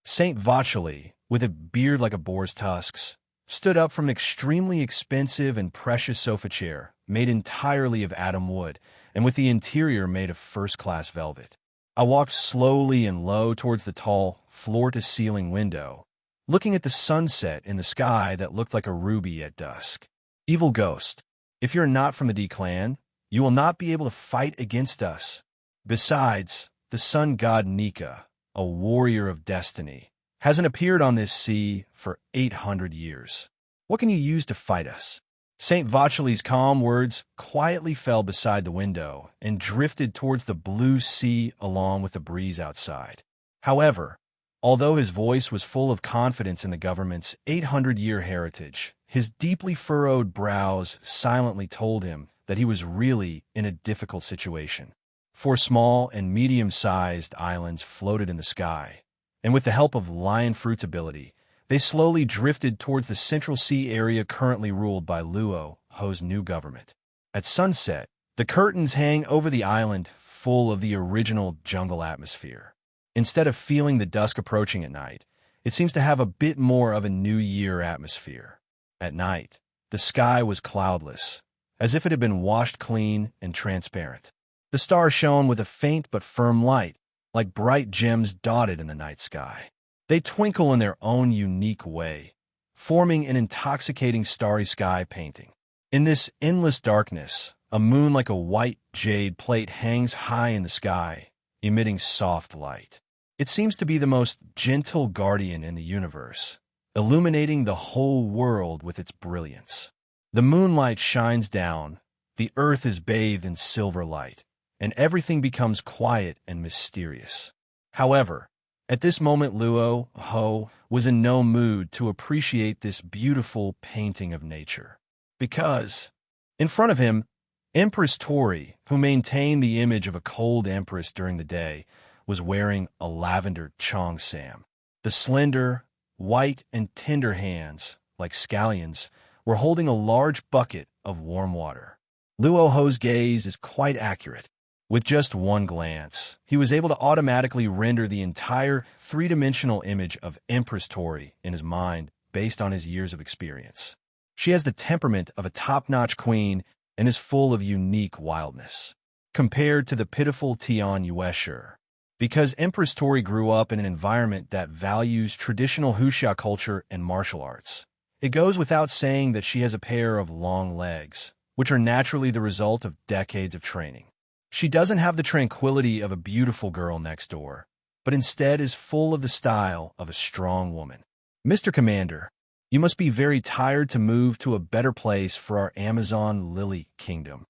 Saint Vacheli, with a beard like a boar's tusks, stood up from an extremely expensive and precious sofa chair, made entirely of atom wood, and with the interior made of first-class velvet. I walked slowly and low towards the tall, floor-to-ceiling window, looking at the sunset in the sky that looked like a ruby at dusk. Evil ghost, if you're not from the D clan, You will not be able to fight against us. Besides, the sun god Nika, a warrior of destiny, hasn't appeared on this sea for 800 years. What can you use to fight us?" St. Vacheli's calm words quietly fell beside the window and drifted towards the blue sea along with the breeze outside. However, although his voice was full of confidence in the government's 800-year heritage, his deeply furrowed brows silently told him that he was really in a difficult situation. 4 small and medium-sized islands floated in the sky, and with the help of lion fruit's ability, they slowly drifted towards the Central Sea area currently ruled by Luo Hu's new government. At sunset, the curtains hang over the island full of the original jungle atmosphere. Instead of feeling the dusk approaching at night, it seems to have a bit more of a New Year atmosphere. At night, the sky was cloudless, as if it had been washed clean and transparent. The stars shone with a faint but firm light, like bright gems dotted in the night sky. They twinkle in their own unique way, forming an intoxicating starry sky painting. In this endless darkness, a moon like a white jade plate hangs high in the sky, emitting soft light. It seems to be the most gentle guardian in the universe, illuminating the whole world with its brilliance. The moonlight shines down, the earth is bathed in silver light, and everything becomes quiet and mysterious. However, at this moment Luo Hu was in no mood to appreciate this beautiful painting of nature. Because, in front of him, Empress Tori, who maintained the image of a cold empress during the day, was wearing a lavender cheongsam. The slender, white and tender hands, like scallions, were holding a large bucket of warm water. Luo Hu's gaze is quite accurate. With just one glance, he was able to automatically render the entire three-dimensional image of Empress Tori in his mind based on his years of experience. She has the temperament of a top-notch queen and is full of unique wildness, compared to the pitiful Tian Yueshur. Because Empress Tori grew up in an environment that values traditional Huxia culture and martial arts, it goes without saying that she has a pair of long legs, which are naturally the result of decades of training. She doesn't have the tranquility of a beautiful girl next door, but instead is full of the style of a strong woman. "Mr. Commander, you must be very tired to move to a better place for our Amazon lily kingdom.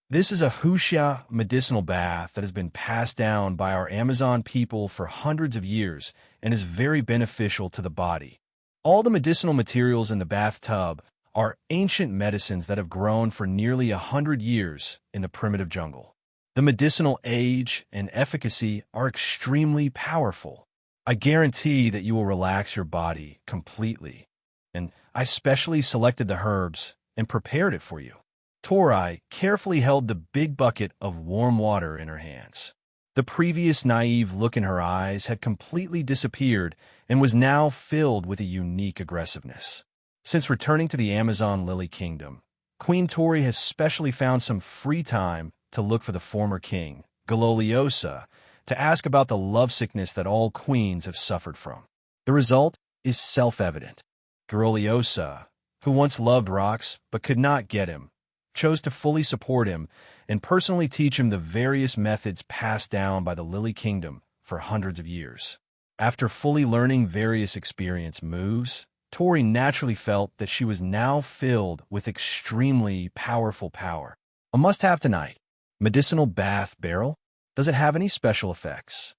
This is a Huxia medicinal bath that has been passed down by our Amazon people for hundreds of years and is very beneficial to the body. All the medicinal materials in the bathtub are ancient medicines that have grown for nearly 100 years in the primitive jungle. The medicinal age and efficacy are extremely powerful. I guarantee that you will relax your body completely, and I specially selected the herbs and prepared it for you." Tori carefully held the big bucket of warm water in her hands. The previous naive look in her eyes had completely disappeared and was now filled with a unique aggressiveness. Since returning to the Amazon Lily Kingdom, Queen Tori has specially found some free time to look for the former king, Gololiosa, to ask about the lovesickness that all queens have suffered from. The result is self-evident. Gololiosa, who once loved Rox but could not get him, chose to fully support him and personally teach him the various methods passed down by the Lily Kingdom for hundreds of years. After fully learning various experience moves, Tori naturally felt that she was now filled with extremely powerful power. A must-have tonight. Medicinal bath barrel? Does it have any special effects?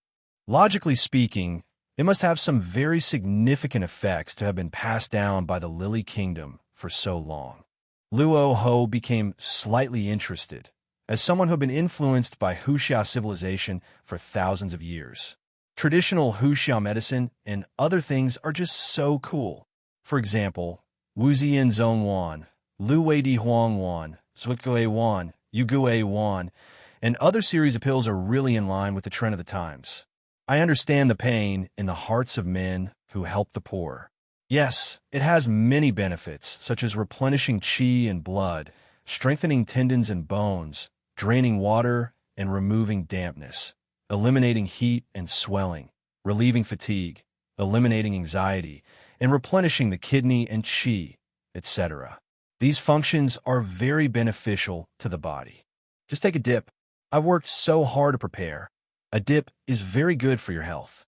Logically speaking, it must have some very significant effects to have been passed down by the Lily Kingdom for so long. Luo Hu became slightly interested, as someone who had been influenced by Huxia civilization for thousands of years. Traditional Huxia medicine and other things are just so cool. For example, Wuzian Zong Wan, Lu Wei Di Huang Wan, Zhuikue Wan, Yugue Wan, and other series of pills are really in line with the trend of the times. I understand the pain in the hearts of men who help the poor. Yes, it has many benefits, such as replenishing qi and blood, strengthening tendons and bones, draining water and removing dampness, eliminating heat and swelling, relieving fatigue, eliminating anxiety, and replenishing the kidney and qi, etc. These functions are very beneficial to the body. Just take a dip. I've worked so hard to prepare. A dip is very good for your health.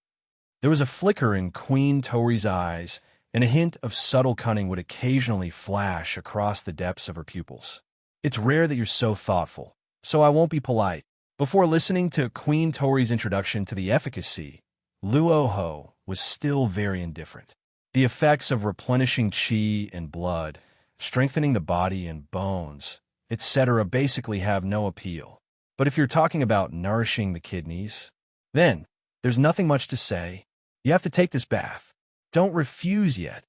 There was a flicker in Queen Tori's eyes, and a hint of subtle cunning would occasionally flash across the depths of her pupils. It's rare that you're so thoughtful, so I won't be polite. Before listening to Queen Tori's introduction to the efficacy, Luo Hu was still very indifferent. The effects of replenishing qi and blood, strengthening the body and bones, etc. basically have no appeal. But if you're talking about nourishing the kidneys, then there's nothing much to say. You have to take this bath. Don't refuse yet.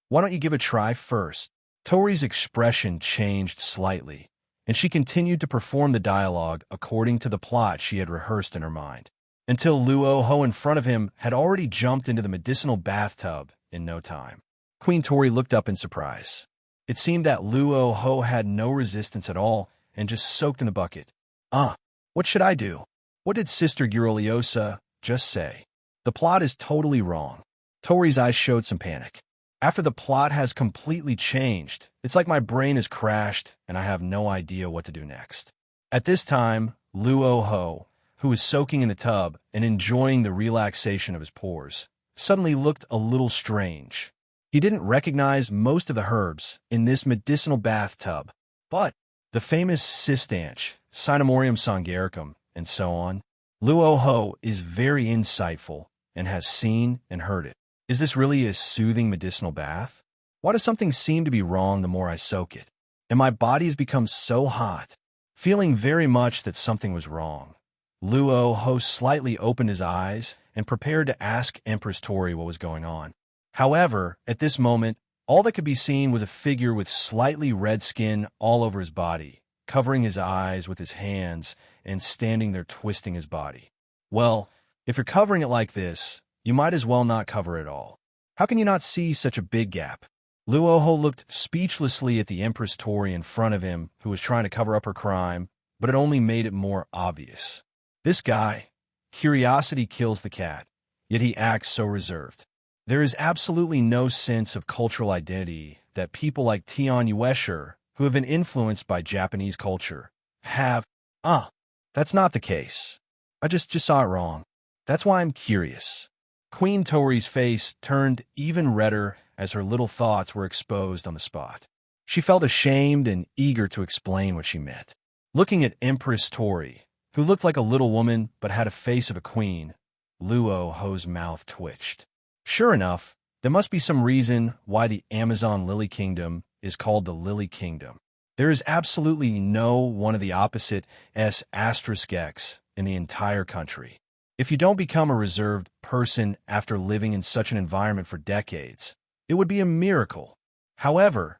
Why don't you give a try first? Tori's expression changed slightly, and she continued to perform the dialogue according to the plot she had rehearsed in her mind, until Luo Hu in front of him had already jumped into the medicinal bathtub in no time. Queen Tori looked up in surprise. It seemed that Luo Hu had no resistance at all and just soaked in the bucket. What should I do? What did Sister Gurliosa just say? The plot is totally wrong. Tori's eyes showed some panic. After the plot has completely changed, it's like my brain has crashed and I have no idea what to do next. At this time, Luo Hu, who was soaking in the tub and enjoying the relaxation of his pores, suddenly looked a little strange. He didn't recognize most of the herbs in this medicinal bathtub, but the famous cistanche, Cinnamorium songaricum, and so on. Luo Hu is very insightful and has seen and heard it. Is this really a soothing medicinal bath? Why does something seem to be wrong the more I soak it? And my body has become so hot, feeling very much that something was wrong. Luo Hu slightly opened his eyes and prepared to ask Empress Tori what was going on. However, at this moment, all that could be seen was a figure with slightly red skin all over his body, covering his eyes with his hands and standing there twisting his body. Well, if you're covering it like this, you might as well not cover it all. How can you not see such a big gap? Luo Hu looked speechlessly at the Empress Tori in front of him, who was trying to cover up her crime, but it only made it more obvious. This guy, curiosity kills the cat, yet he acts so reserved. There is absolutely no sense of cultural identity that people like Tian Yuesher, who have been influenced by Japanese culture, have. That's not the case. I just saw it wrong. That's why I'm curious. Queen Tori's face turned even redder as her little thoughts were exposed on the spot. She felt ashamed and eager to explain what she meant. Looking at Empress Tori, who looked like a little woman but had a face of a queen, Luo Hu's mouth twitched. Sure enough, there must be some reason why the Amazon Lily Kingdom is called the Lily Kingdom. There is absolutely no one of the opposite S*X in the entire country. If you don't become a reserved person after living in such an environment for decades, it would be a miracle. However,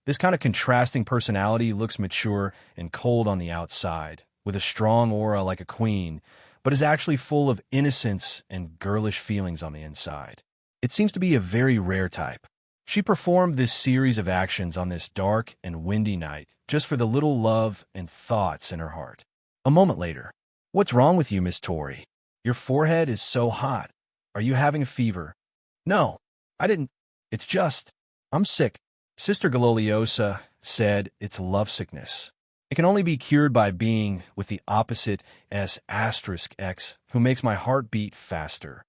this kind of contrasting personality looks mature and cold on the outside, with a strong aura like a queen, but is actually full of innocence and girlish feelings on the inside. It seems to be a very rare type. She performed this series of actions on this dark and windy night just for the little love and thoughts in her heart. A moment later, "What's wrong with you, Miss Tori? Your forehead is so hot. Are you having a fever?" "No, I didn't. It's just, I'm sick." Sister Gurliosa said it's lovesickness. It can only be cured by being with the opposite S*X, who makes my heart beat faster.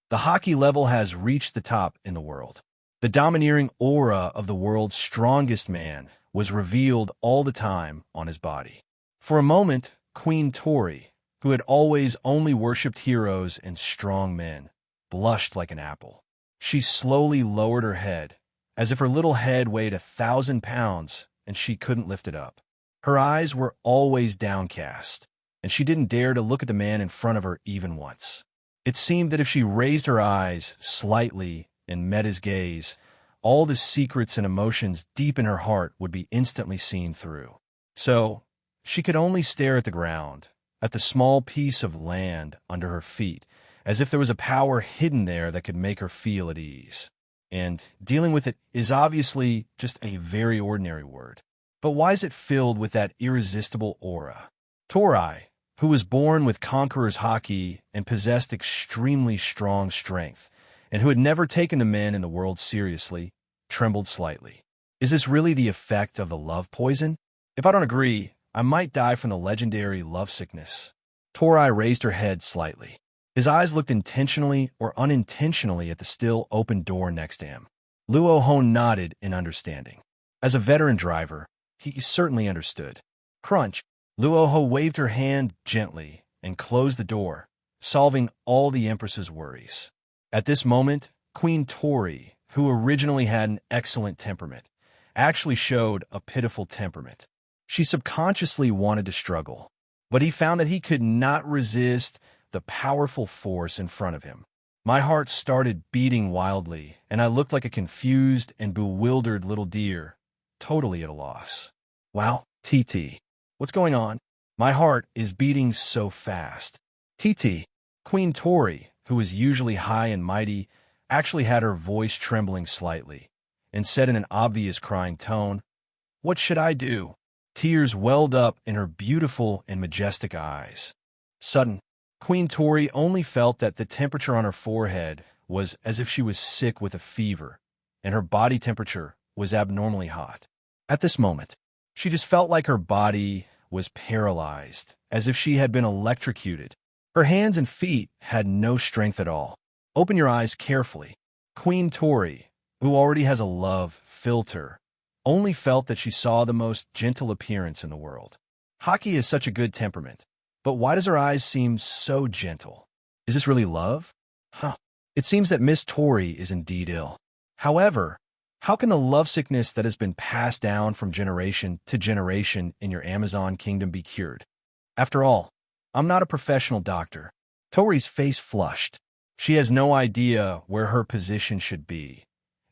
The Haki level has reached the top in the world. The domineering aura of the world's strongest man was revealed all the time on his body. For a moment, Queen Tori, who had always only worshipped heroes and strong men, blushed like an apple. She slowly lowered her head, as if her little head weighed 1,000 pounds and she couldn't lift it up. Her eyes were always downcast, and she didn't dare to look at the man in front of her even once. It seemed that if she raised her eyes slightly and met his gaze, all the secrets and emotions deep in her heart would be instantly seen through. So, she could only stare at the ground, at the small piece of land under her feet, as if there was a power hidden there that could make her feel at ease. And dealing with it is obviously just a very ordinary word. But why is it filled with that irresistible aura? Tori, who was born with Conqueror's Haki and possessed extremely strong strength, and who had never taken the men in the world seriously, trembled slightly. Is this really the effect of the love poison? If I don't agree, I might die from the legendary lovesickness. Torai raised her head slightly. His eyes looked intentionally or unintentionally at the still open door next to him. Luo Hu nodded in understanding. As a veteran driver, he certainly understood. Crunch. Luo Hu waved her hand gently and closed the door, solving all the Empress's worries. At this moment, Queen Tori, who originally had an excellent temperament, actually showed a pitiful temperament. She subconsciously wanted to struggle, but he found that he could not resist the powerful force in front of him. My heart started beating wildly, and I looked like a confused and bewildered little deer, totally at a loss. Wow, TT, what's going on? My heart is beating so fast. TT, Queen Tori, who was usually high and mighty, actually had her voice trembling slightly, and said in an obvious crying tone, "What should I do?" Tears welled up in her beautiful and majestic eyes. Sudden, Queen Tori only felt that the temperature on her forehead was as if she was sick with a fever, and her body temperature was abnormally hot. At this moment, she just felt like her body was paralyzed, as if she had been electrocuted. Her hands and feet had no strength at all. Open your eyes carefully. Queen Tori, who already has a love filter, only felt that she saw the most gentle appearance in the world. Haki is such a good temperament, but why does her eyes seem so gentle? Is this really love? It seems that Miss Tori is indeed ill. However, how can the lovesickness that has been passed down from generation to generation in your Amazon kingdom be cured? After all, I'm not a professional doctor. Tori's face flushed. She has no idea where her position should be,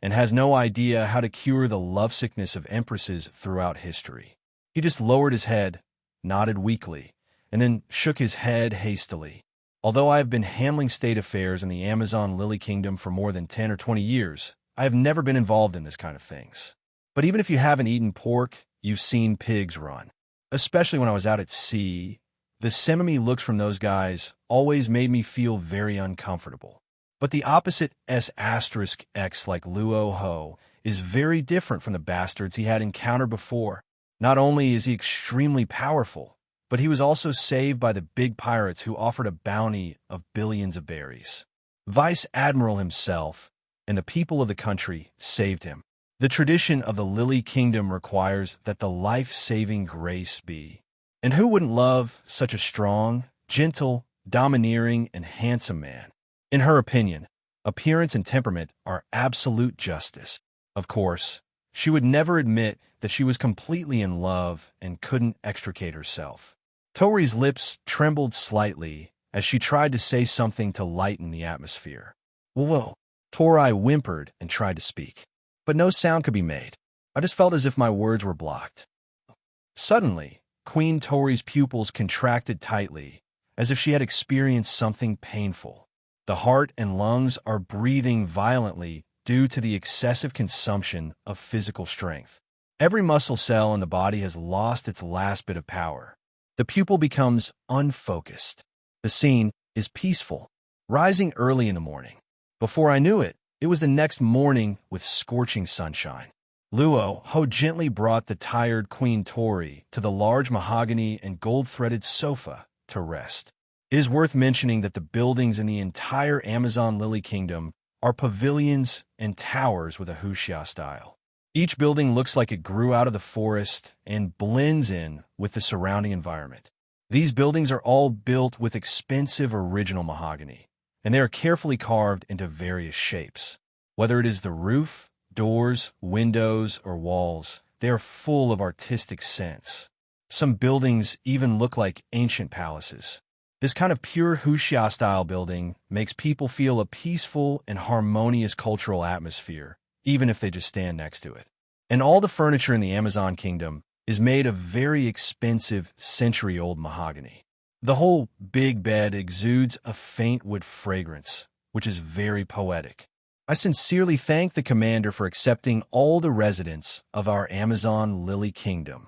and has no idea how to cure the lovesickness of empresses throughout history. He just lowered his head, nodded weakly, and then shook his head hastily. Although I have been handling state affairs in the Amazon Lily Kingdom for more than 10 or 20 years, I have never been involved in this kind of things. But even if you haven't eaten pork, you've seen pigs run. Especially when I was out at sea, the sesame looks from those guys always made me feel very uncomfortable. But the opposite S*X like Luo Hu is very different from the bastards he had encountered before. Not only is he extremely powerful, but he was also saved by the big pirates who offered a bounty of billions of berries. Vice Admiral himself and the people of the country saved him. The tradition of the Lily Kingdom requires that the life-saving grace be. And who wouldn't love such a strong, gentle, domineering, and handsome man? In her opinion, appearance and temperament are absolute justice. Of course, she would never admit that she was completely in love and couldn't extricate herself. Tori's lips trembled slightly as she tried to say something to lighten the atmosphere. Whoa! Tori whimpered and tried to speak, but no sound could be made. I just felt as if my words were blocked. Suddenly, Queen Tori's pupils contracted tightly, as if she had experienced something painful. The heart and lungs are breathing violently due to the excessive consumption of physical strength. Every muscle cell in the body has lost its last bit of power. The pupil becomes unfocused. The scene is peaceful, rising early in the morning. Before I knew it, it was the next morning with scorching sunshine. Luo Hu gently brought the tired Queen Tori to the large mahogany and gold-threaded sofa to rest. It is worth mentioning that the buildings in the entire Amazon Lily Kingdom are pavilions and towers with a Huxia style. Each building looks like it grew out of the forest and blends in with the surrounding environment. These buildings are all built with expensive original mahogany, and they are carefully carved into various shapes. Whether it is the roof, doors, windows, or walls, they are full of artistic sense. Some buildings even look like ancient palaces. This kind of pure Huxia-style building makes people feel a peaceful and harmonious cultural atmosphere, even if they just stand next to it. And all the furniture in the Amazon Kingdom is made of very expensive, century-old mahogany. The whole big bed exudes a faint wood fragrance, which is very poetic. I sincerely thank the commander for accepting all the residents of our Amazon Lily Kingdom.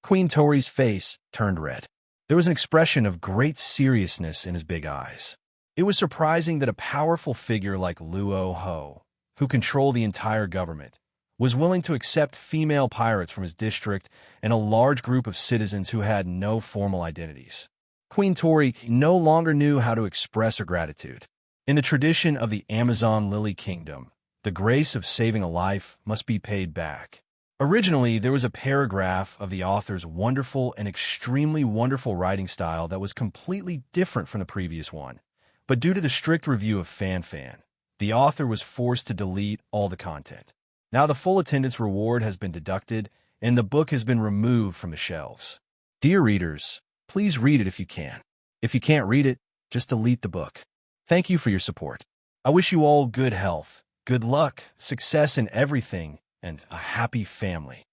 Queen Tori's face turned red. There was an expression of great seriousness in his big eyes. It was surprising that a powerful figure like Luo Hu, who controlled the entire government, was willing to accept female pirates from his district and a large group of citizens who had no formal identities. Queen Tori no longer knew how to express her gratitude. In the tradition of the Amazon Lily Kingdom, the grace of saving a life must be paid back. Originally, there was a paragraph of the author's wonderful and extremely wonderful writing style that was completely different from the previous one. But due to the strict review of FanFan, the author was forced to delete all the content. Now the full attendance reward has been deducted, and the book has been removed from the shelves. Dear readers, please read it if you can. If you can't read it, just delete the book. Thank you for your support. I wish you all good health, good luck, success in everything, and a happy family.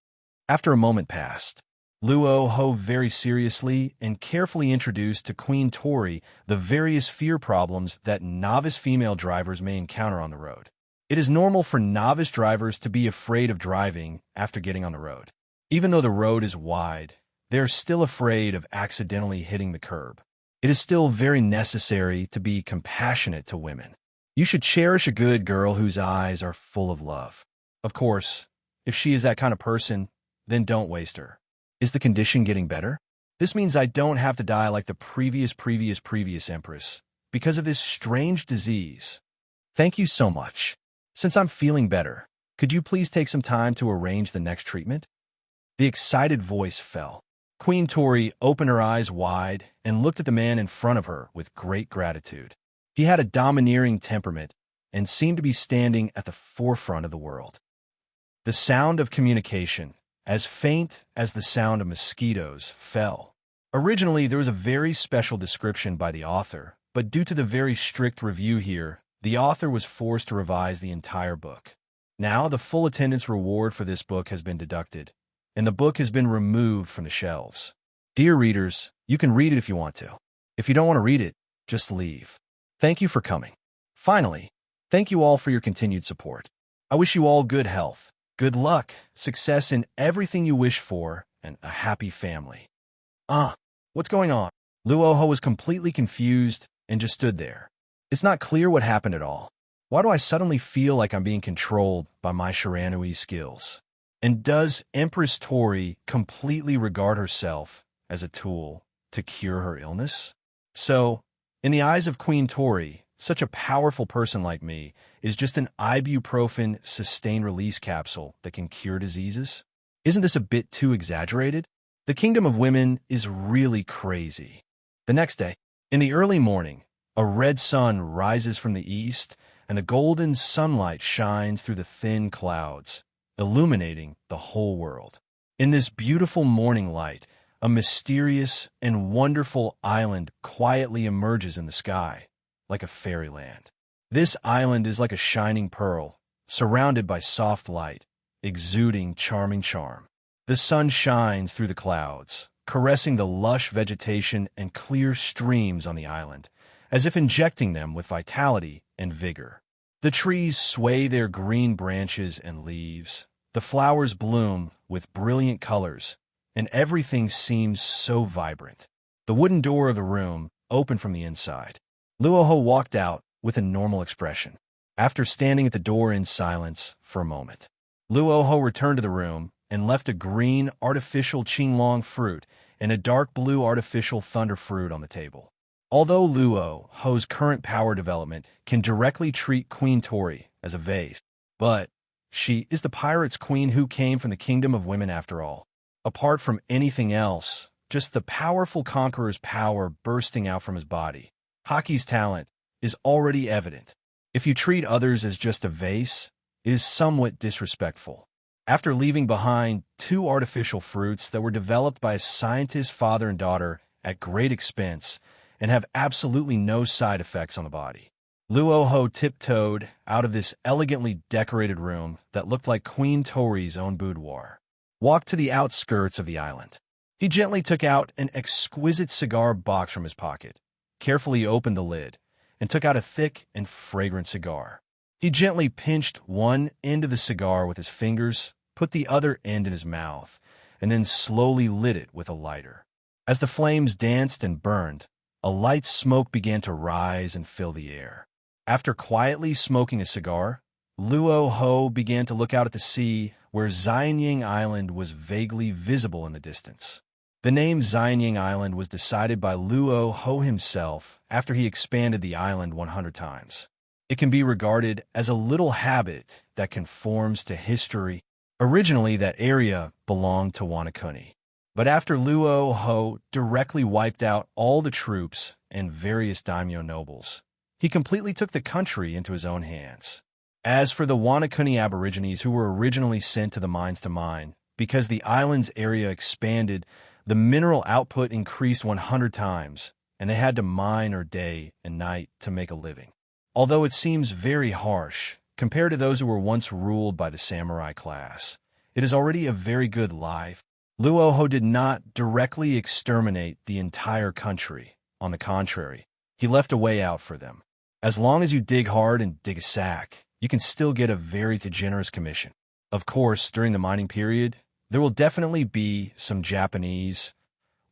After a moment passed, Luo Hu very seriously and carefully introduced to Queen Tori the various fear problems that novice female drivers may encounter on the road. It is normal for novice drivers to be afraid of driving after getting on the road. Even though the road is wide, they are still afraid of accidentally hitting the curb. It is still very necessary to be compassionate to women. You should cherish a good girl whose eyes are full of love. Of course, if she is that kind of person, then don't waste her. Is the condition getting better? This means I don't have to die like the previous empress because of this strange disease. Thank you so much. Since I'm feeling better, could you please take some time to arrange the next treatment? The excited voice fell. Queen Tori opened her eyes wide and looked at the man in front of her with great gratitude. He had a domineering temperament and seemed to be standing at the forefront of the world. The sound of communication, as faint as the sound of mosquitoes, fell. Originally, there was a very special description by the author, but due to the very strict review here, the author was forced to revise the entire book. Now, the full attendance reward for this book has been deducted, and the book has been removed from the shelves. Dear readers, you can read it if you want to. If you don't want to read it, just leave. Thank you for coming. Finally, thank you all for your continued support. I wish you all good health, good luck, success in everything you wish for, and a happy family. What's going on? Luo Hu was completely confused and just stood there. It's not clear what happened at all. Why do I suddenly feel like I'm being controlled by my Shiranui skills? And does Empress Tori completely regard herself as a tool to cure her illness? So, in the eyes of Queen Tori, such a powerful person like me is just an ibuprofen sustained release capsule that can cure diseases? Isn't this a bit too exaggerated? The kingdom of women is really crazy. The next day, in the early morning, a red sun rises from the east, and the golden sunlight shines through the thin clouds, illuminating the whole world. In this beautiful morning light, a mysterious and wonderful island quietly emerges in the sky, like a fairyland. This island is like a shining pearl, surrounded by soft light, exuding charming charm. The sun shines through the clouds, caressing the lush vegetation and clear streams on the island, as if injecting them with vitality and vigor. The trees sway their green branches and leaves. The flowers bloom with brilliant colors, and everything seems so vibrant. The wooden door of the room opened from the inside. Luo Hu walked out with a normal expression. After standing at the door in silence for a moment, Luo Hu returned to the room and left a green artificial qinglong fruit and a dark blue artificial thunder fruit on the table. Although Luo Hu's current power development can directly treat Queen Tori as a vase, but she is the pirate's queen who came from the kingdom of women after all. Apart from anything else, just the powerful conqueror's power bursting out from his body. Haki's talent is already evident. If you treat others as just a vase, it is somewhat disrespectful. After leaving behind 2 artificial fruits that were developed by a scientist's father and daughter at great expense and have absolutely no side effects on the body, Luo Hu tiptoed out of this elegantly decorated room that looked like Queen Tori's own boudoir, walked to the outskirts of the island. He gently took out an exquisite cigar box from his pocket, carefully opened the lid, and took out a thick and fragrant cigar. He gently pinched one end of the cigar with his fingers, put the other end in his mouth, and then slowly lit it with a lighter. As the flames danced and burned, a light smoke began to rise and fill the air. After quietly smoking a cigar, Luo Hu began to look out at the sea, where Xianying Island was vaguely visible in the distance. The name Xianying Island was decided by Luo Hu himself after he expanded the island 100 times. It can be regarded as a little habit that conforms to history. Originally, that area belonged to Wanakuni. But after Luo Hu directly wiped out all the troops and various daimyo nobles, he completely took the country into his own hands. As for the Wanakuni Aborigines who were originally sent to the mines to mine, because the island's area expanded, the mineral output increased 100 times, and they had to mine day and night to make a living. Although it seems very harsh, compared to those who were once ruled by the samurai class, it is already a very good life. Luo Hu did not directly exterminate the entire country. On the contrary, he left a way out for them. As long as you dig hard and dig a sack, you can still get a very generous commission. Of course, during the mining period, there will definitely be some Japanese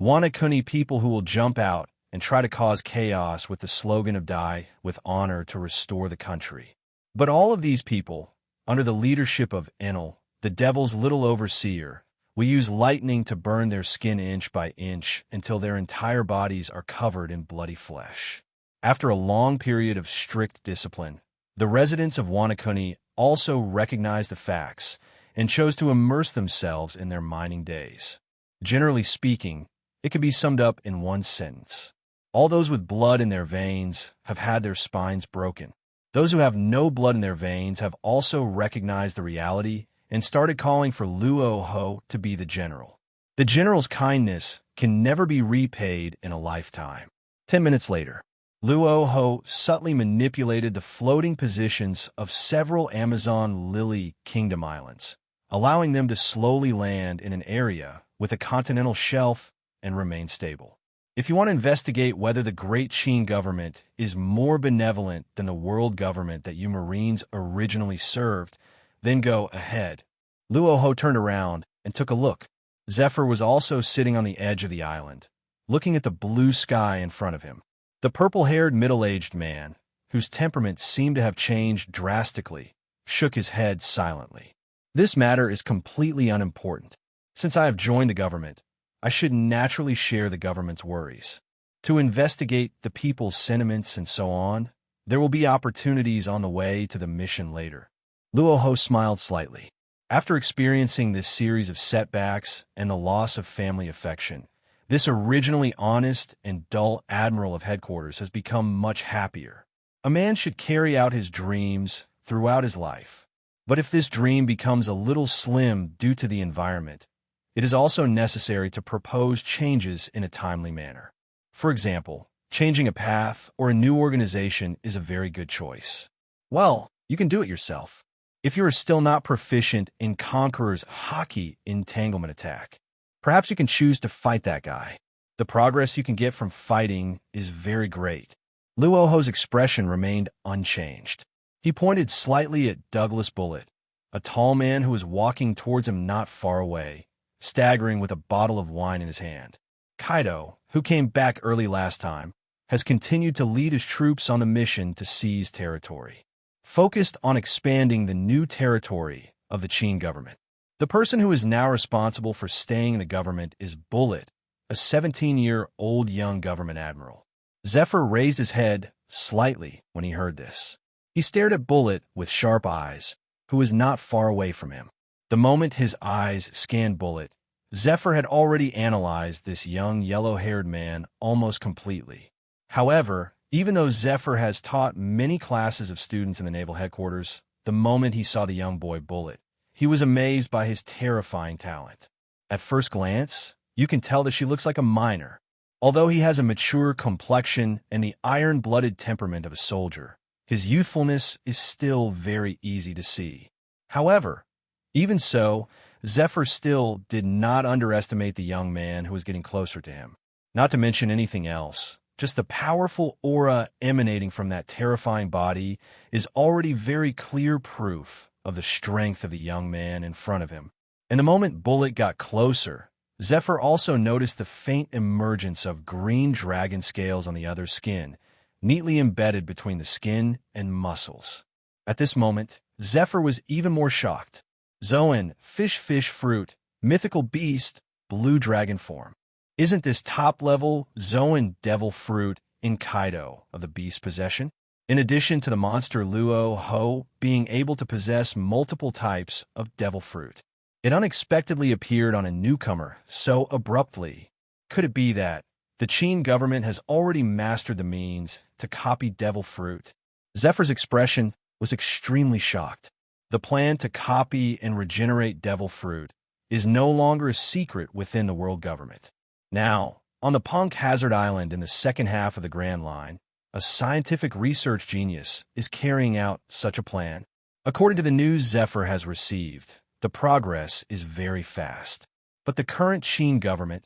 Wanakuni people who will jump out and try to cause chaos with the slogan of "Die with honor to restore the country." But all of these people, under the leadership of Enel, the devil's little overseer, will use lightning to burn their skin inch by inch until their entire bodies are covered in bloody flesh. After a long period of strict discipline, the residents of Wanakuni also recognized the facts and chose to immerse themselves in their mining days. Generally speaking, it can be summed up in one sentence. All those with blood in their veins have had their spines broken. Those who have no blood in their veins have also recognized the reality and started calling for Luo Hu to be the general. The general's kindness can never be repaid in a lifetime. 10 minutes later, Luo Hu subtly manipulated the floating positions of several Amazon Lily Kingdom islands, allowing them to slowly land in an area with a continental shelf and remain stable. If you want to investigate whether the Great Qin government is more benevolent than the world government that you Marines originally served, then go ahead. Luo Hu turned around and took a look. Zephyr was also sitting on the edge of the island, looking at the blue sky in front of him. The purple-haired middle-aged man, whose temperament seemed to have changed drastically, shook his head silently. This matter is completely unimportant. Since I have joined the government, I should naturally share the government's worries. To investigate the people's sentiments and so on, there will be opportunities on the way to the mission later. Luo Hu smiled slightly. After experiencing this series of setbacks and the loss of family affection, this originally honest and dull admiral of headquarters has become much happier. A man should carry out his dreams throughout his life. But if this dream becomes a little slim due to the environment, it is also necessary to propose changes in a timely manner. For example, changing a path or a new organization is a very good choice. Well, you can do it yourself. If you are still not proficient in Conqueror's Haki entanglement attack, perhaps you can choose to fight that guy. The progress you can get from fighting is very great. Luo Hu's expression remained unchanged. He pointed slightly at Douglas Bullet, a tall man who was walking towards him not far away, staggering with a bottle of wine in his hand. Kaido, who came back early last time, has continued to lead his troops on the mission to seize territory, focused on expanding the new territory of the Qin government. The person who is now responsible for staying in the government is Bullet, a 17-year-old young government admiral. Zephyr raised his head slightly when he heard this. He stared at Bullet with sharp eyes, who was not far away from him. The moment his eyes scanned Bullet, Zephyr had already analyzed this young yellow-haired man almost completely. However, even though Zephyr has taught many classes of students in the naval headquarters, the moment he saw the young boy Bullet, he was amazed by his terrifying talent. At first glance, you can tell that she looks like a minor. Although he has a mature complexion and the iron-blooded temperament of a soldier, his youthfulness is still very easy to see. However, even so, Zephyr still did not underestimate the young man who was getting closer to him. Not to mention anything else, just the powerful aura emanating from that terrifying body is already very clear proof of the strength of the young man in front of him. And the moment Bullet got closer, Zephyr also noticed the faint emergence of green dragon scales on the other's skin, neatly embedded between the skin and muscles. At this moment, Zephyr was even more shocked. Zoan, fish fruit, mythical beast, blue dragon form. Isn't this top-level Zoan devil fruit in Kaido of the beast's possession? In addition to the monster Luo Hu being able to possess multiple types of devil fruit. It unexpectedly appeared on a newcomer so abruptly. Could it be that the Qin government has already mastered the means to copy devil fruit? Zephyr's expression was extremely shocked. The plan to copy and regenerate devil fruit is no longer a secret within the world government. Now, on the Punk Hazard Island in the second half of the Grand Line, a scientific research genius is carrying out such a plan. According to the news Zephyr has received, the progress is very fast. But the current Qin government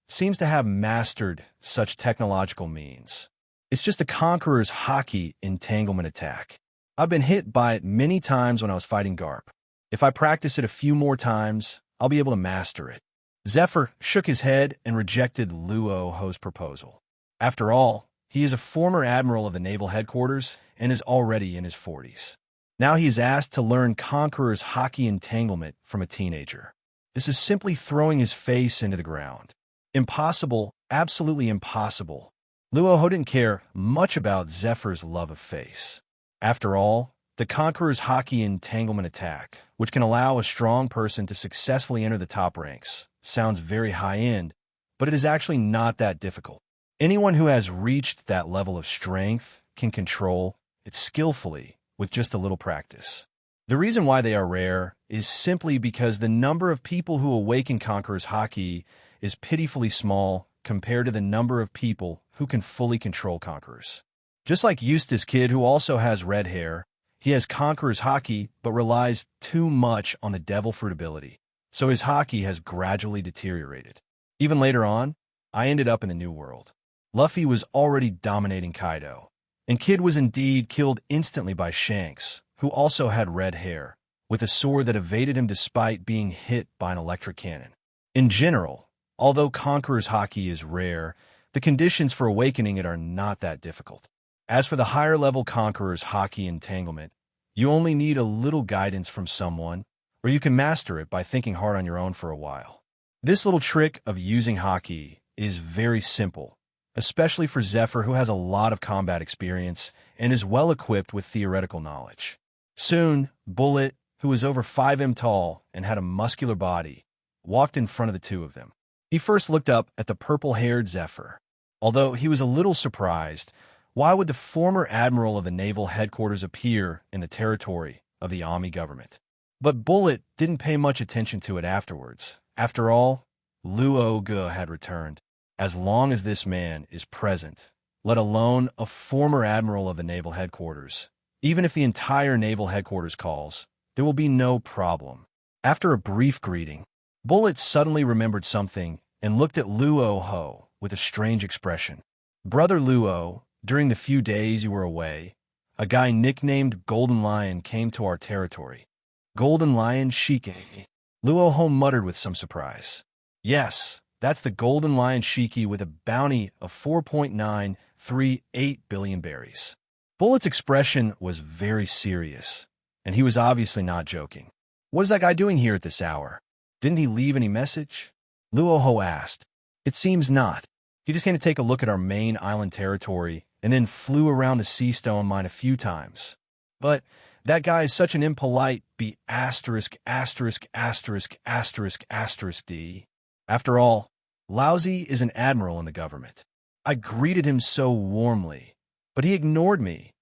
seems to have mastered such technological means. It's just the Conqueror's Haki entanglement attack. I've been hit by it many times when I was fighting Garp. If I practice it a few more times, I'll be able to master it. Zephyr shook his head and rejected Luo Hu's proposal. After all, he is a former admiral of the naval headquarters and is already in his 40s. Now he is asked to learn Conqueror's Haki entanglement from a teenager. This is simply throwing his face into the ground. Impossible, absolutely impossible. Luo Hu didn't care much about Zephyr's love of face. After all, the Conqueror's Haki entanglement attack, which can allow a strong person to successfully enter the top ranks, sounds very high-end, but it is actually not that difficult. Anyone who has reached that level of strength can control it skillfully with just a little practice. The reason why they are rare is simply because the number of people who awaken Conqueror's Haki is pitifully small compared to the number of people who can fully control Conquerors. Just like Eustace Kid, who also has red hair, he has Conqueror's Haki but relies too much on the devil fruit ability, so his Haki has gradually deteriorated. Even later on, I ended up in the New World. Luffy was already dominating Kaido, and Kid was indeed killed instantly by Shanks, who also had red hair, with a sword that evaded him despite being hit by an electric cannon. In general, although Conqueror's Haki is rare, the conditions for awakening it are not that difficult. As for the higher-level Conqueror's Haki entanglement, you only need a little guidance from someone, or you can master it by thinking hard on your own for a while. This little trick of using Haki is very simple, especially for Zephyr, who has a lot of combat experience and is well-equipped with theoretical knowledge. Soon, Bullet, who was over 5'm tall and had a muscular body, walked in front of the two of them. He first looked up at the purple-haired Zephyr. Although he was a little surprised, why would the former admiral of the naval headquarters appear in the territory of the Ami government? But Bullet didn't pay much attention to it afterwards. After all, Luo Hu had returned. As long as this man is present, let alone a former admiral of the naval headquarters, even if the entire naval headquarters calls, there will be no problem. After a brief greeting, Bullet suddenly remembered something and looked at Luo Hu with a strange expression. Brother Luo, during the few days you were away, a guy nicknamed Golden Lion came to our territory. Golden Lion Shiki. Luo Hu muttered with some surprise. Yes, that's the Golden Lion Shiki with a bounty of 4.938 billion berries. Bullet's expression was very serious, and he was obviously not joking. What is that guy doing here at this hour? Didn't he leave any message? Luo Hu asked. It seems not. He just came to take a look at our main island territory and then flew around the sea stone mine a few times. But that guy is such an impolite B***************. D. After all, Laozi is an admiral in the government. I greeted him so warmly, but he ignored me.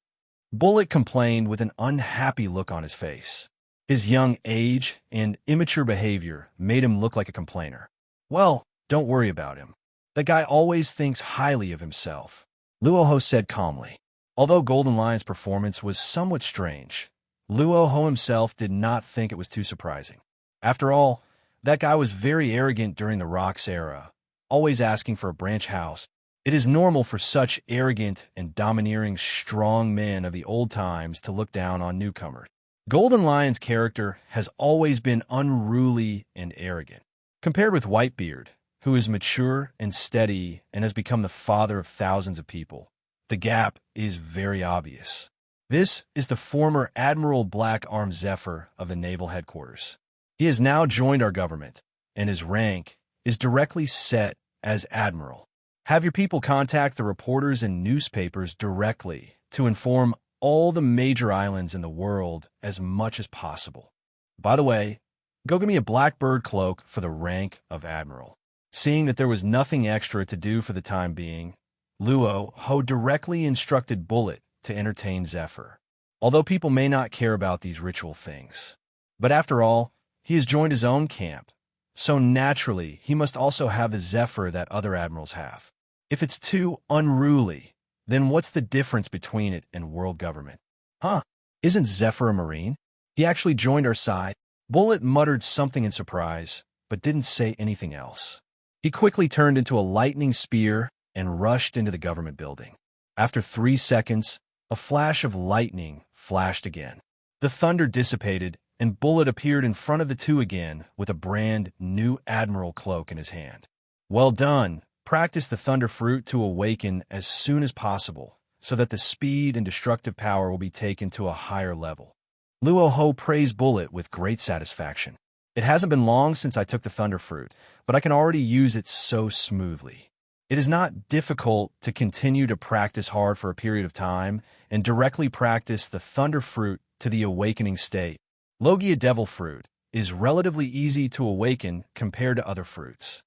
Bullet complained with an unhappy look on his face. His young age and immature behavior made him look like a complainer. Well, don't worry about him. That guy always thinks highly of himself, Luo Hu said calmly. Although Golden Lion's performance was somewhat strange, Luo Hu himself did not think it was too surprising. After all, that guy was very arrogant during the Rocks era, always asking for a branch house. It is normal for such arrogant and domineering strong men of the old times to look down on newcomers. Golden Lion's character has always been unruly and arrogant. Compared with Whitebeard, who is mature and steady and has become the father of thousands of people, the gap is very obvious. This is the former Admiral Black Arm Zephyr of the Naval Headquarters. He has now joined our government, and his rank is directly set as Admiral. Have your people contact the reporters and newspapers directly to inform all the major islands in the world as much as possible. By the way, go get me a blackbird cloak for the rank of Admiral. Seeing that there was nothing extra to do for the time being, Luo Hu directly instructed Bullet to entertain Zephyr, although people may not care about these ritual things. But after all, he has joined his own camp, so naturally he must also have the Zephyr that other admirals have. If it's too unruly, then what's the difference between it and world government? Huh? Isn't Zephyr a Marine? He actually joined our side. Bullet muttered something in surprise, but didn't say anything else. He quickly turned into a lightning spear and rushed into the government building. After 3 seconds, a flash of lightning flashed again. The thunder dissipated, and Bullet appeared in front of the two again with a brand new Admiral cloak in his hand. Well done. Practice the Thunder Fruit to awaken as soon as possible, so that the speed and destructive power will be taken to a higher level. Luo Hu praised Bullet with great satisfaction. It hasn't been long since I took the Thunder Fruit, but I can already use it so smoothly. It is not difficult to continue to practice hard for a period of time and directly practice the Thunder Fruit to the awakening state. Logia Devil Fruit is relatively easy to awaken compared to other fruits.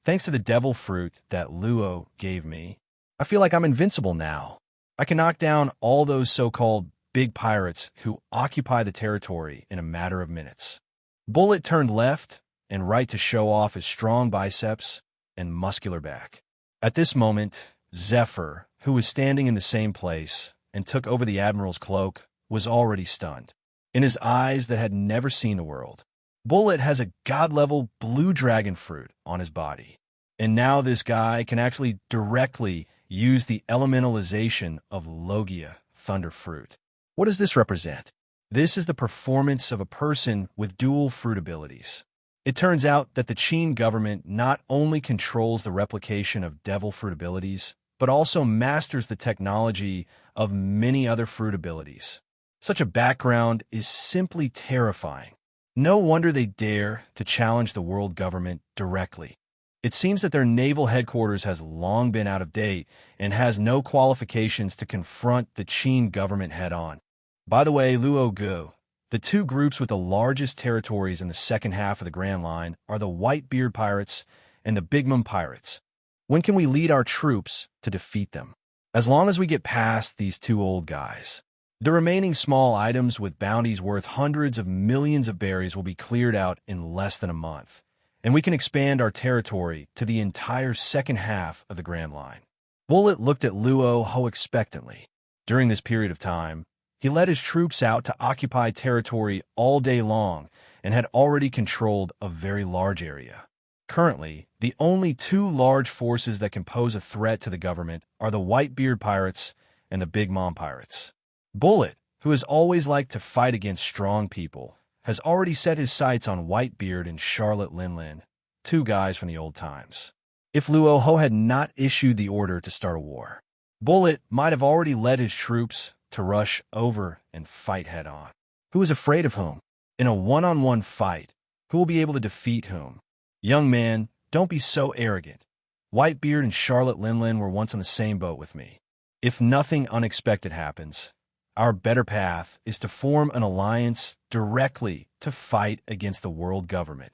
Thanks to the Devil Fruit that Luo gave me, I feel like I'm invincible now. I can knock down all those so-called big pirates who occupy the territory in a matter of minutes. Bullet turned left and right to show off his strong biceps and muscular back. At this moment, Zephyr, who was standing in the same place and took over the Admiral's cloak, was already stunned. In his eyes that had never seen the world, Bullet has a god-level blue dragon fruit on his body. And now this guy can actually directly use the elementalization of Logia Thunder Fruit. What does this represent? This is the performance of a person with dual fruit abilities. It turns out that the Qin government not only controls the replication of devil fruit abilities, but also masters the technology of many other fruit abilities. Such a background is simply terrifying. No wonder they dare to challenge the world government directly. It seems that their naval headquarters has long been out of date and has no qualifications to confront the Qin government head-on. By the way, Luo Hu, the two groups with the largest territories in the second half of the Grand Line are the Whitebeard Pirates and the Big Mom Pirates. When can we lead our troops to defeat them? As long as we get past these two old guys. The remaining small items with bounties worth hundreds of millions of berries will be cleared out in less than a month, and we can expand our territory to the entire second half of the Grand Line. Bullet looked at Luo Hu expectantly. During this period of time, he led his troops out to occupy territory all day long and had already controlled a very large area. Currently, the only two large forces that can pose a threat to the government are the Whitebeard Pirates and the Big Mom Pirates. Bullet, who has always liked to fight against strong people, has already set his sights on Whitebeard and Charlotte Linlin, two guys from the old times. If Luo Hu had not issued the order to start a war, Bullet might have already led his troops to rush over and fight head-on. Who is afraid of whom? In a one-on-one fight, who will be able to defeat whom? Young man, don't be so arrogant. Whitebeard and Charlotte Linlin were once on the same boat with me. If nothing unexpected happens, our better path is to form an alliance directly to fight against the world government.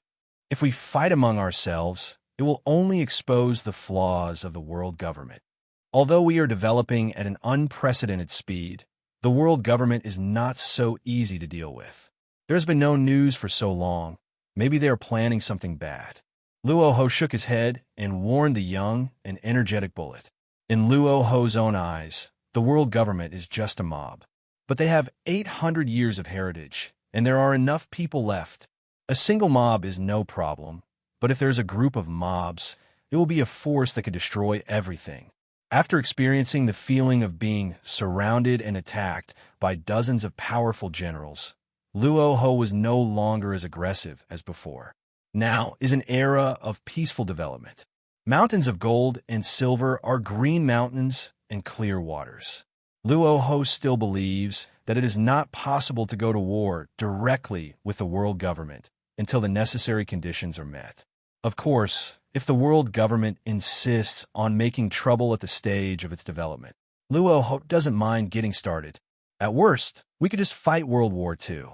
If we fight among ourselves, it will only expose the flaws of the world government. Although we are developing at an unprecedented speed, the world government is not so easy to deal with. There's been no news for so long. Maybe they are planning something bad. Luo Hu shook his head and warned the young and energetic Bullet. In Luo Hu's own eyes, the world government is just a mob. But they have 800 years of heritage, and there are enough people left. A single mob is no problem, but if there's a group of mobs, it will be a force that could destroy everything. After experiencing the feeling of being surrounded and attacked by dozens of powerful generals, Luo Hu was no longer as aggressive as before. Now is an era of peaceful development. Mountains of gold and silver are green mountains and clear waters. Luo Hu still believes that it is not possible to go to war directly with the world government until the necessary conditions are met. Of course, if the world government insists on making trouble at the stage of its development, Luo Hu doesn't mind getting started. At worst, we could just fight World War II.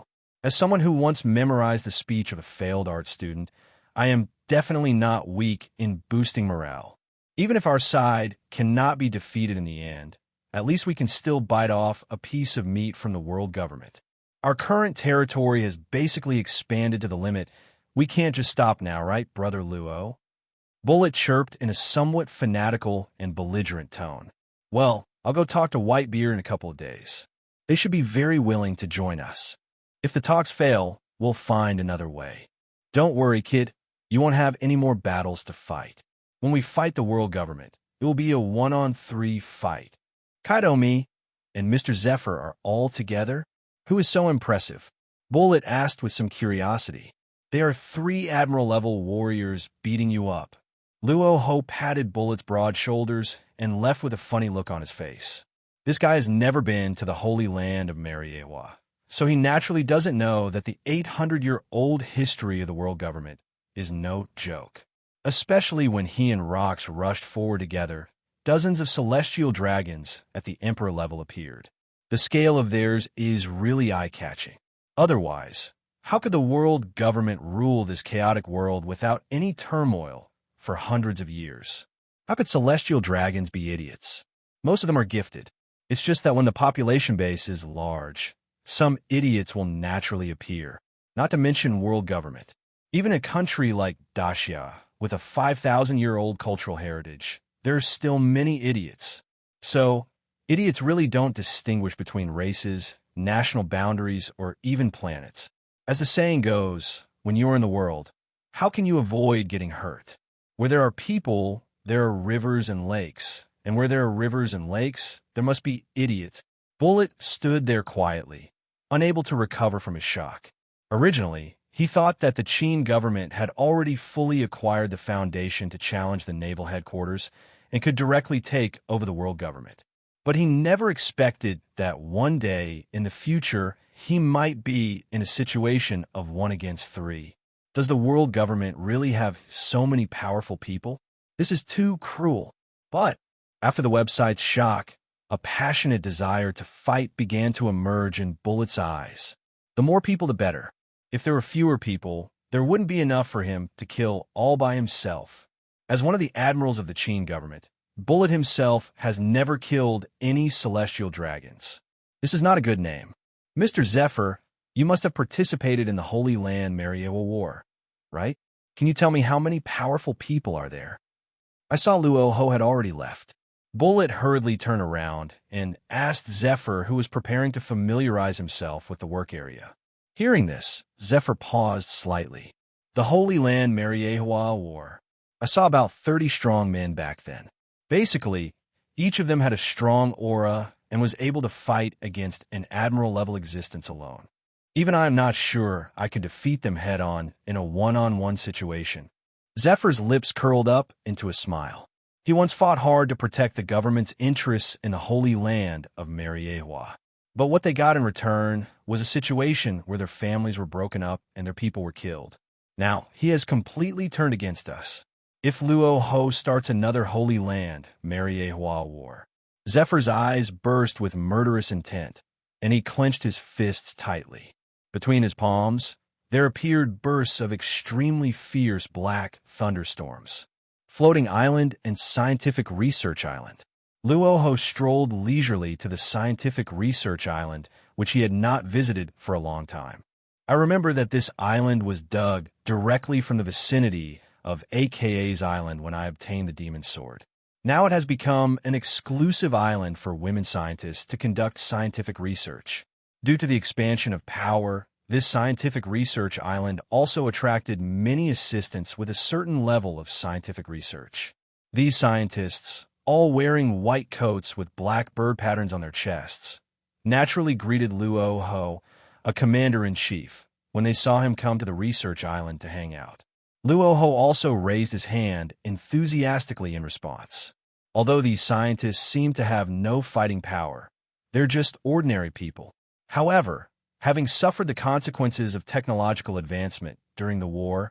As someone who once memorized the speech of a failed art student, I am definitely not weak in boosting morale. Even if our side cannot be defeated in the end, at least we can still bite off a piece of meat from the world government. Our current territory has basically expanded to the limit. We can't just stop now, right, Brother Luo? Bullet chirped in a somewhat fanatical and belligerent tone. Well, I'll go talk to Whitebeard in a couple of days. They should be very willing to join us. If the talks fail, we'll find another way. Don't worry, kid. You won't have any more battles to fight. When we fight the world government, it will be a 1-on-3 fight. Kaido, me, and Mr. Zephyr are all together? Who is so impressive? Bullet asked with some curiosity. They are 3 admiral-level warriors beating you up. Luo Hu patted Bullet's broad shoulders and left with a funny look on his face. This guy has never been to the holy land of Mariewa, so he naturally doesn't know that the 800-year-old history of the world government is no joke. Especially when he and Rox rushed forward together, dozens of celestial dragons at the Emperor level appeared. The scale of theirs is really eye-catching. Otherwise, how could the world government rule this chaotic world without any turmoil for hundreds of years? How could celestial dragons be idiots? Most of them are gifted. It's just that when the population base is large, some idiots will naturally appear, not to mention world government. Even a country like Dacia, with a 5,000-year-old cultural heritage, there are still many idiots. So, idiots really don't distinguish between races, national boundaries, or even planets. As the saying goes, when you're in the world, how can you avoid getting hurt? Where there are people, there are rivers and lakes. And where there are rivers and lakes, there must be idiots. Bullet stood there quietly, unable to recover from his shock. Originally, he thought that the Qin government had already fully acquired the foundation to challenge the naval headquarters and could directly take over the world government. But he never expected that one day in the future, he might be in a situation of 1 against 3. Does the world government really have so many powerful people? This is too cruel. But after the website's shock, a passionate desire to fight began to emerge in Bullet's eyes. The more people, the better. If there were fewer people, there wouldn't be enough for him to kill all by himself. As one of the admirals of the Qin government, Bullet himself has never killed any celestial dragons. This is not a good name. Mr. Zephyr, you must have participated in the Holy Land Mariewa War, right? Can you tell me how many powerful people are there? I saw Luo Hu had already left. Bullet hurriedly turned around and asked Zephyr, who was preparing to familiarize himself with the work area. Hearing this, Zephyr paused slightly. The Holy Land Mariewa War. I saw about 30 strong men back then. Basically, each of them had a strong aura and was able to fight against an admiral-level existence alone. Even I am not sure I could defeat them head-on in a one-on-one situation. Zephyr's lips curled up into a smile. He once fought hard to protect the government's interests in the Holy Land of Mariewa. But what they got in return was a situation where their families were broken up and their people were killed. Now, he has completely turned against us. If Luo Hu starts another Holy Land Mariewa war, Zephyr's eyes burst with murderous intent, and he clenched his fists tightly. Between his palms, there appeared bursts of extremely fierce black thunderstorms. Floating Island and Scientific Research Island. Luo Hu strolled leisurely to the Scientific Research Island, which he had not visited for a long time. I remember that this island was dug directly from the vicinity of AKA's island when I obtained the Demon Sword. Now it has become an exclusive island for women scientists to conduct scientific research. Due to the expansion of power, this scientific research island also attracted many assistants with a certain level of scientific research. These scientists, all wearing white coats with black bird patterns on their chests, naturally greeted Luo Hu, a commander-in-chief, when they saw him come to the research island to hang out. Luo Hu also raised his hand enthusiastically in response. Although these scientists seemed to have no fighting power, They're just ordinary people. However, having suffered the consequences of technological advancement during the war,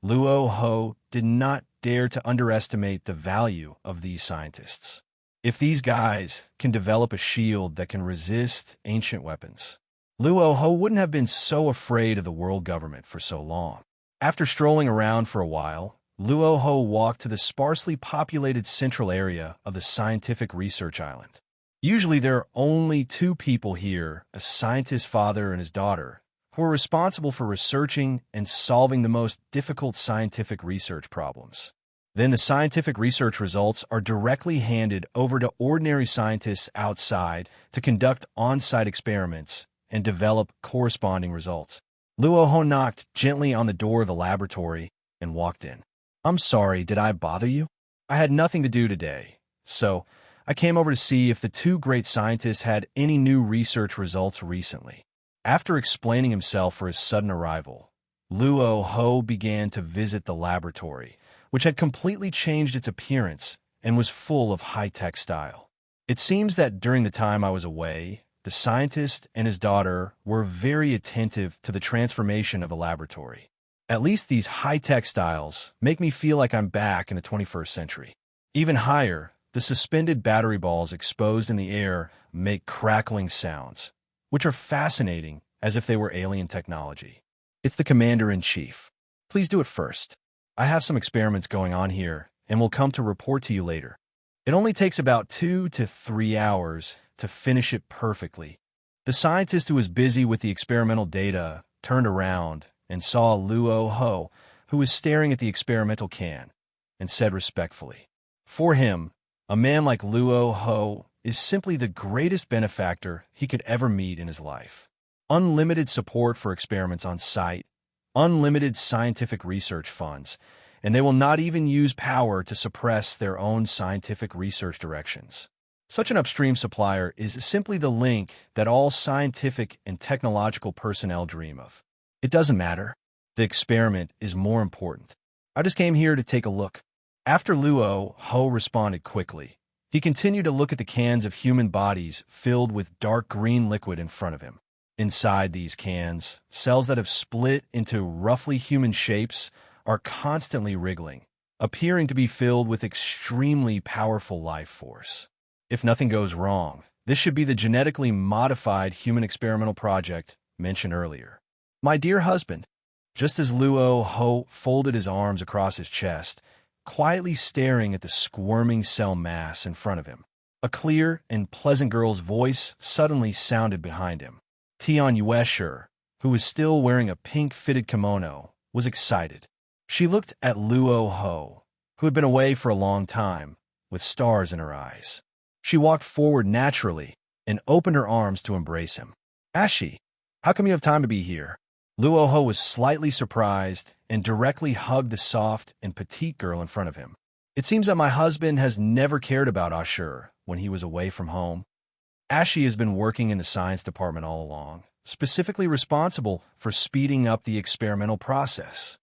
Luo Hu did not dare to underestimate the value of these scientists. If these guys can develop a shield that can resist ancient weapons, Luo Hu wouldn't have been so afraid of the world government for so long. After strolling around for a while, Luo Hu walked to the sparsely populated central area of the scientific research island. Usually there are only two people here, a scientist's father and his daughter, who are responsible for researching and solving the most difficult scientific research problems. Then the scientific research results are directly handed over to ordinary scientists outside to conduct on-site experiments and develop corresponding results. Luo Hu knocked gently on the door of the laboratory and walked in. "I'm sorry, did I bother you? I had nothing to do today, so I came over to see if the two great scientists had any new research results recently." After explaining himself for his sudden arrival, Luo Hu began to visit the laboratory, which had completely changed its appearance and was full of high-tech style. It seems that during the time I was away, the scientist and his daughter were very attentive to the transformation of the laboratory. At least these high-tech styles make me feel like I'm back in the 21st century. Even higher, the suspended battery balls exposed in the air make crackling sounds, which are fascinating as if they were alien technology. It's the commander-in-chief. Please do it first. I have some experiments going on here and will come to report to you later. It only takes about 2 to 3 hours to finish it perfectly. The scientist who was busy with the experimental data turned around and saw Luo Hu, who was staring at the experimental can, and said respectfully, "For him, a man like Luo Hu is simply the greatest benefactor he could ever meet in his life. Unlimited support for experiments on site, unlimited scientific research funds, and they will not even use power to suppress their own scientific research directions. Such an upstream supplier is simply the link that all scientific and technological personnel dream of. It doesn't matter. The experiment is more important. I just came here to take a look." After Luo Hu responded quickly, he continued to look at the cans of human bodies filled with dark green liquid in front of him. Inside these cans, cells that have split into roughly human shapes are constantly wriggling, appearing to be filled with extremely powerful life force. If nothing goes wrong, this should be the genetically modified human experimental project mentioned earlier. "My dear husband," just as Luo Hu folded his arms across his chest, quietly staring at the squirming cell mass in front of him, a clear and pleasant girl's voice suddenly sounded behind him. Tianyuesher, who was still wearing a pink-fitted kimono, was excited. She looked at Luo Hu, who had been away for a long time, with stars in her eyes. She walked forward naturally and opened her arms to embrace him. "Ashi, how come you have time to be here?" Luo Hu was slightly surprised and directly hugged the soft and petite girl in front of him. "It seems that my husband has never cared about Ashur when he was away from home. Ashi has been working in the science department all along, specifically responsible for speeding up the experimental process."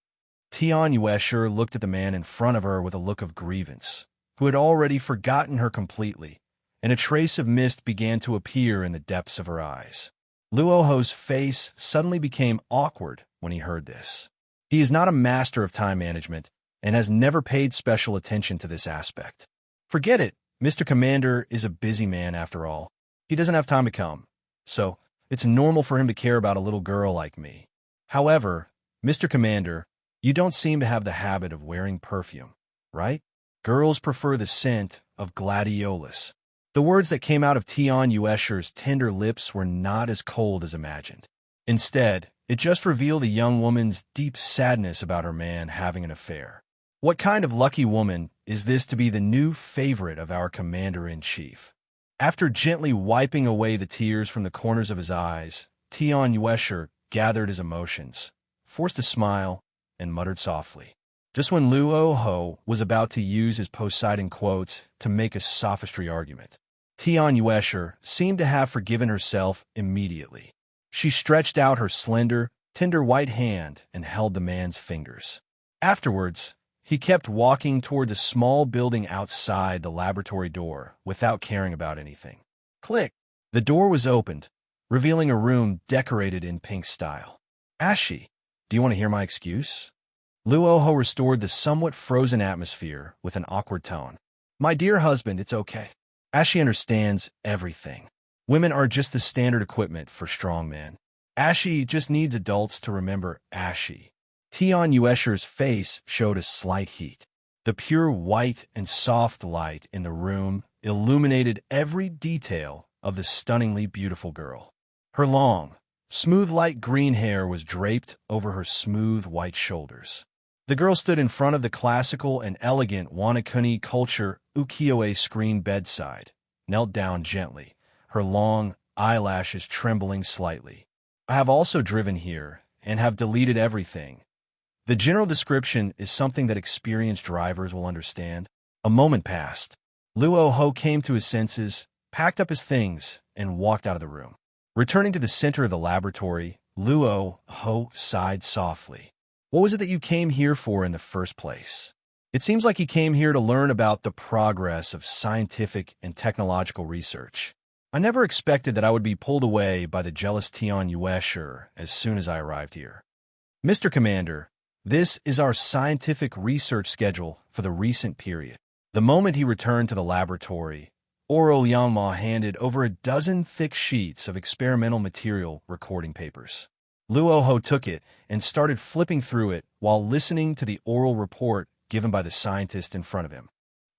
Tianyuesher looked at the man in front of her with a look of grievance, who had already forgotten her completely, and a trace of mist began to appear in the depths of her eyes. Luo Hu's face suddenly became awkward when he heard this. He is not a master of time management and has never paid special attention to this aspect. "Forget it. Mr. Commander is a busy man after all. He doesn't have time to come, so it's normal for him to care about a little girl like me. However, Mr. Commander, you don't seem to have the habit of wearing perfume, right? Girls prefer the scent of gladiolus." The words that came out of Tianyuesher's tender lips were not as cold as imagined. Instead, it just revealed a young woman's deep sadness about her man having an affair. What kind of lucky woman is this to be the new favorite of our commander-in-chief? After gently wiping away the tears from the corners of his eyes, Tianyuesher gathered his emotions, forced a smile, and muttered softly. Just when Luo Hu was about to use his Poseidon quotes to make a sophistry argument, Tianyuesher seemed to have forgiven herself immediately. She stretched out her slender, tender white hand and held the man's fingers. Afterwards, he kept walking toward the small building outside the laboratory door without caring about anything. Click! The door was opened, revealing a room decorated in pink style. Ashi, do you want to hear my excuse? Luo Hu restored the somewhat frozen atmosphere with an awkward tone. My dear husband, it's okay. Ashi understands everything. Women are just the standard equipment for strong men. Ashi just needs adults to remember Ashi. Tian Yuesher's face showed a slight heat. The pure white and soft light in the room illuminated every detail of the stunningly beautiful girl. Her long, smooth light green hair was draped over her smooth white shoulders. The girl stood in front of the classical and elegant Wanakuni culture ukiyo-e screen bedside, knelt down gently, her long eyelashes trembling slightly. I have also driven here and have deleted everything. The general description is something that experienced drivers will understand. A moment passed. Luo Hu came to his senses, packed up his things, and walked out of the room. Returning to the center of the laboratory, Luo Hu sighed softly. What was it that you came here for in the first place? It seems like you came here to learn about the progress of scientific and technological research. I never expected that I would be pulled away by the jealous Tian Yuesher as soon as I arrived here. Mr. Commander, this is our scientific research schedule for the recent period. The moment he returned to the laboratory, Oro Liangma handed over a dozen thick sheets of experimental material recording papers. Luo Hu took it and started flipping through it while listening to the oral report given by the scientist in front of him.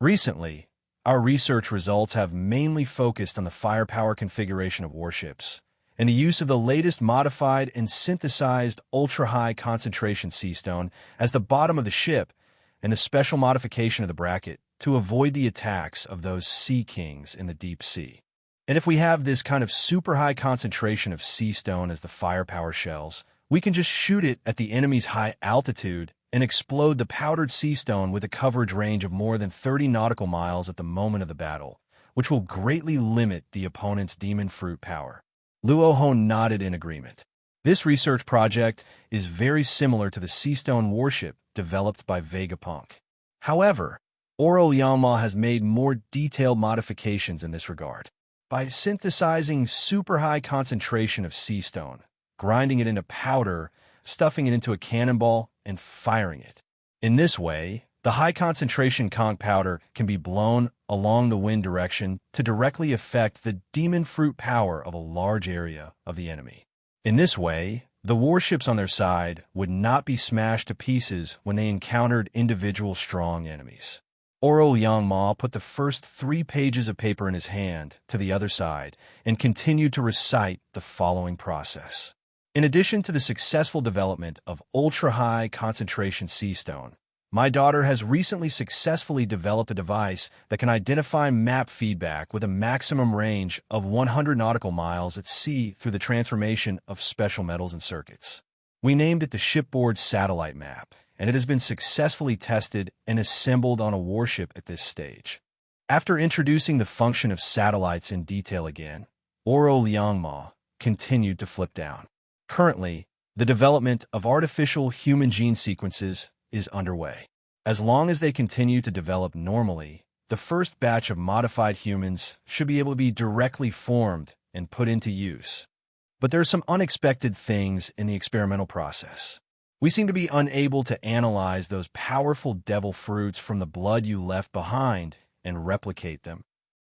Recently, our research results have mainly focused on the firepower configuration of warships and the use of the latest modified and synthesized ultra-high concentration sea stone as the bottom of the ship and the special modification of the bracket to avoid the attacks of those sea kings in the deep sea. And if we have this kind of super high concentration of sea stone as the firepower shells, we can just shoot it at the enemy's high altitude and explode the powdered sea stone with a coverage range of more than 30 nautical miles at the moment of the battle, which will greatly limit the opponent's demon fruit power. Luo Hu nodded in agreement. This research project is very similar to the sea stone warship developed by Vegapunk. However, Oro Liangma has made more detailed modifications in this regard. By synthesizing super high concentration of sea stone, grinding it into powder, stuffing it into a cannonball, and firing it. In this way, the high concentration conch powder can be blown along the wind direction to directly affect the demon fruit power of a large area of the enemy. In this way, the warships on their side would not be smashed to pieces when they encountered individual strong enemies. Oro Liangma put the first 3 pages of paper in his hand to the other side and continued to recite the following process. In addition to the successful development of ultra-high concentration sea stone, my daughter has recently successfully developed a device that can identify map feedback with a maximum range of 100 nautical miles at sea through the transformation of special metals and circuits. We named it the shipboard satellite map, and it has been successfully tested and assembled on a warship at this stage. After introducing the function of satellites in detail again, Oro Liangma continued to flip down. Currently, the development of artificial human gene sequences is underway. As long as they continue to develop normally, the first batch of modified humans should be able to be directly formed and put into use. But there are some unexpected things in the experimental process. We seem to be unable to analyze those powerful devil fruits from the blood you left behind and replicate them.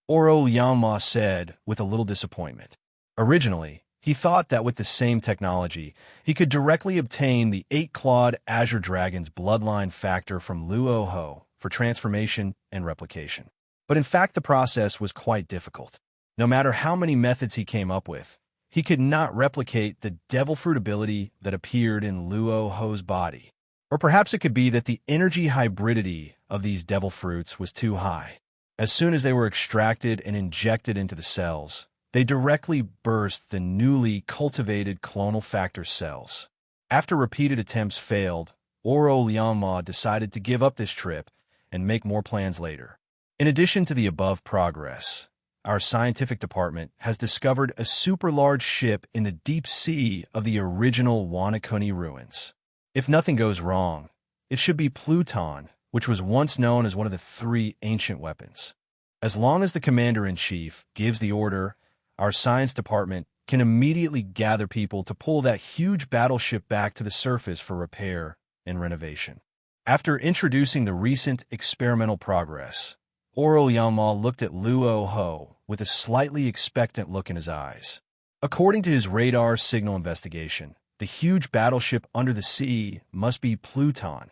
Oro Liangma said with a little disappointment. Originally, he thought that with the same technology, he could directly obtain the 8-clawed Azure Dragon's bloodline factor from Luo Hu for transformation and replication. But in fact, the process was quite difficult. No matter how many methods he came up with, he could not replicate the devil fruit ability that appeared in Luo Hu's body. Or perhaps it could be that the energy hybridity of these devil fruits was too high. As soon as they were extracted and injected into the cells, they directly burst the newly cultivated clonal factor cells. After repeated attempts failed, Oro Liangma decided to give up this trip and make more plans later. In addition to the above progress, our scientific department has discovered a super large ship in the deep sea of the original Wanakuni ruins. If nothing goes wrong, it should be Pluton, which was once known as one of the 3 ancient weapons. As long as the commander-in-chief gives the order, our science department can immediately gather people to pull that huge battleship back to the surface for repair and renovation. After introducing the recent experimental progress, Aurelien looked at Luo Hu with a slightly expectant look in his eyes. According to his radar signal investigation, the huge battleship under the sea must be Pluton,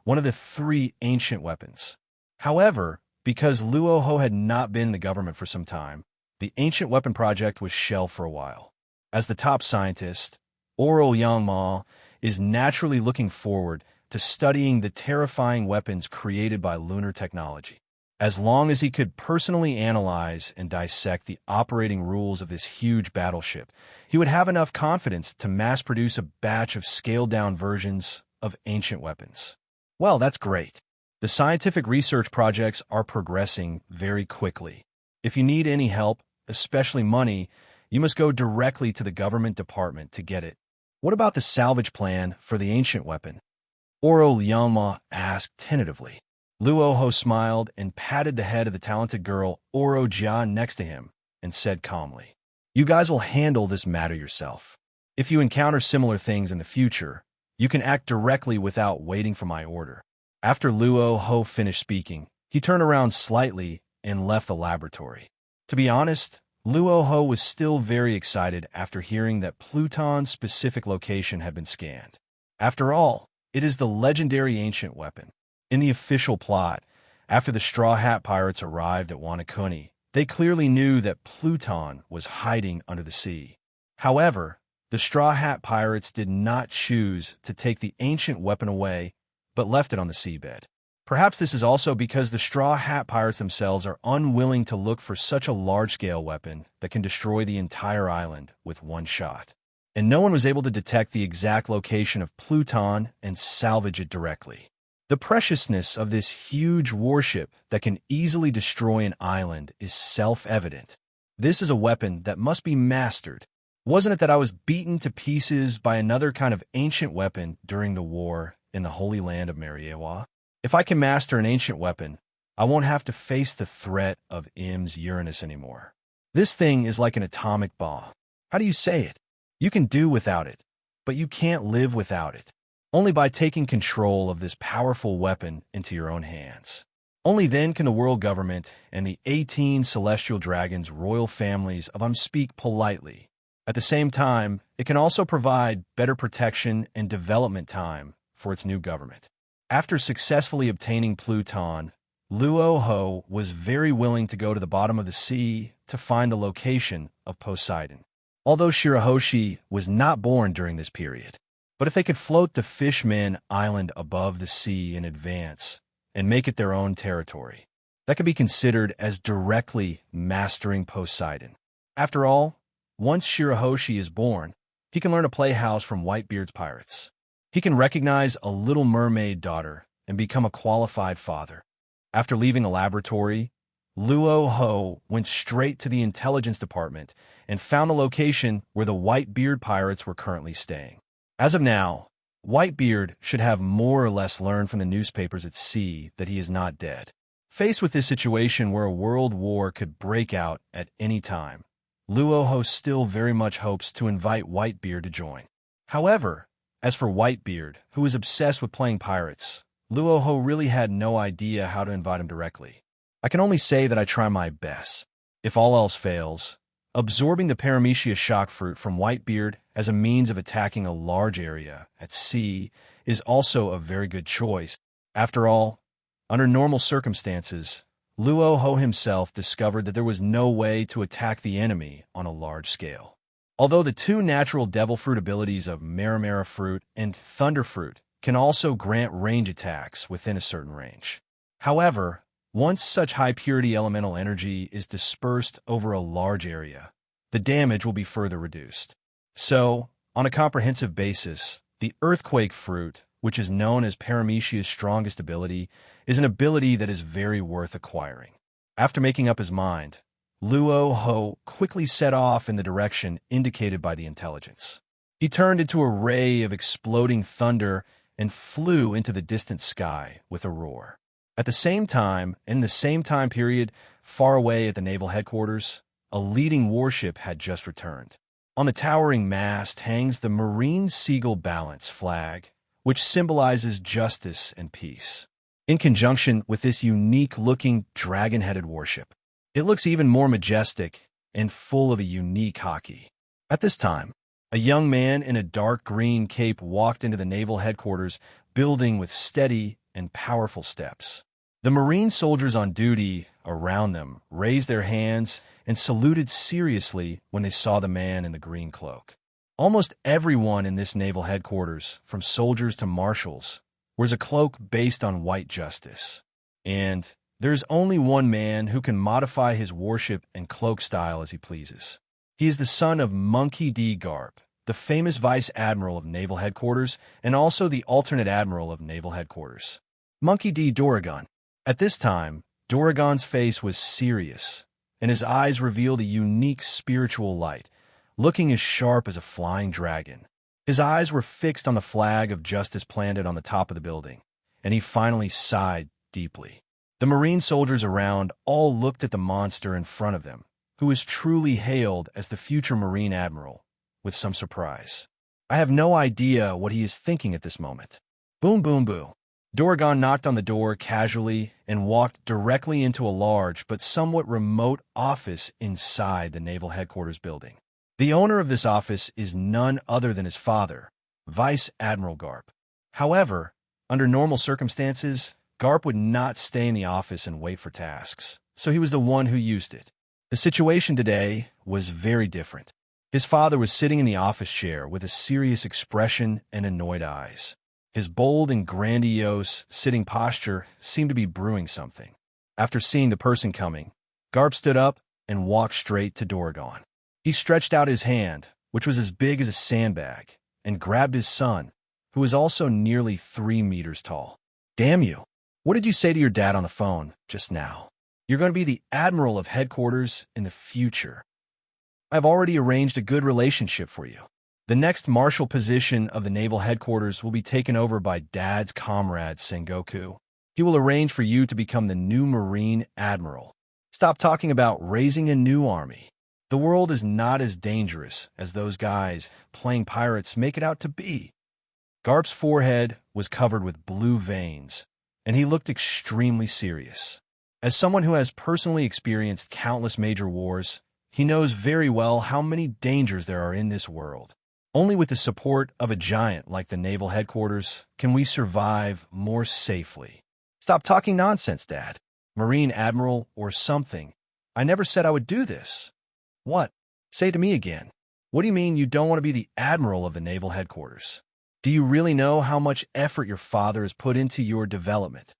one of the 3 ancient weapons. However, because Luo Hu had not been in the government for some time, the ancient weapon project was shelved for a while. As the top scientist, Aurelien is naturally looking forward to studying the terrifying weapons created by lunar technology. As long as he could personally analyze and dissect the operating rules of this huge battleship, he would have enough confidence to mass-produce a batch of scaled-down versions of ancient weapons. Well, that's great. The scientific research projects are progressing very quickly. If you need any help, especially money, you must go directly to the government department to get it. What about the salvage plan for the ancient weapon? Aurelien asked tentatively. Luo Hu smiled and patted the head of the talented girl Oro Jia next to him and said calmly, "You guys will handle this matter yourself. If you encounter similar things in the future, you can act directly without waiting for my order." After Luo Hu finished speaking, he turned around slightly and left the laboratory. To be honest, Luo Hu was still very excited after hearing that Pluton's specific location had been scanned. After all, it is the legendary ancient weapon. In the official plot, after the Straw Hat Pirates arrived at Wanakuni, they clearly knew that Pluton was hiding under the sea. However, the Straw Hat Pirates did not choose to take the ancient weapon away, but left it on the seabed. Perhaps this is also because the Straw Hat Pirates themselves are unwilling to look for such a large-scale weapon that can destroy the entire island with one shot. And no one was able to detect the exact location of Pluton and salvage it directly. The preciousness of this huge warship that can easily destroy an island is self-evident. This is a weapon that must be mastered. Wasn't it that I was beaten to pieces by another kind of ancient weapon during the war in the Holy Land of Mariewa? If I can master an ancient weapon, I won't have to face the threat of Im's Uranus anymore. This thing is like an atomic bomb. How do you say it? You can do without it, but you can't live without it. Only by taking control of this powerful weapon into your own hands. Only then can the world government and the 18 celestial dragons' royal families of speak politely. At the same time, it can also provide better protection and development time for its new government. After successfully obtaining Pluton, Luo Hu was very willing to go to the bottom of the sea to find the location of Poseidon. Although Shirahoshi was not born during this period. But if they could float the Fishman Island above the sea in advance and make it their own territory, that could be considered as directly mastering Poseidon. After all, once Shirahoshi is born, he can learn to play house from Whitebeard's pirates. He can recognize a little mermaid daughter and become a qualified father. After leaving the laboratory, Luo Hu went straight to the intelligence department and found the location where the Whitebeard pirates were currently staying. As of now, Whitebeard should have more or less learned from the newspapers at sea that he is not dead. Faced with this situation where a world war could break out at any time, Luo Hu still very much hopes to invite Whitebeard to join. However, as for Whitebeard, who is obsessed with playing pirates, Luo Hu really had no idea how to invite him directly. I can only say that I try my best. If all else fails, absorbing the Paramecia shock fruit from Whitebeard as a means of attacking a large area at sea is also a very good choice. After all, under normal circumstances, Luo Hu himself discovered that there was no way to attack the enemy on a large scale. Although the 2 natural devil fruit abilities of Marimara fruit and Thunder fruit can also grant range attacks within a certain range. However, once such high-purity elemental energy is dispersed over a large area, the damage will be further reduced. So, on a comprehensive basis, the Earthquake fruit, which is known as Paramecia's strongest ability, is an ability that is very worth acquiring. After making up his mind, Luo Hu quickly set off in the direction indicated by the intelligence. He turned into a ray of exploding thunder and flew into the distant sky with a roar. At the same time, in the same time period, far away at the naval headquarters, a leading warship had just returned. On the towering mast hangs the Marine Seagull Balance flag, which symbolizes justice and peace, in conjunction with this unique-looking dragon-headed warship. It looks even more majestic and full of a unique Haki. At this time, a young man in a dark green cape walked into the naval headquarters building with steady and powerful steps. The Marine soldiers on duty around them raised their hands and saluted seriously when they saw the man in the green cloak. Almost everyone in this naval headquarters, from soldiers to marshals, wears a cloak based on white justice. And there's only one man who can modify his warship and cloak style as he pleases. He is the son of Monkey D. Garp, the famous Vice Admiral of Naval Headquarters and also the alternate Admiral of Naval Headquarters. Monkey D. Doragon. At this time, Doragon's face was serious, and his eyes revealed a unique spiritual light, looking as sharp as a flying dragon. His eyes were fixed on the flag of justice planted on the top of the building, and he finally sighed deeply. The Marine soldiers around all looked at the monster in front of them, who was truly hailed as the future Marine Admiral, with some surprise. I have no idea what he is thinking at this moment. Boom, boom, boom. Doragon knocked on the door casually and walked directly into a large but somewhat remote office inside the Naval Headquarters building. The owner of this office is none other than his father, Vice Admiral Garp. However, under normal circumstances, Garp would not stay in the office and wait for tasks, so he was the one who used it. The situation today was very different. His father was sitting in the office chair with a serious expression and annoyed eyes. His bold and grandiose sitting posture seemed to be brewing something. After seeing the person coming, Garp stood up and walked straight to Doragon. He stretched out his hand, which was as big as a sandbag, and grabbed his son, who was also nearly 3 meters tall. Damn you! What did you say to your dad on the phone just now? You're going to be the Admiral of Headquarters in the future. I've already arranged a good relationship for you. The next marshal position of the Naval Headquarters will be taken over by Dad's comrade, Sengoku. He will arrange for you to become the new Marine Admiral. Stop talking about raising a new army. The world is not as dangerous as those guys playing pirates make it out to be. Garp's forehead was covered with blue veins, and he looked extremely serious. As someone who has personally experienced countless major wars, he knows very well how many dangers there are in this world. Only with the support of a giant like the Naval Headquarters can we survive more safely. Stop talking nonsense, Dad. Marine Admiral or something. I never said I would do this. What? Say it to me again. What do you mean you don't want to be the Admiral of the Naval Headquarters? Do you really know how much effort your father has put into your development?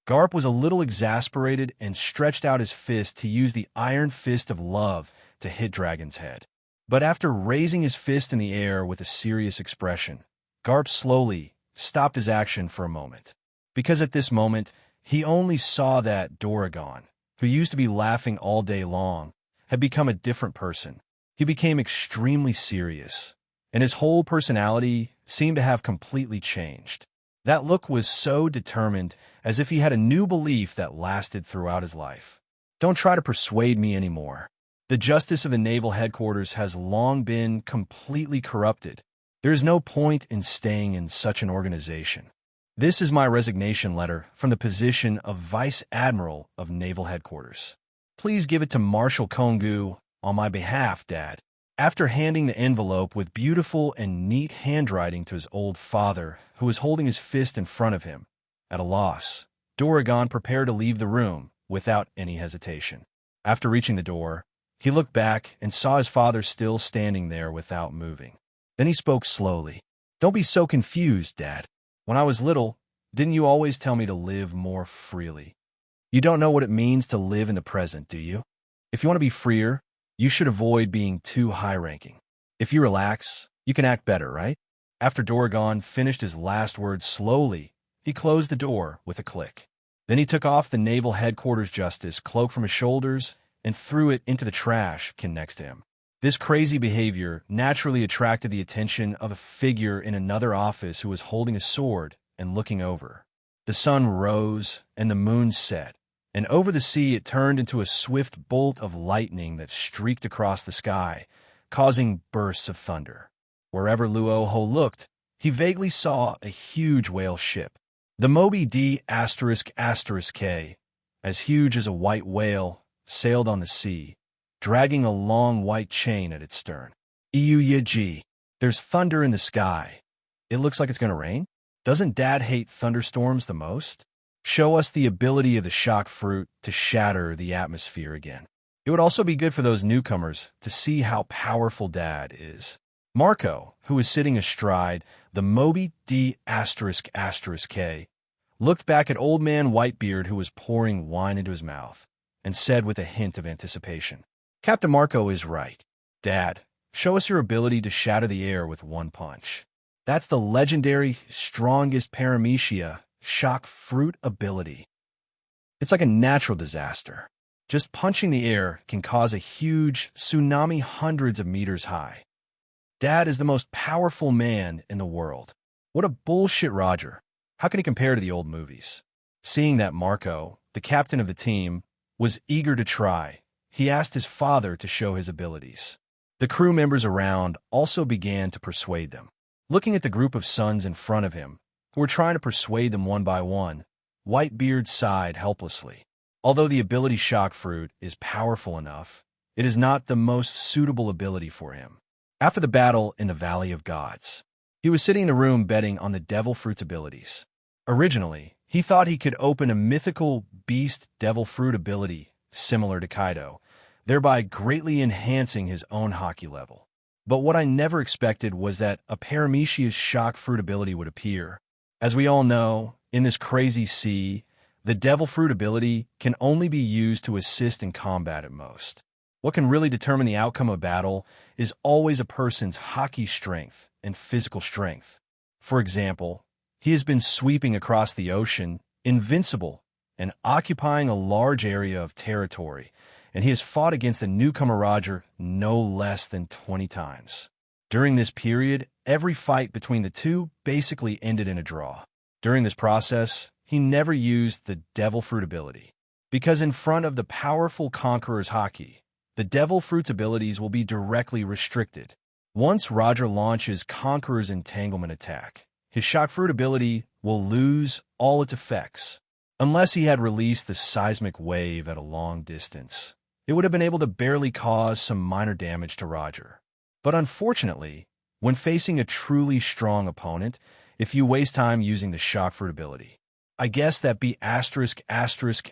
Garp was a little exasperated and stretched out his fist to use the iron fist of love to hit Dragon's head. But after raising his fist in the air with a serious expression, Garp slowly stopped his action for a moment. Because at this moment, he only saw that Doragon, who used to be laughing all day long, had become a different person. He became extremely serious, and his whole personality seemed to have completely changed. That look was so determined, as if he had a new belief that lasted throughout his life. Don't try to persuade me anymore. The justice of the Naval Headquarters has long been completely corrupted. There is no point in staying in such an organization. This is my resignation letter from the position of Vice Admiral of Naval Headquarters. Please give it to Marshal Kongu on my behalf, Dad. After handing the envelope with beautiful and neat handwriting to his old father, who was holding his fist in front of him, at a loss, Doragon prepared to leave the room without any hesitation. After reaching the door, he looked back and saw his father still standing there without moving. Then he spoke slowly. Don't be so confused, Dad. When I was little, didn't you always tell me to live more freely? You don't know what it means to live in the present, do you? If you want to be freer, you should avoid being too high-ranking. If you relax, you can act better, right? After Doragon finished his last words slowly, he closed the door with a click. Then he took off the Naval Headquarters Justice cloak from his shoulders and threw it into the trash can next to him. This crazy behavior naturally attracted the attention of a figure in another office who was holding a sword and looking over. The sun rose and the moon set, and over the sea it turned into a swift bolt of lightning that streaked across the sky, causing bursts of thunder. Wherever Luo Hu looked, he vaguely saw a huge whale ship. The Moby-D*K, as huge as a white whale, sailed on the sea, dragging a long white chain at its stern. There's thunder in the sky. It looks like it's going to rain? Doesn't Dad hate thunderstorms the most? Show us the ability of the shock fruit to shatter the atmosphere again. It would also be good for those newcomers to see how powerful Dad is. Marco, who was sitting astride the Moby-D*K, looked back at old man Whitebeard, who was pouring wine into his mouth, and said with a hint of anticipation, "Captain Marco is right. Dad, show us your ability to shatter the air with one punch. That's the legendary, strongest paramecia shock fruit ability. It's like a natural disaster. Just punching the air can cause a huge tsunami hundreds of meters high. Dad is the most powerful man in the world. What a bullshit, Roger. How can he compare to the old movies?" Seeing that Marco, the captain of the team, was eager to try, he asked his father to show his abilities. The crew members around also began to persuade them. Looking at the group of sons in front of him, who were trying to persuade them one by one, Whitebeard sighed helplessly. Although the ability shock fruit is powerful enough, it is not the most suitable ability for him. After the battle in the Valley of Gods, he was sitting in a room betting on the devil fruit's abilities. Originally, he thought he could open a mythical beast devil fruit ability similar to Kaido, thereby greatly enhancing his own Haki level. But what I never expected was that a paramecia's shock fruit ability would appear. As we all know, in this crazy sea, the devil fruit ability can only be used to assist in combat at most. What can really determine the outcome of battle is always a person's Haki strength and physical strength. For example, he has been sweeping across the ocean, invincible, and occupying a large area of territory, and he has fought against the newcomer Roger no less than 20 times. During this period, every fight between the two basically ended in a draw. During this process, he never used the devil fruit ability, because in front of the powerful conqueror's Haki, the devil fruit's abilities will be directly restricted. Once Roger launches Conqueror's Entanglement attack, his shock fruit ability will lose all its effects. Unless he had released the seismic wave at a long distance, it would have been able to barely cause some minor damage to Roger. But unfortunately, when facing a truly strong opponent, if you waste time using the shock fruit ability, I guess that be ******D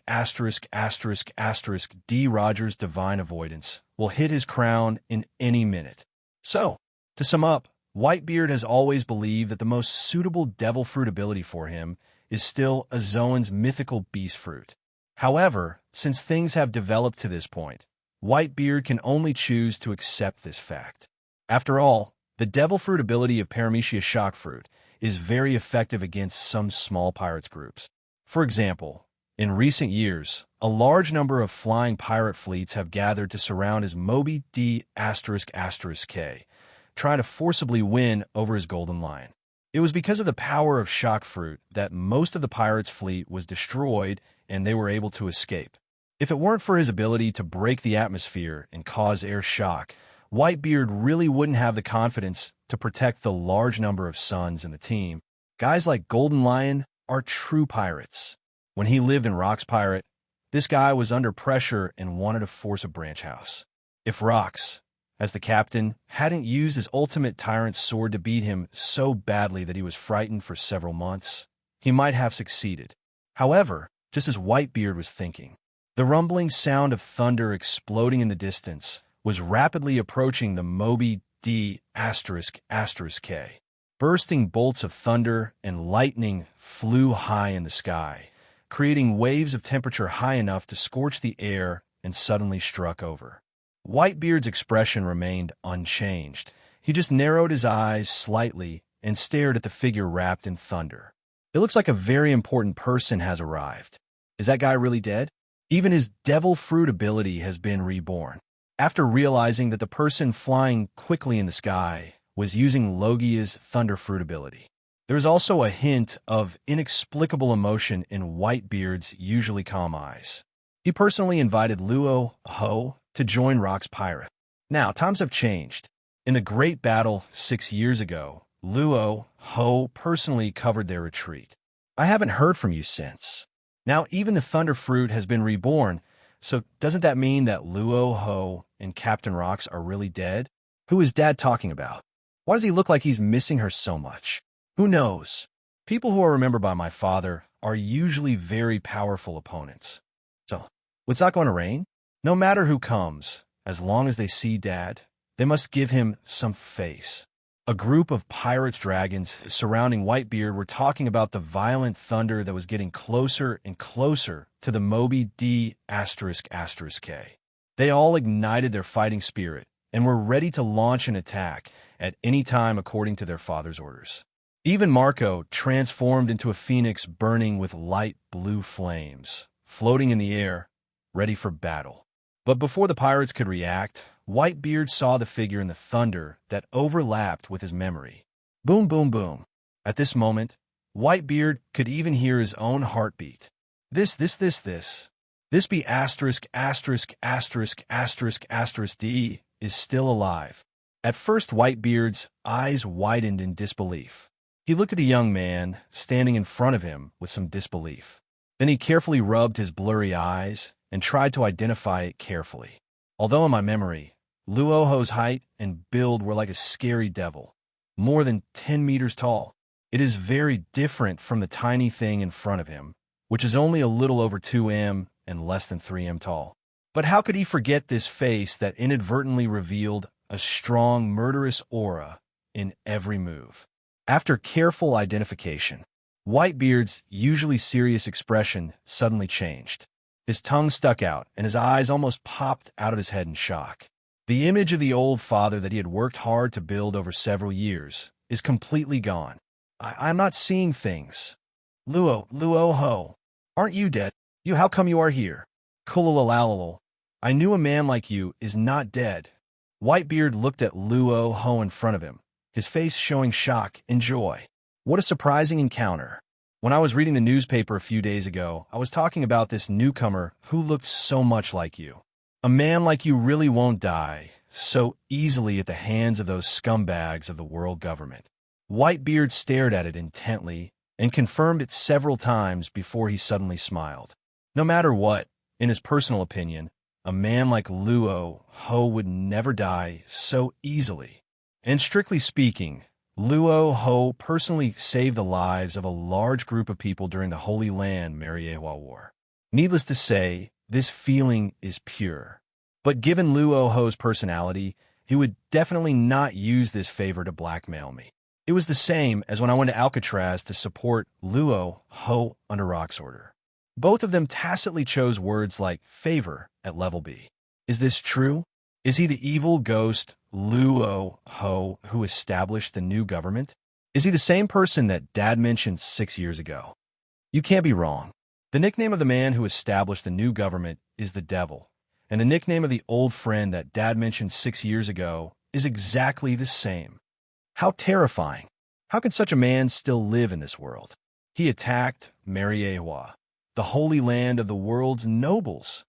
Roger's divine avoidance will hit his crown in any minute. So, to sum up, Whitebeard has always believed that the most suitable devil fruit ability for him is still Azoan's mythical beast fruit. However, since things have developed to this point, Whitebeard can only choose to accept this fact. After all, the devil fruit ability of Paramecia shock fruit is very effective against some small pirates groups. For example, in recent years, a large number of flying pirate fleets have gathered to surround his Moby-D*K, trying to forcibly win over his Golden Lion. It was because of the power of shock fruit that most of the pirates' fleet was destroyed and they were able to escape. If it weren't for his ability to break the atmosphere and cause air shock, Whitebeard really wouldn't have the confidence to protect the large number of sons in the team. Guys like Golden Lion are true pirates. When he lived in Rock's Pirate, this guy was under pressure and wanted to force a branch house. If Rocks, as the captain, hadn't used his ultimate tyrant sword to beat him so badly that he was frightened for several months, he might have succeeded. However, just as Whitebeard was thinking, the rumbling sound of thunder exploding in the distance was rapidly approaching the Moby-D*K. Bursting bolts of thunder and lightning flew high in the sky, creating waves of temperature high enough to scorch the air and suddenly struck over. Whitebeard's expression remained unchanged. He just narrowed his eyes slightly and stared at the figure wrapped in thunder. It looks like a very important person has arrived. Is that guy really dead? Even his devil fruit ability has been reborn. After realizing that the person flying quickly in the sky was using Logia's thunder fruit ability, there was also a hint of inexplicable emotion in Whitebeard's usually calm eyes. He personally invited Luo Hu to join Rock's pirate. Now, times have changed. In the Great Battle 6 years ago, Luo Hu personally covered their retreat. I haven't heard from you since. Now, even the Thunder Fruit has been reborn, so doesn't that mean that Luo Hu and Captain Rocks are really dead? Who is Dad talking about? Why does he look like he's missing her so much? Who knows? People who are remembered by my father are usually very powerful opponents. So, it's not going to rain? No matter who comes, as long as they see Dad, they must give him some face. A group of pirates dragons surrounding Whitebeard were talking about the violent thunder that was getting closer and closer to the Moby D***K. They all ignited their fighting spirit and were ready to launch an attack at any time according to their father's orders. Even Marco transformed into a phoenix burning with light blue flames, floating in the air, ready for battle. But before the pirates could react, Whitebeard saw the figure in the thunder that overlapped with his memory. Boom, boom, boom. At this moment, Whitebeard could even hear his own heartbeat. This be ********************************************************* is still alive. At first, Whitebeard's eyes widened in disbelief. He looked at the young man standing in front of him with some disbelief. Then he carefully rubbed his blurry eyes and tried to identify it carefully. Although in my memory, Luo Hu's height and build were like a scary devil, more than 10 meters tall. It is very different from the tiny thing in front of him, which is only a little over 2 m and less than 3 m tall. But how could he forget this face that inadvertently revealed a strong, murderous aura in every move? After careful identification, Whitebeard's usually serious expression suddenly changed. His tongue stuck out, and his eyes almost popped out of his head in shock. The image of the old father that he had worked hard to build over several years is completely gone. I'm not seeing things. Luo Hu, aren't you dead? How come you are here? Kulalalal. I knew a man like you is not dead. Whitebeard looked at Luo Hu in front of him, his face showing shock and joy. What a surprising encounter. When I was reading the newspaper a few days ago, I was talking about this newcomer who looked so much like you. A man like you really won't die so easily at the hands of those scumbags of the world government. Whitebeard stared at it intently and confirmed it several times before he suddenly smiled. No matter what, in his personal opinion, a man like Luo Hu would never die so easily. And strictly speaking, Luo Hu personally saved the lives of a large group of people during the Holy Land Mariewa War. Needless to say, this feeling is pure. But given Luo Hu's personality, he would definitely not use this favor to blackmail me. It was the same as when I went to Alcatraz to support Luo Hu under Rock's order. Both of them tacitly chose words like favor at level B. Is this true? Is he the evil ghost Luo Hu who established the new government? Is he the same person that Dad mentioned 6 years ago? You can't be wrong. The nickname of the man who established the new government is the Devil, and the nickname of the old friend that Dad mentioned 6 years ago is exactly the same. How terrifying. How could such a man still live in this world? He attacked Mariewa, the holy land of the world's nobles.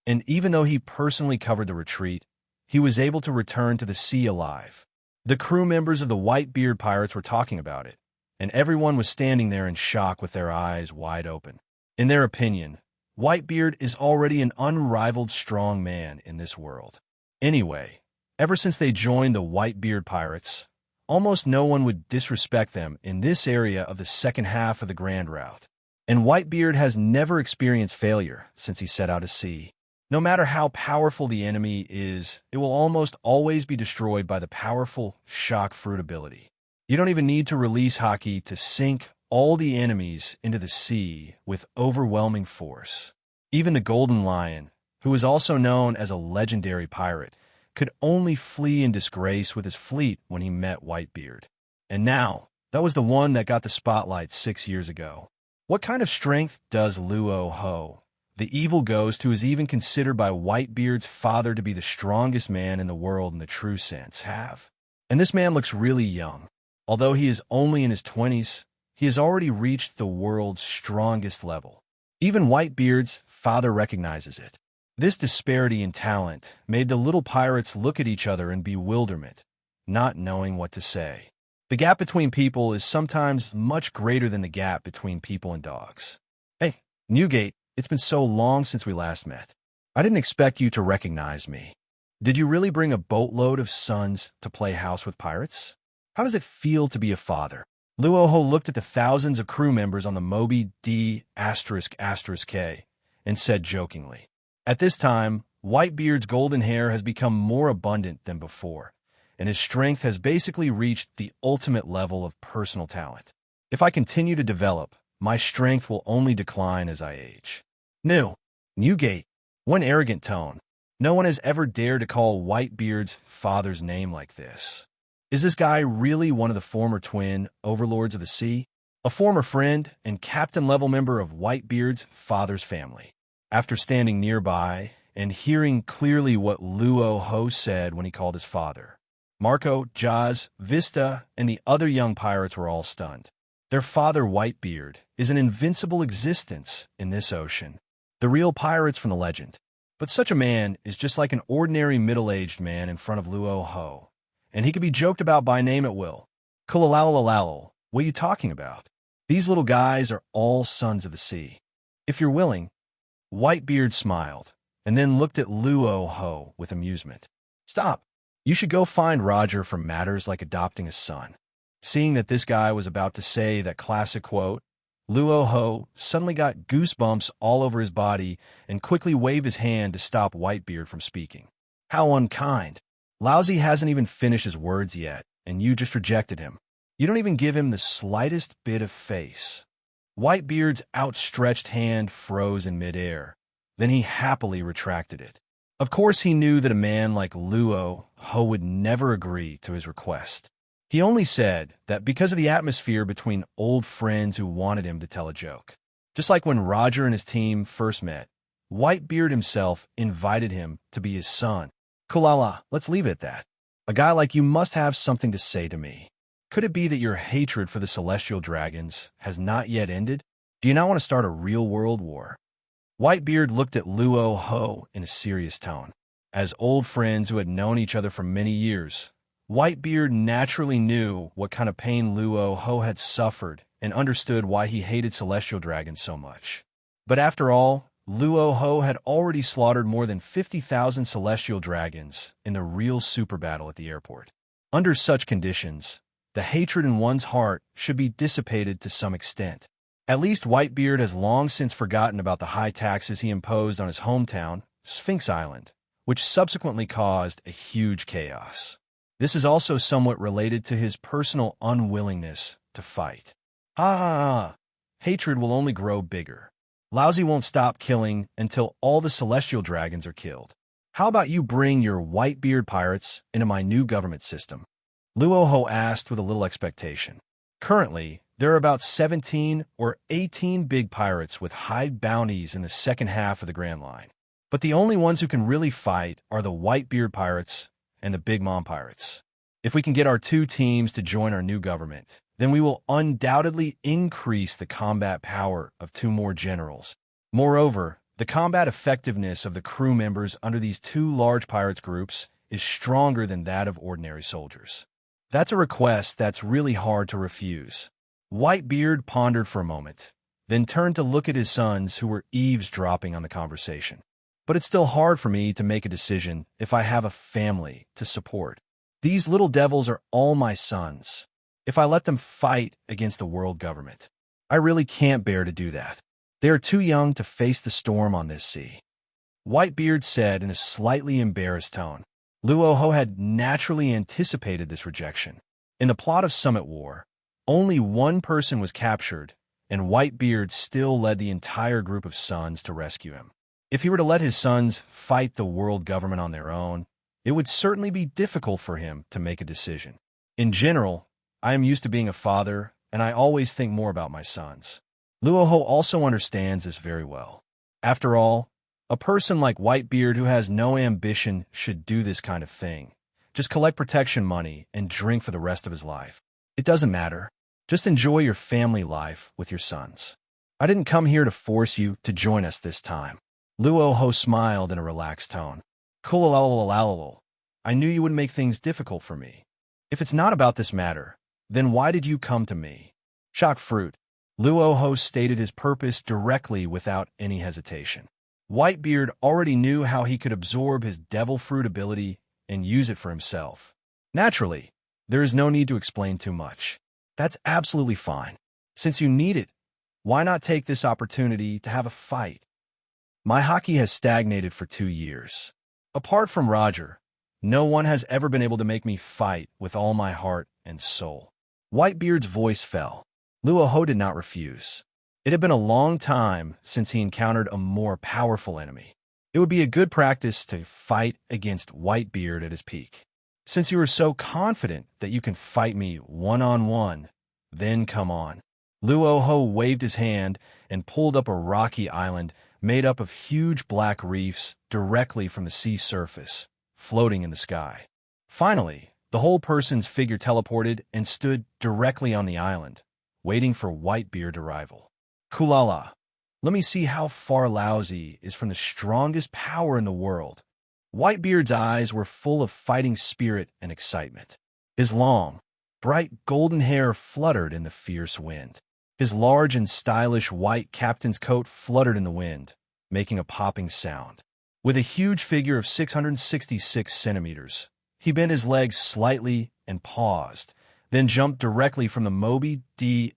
And even though he personally covered the retreat, he was able to return to the sea alive. The crew members of the Whitebeard pirates were talking about it, and everyone was standing there in shock with their eyes wide open. In their opinion, Whitebeard is already an unrivaled strong man in this world. Anyway, ever since they joined the Whitebeard pirates, almost no one would disrespect them in this area of the second half of the Grand Route. And Whitebeard has never experienced failure since he set out to sea. No matter how powerful the enemy is, it will almost always be destroyed by the powerful shock fruit ability. You don't even need to release Haki to sink all the enemies into the sea with overwhelming force. Even the Golden Lion, who is also known as a legendary pirate, could only flee in disgrace with his fleet when he met Whitebeard. And now, that was the one that got the spotlight 6 years ago. What kind of strength does Luo Hu, the evil ghost who is even considered by Whitebeard's father to be the strongest man in the world in the true sense, have? And this man looks really young. Although he is only in his 20s, he has already reached the world's strongest level. Even Whitebeard's father recognizes it. This disparity in talent made the little pirates look at each other in bewilderment, not knowing what to say. The gap between people is sometimes much greater than the gap between people and dogs. Hey, Newgate, it's been so long since we last met. I didn't expect you to recognize me. Did you really bring a boatload of sons to play house with pirates? How does it feel to be a father? Luo Hu looked at the thousands of crew members on the Moby D***K and said jokingly. At this time, Whitebeard's golden hair has become more abundant than before, and his strength has basically reached the ultimate level of personal talent. If I continue to develop, my strength will only decline as I age. Newgate, one arrogant tone. No one has ever dared to call Whitebeard's father's name like this. Is this guy really one of the former twin overlords of the sea? A former friend and captain-level member of Whitebeard's father's family? After standing nearby and hearing clearly what Luo Hu said when he called his father, Marco, Jaz, Vista, and the other young pirates were all stunned. Their father, Whitebeard, is an invincible existence in this ocean, the real pirates from the legend. But such a man is just like an ordinary middle-aged man in front of Luo Hu, and he can be joked about by name at will. Kulalalalalal, what are you talking about? These little guys are all sons of the sea. If you're willing. Whitebeard smiled, and then looked at Luo Hu with amusement. Stop. You should go find Roger for matters like adopting a son. Seeing that this guy was about to say that classic quote, Luo Hu suddenly got goosebumps all over his body and quickly waved his hand to stop Whitebeard from speaking. How unkind. Lousy hasn't even finished his words yet, and you just rejected him. You don't even give him the slightest bit of face. Whitebeard's outstretched hand froze in midair. Then he happily retracted it. Of course he knew that a man like Luo Hu would never agree to his request. He only said that because of the atmosphere between old friends who wanted him to tell a joke. Just like when Roger and his team first met, Whitebeard himself invited him to be his son. Kulala, let's leave it at that. A guy like you must have something to say to me. Could it be that your hatred for the celestial dragons has not yet ended? Do you not want to start a real world war? Whitebeard looked at Luo Hu in a serious tone. As old friends who had known each other for many years, Whitebeard naturally knew what kind of pain Luo Hu had suffered and understood why he hated celestial dragons so much. But after all, Luo Hu had already slaughtered more than 50,000 celestial dragons in the real super battle at the airport. Under such conditions, the hatred in one's heart should be dissipated to some extent. At least Whitebeard has long since forgotten about the high taxes he imposed on his hometown, Sphinx Island, which subsequently caused a huge chaos. This is also somewhat related to his personal unwillingness to fight. Hatred will only grow bigger. Lousy won't stop killing until all the celestial dragons are killed. How about you bring your Whitebeard pirates into my new government system? Luo Hu asked with a little expectation. Currently, there are about 17 or 18 big pirates with high bounties in the second half of the Grand Line. But the only ones who can really fight are the Whitebeard pirates and the Big Mom pirates. If we can get our two teams to join our new government, then we will undoubtedly increase the combat power of two more generals. Moreover, the combat effectiveness of the crew members under these two large pirates groups is stronger than that of ordinary soldiers. That's a request that's really hard to refuse. Whitebeard pondered for a moment, then turned to look at his sons who were eavesdropping on the conversation. But it's still hard for me to make a decision if I have a family to support. These little devils are all my sons. If I let them fight against the world government, I really can't bear to do that. They are too young to face the storm on this sea. Whitebeard said in a slightly embarrassed tone. Luo Hu had naturally anticipated this rejection. In the plot of Summit War, only one person was captured, and Whitebeard still led the entire group of sons to rescue him. If he were to let his sons fight the world government on their own, it would certainly be difficult for him to make a decision. In general, I am used to being a father, and I always think more about my sons. Luo Hu also understands this very well. After all, a person like Whitebeard who has no ambition should do this kind of thing. Just collect protection money and drink for the rest of his life. It doesn't matter. Just enjoy your family life with your sons. I didn't come here to force you to join us this time. Luo Hu smiled in a relaxed tone. Cool. I knew you would make things difficult for me. If it's not about this matter, then why did you come to me? Shock fruit. Luo Hu stated his purpose directly without any hesitation. Whitebeard already knew how he could absorb his devil fruit ability and use it for himself. Naturally, there is no need to explain too much. That's absolutely fine. Since you need it, why not take this opportunity to have a fight? My Haki has stagnated for 2 years. Apart from Roger, no one has ever been able to make me fight with all my heart and soul. Whitebeard's voice fell. Luo Hu did not refuse. It had been a long time since he encountered a more powerful enemy. It would be a good practice to fight against Whitebeard at his peak. Since you are so confident that you can fight me one-on-one, then come on. Luo Hu waved his hand and pulled up a rocky island made up of huge black reefs directly from the sea surface, floating in the sky. Finally, the whole person's figure teleported and stood directly on the island, waiting for Whitebeard's arrival. Kulala, let me see how far Laozi is from the strongest power in the world. Whitebeard's eyes were full of fighting spirit and excitement. His long, bright golden hair fluttered in the fierce wind. His large and stylish white captain's coat fluttered in the wind, making a popping sound. With a huge figure of 666 centimeters, he bent his legs slightly and paused, then jumped directly from the Moby-D***K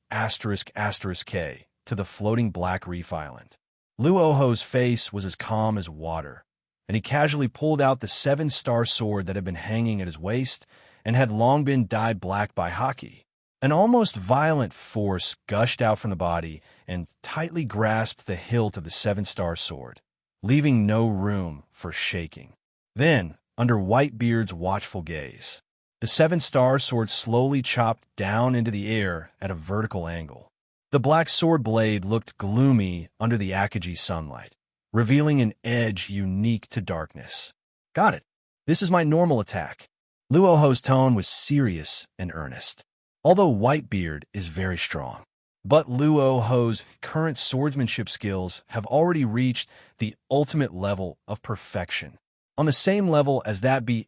to the floating Black Reef Island. Luo Hu's face was as calm as water, and he casually pulled out the 7-star sword that had been hanging at his waist and had long been dyed black by Haki. An almost violent force gushed out from the body and tightly grasped the hilt of the 7-star sword, leaving no room for shaking. Then, under Whitebeard's watchful gaze, the 7-star sword slowly chopped down into the air at a vertical angle. The black sword blade looked gloomy under the Akaji sunlight, revealing an edge unique to darkness. Got it. This is my normal attack. Luo Hu's tone was serious and earnest. Although Whitebeard is very strong, but Luo Hu's current swordsmanship skills have already reached the ultimate level of perfection. On the same level as that be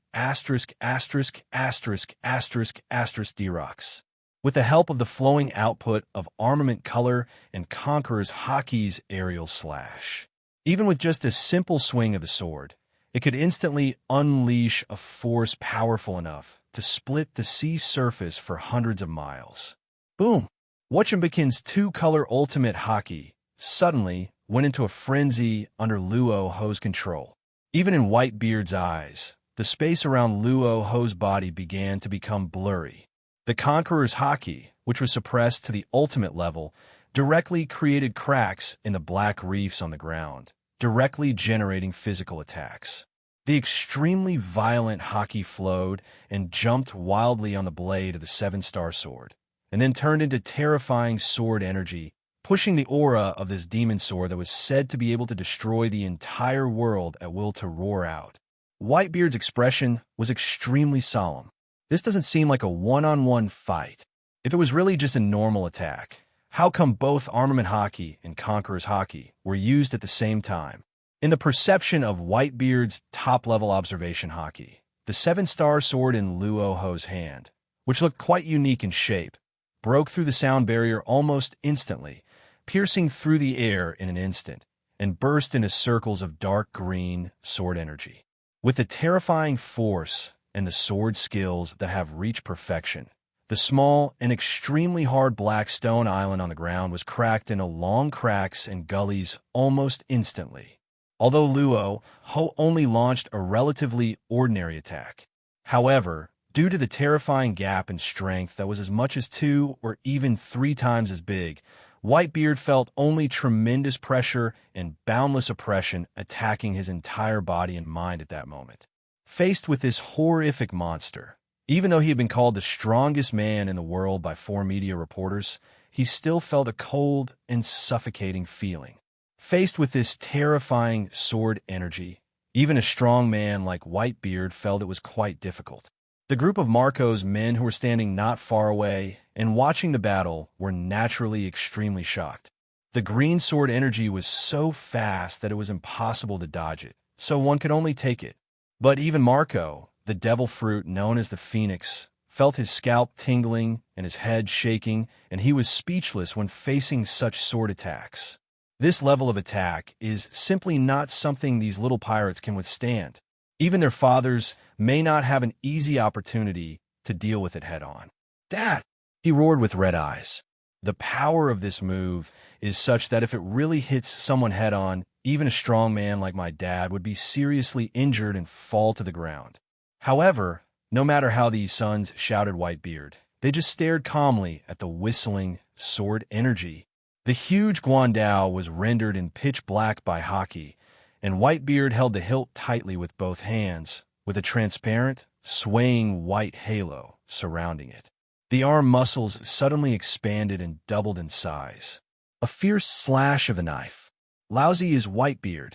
D-Rocks. With the help of the flowing output of armament color and Conqueror's Haki's aerial slash. Even with just a simple swing of the sword, it could instantly unleash a force powerful enough to split the sea surface for hundreds of miles. Boom! Wachimbakin's 2-color ultimate Haki suddenly went into a frenzy under Luo Hu's control. Even in Whitebeard's eyes, the space around Luo Hu's body began to become blurry. The Conqueror's Haki, which was suppressed to the ultimate level, directly created cracks in the black reefs on the ground, directly generating physical attacks. The extremely violent Haki flowed and jumped wildly on the blade of the 7-star sword, and then turned into terrifying sword energy, pushing the aura of this demon sword that was said to be able to destroy the entire world at will to roar out. Whitebeard's expression was extremely solemn. This doesn't seem like a one-on-one fight. If it was really just a normal attack, how come both Armament Haki and Conqueror's Haki were used at the same time? In the perception of Whitebeard's top-level observation Haki, the 7-star sword in Luo Hu's hand, which looked quite unique in shape, broke through the sound barrier almost instantly, piercing through the air in an instant, and burst into circles of dark green sword energy. With the terrifying force and the sword skills that have reached perfection, the small and extremely hard black stone island on the ground was cracked into long cracks and gullies almost instantly. Although Luo Hu only launched a relatively ordinary attack. However, due to the terrifying gap in strength that was as much as 2 or even 3 times as big, Whitebeard felt only tremendous pressure and boundless oppression attacking his entire body and mind at that moment. Faced with this horrific monster, even though he had been called the strongest man in the world by 4 media reporters, he still felt a cold and suffocating feeling. Faced with this terrifying sword energy, even a strong man like Whitebeard felt it was quite difficult. The group of Marco's men who were standing not far away and watching the battle were naturally extremely shocked. The green sword energy was so fast that it was impossible to dodge it, so one could only take it. But even Marco, the devil fruit known as the Phoenix, felt his scalp tingling and his head shaking, and he was speechless when facing such sword attacks. This level of attack is simply not something these little pirates can withstand. Even their fathers may not have an easy opportunity to deal with it head-on. "Dad!" he roared with red eyes. The power of this move is such that if it really hits someone head-on, even a strong man like my dad would be seriously injured and fall to the ground. However, no matter how these sons shouted Whitebeard, they just stared calmly at the whistling sword energy. The huge Guandao was rendered in pitch black by Haki, and Whitebeard held the hilt tightly with both hands, with a transparent, swaying white halo surrounding it. The arm muscles suddenly expanded and doubled in size. A fierce slash of the knife. Lousy is Whitebeard.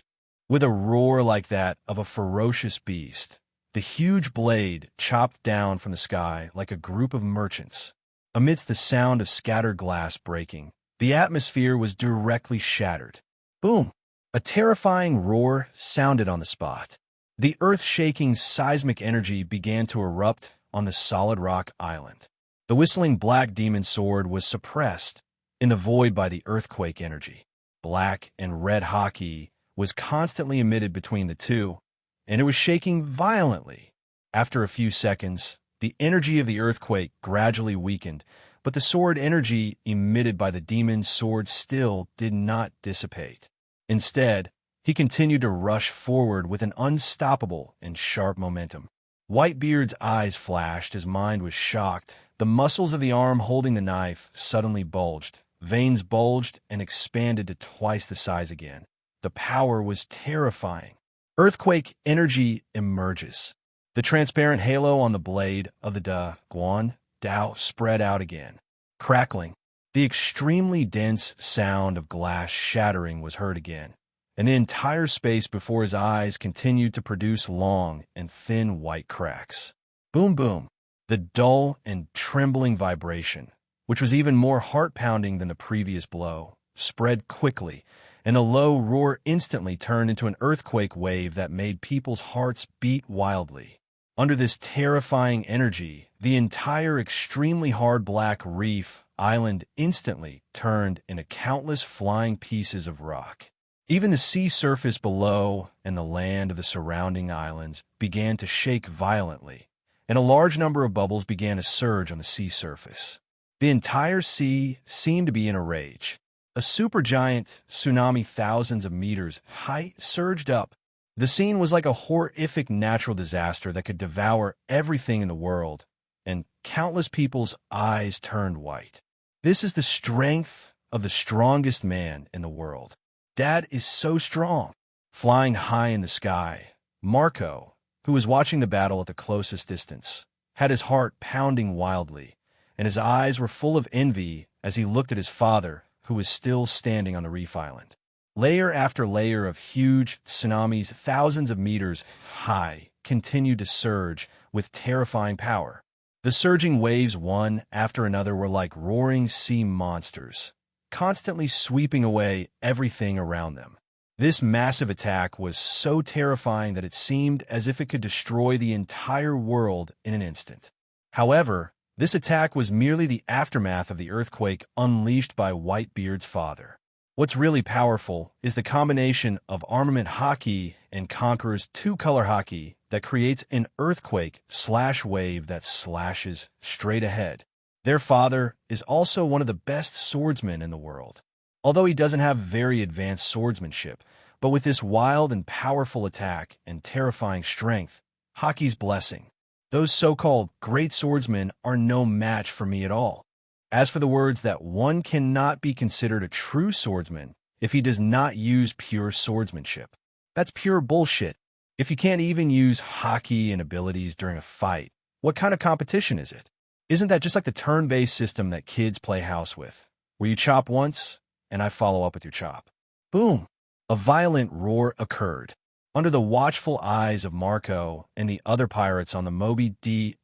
With a roar like that of a ferocious beast, the huge blade chopped down from the sky like a group of merchants. Amidst the sound of scattered glass breaking, the atmosphere was directly shattered. Boom! A terrifying roar sounded on the spot. The earth-shaking seismic energy began to erupt on the solid rock island. The whistling black demon sword was suppressed in the void by the earthquake energy. Black and red Haki was constantly emitted between the two, and it was shaking violently. After a few seconds, the energy of the earthquake gradually weakened, but the sword energy emitted by the demon's sword still did not dissipate. Instead, he continued to rush forward with an unstoppable and sharp momentum. Whitebeard's eyes flashed, his mind was shocked. The muscles of the arm holding the knife suddenly bulged. Veins bulged and expanded to twice the size again. The power was terrifying. Earthquake energy emerges. The transparent halo on the blade of the Guandao spread out again. Crackling. The extremely dense sound of glass shattering was heard again, and the entire space before his eyes continued to produce long and thin white cracks. Boom, boom. The dull and trembling vibration, which was even more heart-pounding than the previous blow, spread quickly, and a low roar instantly turned into an earthquake wave that made people's hearts beat wildly. Under this terrifying energy, the entire extremely hard black reef island instantly turned into countless flying pieces of rock. Even the sea surface below and the land of the surrounding islands began to shake violently, and a large number of bubbles began to surge on the sea surface. The entire sea seemed to be in a rage. A supergiant tsunami thousands of meters high surged up. The scene was like a horrific natural disaster that could devour everything in the world, and countless people's eyes turned white. This is the strength of the strongest man in the world. Dad is so strong. Flying high in the sky, Marco, who was watching the battle at the closest distance, had his heart pounding wildly, and his eyes were full of envy as he looked at his father, who was still standing on the reef island. Layer after layer of huge tsunamis thousands of meters high continued to surge with terrifying power. The surging waves, one after another, were like roaring sea monsters, constantly sweeping away everything around them. This massive attack was so terrifying that it seemed as if it could destroy the entire world in an instant. However, this attack was merely the aftermath of the earthquake unleashed by Whitebeard's father. What's really powerful is the combination of armament Haki and Conqueror's two-color Haki that creates an earthquake/wave that slashes straight ahead. Their father is also one of the best swordsmen in the world, although he doesn't have very advanced swordsmanship. But with this wild and powerful attack and terrifying strength, Haki's blessing, those so-called great swordsmen are no match for me at all. As for the words that one cannot be considered a true swordsman if he does not use pure swordsmanship, that's pure bullshit. If you can't even use Haki and abilities during a fight, what kind of competition is it? Isn't that just like the turn-based system that kids play house with, where you chop once and I follow up with your chop? Boom! A violent roar occurred. Under the watchful eyes of Marco and the other pirates on the Moby D***K,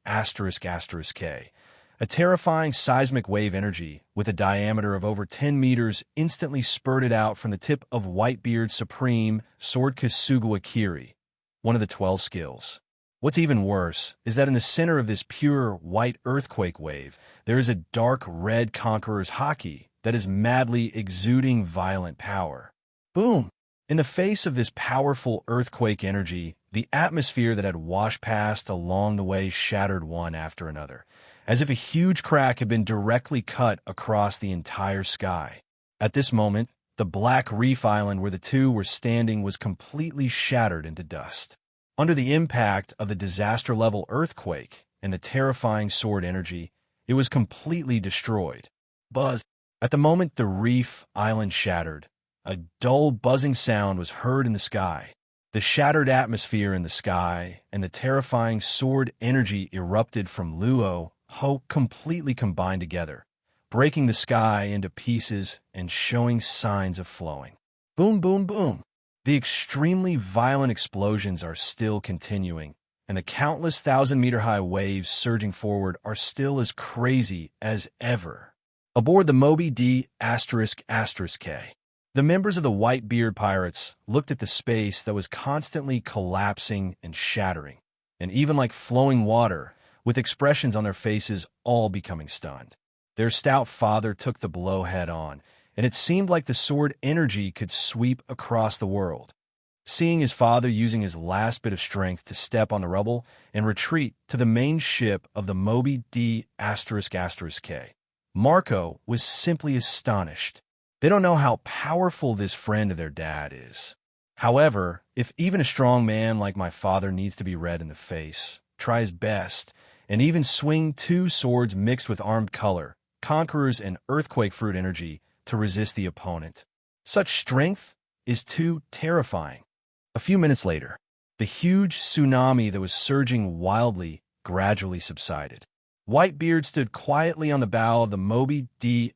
A terrifying seismic wave energy with a diameter of over 10 meters instantly spurted out from the tip of Whitebeard's supreme sword Kasugawa Kiri, one of the 12 skills. What's even worse is that in the center of this pure white earthquake wave, there is a dark red conqueror's Haki that is madly exuding violent power. Boom! In the face of this powerful earthquake energy, the atmosphere that had washed past along the way shattered one after another, as if a huge crack had been directly cut across the entire sky. At this moment, the black reef island where the two were standing was completely shattered into dust. Under the impact of the disaster-level earthquake and the terrifying sword energy, it was completely destroyed. Buzz! At the moment the reef island shattered, a dull buzzing sound was heard in the sky. The shattered atmosphere in the sky and the terrifying sword energy erupted from Luo Hu completely combined together, breaking the sky into pieces and showing signs of flowing. Boom, boom, boom. The extremely violent explosions are still continuing, and the countless thousand-meter-high waves surging forward are still as crazy as ever. Aboard the Moby D*K, the members of the Whitebeard pirates looked at the space that was constantly collapsing and shattering, and even like flowing water, with expressions on their faces all becoming stunned. Their stout father took the blow head-on, and it seemed like the sword energy could sweep across the world. Seeing his father using his last bit of strength to step on the rubble and retreat to the main ship of the Moby D*K, Marco was simply astonished. They don't know how powerful this friend of their dad is. However, if even a strong man like my father needs to be red in the face, try his best, and even swing two swords mixed with armed color, conquerors and earthquake fruit energy to resist the opponent. Such strength is too terrifying. A few minutes later, the huge tsunami that was surging wildly gradually subsided. Whitebeard stood quietly on the bow of the Moby D*K,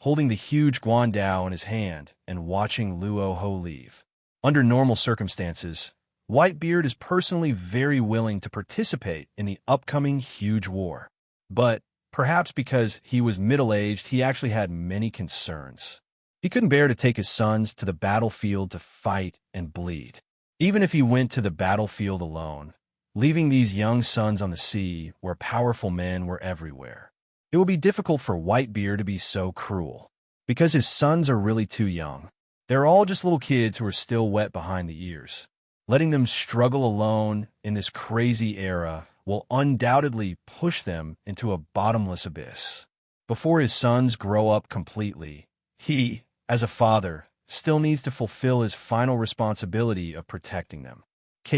holding the huge guandao in his hand and watching Luo Hu leave. Under normal circumstances, Whitebeard is personally very willing to participate in the upcoming huge war. But, perhaps because he was middle-aged, he actually had many concerns. He couldn't bear to take his sons to the battlefield to fight and bleed. Even if he went to the battlefield alone, leaving these young sons on the sea where powerful men were everywhere. It would be difficult for Whitebeard to be so cruel, because his sons are really too young. They're all just little kids who are still wet behind the ears. Letting them struggle alone in this crazy era will undoubtedly push them into a bottomless abyss. Before his sons grow up completely, he, as a father, still needs to fulfill his final responsibility of protecting them. Ku.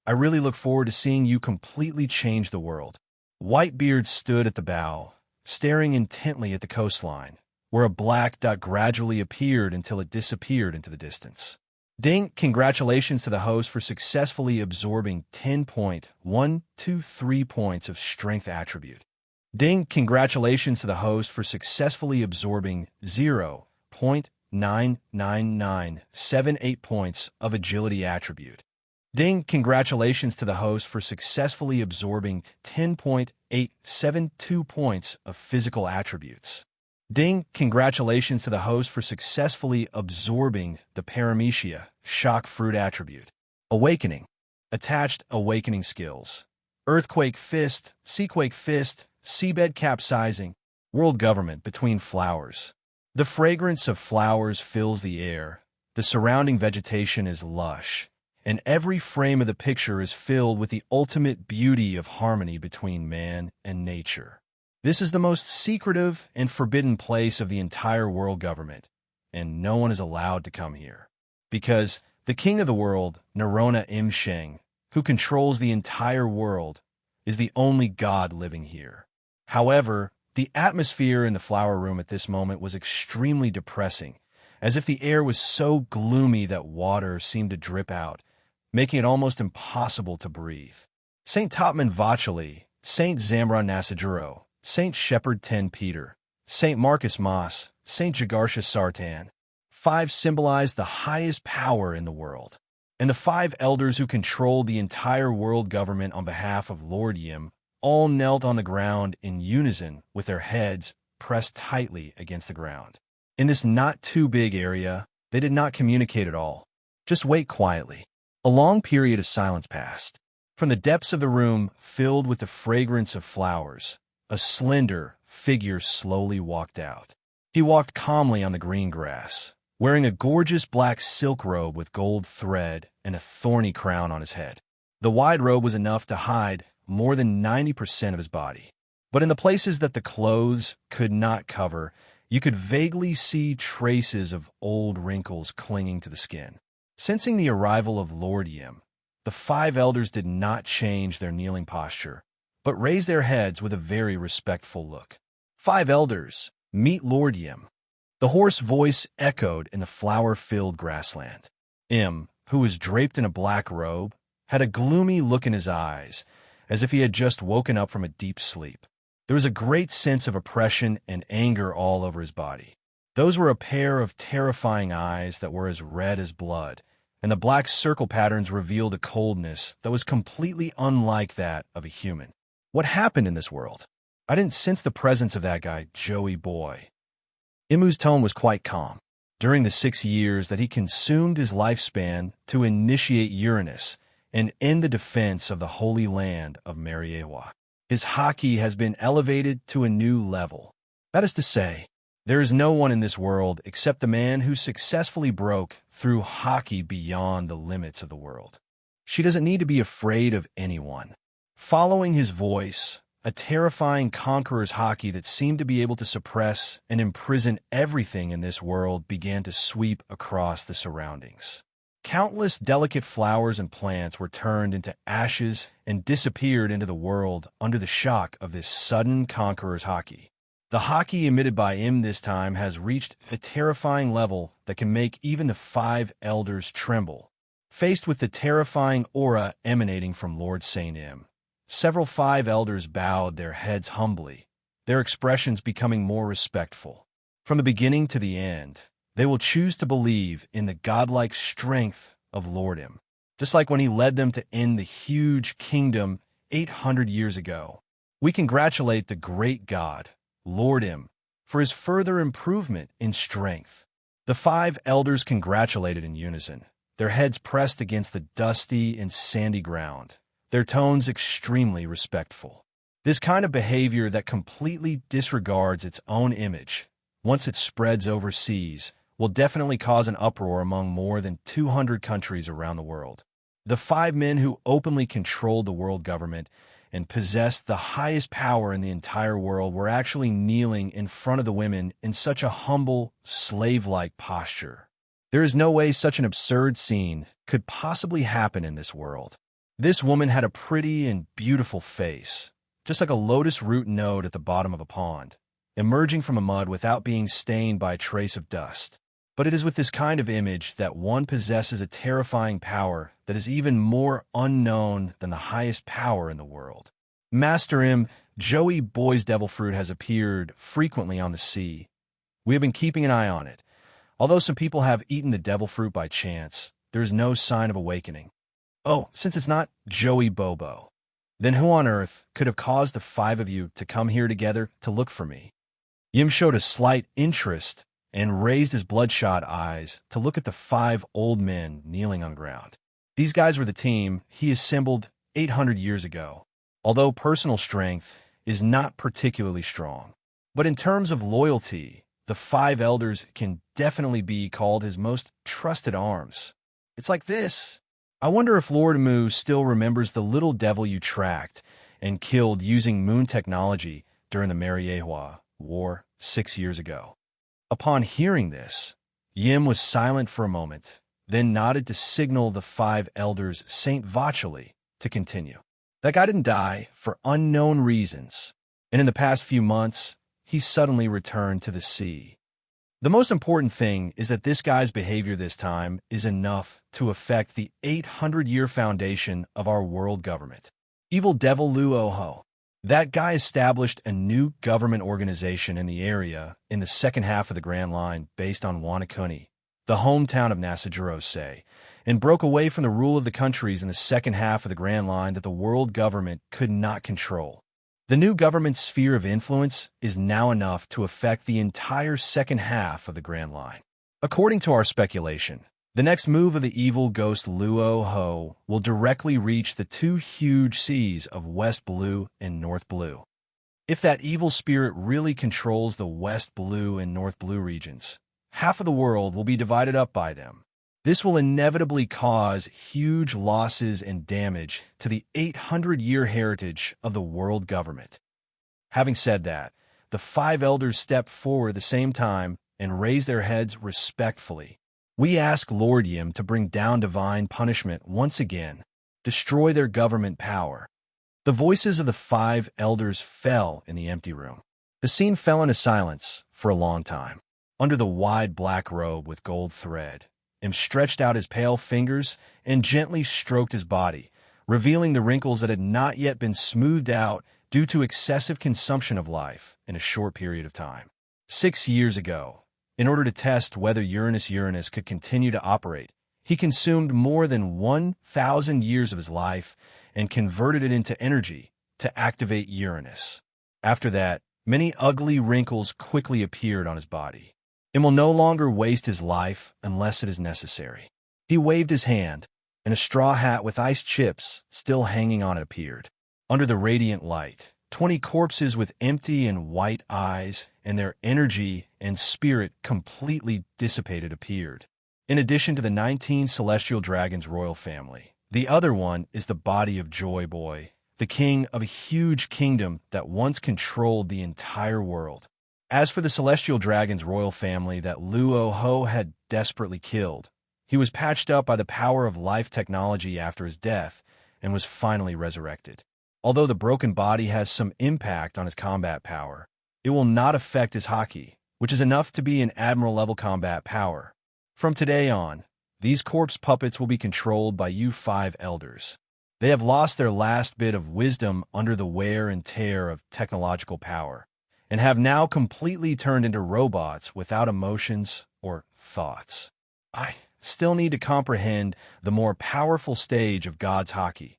I really look forward to seeing you completely change the world. Whitebeard stood at the bow, staring intently at the coastline, where a black dot gradually appeared until it disappeared into the distance. Ding! Congratulations to the host for successfully absorbing 10.123 points of strength attribute. Ding! Congratulations to the host for successfully absorbing 0.99978 points of agility attribute. Ding! Congratulations to the host for successfully absorbing 10.872 points of physical attributes. Ding! Congratulations to the host for successfully absorbing the Paramecia shock fruit attribute. Awakening. Attached awakening skills. Earthquake fist, seaquake fist, seabed capsizing, world government between flowers. The fragrance of flowers fills the air, the surrounding vegetation is lush, and every frame of the picture is filled with the ultimate beauty of harmony between man and nature. This is the most secretive and forbidden place of the entire world government, and no one is allowed to come here. Because the king of the world, Narona M. Sheng, who controls the entire world, is the only god living here. However, the atmosphere in the flower room at this moment was extremely depressing, as if the air was so gloomy that water seemed to drip out, making it almost impossible to breathe. St. Topman Vacheli, St. Zamron Nasajuro, St. Shepherd Ten Peter, St. Marcus Moss, St. Jagarsha Sartan. 5 symbolize the highest power in the world. and the 5 elders who controlled the entire world government on behalf of Lord Yim all knelt on the ground in unison with their heads pressed tightly against the ground. In this not-too-big area, they did not communicate at all. Just wait quietly. A long period of silence passed. From the depths of the room, filled with the fragrance of flowers, a slender figure slowly walked out. He walked calmly on the green grass, wearing a gorgeous black silk robe with gold thread and a thorny crown on his head. The wide robe was enough to hide more than 90% of his body. But in the places that the clothes could not cover, you could vaguely see traces of old wrinkles clinging to the skin. Sensing the arrival of Lord Yim, the 5 elders did not change their kneeling posture, but raised their heads with a very respectful look. 5 elders, meet Lord Yim. The hoarse voice echoed in the flower-filled grassland. Im, who was draped in a black robe, had a gloomy look in his eyes, as if he had just woken up from a deep sleep. There was a great sense of oppression and anger all over his body. Those were a pair of terrifying eyes that were as red as blood, and the black circle patterns revealed a coldness that was completely unlike that of a human. What happened in this world? I didn't sense the presence of that guy, Joey boy. Imu's tone was quite calm. During the 6 years that he consumed his lifespan to initiate Uranus and end the defense of the holy land of Mariewa, his Haki has been elevated to a new level. That is to say, there is no one in this world except the man who successfully broke through Haki beyond the limits of the world. She doesn't need to be afraid of anyone. Following his voice, a terrifying conqueror's Haki that seemed to be able to suppress and imprison everything in this world began to sweep across the surroundings. Countless delicate flowers and plants were turned into ashes and disappeared into the world under the shock of this sudden conqueror's Haki. The Haki emitted by Im this time has reached a terrifying level that can make even the 5 elders tremble. Faced with the terrifying aura emanating from Lord Saint Im, several 5 elders bowed their heads humbly, their expressions becoming more respectful. From the beginning to the end, they will choose to believe in the godlike strength of Lord Im, just like when he led them to end the huge kingdom 800 years ago. We congratulate the great god, Lord Im, for his further improvement in strength. The 5 elders congratulated in unison, their heads pressed against the dusty and sandy ground, their tones extremely respectful. This kind of behavior that completely disregards its own image, once it spreads overseas, will definitely cause an uproar among more than 200 countries around the world. The 5 men who openly controlled the world government and possessed the highest power in the entire world were actually kneeling in front of the women in such a humble, slave-like posture. There is no way such an absurd scene could possibly happen in this world. This woman had a pretty and beautiful face, just like a lotus root node at the bottom of a pond, emerging from a mud without being stained by a trace of dust. But it is with this kind of image that one possesses a terrifying power that is even more unknown than the highest power in the world. Master Im, Joey Boy's devil fruit has appeared frequently on the sea. We have been keeping an eye on it. Although some people have eaten the devil fruit by chance, there is no sign of awakening. Oh, since it's not Joey Bobo, then who on earth could have caused the 5 of you to come here together to look for me? Yim showed a slight interest and raised his bloodshot eyes to look at the 5 old men kneeling on the ground. These guys were the team he assembled 800 years ago, although personal strength is not particularly strong. But in terms of loyalty, the 5 elders can definitely be called his most trusted arms. It's like this. I wonder if Lord Mu still remembers the little devil you tracked and killed using moon technology during the Mariewa War 6 years ago. Upon hearing this, Yim was silent for a moment, then nodded to signal the 5 elders Saint Vacheli to continue. That guy didn't die for unknown reasons, and in the past few months, he suddenly returned to the sea. The most important thing is that this guy's behavior this time is enough to affect the 800-year foundation of our world government. Evil devil Luo Hu. That guy established a new government organization in the area in the second half of the Grand Line based on Wanakuni, the hometown of Nasajiro-se, and broke away from the rule of the countries in the second half of the Grand Line that the world government could not control. The new government's sphere of influence is now enough to affect the entire second half of the Grand Line. According to our speculation, the next move of the evil ghost Luo Hu will directly reach the two huge seas of West Blue and North Blue. If that evil spirit really controls the West Blue and North Blue regions, half of the world will be divided up by them. This will inevitably cause huge losses and damage to the 800-year heritage of the world government. Having said that, the five elders step forward at the same time and raise their heads respectfully. We ask Lord Yim to bring down divine punishment once again, destroy their government power. The voices of the five elders fell in the empty room. The scene fell into silence for a long time. Under the wide black robe with gold thread, Im stretched out his pale fingers and gently stroked his body, revealing the wrinkles that had not yet been smoothed out due to excessive consumption of life in a short period of time. 6 years ago, in order to test whether Uranus could continue to operate, he consumed more than 1,000 years of his life and converted it into energy to activate Uranus. After that, many ugly wrinkles quickly appeared on his body. Im will no longer waste his life unless it is necessary. He waved his hand, and a straw hat with ice chips still hanging on it appeared. Under the radiant light, 20 corpses with empty and white eyes and their energy and spirit completely dissipated appeared. In addition to the 19 celestial dragons' royal family, the other one is the body of Joy Boy, the king of a huge kingdom that once controlled the entire world. As for the celestial dragon's royal family that Luo Hu had desperately killed, he was patched up by the power of life technology after his death and was finally resurrected. Although the broken body has some impact on his combat power, it will not affect his Haki, which is enough to be an admiral-level combat power. From today on, these corpse puppets will be controlled by you five elders. They have lost their last bit of wisdom under the wear and tear of technological power, and have now completely turned into robots without emotions or thoughts. I still need to comprehend the more powerful stage of God's Haki.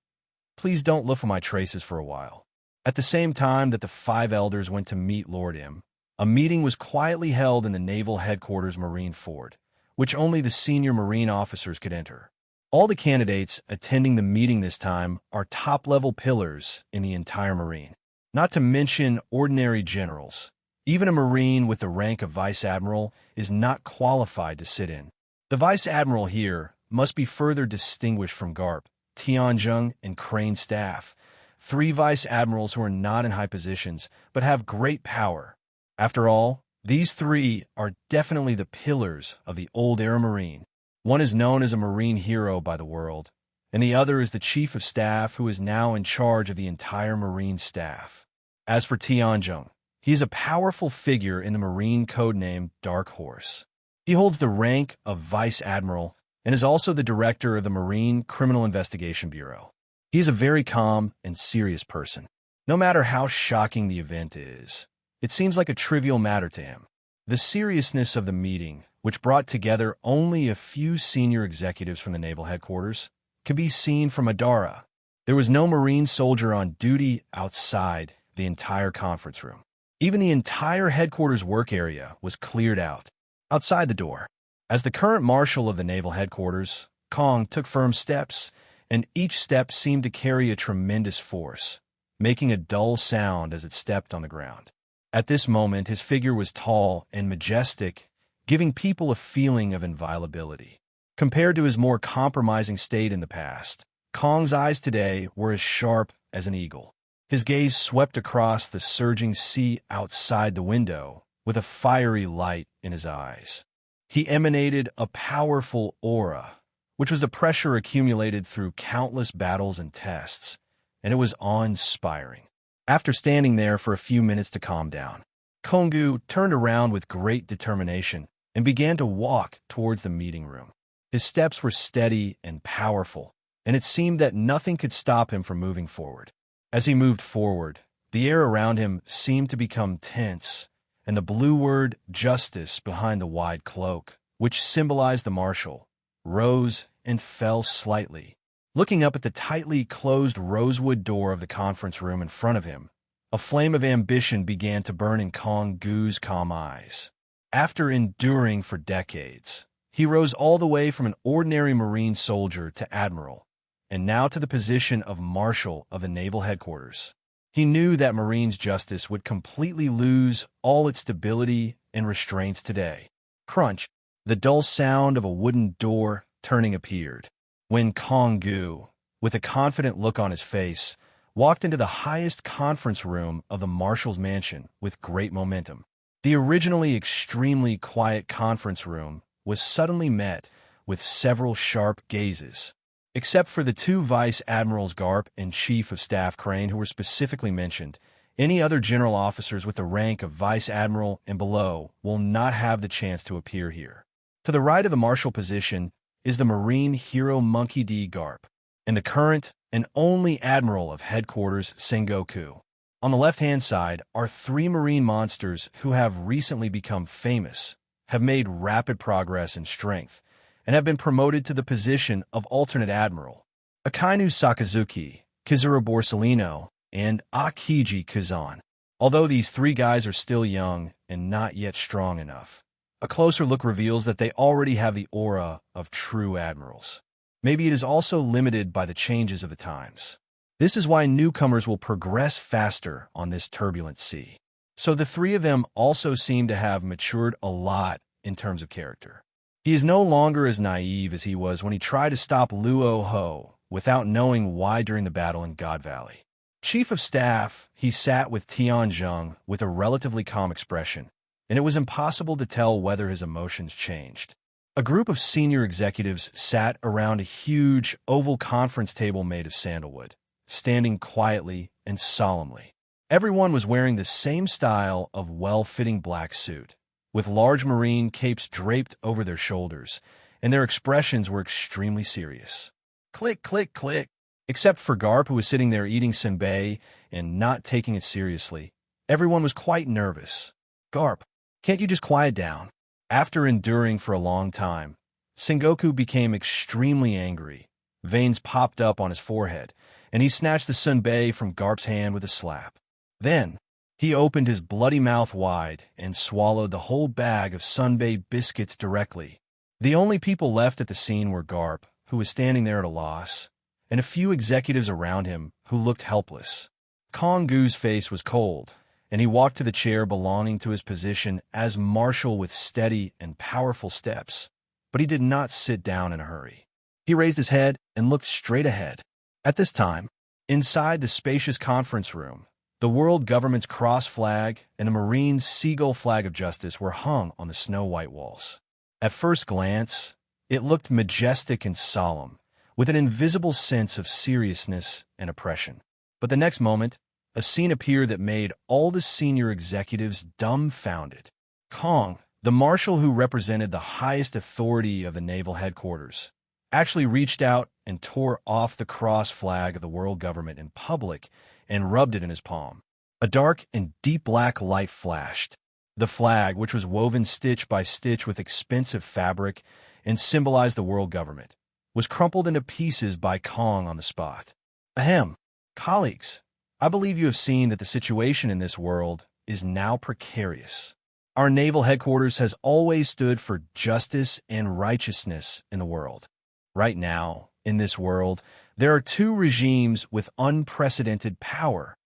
Please don't look for my traces for a while. At the same time that the five elders went to meet Lord Im, a meeting was quietly held in the Naval Headquarters Marine Fort, which only the senior Marine officers could enter. All the candidates attending the meeting this time are top-level pillars in the entire Marine. Not to mention ordinary generals. Even a Marine with the rank of Vice Admiral is not qualified to sit in. The Vice Admiral here must be further distinguished from Garp, Tianzheng, and Crane's staff, 3 Vice Admirals who are not in high positions but have great power. After all, these 3 are definitely the pillars of the old-era Marine. One is known as a Marine hero by the world, and the other is the Chief of Staff who is now in charge of the entire Marine staff. As for Tianzheng, he is a powerful figure in the Marine codename Dark Horse. He holds the rank of Vice Admiral and is also the director of the Marine Criminal Investigation Bureau. He is a very calm and serious person. No matter how shocking the event is, it seems like a trivial matter to him. The seriousness of the meeting, which brought together only a few senior executives from the Naval Headquarters, can be seen from Adara. There was no Marine soldier on duty outside the entire conference room. Even the entire headquarters work area was cleared out. Outside the door, as the current marshal of the Naval Headquarters, Kong took firm steps, and each step seemed to carry a tremendous force, making a dull sound as it stepped on the ground. At this moment, his figure was tall and majestic, giving people a feeling of inviolability. Compared to his more compromising state in the past, Kong's eyes today were as sharp as an eagle. His gaze swept across the surging sea outside the window with a fiery light in his eyes. He emanated a powerful aura, which was the pressure accumulated through countless battles and tests, and it was awe-inspiring. After standing there for a few minutes to calm down, Konggu turned around with great determination and began to walk towards the meeting room. His steps were steady and powerful, and it seemed that nothing could stop him from moving forward. As he moved forward, the air around him seemed to become tense, and the blue word justice behind the wide cloak, which symbolized the marshal, rose and fell slightly. Looking up at the tightly closed rosewood door of the conference room in front of him, a flame of ambition began to burn in Kong Gu's calm eyes. After enduring for decades, he rose all the way from an ordinary Marine soldier to admiral, and now to the position of Marshal of the Naval Headquarters. He knew that Marine's justice would completely lose all its stability and restraints today. Crunch! The dull sound of a wooden door turning appeared, when Kong Gu, with a confident look on his face, walked into the highest conference room of the Marshal's mansion with great momentum. The originally extremely quiet conference room was suddenly met with several sharp gazes. Except for the two Vice Admirals Garp and Chief of Staff Crane who were specifically mentioned, any other general officers with the rank of Vice Admiral and below will not have the chance to appear here. To the right of the Marshal position is the Marine hero Monkey D. Garp, and the current and only Admiral of Headquarters Sengoku. On the left-hand side are three Marine monsters who have recently become famous, have made rapid progress in strength, and have been promoted to the position of alternate admiral. Akainu Sakazuki, Kizura Borsellino, and Akiji Kazan. Although these three guys are still young and not yet strong enough, a closer look reveals that they already have the aura of true admirals. Maybe it is also limited by the changes of the times. This is why newcomers will progress faster on this turbulent sea. So the three of them also seem to have matured a lot in terms of character. He is no longer as naive as he was when he tried to stop Luo Hu without knowing why during the battle in God Valley. Chief of Staff, he sat with Tianzheng with a relatively calm expression, and it was impossible to tell whether his emotions changed. A group of senior executives sat around a huge oval conference table made of sandalwood, standing quietly and solemnly. Everyone was wearing the same style of well-fitting black suit, with large marine capes draped over their shoulders, and their expressions were extremely serious. Click, click, click. Except for Garp, who was sitting there eating senbei and not taking it seriously, everyone was quite nervous. Garp, can't you just quiet down? After enduring for a long time, Sengoku became extremely angry. Veins popped up on his forehead, and he snatched the senbei from Garp's hand with a slap. Then, he opened his bloody mouth wide and swallowed the whole bag of senbei biscuits directly. The only people left at the scene were Garp, who was standing there at a loss, and a few executives around him who looked helpless. Kong Gu's face was cold, and he walked to the chair belonging to his position as Marshal with steady and powerful steps, but he did not sit down in a hurry. He raised his head and looked straight ahead. At this time, inside the spacious conference room, the world government's cross flag and the Marine's seagull flag of justice were hung on the snow-white walls. At first glance, it looked majestic and solemn, with an invisible sense of seriousness and oppression. But the next moment, a scene appeared that made all the senior executives dumbfounded. Kong, the marshal who represented the highest authority of the naval headquarters, actually reached out and tore off the cross flag of the world government in public and rubbed it in his palm. A dark and deep black light flashed. The flag, which was woven stitch by stitch with expensive fabric and symbolized the world government, was crumpled into pieces by Kong on the spot. Ahem. Colleagues, I believe you have seen that the situation in this world is now precarious. Our naval headquarters has always stood for justice and righteousness in the world. Right now, in this world, there are two regimes with unprecedented power.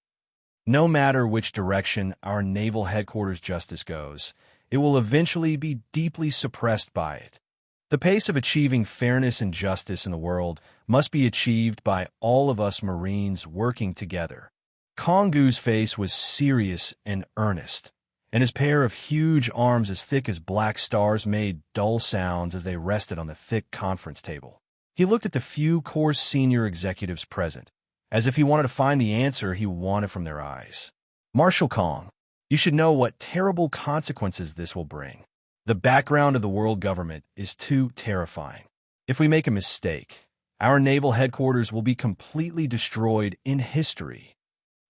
No matter which direction our naval headquarters justice goes, it will eventually be deeply suppressed by it. The pace of achieving fairness and justice in the world must be achieved by all of us Marines working together. Kong Gu's face was serious and earnest, and his pair of huge arms as thick as black stars made dull sounds as they rested on the thick conference table. He looked at the few core senior executives present, as if he wanted to find the answer he wanted from their eyes. Marshal Kong, you should know what terrible consequences this will bring. The background of the world government is too terrifying. If we make a mistake, our naval headquarters will be completely destroyed in history.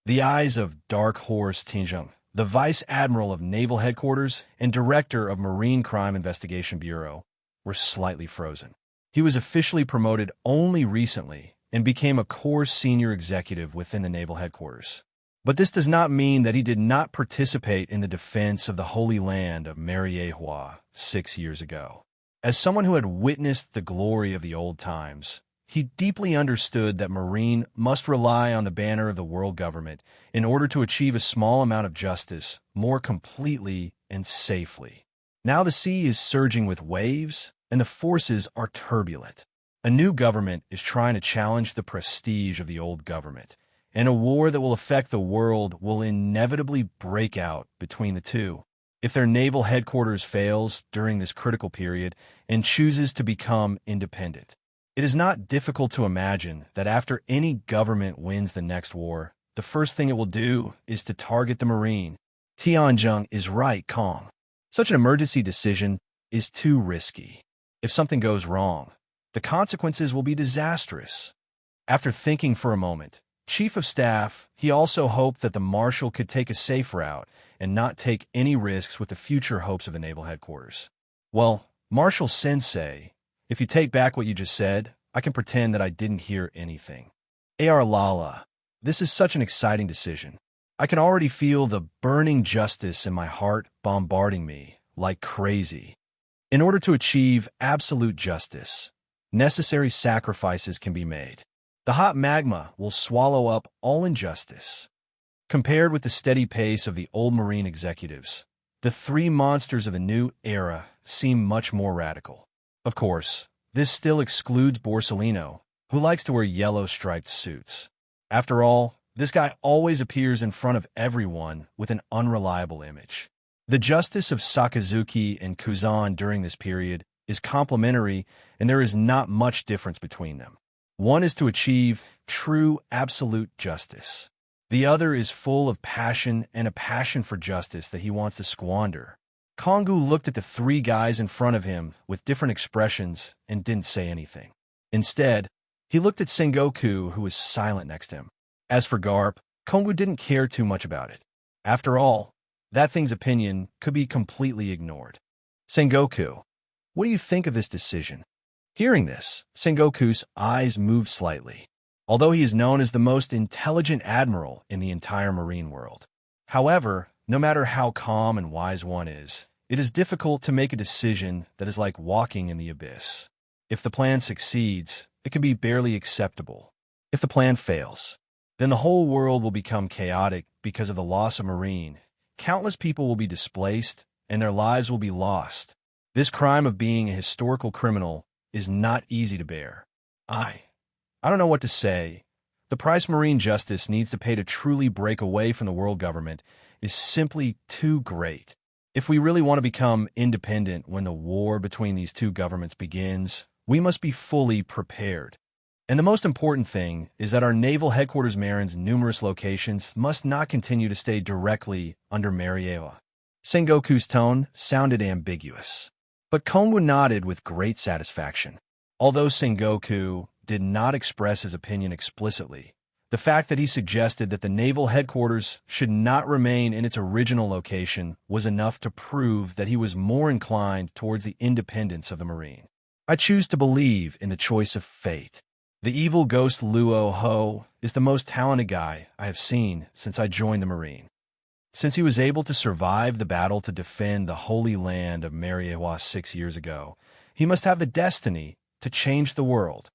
The eyes of Dark Horse Tianzheng, the Vice Admiral of Naval Headquarters and Director of Marine Crime Investigation Bureau, were slightly frozen. He was officially promoted only recently and became a core senior executive within the naval headquarters. But this does not mean that he did not participate in the defense of the Holy Land of Mariewa 6 years ago. As someone who had witnessed the glory of the old times, he deeply understood that Marine must rely on the banner of the world government in order to achieve a small amount of justice more completely and safely. Now the sea is surging with waves, and the forces are turbulent. A new government is trying to challenge the prestige of the old government, and a war that will affect the world will inevitably break out between the two. If their naval headquarters fails during this critical period and chooses to become independent, it is not difficult to imagine that after any government wins the next war, the first thing it will do is to target the Marine. Tianzheng is right, Kong. Such an emergency decision is too risky. If something goes wrong, the consequences will be disastrous. After thinking for a moment, Chief of Staff, he also hoped that the Marshal could take a safe route and not take any risks with the future hopes of the naval headquarters. Well, Marshal Sensei, if you take back what you just said, I can pretend that I didn't hear anything. A.R. Lala, this is such an exciting decision. I can already feel the burning justice in my heart bombarding me like crazy. In order to achieve absolute justice, necessary sacrifices can be made. The hot magma will swallow up all injustice. Compared with the steady pace of the old Marine executives, the three monsters of the new era seem much more radical. Of course, this still excludes Borsellino, who likes to wear yellow striped suits. After all, this guy always appears in front of everyone with an unreliable image. The justice of Sakazuki and Kuzan during this period is complementary, and there is not much difference between them. One is to achieve true absolute justice. The other is full of passion and a passion for justice that he wants to squander. Kongu looked at the three guys in front of him with different expressions and didn't say anything. Instead, he looked at Sengoku, who was silent next to him. As for Garp, Kongu didn't care too much about it. After all, that thing's opinion could be completely ignored. Sengoku, what do you think of this decision? Hearing this, Sengoku's eyes moved slightly, although he is known as the most intelligent admiral in the entire marine world. However, no matter how calm and wise one is, it is difficult to make a decision that is like walking in the abyss. If the plan succeeds, it can be barely acceptable. If the plan fails, then the whole world will become chaotic because of the loss of Marine. Countless people will be displaced, and their lives will be lost. This crime of being a historical criminal is not easy to bear. I don't know what to say. The price Marine justice needs to pay to truly break away from the world government is simply too great. If we really want to become independent when the war between these two governments begins, we must be fully prepared. And the most important thing is that our naval headquarters Marin's numerous locations must not continue to stay directly under Mariewa. Sengoku's tone sounded ambiguous, but Kongu nodded with great satisfaction. Although Sengoku did not express his opinion explicitly, the fact that he suggested that the naval headquarters should not remain in its original location was enough to prove that he was more inclined towards the independence of the Marine. I choose to believe in the choice of fate. The evil ghost Luo Hu is the most talented guy I have seen since I joined the Marine. Since he was able to survive the battle to defend the Holy Land of Mariewa 6 years ago, he must have the destiny to change the world.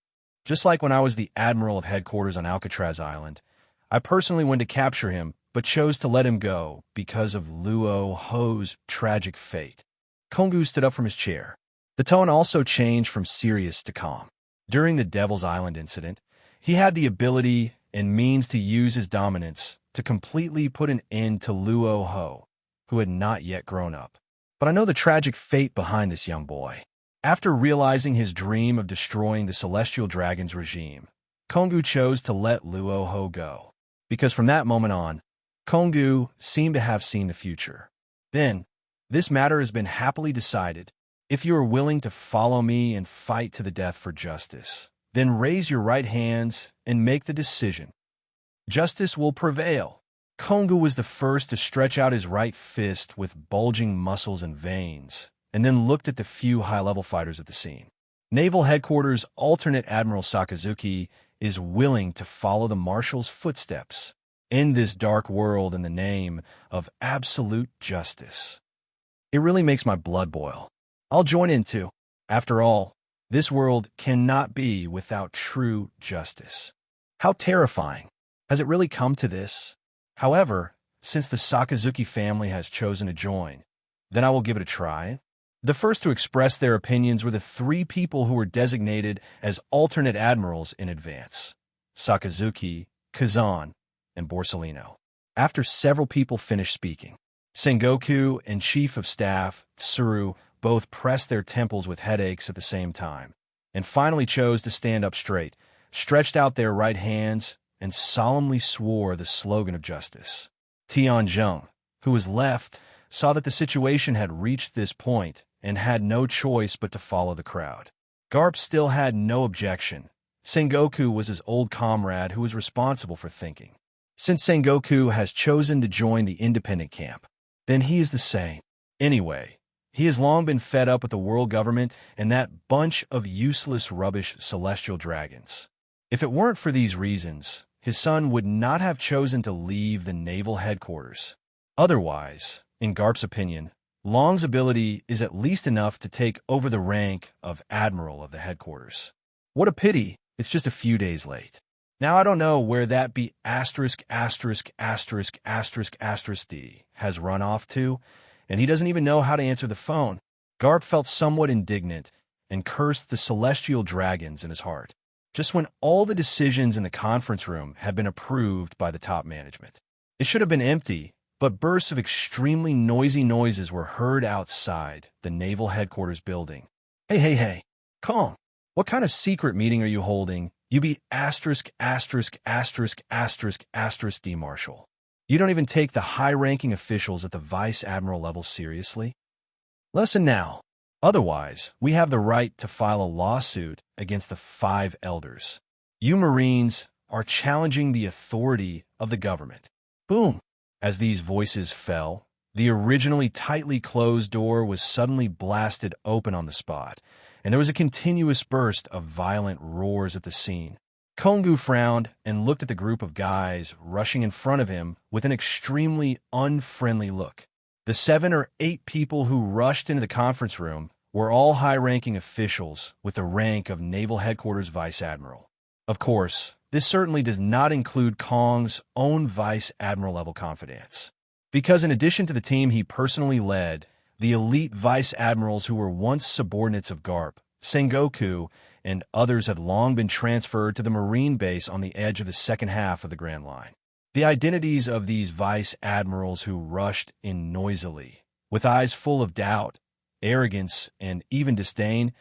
Just like when I was the admiral of headquarters on Alcatraz Island, I personally went to capture him, but chose to let him go because of Luo Hu's tragic fate. Kongu stood up from his chair. The tone also changed from serious to calm. During the Devil's Island incident, he had the ability and means to use his dominance to completely put an end to Luo Hu, who had not yet grown up. But I know the tragic fate behind this young boy. After realizing his dream of destroying the Celestial Dragon's regime, Kongu chose to let Luo Hu go, because from that moment on, Kongu seemed to have seen the future. Then, this matter has been happily decided. If you are willing to follow me and fight to the death for justice, then raise your right hands and make the decision. Justice will prevail. Kongu was the first to stretch out his right fist with bulging muscles and veins, and then looked at the few high-level fighters at the scene. Naval Headquarters Alternate Admiral Sakazuki is willing to follow the Marshal's footsteps in this dark world in the name of absolute justice. It really makes my blood boil. I'll join in too. After all, this world cannot be without true justice. How terrifying. Has it really come to this? However, since the Sakazuki family has chosen to join, then I will give it a try. The first to express their opinions were the three people who were designated as alternate admirals in advance: Sakazuki, Kazan, and Borsellino. After several people finished speaking, Sengoku and Chief of Staff Tsuru both pressed their temples with headaches at the same time, and finally chose to stand up straight, stretched out their right hands, and solemnly swore the slogan of justice. Tianzheng, who was left, saw that the situation had reached this point and had no choice but to follow the crowd. Garp still had no objection. Sengoku was his old comrade who was responsible for thinking. Since Sengoku has chosen to join the independent camp, then he is the same. Anyway, he has long been fed up with the world government and that bunch of useless rubbish celestial dragons. If it weren't for these reasons, his son would not have chosen to leave the naval headquarters. Otherwise, in Garp's opinion, Long's ability is at least enough to take over the rank of Admiral of the headquarters. What a pity, it's just a few days late. Now I don't know where that be ************* D has run off to, and he doesn't even know how to answer the phone. Garp felt somewhat indignant and cursed the celestial dragons in his heart, just when all the decisions in the conference room had been approved by the top management. It should have been empty, but bursts of extremely noisy noises were heard outside the naval headquarters building. Hey, calm. What kind of secret meeting are you holding? You be ************ D Marshal. You don't even take the high-ranking officials at the Vice Admiral level seriously? Listen now. Otherwise, we have the right to file a lawsuit against the 5 elders. You Marines are challenging the authority of the government. Boom! As these voices fell, the originally tightly closed door was suddenly blasted open on the spot, and there was a continuous burst of violent roars at the scene. Kongu frowned and looked at the group of guys rushing in front of him with an extremely unfriendly look. The 7 or 8 people who rushed into the conference room were all high-ranking officials with the rank of Naval Headquarters Vice Admiral. Of course, this certainly does not include Kong's own Vice Admiral-level confidants, because in addition to the team he personally led, the elite Vice Admirals who were once subordinates of Garp, Sengoku, and others had long been transferred to the Marine base on the edge of the second half of the Grand Line. The identities of these Vice Admirals who rushed in noisily, with eyes full of doubt, arrogance, and even disdain,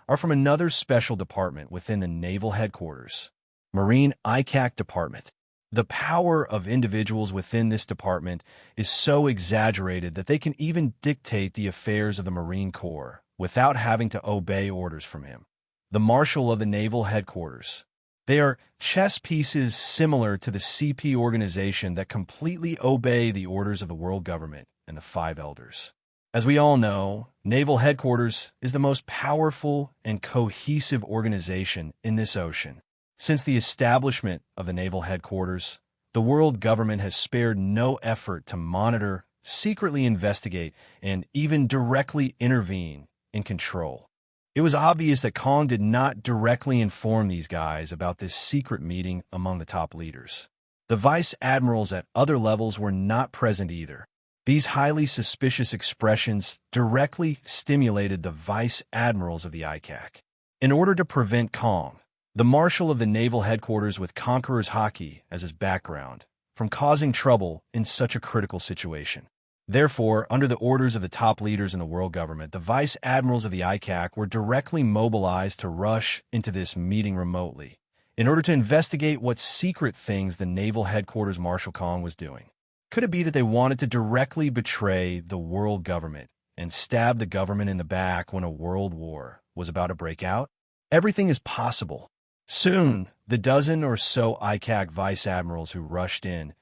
are from another special department within the Naval Headquarters, Marine ICAC Department. The power of individuals within this department is so exaggerated that they can even dictate the affairs of the Marine Corps without having to obey orders from him, the Marshal of the Naval Headquarters. They are chess pieces similar to the CP organization that completely obey the orders of the world government and the 5 elders. As we all know, Naval Headquarters is the most powerful and cohesive organization in this ocean. Since the establishment of the Naval Headquarters, the world government has spared no effort to monitor, secretly investigate, and even directly intervene in control. It was obvious that Kong did not directly inform these guys about this secret meeting among the top leaders. The Vice Admirals at other levels were not present either. These highly suspicious expressions directly stimulated the Vice Admirals of the ICAC. In order to prevent Kong, the Marshal of the Naval Headquarters with Conqueror's Haki as his background, from causing trouble in such a critical situation. Therefore, under the orders of the top leaders in the world government, the Vice Admirals of the ICAC were directly mobilized to rush into this meeting remotely, in order to investigate what secret things the Naval Headquarters Marshal Kong was doing. Could it be that they wanted to directly betray the world government and stab the government in the back when a world war was about to break out? Everything is possible. Soon, the dozen or so ICAC Vice Admirals who rushed in,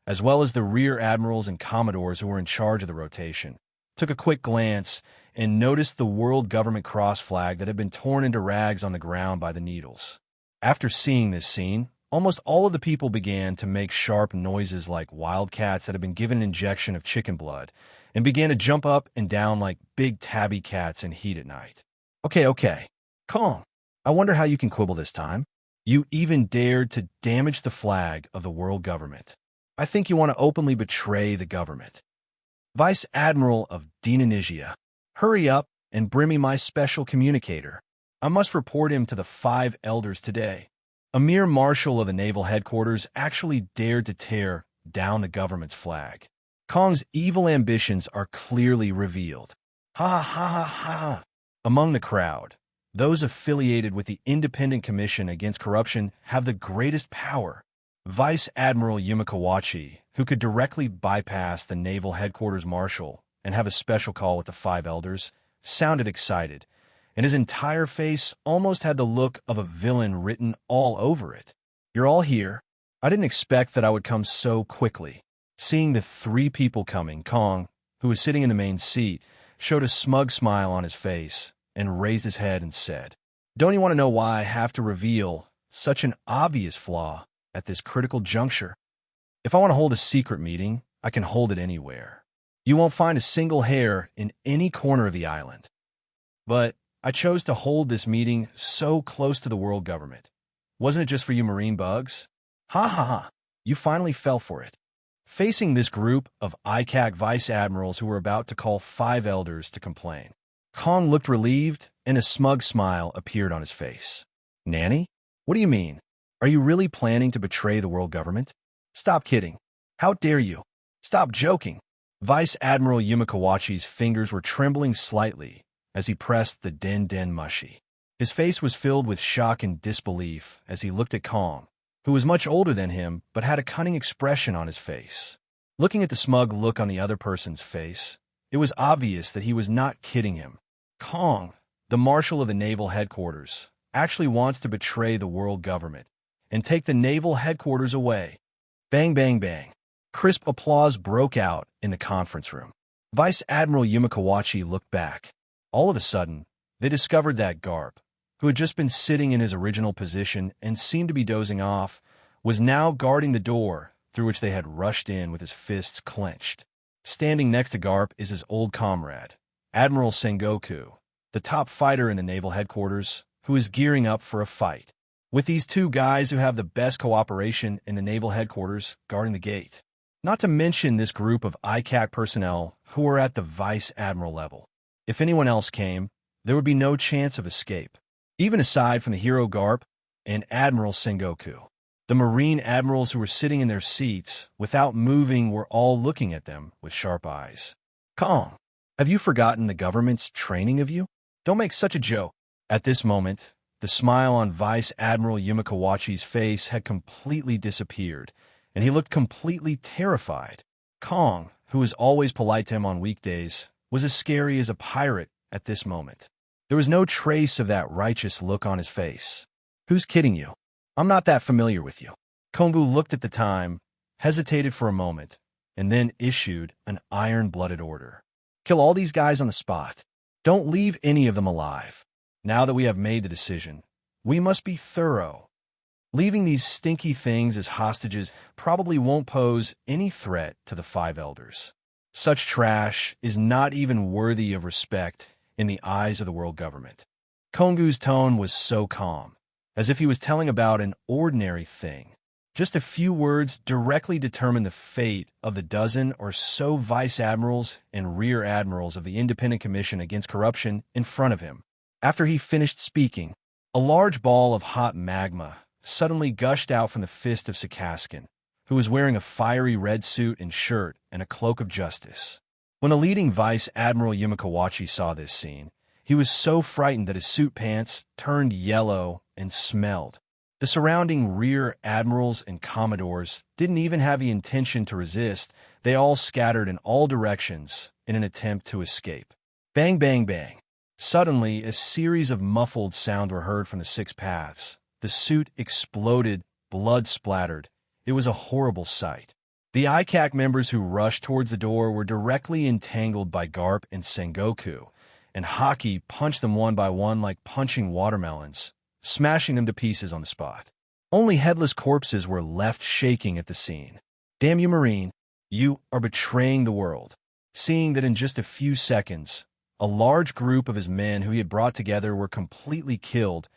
as well as the rear admirals and commodores who were in charge of the rotation, took a quick glance, and noticed the world government cross flag that had been torn into rags on the ground by the needles. After seeing this scene, almost all of the people began to make sharp noises like wildcats that had been given an injection of chicken blood, and began to jump up and down like big tabby cats in heat at night. Okay. Calm. I wonder how you can quibble this time. You even dared to damage the flag of the world government. I think you want to openly betray the government. Vice Admiral of Indonesia, hurry up and bring me my special communicator. I must report him to the 5 elders today. A mere marshal of the naval headquarters actually dared to tear down the government's flag. Kong's evil ambitions are clearly revealed. Ha ha ha ha. Among the crowd, those affiliated with the Independent Commission Against Corruption have the greatest power. Vice Admiral Yumikawachi, who could directly bypass the naval headquarters marshal and have a special call with the 5 elders, sounded excited, and his entire face almost had the look of a villain written all over it. You're all here. I didn't expect that I would come so quickly. Seeing the 3 people coming, Kong, who was sitting in the main seat, showed a smug smile on his face and raised his head and said, "Don't you want to know why I have to reveal such an obvious flaw at this critical juncture? If I want to hold a secret meeting, I can hold it anywhere. You won't find a single hair in any corner of the island. But I chose to hold this meeting so close to the world government. Wasn't it just for you marine bugs? Ha ha ha, you finally fell for it." Facing this group of ICAC vice admirals who were about to call 5 elders to complain, Kong looked relieved and a smug smile appeared on his face. "Nanny? What do you mean? Are you really planning to betray the world government? Stop kidding. How dare you? Stop joking." Vice Admiral Yumikawachi's fingers were trembling slightly as he pressed the den mushy. His face was filled with shock and disbelief as he looked at Kong, who was much older than him but had a cunning expression on his face. Looking at the smug look on the other person's face, it was obvious that he was not kidding him. Kong, the marshal of the naval headquarters, actually wants to betray the world government and take the naval headquarters away. Bang, bang, bang. Crisp applause broke out in the conference room. Vice Admiral Yumikawachi looked back. All of a sudden, they discovered that Garp, who had just been sitting in his original position and seemed to be dozing off, was now guarding the door through which they had rushed in with his fists clenched. Standing next to Garp is his old comrade, Admiral Sengoku, the top fighter in the naval headquarters, who is gearing up for a fight. With these 2 guys who have the best cooperation in the naval headquarters guarding the gate. Not to mention this group of ICAC personnel who are at the vice admiral level. If anyone else came, there would be no chance of escape. Even aside from the hero Garp and Admiral Sengoku, the Marine admirals who were sitting in their seats without moving were all looking at them with sharp eyes. "Kong, have you forgotten the government's training of you? Don't make such a joke." At this moment, the smile on Vice Admiral Yumikawachi's face had completely disappeared, and he looked completely terrified. Kong, who was always polite to him on weekdays, was as scary as a pirate at this moment. There was no trace of that righteous look on his face. "Who's kidding you? I'm not that familiar with you." Kongu looked at the time, hesitated for a moment, and then issued an iron-blooded order. "Kill all these guys on the spot. Don't leave any of them alive. Now that we have made the decision, we must be thorough. Leaving these stinky things as hostages probably won't pose any threat to the 5 elders. Such trash is not even worthy of respect in the eyes of the world government." Kongu's tone was so calm, as if he was telling about an ordinary thing. Just a few words directly determined the fate of the dozen or so vice admirals and rear admirals of the Independent Commission Against Corruption in front of him. After he finished speaking, a large ball of hot magma suddenly gushed out from the fist of Sakaskin, who was wearing a fiery red suit and shirt and a cloak of justice. When the leading Vice Admiral Yumikawachi saw this scene, he was so frightened that his suit pants turned yellow and smelled. The surrounding rear admirals and commodores didn't even have the intention to resist. They all scattered in all directions in an attempt to escape. Bang, bang, bang. Suddenly, a series of muffled sounds were heard from the 6 paths. The suit exploded, blood splattered. It was a horrible sight. The ICAC members who rushed towards the door were directly entangled by Garp and Sengoku, and Haki punched them one by one like punching watermelons, smashing them to pieces on the spot. Only headless corpses were left shaking at the scene. Damn you, Marine. You are betraying the world. Seeing that in just a few seconds, a large group of his men who he had brought together were completely killed,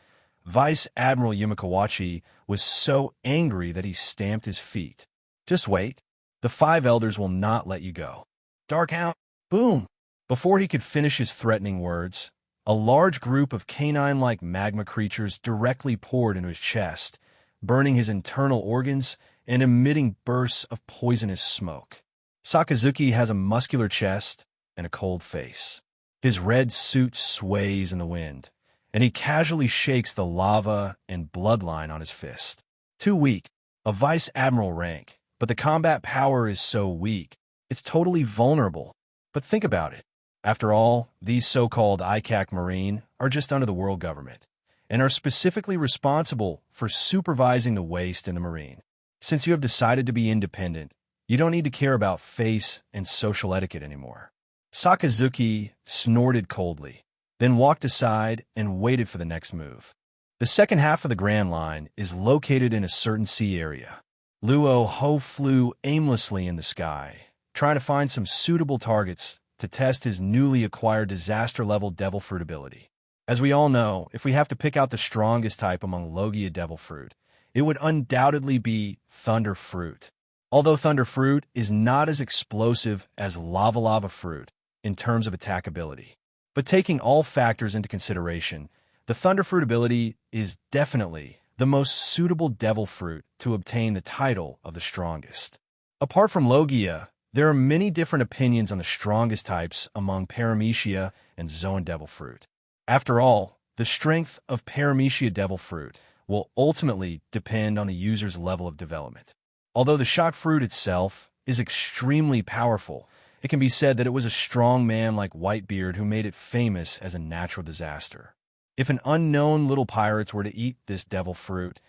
Vice Admiral Yumikawachi was so angry that he stamped his feet. Just wait. The 5 elders will not let you go. Dark Hound, boom! Before he could finish his threatening words, a large group of canine-like magma creatures directly poured into his chest, burning his internal organs and emitting bursts of poisonous smoke. Sakazuki has a muscular chest and a cold face. His red suit sways in the wind, and he casually shakes the lava and bloodline on his fist. Too weak, a vice admiral rank, but the combat power is so weak, it's totally vulnerable. But think about it. After all, these so-called ICAC Marine are just under the world government, and are specifically responsible for supervising the waste in the Marine. Since you have decided to be independent, you don't need to care about face and social etiquette anymore. Sakazuki snorted coldly, then walked aside and waited for the next move. The second half of the Grand Line is located in a certain sea area. Luo Hu flew aimlessly in the sky, trying to find some suitable targets to test his newly acquired disaster-level Devil Fruit ability. As we all know, if we have to pick out the strongest type among Logia Devil Fruit, it would undoubtedly be Thunder Fruit. Although Thunder Fruit is not as explosive as Lava Fruit in terms of attack ability. But taking all factors into consideration, the Thunder Fruit ability is definitely the most suitable Devil Fruit to obtain the title of the strongest. Apart from Logia, there are many different opinions on the strongest types among Paramecia and Zoan Devil Fruit. After all, the strength of Paramecia Devil Fruit will ultimately depend on the user's level of development. Although the Shock Fruit itself is extremely powerful, it can be said that it was a strong man like Whitebeard who made it famous as a natural disaster. If an unknown little pirates were to eat this Devil Fruit,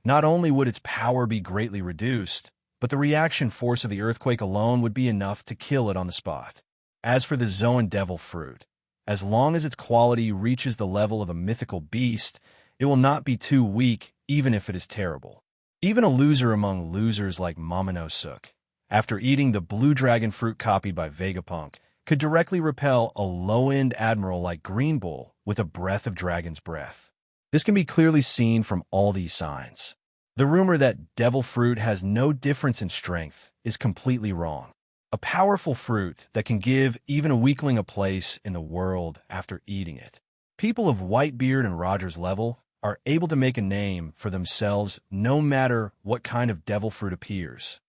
not only would its power be greatly reduced, but the reaction force of the earthquake alone would be enough to kill it on the spot. As for the Zoan Devil Fruit, as long as its quality reaches the level of a mythical beast, it will not be too weak even if it is terrible. Even a loser among losers like Momonosuke, after eating the Blue Dragon Fruit copied by Vegapunk, could directly repel a low-end admiral like Green Bull with a breath of dragon's breath. This can be clearly seen from all these signs. The rumor that Devil Fruit has no difference in strength is completely wrong. A powerful fruit that can give even a weakling a place in the world after eating it. People of Whitebeard and Roger's level are able to make a name for themselves no matter what kind of Devil Fruit appears.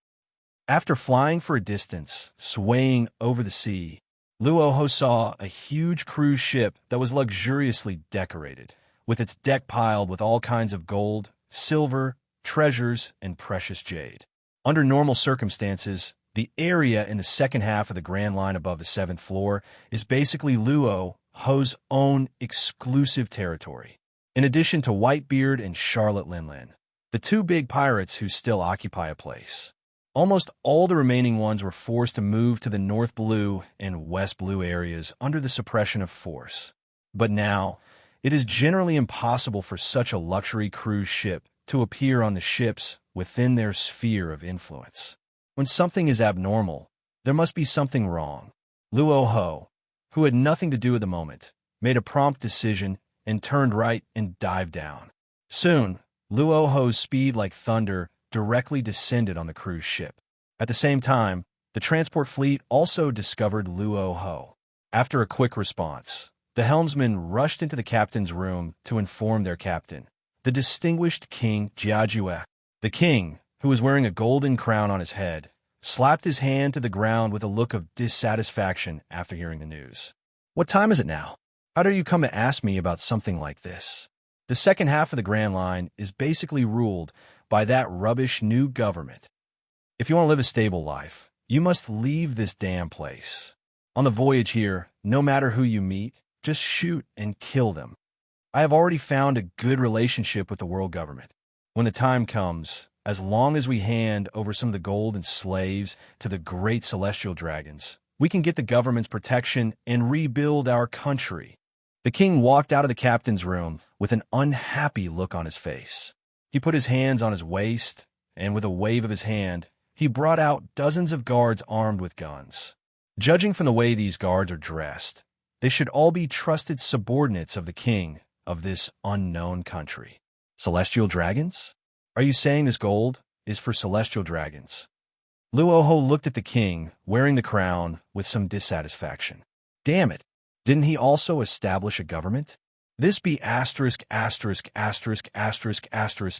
After flying for a distance, swaying over the sea, Luo Hu saw a huge cruise ship that was luxuriously decorated, with its deck piled with all kinds of gold, silver, treasures, and precious jade. Under normal circumstances, the area in the second half of the Grand Line above the 7th floor is basically Luo Hu's own exclusive territory. In addition to Whitebeard and Charlotte Linlin, the 2 big pirates who still occupy a place. Almost all the remaining ones were forced to move to the North Blue and West Blue areas under the suppression of force. But now, it is generally impossible for such a luxury cruise ship to appear on the ships within their sphere of influence. When something is abnormal, there must be something wrong. Luo Hu, who had nothing to do at the moment, made a prompt decision and turned right and dived down. Soon, Luo Hu's speed like thunder directly descended on the cruise ship. At the same time, the transport fleet also discovered Luo Hu. After a quick response, the helmsman rushed into the captain's room to inform their captain, the distinguished King Jiajue. The king, who was wearing a golden crown on his head, slapped his hand to the ground with a look of dissatisfaction after hearing the news. What time is it now? How dare you come to ask me about something like this? The second half of the Grand Line is basically ruled by that rubbish new government. If you want to live a stable life, you must leave this damn place. On the voyage here, no matter who you meet, just shoot and kill them. I have already found a good relationship with the world government. When the time comes, as long as we hand over some of the gold and slaves to the great celestial dragons, we can get the government's protection and rebuild our country." The king walked out of the captain's room with an unhappy look on his face. He put his hands on his waist, and with a wave of his hand, he brought out dozens of guards armed with guns. Judging from the way these guards are dressed, they should all be trusted subordinates of the king of this unknown country. Celestial dragons? Are you saying this gold is for celestial dragons? Luo Hu looked at the king, wearing the crown, with some dissatisfaction. Damn it! Didn't he also establish a government? This be *******************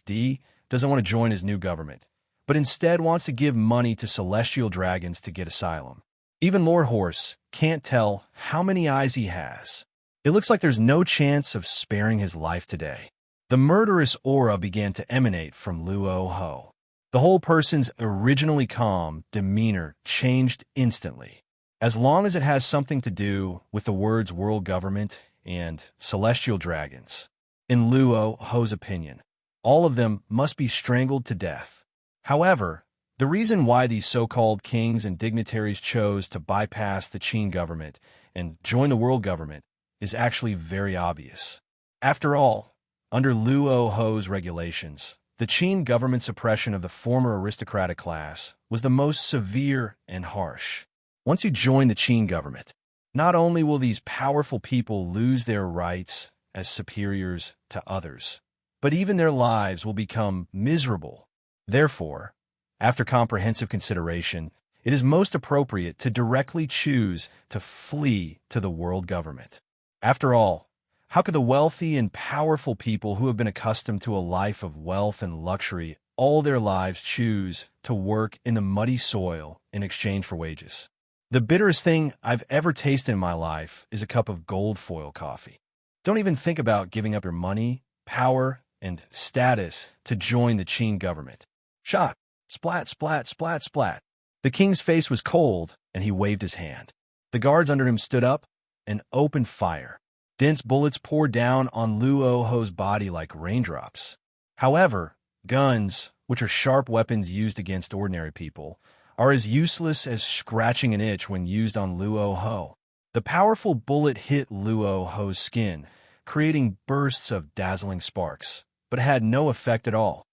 D doesn't want to join his new government, but instead wants to give money to celestial dragons to get asylum. Even Lord Horse can't tell how many eyes he has. It looks like there's no chance of sparing his life today. The murderous aura began to emanate from Luo Hu. The whole person's originally calm demeanor changed instantly. As long as it has something to do with the words world government and celestial dragons, in Luo Hu's opinion, all of them must be strangled to death. However, the reason why these so-called kings and dignitaries chose to bypass the Qin government and join the world government is actually very obvious. After all, under Luo Hu's regulations, the Qin government's oppression of the former aristocratic class was the most severe and harsh. Once you join the Qin government, not only will these powerful people lose their rights as superiors to others, but even their lives will become miserable. Therefore, after comprehensive consideration, it is most appropriate to directly choose to flee to the world government. After all, how could the wealthy and powerful people who have been accustomed to a life of wealth and luxury all their lives choose to work in the muddy soil in exchange for wages? The bitterest thing I've ever tasted in my life is a cup of gold foil coffee. Don't even think about giving up your money, power, and status to join the Qin government. Shot. Splat, splat, splat, splat. The king's face was cold, and he waved his hand. The guards under him stood up and opened fire. Dense bullets poured down on Luo Hu's body like raindrops. However, guns, which are sharp weapons used against ordinary people, are as useless as scratching an itch when used on Luo Hu. The powerful bullet hit Luo Hu's skin, creating bursts of dazzling sparks, but had no effect at all.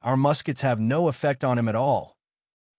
Our muskets have no effect on him at all.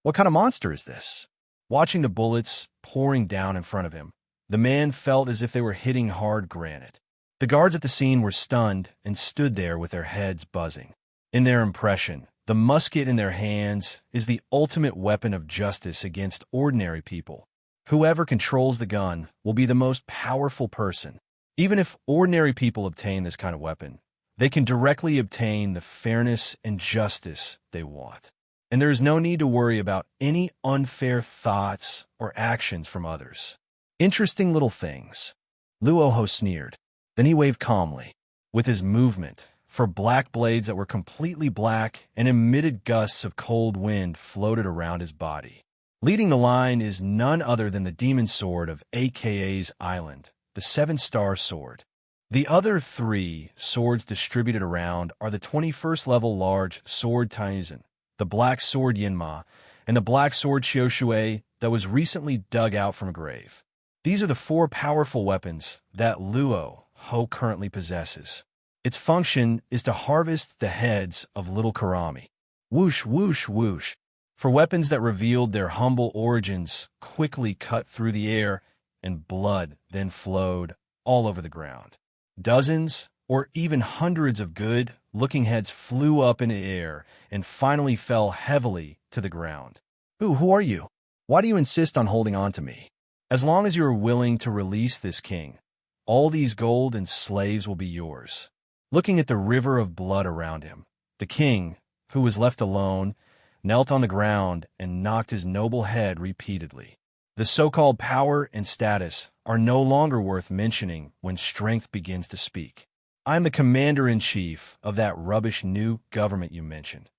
What kind of monster is this? Watching the bullets pouring down in front of him, the man felt as if they were hitting hard granite. The guards at the scene were stunned and stood there with their heads buzzing. In their impression, the musket in their hands is the ultimate weapon of justice against ordinary people. Whoever controls the gun will be the most powerful person. Even if ordinary people obtain this kind of weapon, they can directly obtain the fairness and justice they want. And there is no need to worry about any unfair thoughts or actions from others. Interesting little things. Luo Hu sneered. Then he waved calmly, with his movement, for black blades that were completely black and emitted gusts of cold wind floated around his body. Leading the line is none other than the demon sword of AKA's island, the 7-star sword. The other 3 swords distributed around are the 21st level large sword Taizan, the black sword Yinma, and the black sword Xiaoshui that was recently dug out from a grave. These are the 4 powerful weapons that Luo Hu currently possesses. Its function is to harvest the heads of little Karami. Whoosh, whoosh, whoosh. For weapons that revealed their humble origins quickly cut through the air, and blood then flowed all over the ground. Dozens or even hundreds of good-looking heads flew up in the air and finally fell heavily to the ground. Who are you? Why do you insist on holding on to me? As long as you are willing to release this king, all these gold and slaves will be yours. Looking at the river of blood around him, the king, who was left alone, knelt on the ground and knocked his noble head repeatedly. The so-called power and status are no longer worth mentioning when strength begins to speak. I am the commander-in-chief of that rubbish new government you mentioned.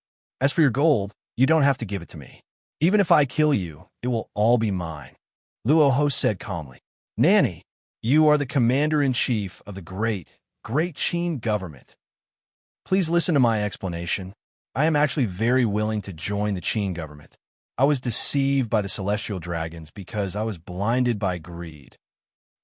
As for your gold, you don't have to give it to me. Even if I kill you, it will all be mine. Luo Hu said calmly. Nanny, you are the commander-in-chief of the great Qin government. Please listen to my explanation. I am actually very willing to join the Qin government. I was deceived by the celestial dragons because I was blinded by greed.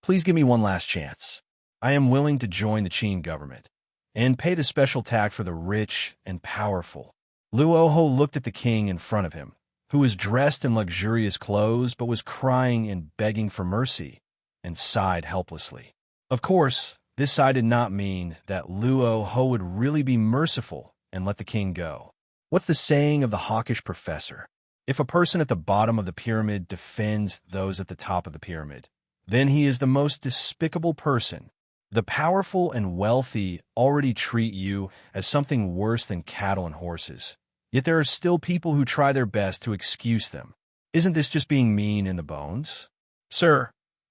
Please give me one last chance. I am willing to join the Qin government and pay the special tax for the rich and powerful. Luo Hu looked at the king in front of him, who was dressed in luxurious clothes but was crying and begging for mercy, and sighed helplessly. Of course, this sigh did not mean that Luo Hu would really be merciful and let the king go. What's the saying of the hawkish professor? If a person at the bottom of the pyramid defends those at the top of the pyramid, then he is the most despicable person. The powerful and wealthy already treat you as something worse than cattle and horses. Yet there are still people who try their best to excuse them. Isn't this just being mean in the bones? Sir,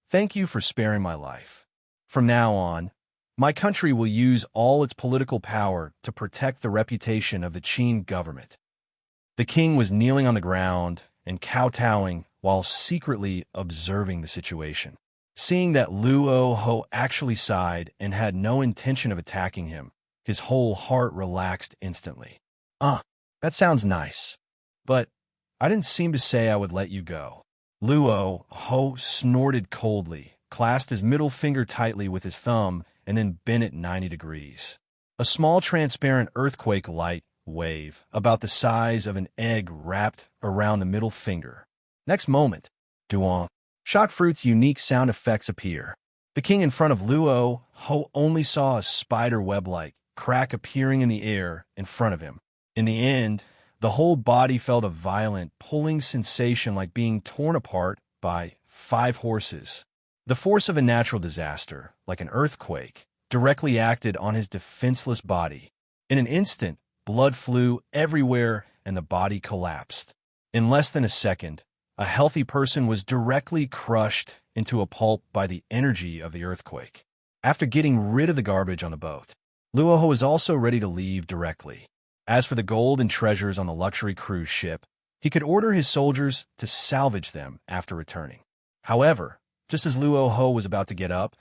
thank you for sparing my life. From now on, my country will use all its political power to protect the reputation of the Qin government. The king was kneeling on the ground and kowtowing while secretly observing the situation. Seeing that Luo Hu actually sighed and had no intention of attacking him, his whole heart relaxed instantly. That sounds nice, but I didn't seem to say I would let you go. Luo Hu snorted coldly, clasped his middle finger tightly with his thumb, and then bent it 90 degrees. A small transparent earthquake light wave, about the size of an egg, wrapped around the middle finger. Next moment, Duong, Shock Fruit's unique sound effects appear. The king in front of Luo Hu only saw a spider web-like crack appearing in the air in front of him. In the end, the whole body felt a violent, pulling sensation like being torn apart by 5 horses. The force of a natural disaster, like an earthquake, directly acted on his defenseless body. In an instant, blood flew everywhere and the body collapsed. In less than a second, a healthy person was directly crushed into a pulp by the energy of the earthquake. After getting rid of the garbage on the boat, Luo Hu was also ready to leave directly. As for the gold and treasures on the luxury cruise ship, he could order his soldiers to salvage them after returning. However, just as Luo Hu was about to get up,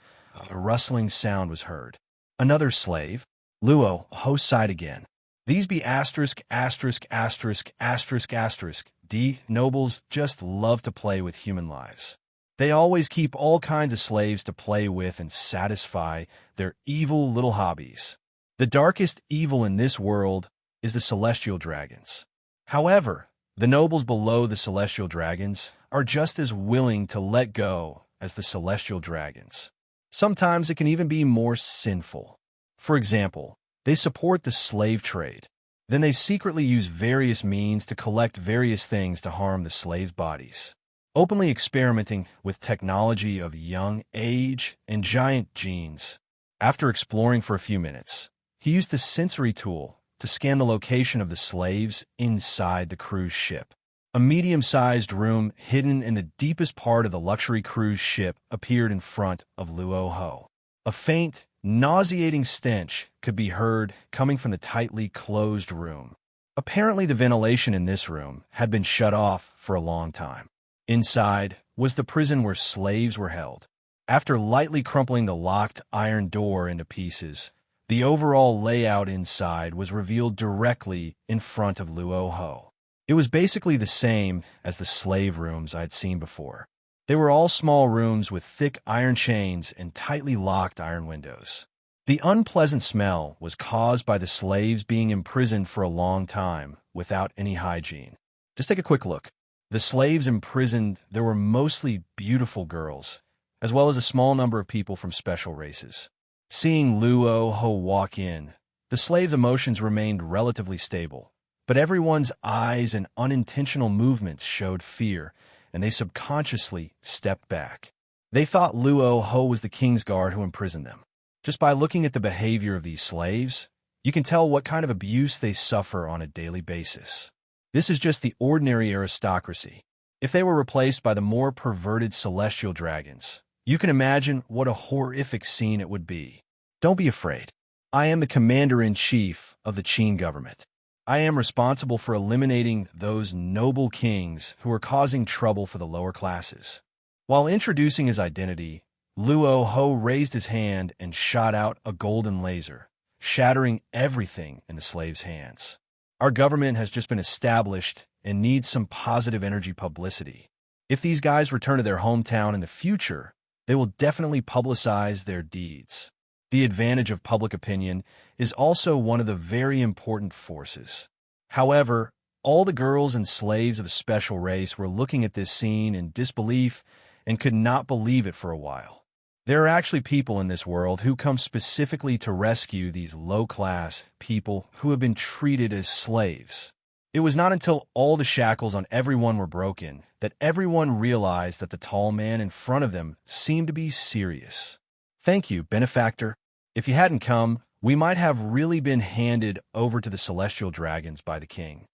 a rustling sound was heard. Another slave. Luo Hu sighed again. These be asterisk, asterisk, asterisk, asterisk, asterisk. D. Nobles just love to play with human lives. They always keep all kinds of slaves to play with and satisfy their evil little hobbies. The darkest evil in this world is the celestial dragons. However, the nobles below the celestial dragons are just as willing to let go as the celestial dragons. Sometimes it can even be more sinful. For example, they support the slave trade. Then they secretly use various means to collect various things to harm the slaves' bodies. Openly experimenting with technology of young age and giant genes. After exploring for a few minutes, he used the sensory tool to scan the location of the slaves inside the cruise ship. A medium-sized room hidden in the deepest part of the luxury cruise ship appeared in front of Luo Hu. A faint, nauseating stench could be heard coming from the tightly closed room. Apparently, the ventilation in this room had been shut off for a long time. Inside was the prison where slaves were held. After lightly crumpling the locked iron door into pieces, the overall layout inside was revealed directly in front of Luo Hu. It was basically the same as the slave rooms I had seen before. They were all small rooms with thick iron chains and tightly locked iron windows. The unpleasant smell was caused by the slaves being imprisoned for a long time without any hygiene. Just take a quick look. The slaves imprisoned, there were mostly beautiful girls, as well as a small number of people from special races. Seeing Luo Hu walk in, the slaves' emotions remained relatively stable, but everyone's eyes and unintentional movements showed fear, and they subconsciously stepped back. They thought Luo Hu was the king's guard who imprisoned them. Just by looking at the behavior of these slaves, you can tell what kind of abuse they suffer on a daily basis. This is just the ordinary aristocracy. If they were replaced by the more perverted celestial dragons, you can imagine what a horrific scene it would be. Don't be afraid. I am the commander-in-chief of the Qin government. I am responsible for eliminating those noble kings who are causing trouble for the lower classes. While introducing his identity, Luo Hu raised his hand and shot out a golden laser, shattering everything in the slave's hands. Our government has just been established and needs some positive energy publicity. If these guys return to their hometown in the future, they will definitely publicize their deeds. The advantage of public opinion is also one of the very important forces. However, all the girls and slaves of a special race were looking at this scene in disbelief and could not believe it for a while. There are actually people in this world who come specifically to rescue these low-class people who have been treated as slaves. It was not until all the shackles on everyone were broken that everyone realized that the tall man in front of them seemed to be serious. Thank you, benefactor. If you hadn't come, we might have really been handed over to the celestial dragons by the king.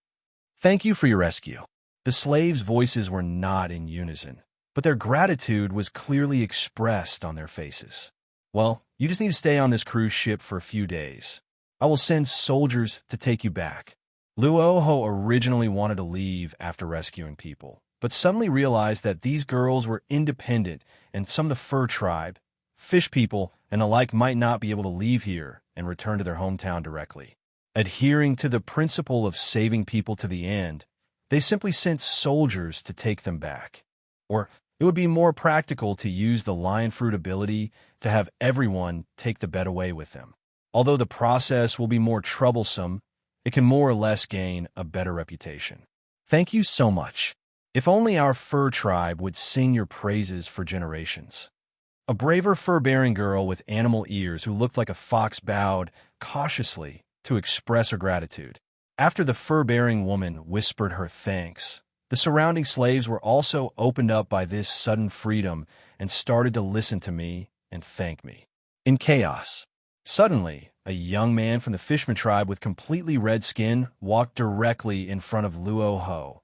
Thank you for your rescue. The slaves' voices were not in unison, but their gratitude was clearly expressed on their faces. Well, you just need to stay on this cruise ship for a few days. I will send soldiers to take you back. Luo Hu originally wanted to leave after rescuing people, but suddenly realized that these girls were independent and some of the fur tribe, fish people, and the like might not be able to leave here and return to their hometown directly. Adhering to the principle of saving people to the end, they simply sent soldiers to take them back. Or it would be more practical to use the lion fruit ability to have everyone take the bed away with them. Although the process will be more troublesome, it can more or less gain a better reputation. Thank you so much. If only our fur tribe would sing your praises for generations. A braver fur-bearing girl with animal ears who looked like a fox bowed cautiously to express her gratitude. After the fur-bearing woman whispered her thanks, the surrounding slaves were also opened up by this sudden freedom and started to listen to me and thank me. In chaos, suddenly, a young man from the Fishman tribe with completely red skin walked directly in front of Luo Hu,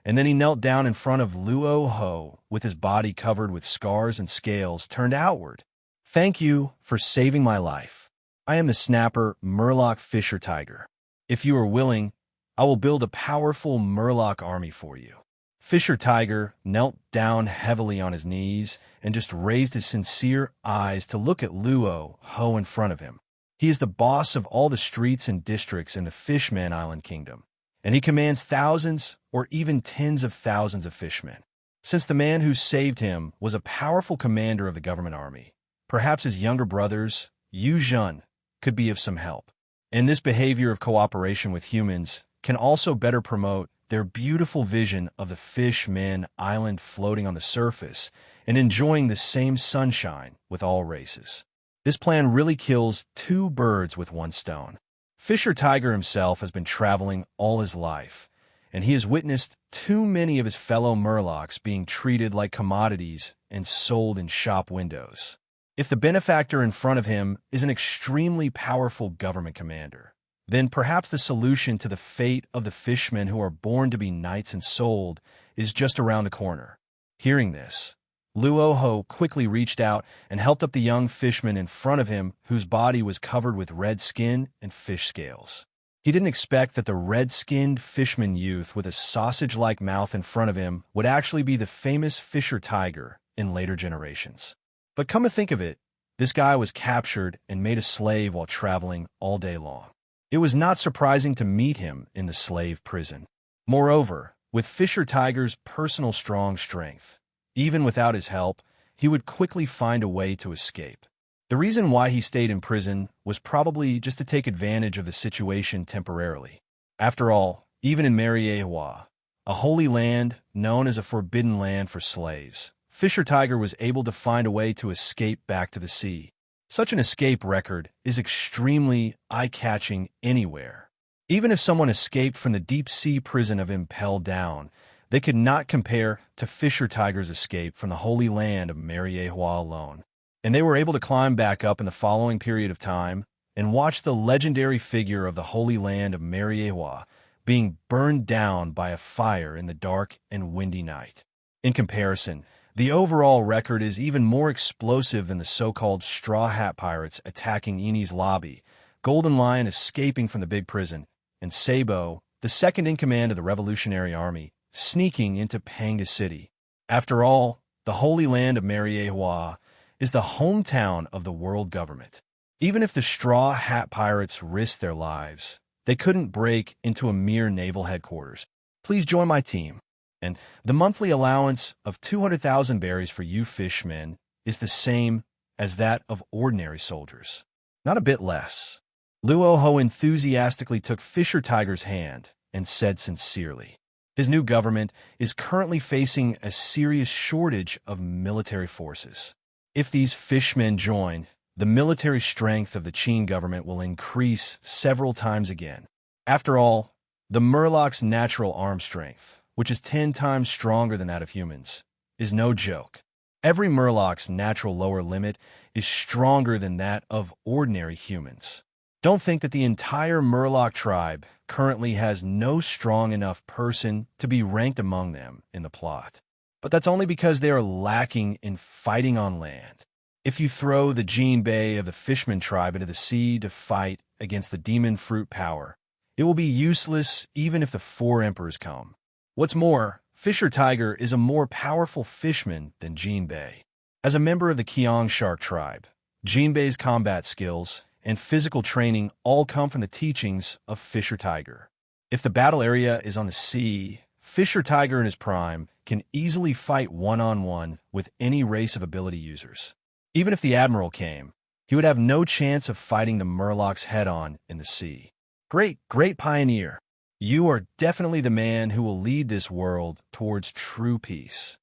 and then he knelt down in front of Luo Hu with his body covered with scars and scales turned outward. Thank you for saving my life. I am the snapper Murloc Fisher Tiger. If you are willing, I will build a powerful Murloc army for you. Fisher Tiger knelt down heavily on his knees and just raised his sincere eyes to look at Luo Hu in front of him. He is the boss of all the streets and districts in the Fishman Island Kingdom, and he commands thousands or even tens of thousands of fishmen. Since the man who saved him was a powerful commander of the government army, perhaps his younger brothers, Yu Zhun, could be of some help. And this behavior of cooperation with humans can also better promote their beautiful vision of the Fishman Island floating on the surface and enjoying the same sunshine with all races. This plan really kills two birds with one stone. Fisher Tiger himself has been traveling all his life, and he has witnessed too many of his fellow Murlocs being treated like commodities and sold in shop windows. If the benefactor in front of him is an extremely powerful government commander, then perhaps the solution to the fate of the fishmen who are born to be knights and sold is just around the corner. Hearing this, Luo Hu quickly reached out and helped up the young fishman in front of him whose body was covered with red skin and fish scales. He didn't expect that the red-skinned fishman youth with a sausage-like mouth in front of him would actually be the famous Fisher Tiger in later generations. But come to think of it, this guy was captured and made a slave while traveling all day long. It was not surprising to meet him in the slave prison. Moreover, with Fisher Tiger's personal strong strength, even without his help, he would quickly find a way to escape. The reason why he stayed in prison was probably just to take advantage of the situation temporarily. After all, even in Hua, a holy land known as a forbidden land for slaves, Fisher Tiger was able to find a way to escape back to the sea. Such an escape record is extremely eye-catching anywhere. Even if someone escaped from the deep-sea prison of Impel Down, they could not compare to Fisher Tiger's escape from the holy land of Hua alone. And they were able to climb back up in the following period of time and watch the legendary figure of the holy land of Hua being burned down by a fire in the dark and windy night. In comparison, the overall record is even more explosive than the so-called Straw Hat Pirates attacking Eni's lobby, Golden Lion escaping from the big prison, and Sabo, the second in command of the Revolutionary Army, sneaking into Panga City. After all, the Holy Land of Hua is the hometown of the world government. Even if the Straw Hat Pirates risked their lives, They couldn't break into a mere naval headquarters. Please join my team. And the monthly allowance of 200,000 berries for you fishmen is the same as that of ordinary soldiers. Not a bit less. Luo Hu enthusiastically took Fisher Tiger's hand and said sincerely, his new government is currently facing a serious shortage of military forces. If these fishmen join, the military strength of the Qin government will increase several times again. After all, the Murloc's natural arm strength, which is 10 times stronger than that of humans, is no joke. Every Murloc's natural lower limit is stronger than that of ordinary humans. Don't think that the entire Murloc tribe currently has no strong enough person to be ranked among them in the plot. But that's only because they are lacking in fighting on land. If you throw the Jinbei of the Fishman tribe into the sea to fight against the demon fruit power, it will be useless even if the 4 emperors come. What's more, Fisher Tiger is a more powerful fishman than Jinbei. As a member of the Qiang shark tribe, Jinbei's combat skills and physical training all come from the teachings of Fisher Tiger. If the battle area is on the sea, Fisher Tiger in his prime can easily fight one-on-one with any race of ability users. Even if the Admiral came, he would have no chance of fighting the Murlocs head-on in the sea. Great pioneer. You are definitely the man who will lead this world towards true peace.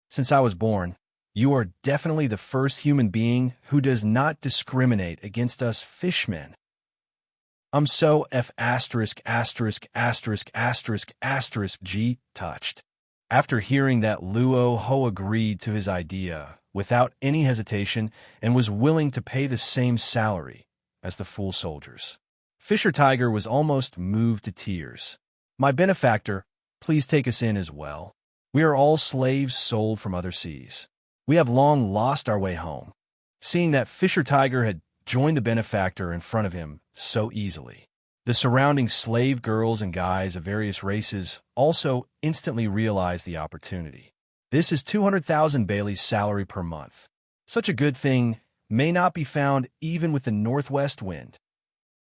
Since I was born, you are definitely the first human being who does not discriminate against us fishmen. I'm so G touched. After hearing that, Luo Hu agreed to his idea without any hesitation and was willing to pay the same salary as the fool soldiers. Fisher Tiger was almost moved to tears. My benefactor, please take us in as well. We are all slaves sold from other seas. We have long lost our way home. Seeing that Fisher Tiger had joined the benefactor in front of him so easily, the surrounding slave girls and guys of various races also instantly realized the opportunity. This is 200,000 Bailey's salary per month. Such a good thing may not be found even with the northwest wind.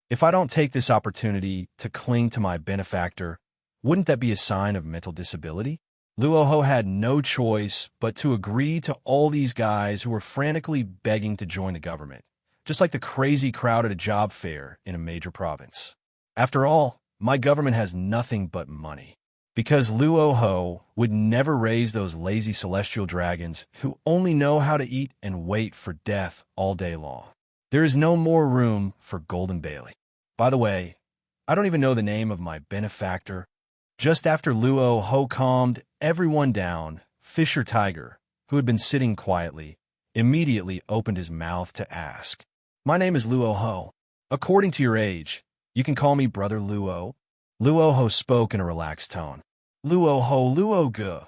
If I don't take this opportunity to cling to my benefactor, wouldn't that be a sign of mental disability? Luo Hu had no choice but to agree to all these guys who were frantically begging to join the government, just like the crazy crowd at a job fair in a major province. After all, my government has nothing but money. Because Luo Hu would never raise those lazy celestial dragons who only know how to eat and wait for death all day long. There is no more room for Golden Bailey. By the way, I don't even know the name of my benefactor. Just after Luo Hu calmed everyone down, Fisher Tiger, who had been sitting quietly, immediately opened his mouth to ask, "My name is Luo Hu. According to your age, you can call me Brother Luo." Luo Hu spoke in a relaxed tone. Luo Hu Luo Gu.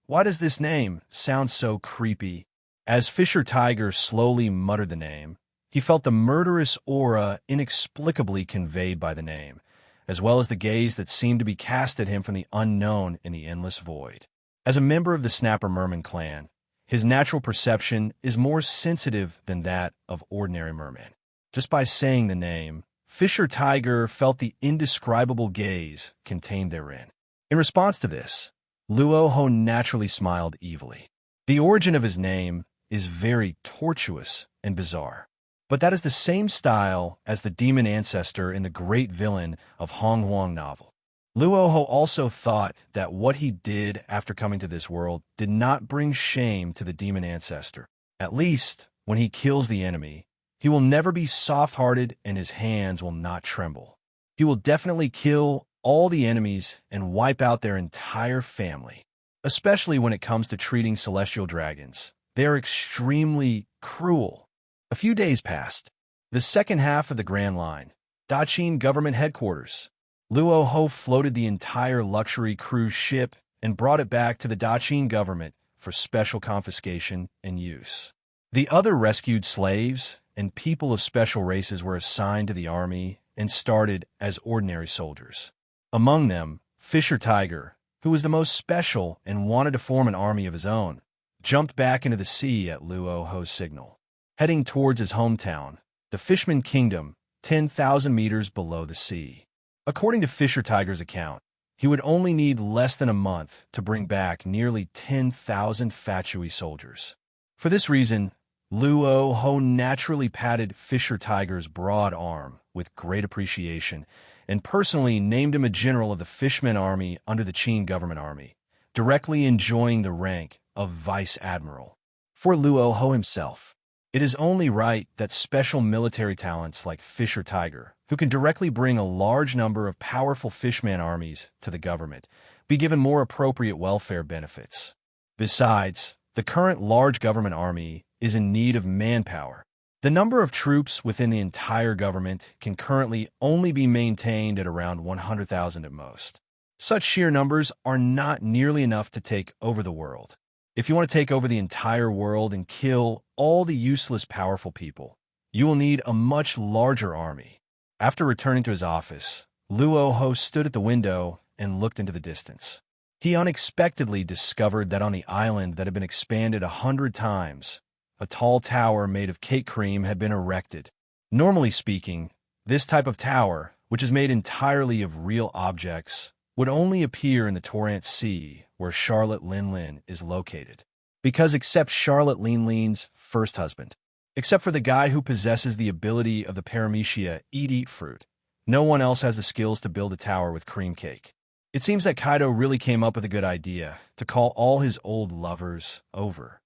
Why does this name sound so creepy? As Fisher Tiger slowly muttered the name, he felt the murderous aura inexplicably conveyed by the name, as well as the gaze that seemed to be cast at him from the unknown in the endless void. As a member of the Snapper Merman clan, his natural perception is more sensitive than that of ordinary mermen. Just by saying the name, Fisher Tiger felt the indescribable gaze contained therein. In response to this, Luo Hu naturally smiled evilly. The origin of his name is very tortuous and bizarre. But that is the same style as the demon ancestor in the great villain of Hong Huang novel. Luo Hu also thought that what he did after coming to this world did not bring shame to the demon ancestor. At least, when he kills the enemy, he will never be soft-hearted and his hands will not tremble. He will definitely kill all the enemies and wipe out their entire family. Especially when it comes to treating celestial dragons. They are extremely cruel. A few days passed. The second half of the Grand Line, Daqin Government Headquarters. Luo Hu floated the entire luxury cruise ship and brought it back to the Daqin government for special confiscation and use. The other rescued slaves and people of special races were assigned to the army and started as ordinary soldiers. Among them, Fisher Tiger, who was the most special and wanted to form an army of his own, jumped back into the sea at Luo Hu's signal. Heading towards his hometown, the Fishman Kingdom, 10,000 meters below the sea. According to Fisher Tiger's account, he would only need less than a month to bring back nearly 10,000 Fatui soldiers. For this reason, Luo Hu naturally patted Fisher Tiger's broad arm with great appreciation and personally named him a general of the Fishman Army under the Qin government army, directly enjoying the rank of vice admiral. For Luo Hu himself, it is only right that special military talents like Fisher Tiger, who can directly bring a large number of powerful fishman armies to the government, be given more appropriate welfare benefits. Besides, the current large government army is in need of manpower. The number of troops within the entire government can currently only be maintained at around 100,000 at most. Such sheer numbers are not nearly enough to take over the world. If you want to take over the entire world and kill all the useless powerful people, you will need a much larger army. After returning to his office, Luo Hu stood at the window and looked into the distance. He unexpectedly discovered that on the island that had been expanded 100 times, a tall tower made of cake cream had been erected. Normally speaking, this type of tower, which is made entirely of real objects, would only appear in the Torrent Sea, where Charlotte Linlin is located. Because except Charlotte Linlin's first husband, except for the guy who possesses the ability of the paramecia eat fruit, no one else has the skills to build a tower with cream cake. It seems that Kaido really came up with a good idea to call all his old lovers over.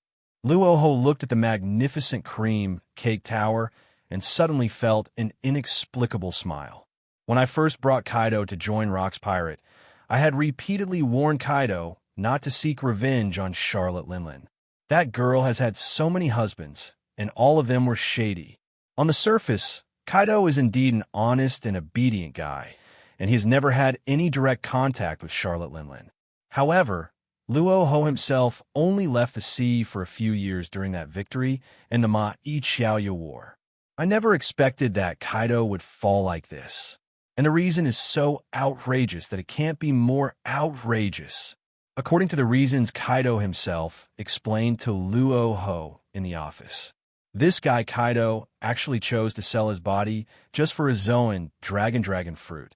Luo Hu looked at the magnificent cream cake tower and suddenly felt an inexplicable smile. When I first brought Kaido to join Rock's Pirate, I had repeatedly warned Kaido not to seek revenge on Charlotte Linlin. That girl has had so many husbands, and all of them were shady. On the surface, Kaido is indeed an honest and obedient guy, and he has never had any direct contact with Charlotte Linlin. However, Luo Hu himself only left the sea for a few years during that victory in the Ma Yi Xiaoyu War. I never expected that Kaido would fall like this. And the reason is so outrageous that it can't be more outrageous. According to the reasons Kaido himself explained to Luo Hu in the office. This guy Kaido actually chose to sell his body just for his Zoan dragon fruit,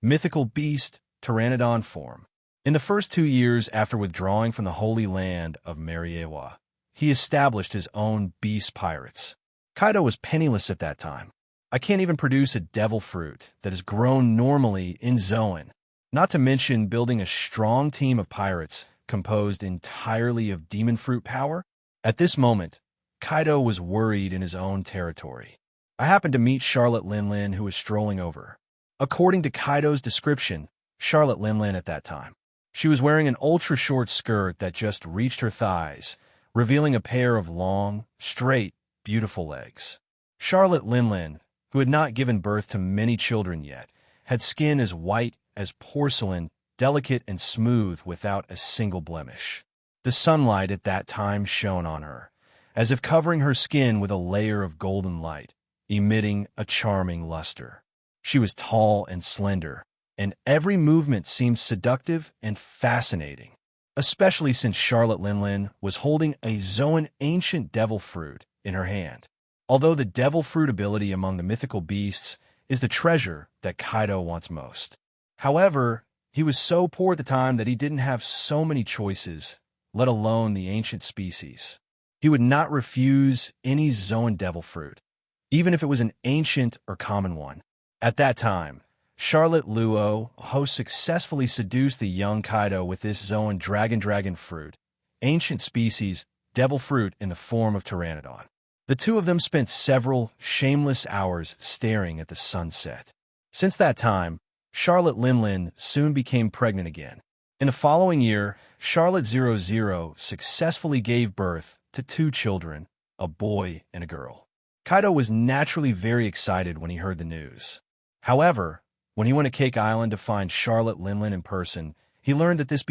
mythical beast, pteranodon form. In the first 2 years after withdrawing from the Holy Land of Mariewa, he established his own beast pirates. Kaido was penniless at that time. I can't even produce a devil fruit that is grown normally in Zoan, not to mention building a strong team of pirates composed entirely of demon fruit power. At this moment, Kaido was worried in his own territory. I happened to meet Charlotte Linlin, who was strolling over. According to Kaido's description, Charlotte Linlin at that time, she was wearing an ultra-short skirt that just reached her thighs, revealing a pair of long, straight, beautiful legs. Charlotte Linlin, who had not given birth to many children yet, had skin as white as porcelain, delicate and smooth without a single blemish. The sunlight at that time shone on her, as if covering her skin with a layer of golden light, emitting a charming luster. She was tall and slender, and every movement seemed seductive and fascinating, especially since Charlotte Linlin was holding a Zoan ancient devil fruit in her hand. Although the devil fruit ability among the mythical beasts is the treasure that Kaido wants most. However, he was so poor at the time that he didn't have so many choices, let alone the ancient species. He would not refuse any Zoan devil fruit, even if it was an ancient or common one. At that time, Charlotte Luo Hu successfully seduced the young Kaido with this Zoan dragon fruit, ancient species, devil fruit in the form of pteranodon. The two of them spent several shameless hours staring at the sunset. Since that time, Charlotte Linlin soon became pregnant again. In the following year, Charlotte 00 successfully gave birth to 2 children, a boy and a girl. Kaido was naturally very excited when he heard the news. However, when he went to Cake Island to find Charlotte Linlin in person, he learned that this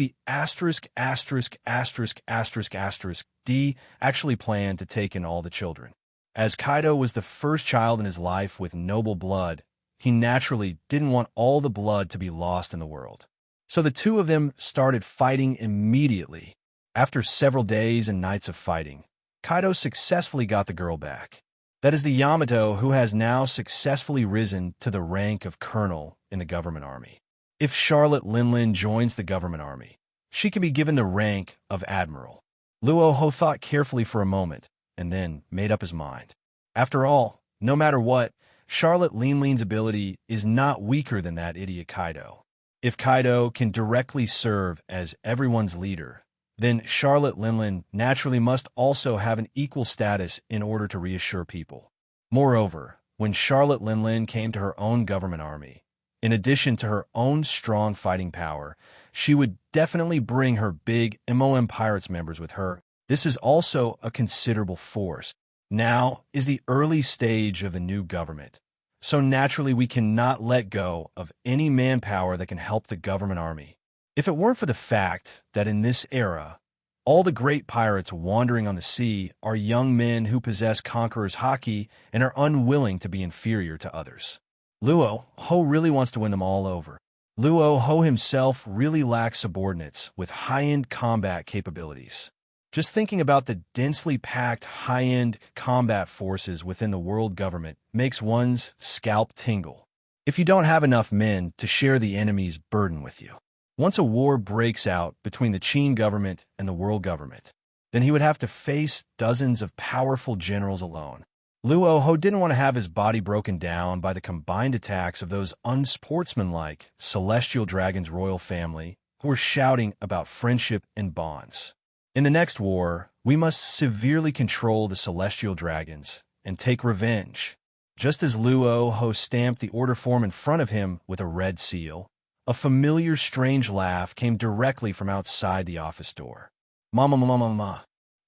D actually planned to take in all the children. As Kaido was the first child in his life with noble blood, he naturally didn't want all the blood to be lost in the world. So the two of them started fighting immediately. After several days and nights of fighting, Kaido successfully got the girl back. That is the Yamato who has now successfully risen to the rank of colonel in the government army. If Charlotte Linlin joins the government army, she can be given the rank of admiral. Luo Hu thought carefully for a moment, and then made up his mind. After all, no matter what, Charlotte Linlin's ability is not weaker than that idiot Kaido. If Kaido can directly serve as everyone's leader, then Charlotte Linlin naturally must also have an equal status in order to reassure people. Moreover, when Charlotte Linlin came to her own government army, in addition to her own strong fighting power, she would definitely bring her big MOM Pirates members with her. This is also a considerable force. Now is the early stage of the new government, so naturally we cannot let go of any manpower that can help the government army. If it weren't for the fact that in this era, all the great pirates wandering on the sea are young men who possess conqueror's haki and are unwilling to be inferior to others. Luo Hu really wants to win them all over. Luo Hu himself really lacks subordinates with high-end combat capabilities. Just thinking about the densely packed high-end combat forces within the world government makes one's scalp tingle. If you don't have enough men to share the enemy's burden with you. Once a war breaks out between the Qin government and the world government, then he would have to face dozens of powerful generals alone. Luo Hu didn't want to have his body broken down by the combined attacks of those unsportsmanlike celestial dragons' royal family who were shouting about friendship and bonds. In the next war, we must severely control the celestial dragons and take revenge. Just as Luo Hu stamped the order form in front of him with a red seal, a familiar strange laugh came directly from outside the office door. Ma.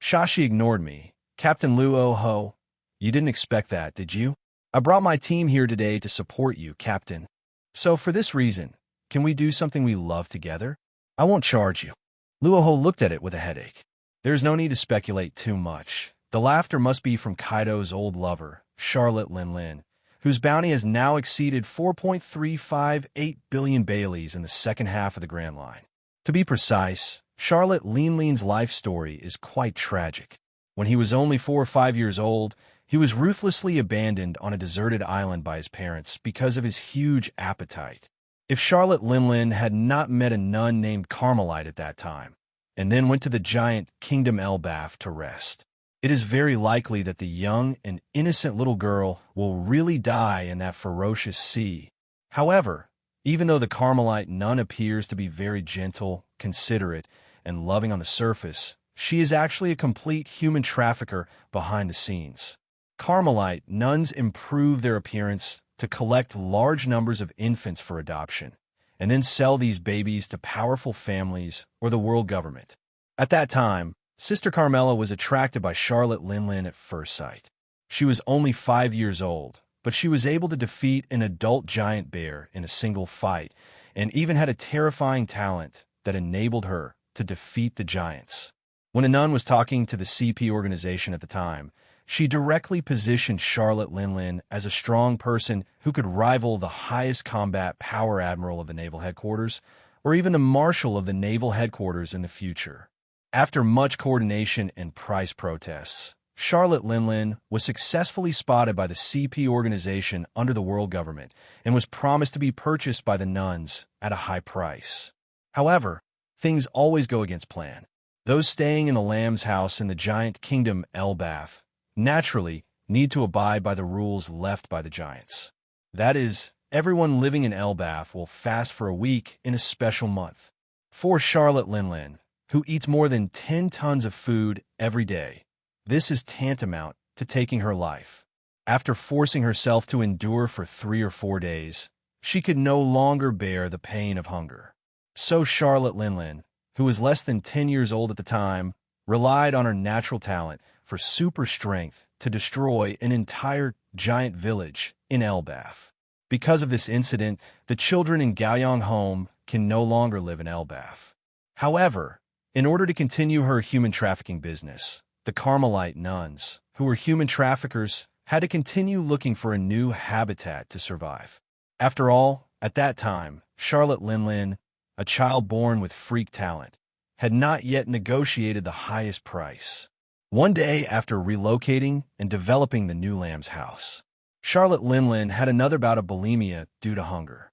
Shashi ignored me. Captain Luo Hu, you didn't expect that, did you? I brought my team here today to support you, Captain. So for this reason, can we do something we love together? I won't charge you. Luo Hu looked at it with a headache. There's no need to speculate too much. The laughter must be from Kaido's old lover, Charlotte Linlin, whose bounty has now exceeded 4.358 billion Baileys in the second half of the Grand Line. To be precise, Charlotte Linlin's life story is quite tragic. When he was only 4 or 5 years old, he was ruthlessly abandoned on a deserted island by his parents because of his huge appetite. If Charlotte Linlin had not met a nun named Carmelite at that time, and then went to the giant Kingdom Elbaf to rest, it is very likely that the young and innocent little girl will really die in that ferocious sea. However, even though the Carmelite nun appears to be very gentle, considerate, and loving on the surface, she is actually a complete human trafficker behind the scenes. Carmelite nuns improve their appearance to collect large numbers of infants for adoption, and then sell these babies to powerful families or the world government. At that time, Sister Carmela was attracted by Charlotte Linlin at first sight. She was only 5 years old, but she was able to defeat an adult giant bear in a single fight, and even had a terrifying talent that enabled her to defeat the giants. When a nun was talking to the CP organization at the time, she directly positioned Charlotte Linlin as a strong person who could rival the highest combat power admiral of the naval headquarters, or even the marshal of the naval headquarters in the future. After much coordination and price protests, Charlotte Linlin was successfully spotted by the CP organization under the world government and was promised to be purchased by the nuns at a high price. However, things always go against plan. Those staying in the Lamb's house in the giant Kingdom Elbaf naturally need to abide by the rules left by the giants. That is, everyone living in Elbaf will fast for a week in a special month. For Charlotte Linlin, who eats more than 10 tons of food every day, this is tantamount to taking her life. After forcing herself to endure for 3 or 4 days, she could no longer bear the pain of hunger. So Charlotte Linlin, who was less than 10 years old at the time, relied on her natural talent for super strength to destroy an entire giant village in Elbaf. Because of this incident, the children in Gaoyang home can no longer live in Elbaf. However, in order to continue her human trafficking business, the Carmelite nuns, who were human traffickers, had to continue looking for a new habitat to survive. After all, at that time, Charlotte Linlin, a child born with freak talent, had not yet negotiated the highest price. One day after relocating and developing the new Lamb's house, Charlotte Linlin had another bout of bulimia due to hunger.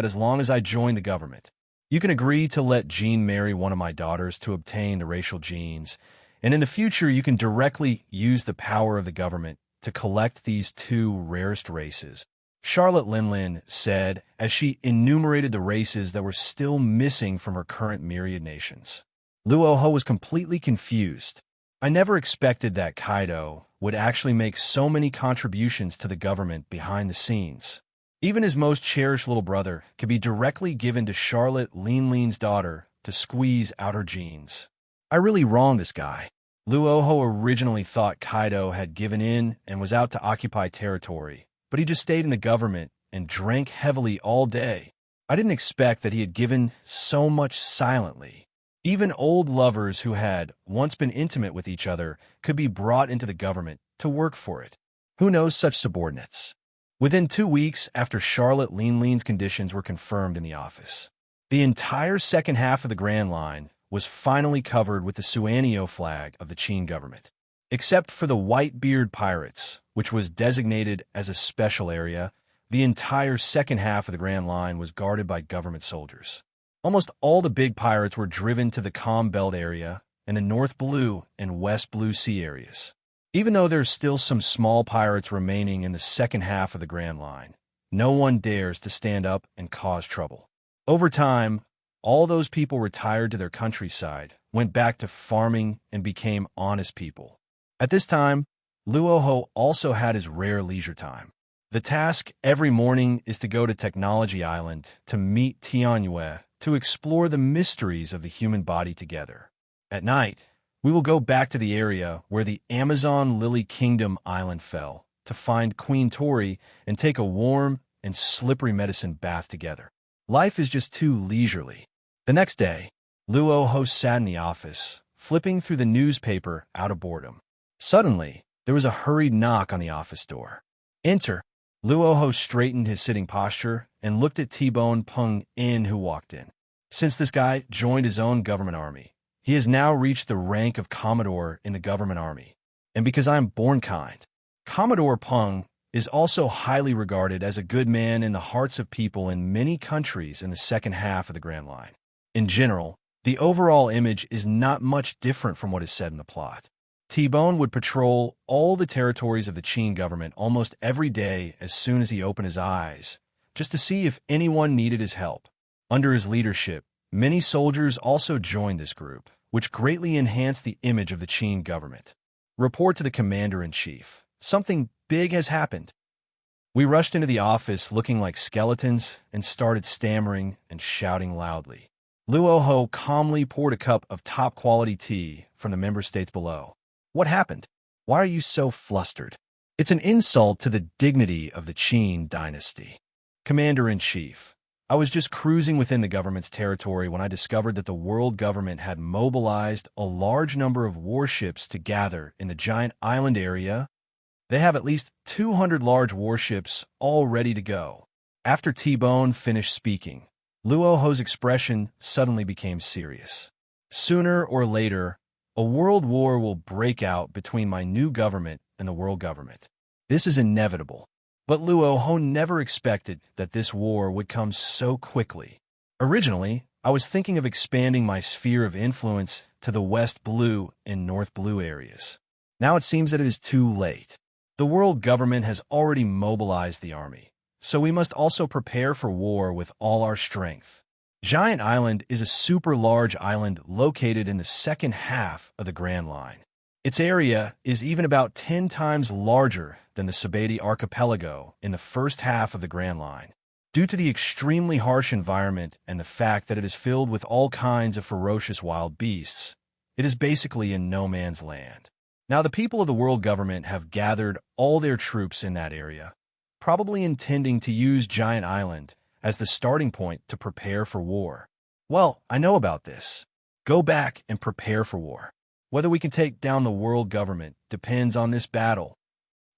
that as long as I join the government, you can agree to let Jean marry one of my daughters to obtain the racial genes, and in the future you can directly use the power of the government to collect these two rarest races. Charlotte Linlin said as she enumerated the races that were still missing from her current myriad nations. Luo Hu was completely confused. I never expected that Kaido would actually make so many contributions to the government behind the scenes. Even his most cherished little brother could be directly given to Charlotte Linlin's daughter to squeeze out her genes. I really wronged this guy. Luo Hu originally thought Kaido had given in and was out to occupy territory, but he just stayed in the government and drank heavily all day. I didn't expect that he had given so much silently. Even old lovers who had once been intimate with each other could be brought into the government to work for it. Who knows such subordinates? Within 2 weeks after Charlotte Lean's conditions were confirmed in the office, the entire second half of the Grand Line was finally covered with the Suanio flag of the Qin government. Except for the White-Beard pirates, which was designated as a special area, the entire second half of the Grand Line was guarded by government soldiers. Almost all the big pirates were driven to the Calm Belt area and the North Blue and West Blue Sea areas. Even though there's still some small pirates remaining in the second half of the Grand Line, no one dares to stand up and cause trouble. Over time, all those people retired to their countryside, went back to farming, and became honest people. At this time, Luo Hu also had his rare leisure time. The task every morning is to go to Technology Island to meet Tianyue to explore the mysteries of the human body together. At night, we will go back to the area where the Amazon Lily Kingdom island fell to find Queen Tori and take a warm and slippery medicine bath together. Life is just too leisurely. The next day, Luo Hu sat in the office, flipping through the newspaper out of boredom. Suddenly, there was a hurried knock on the office door. Enter. Luo Hu straightened his sitting posture and looked at T-Bone Peng In, who walked in. Since this guy joined his own government army, he has now reached the rank of Commodore in the government army. And because I am born kind, Commodore Peng is also highly regarded as a good man in the hearts of people in many countries in the second half of the Grand Line. In general, the overall image is not much different from what is said in the plot. T-Bone would patrol all the territories of the Qin government almost every day as soon as he opened his eyes, just to see if anyone needed his help. Under his leadership, many soldiers also joined this group, which greatly enhanced the image of the Qin government. Report to the commander-in-chief. Something big has happened. We rushed into the office looking like skeletons and started stammering and shouting loudly. Luo Hu calmly poured a cup of top-quality tea from the member states below. What happened? Why are you so flustered? It's an insult to the dignity of the Qin dynasty. Commander-in-chief, I was just cruising within the government's territory when I discovered that the world government had mobilized a large number of warships to gather in the giant island area. They have at least 200 large warships all ready to go. After T-Bone finished speaking, Luo Hu's expression suddenly became serious. Sooner or later, a world war will break out between my new government and the world government. This is inevitable. But Luo Hu never expected that this war would come so quickly. Originally, I was thinking of expanding my sphere of influence to the West Blue and North Blue areas. Now it seems that it is too late. The world government has already mobilized the army, so we must also prepare for war with all our strength. Giant Island is a super large island located in the second half of the Grand Line. Its area is even about 10 times larger than the Sabeti archipelago in the first half of the Grand Line. Due to the extremely harsh environment and the fact that it is filled with all kinds of ferocious wild beasts, it is basically in no man's land. Now, the people of the world government have gathered all their troops in that area, probably intending to use Giant Island as the starting point to prepare for war. Well, I know about this. Go back and prepare for war. Whether we can take down the world government depends on this battle.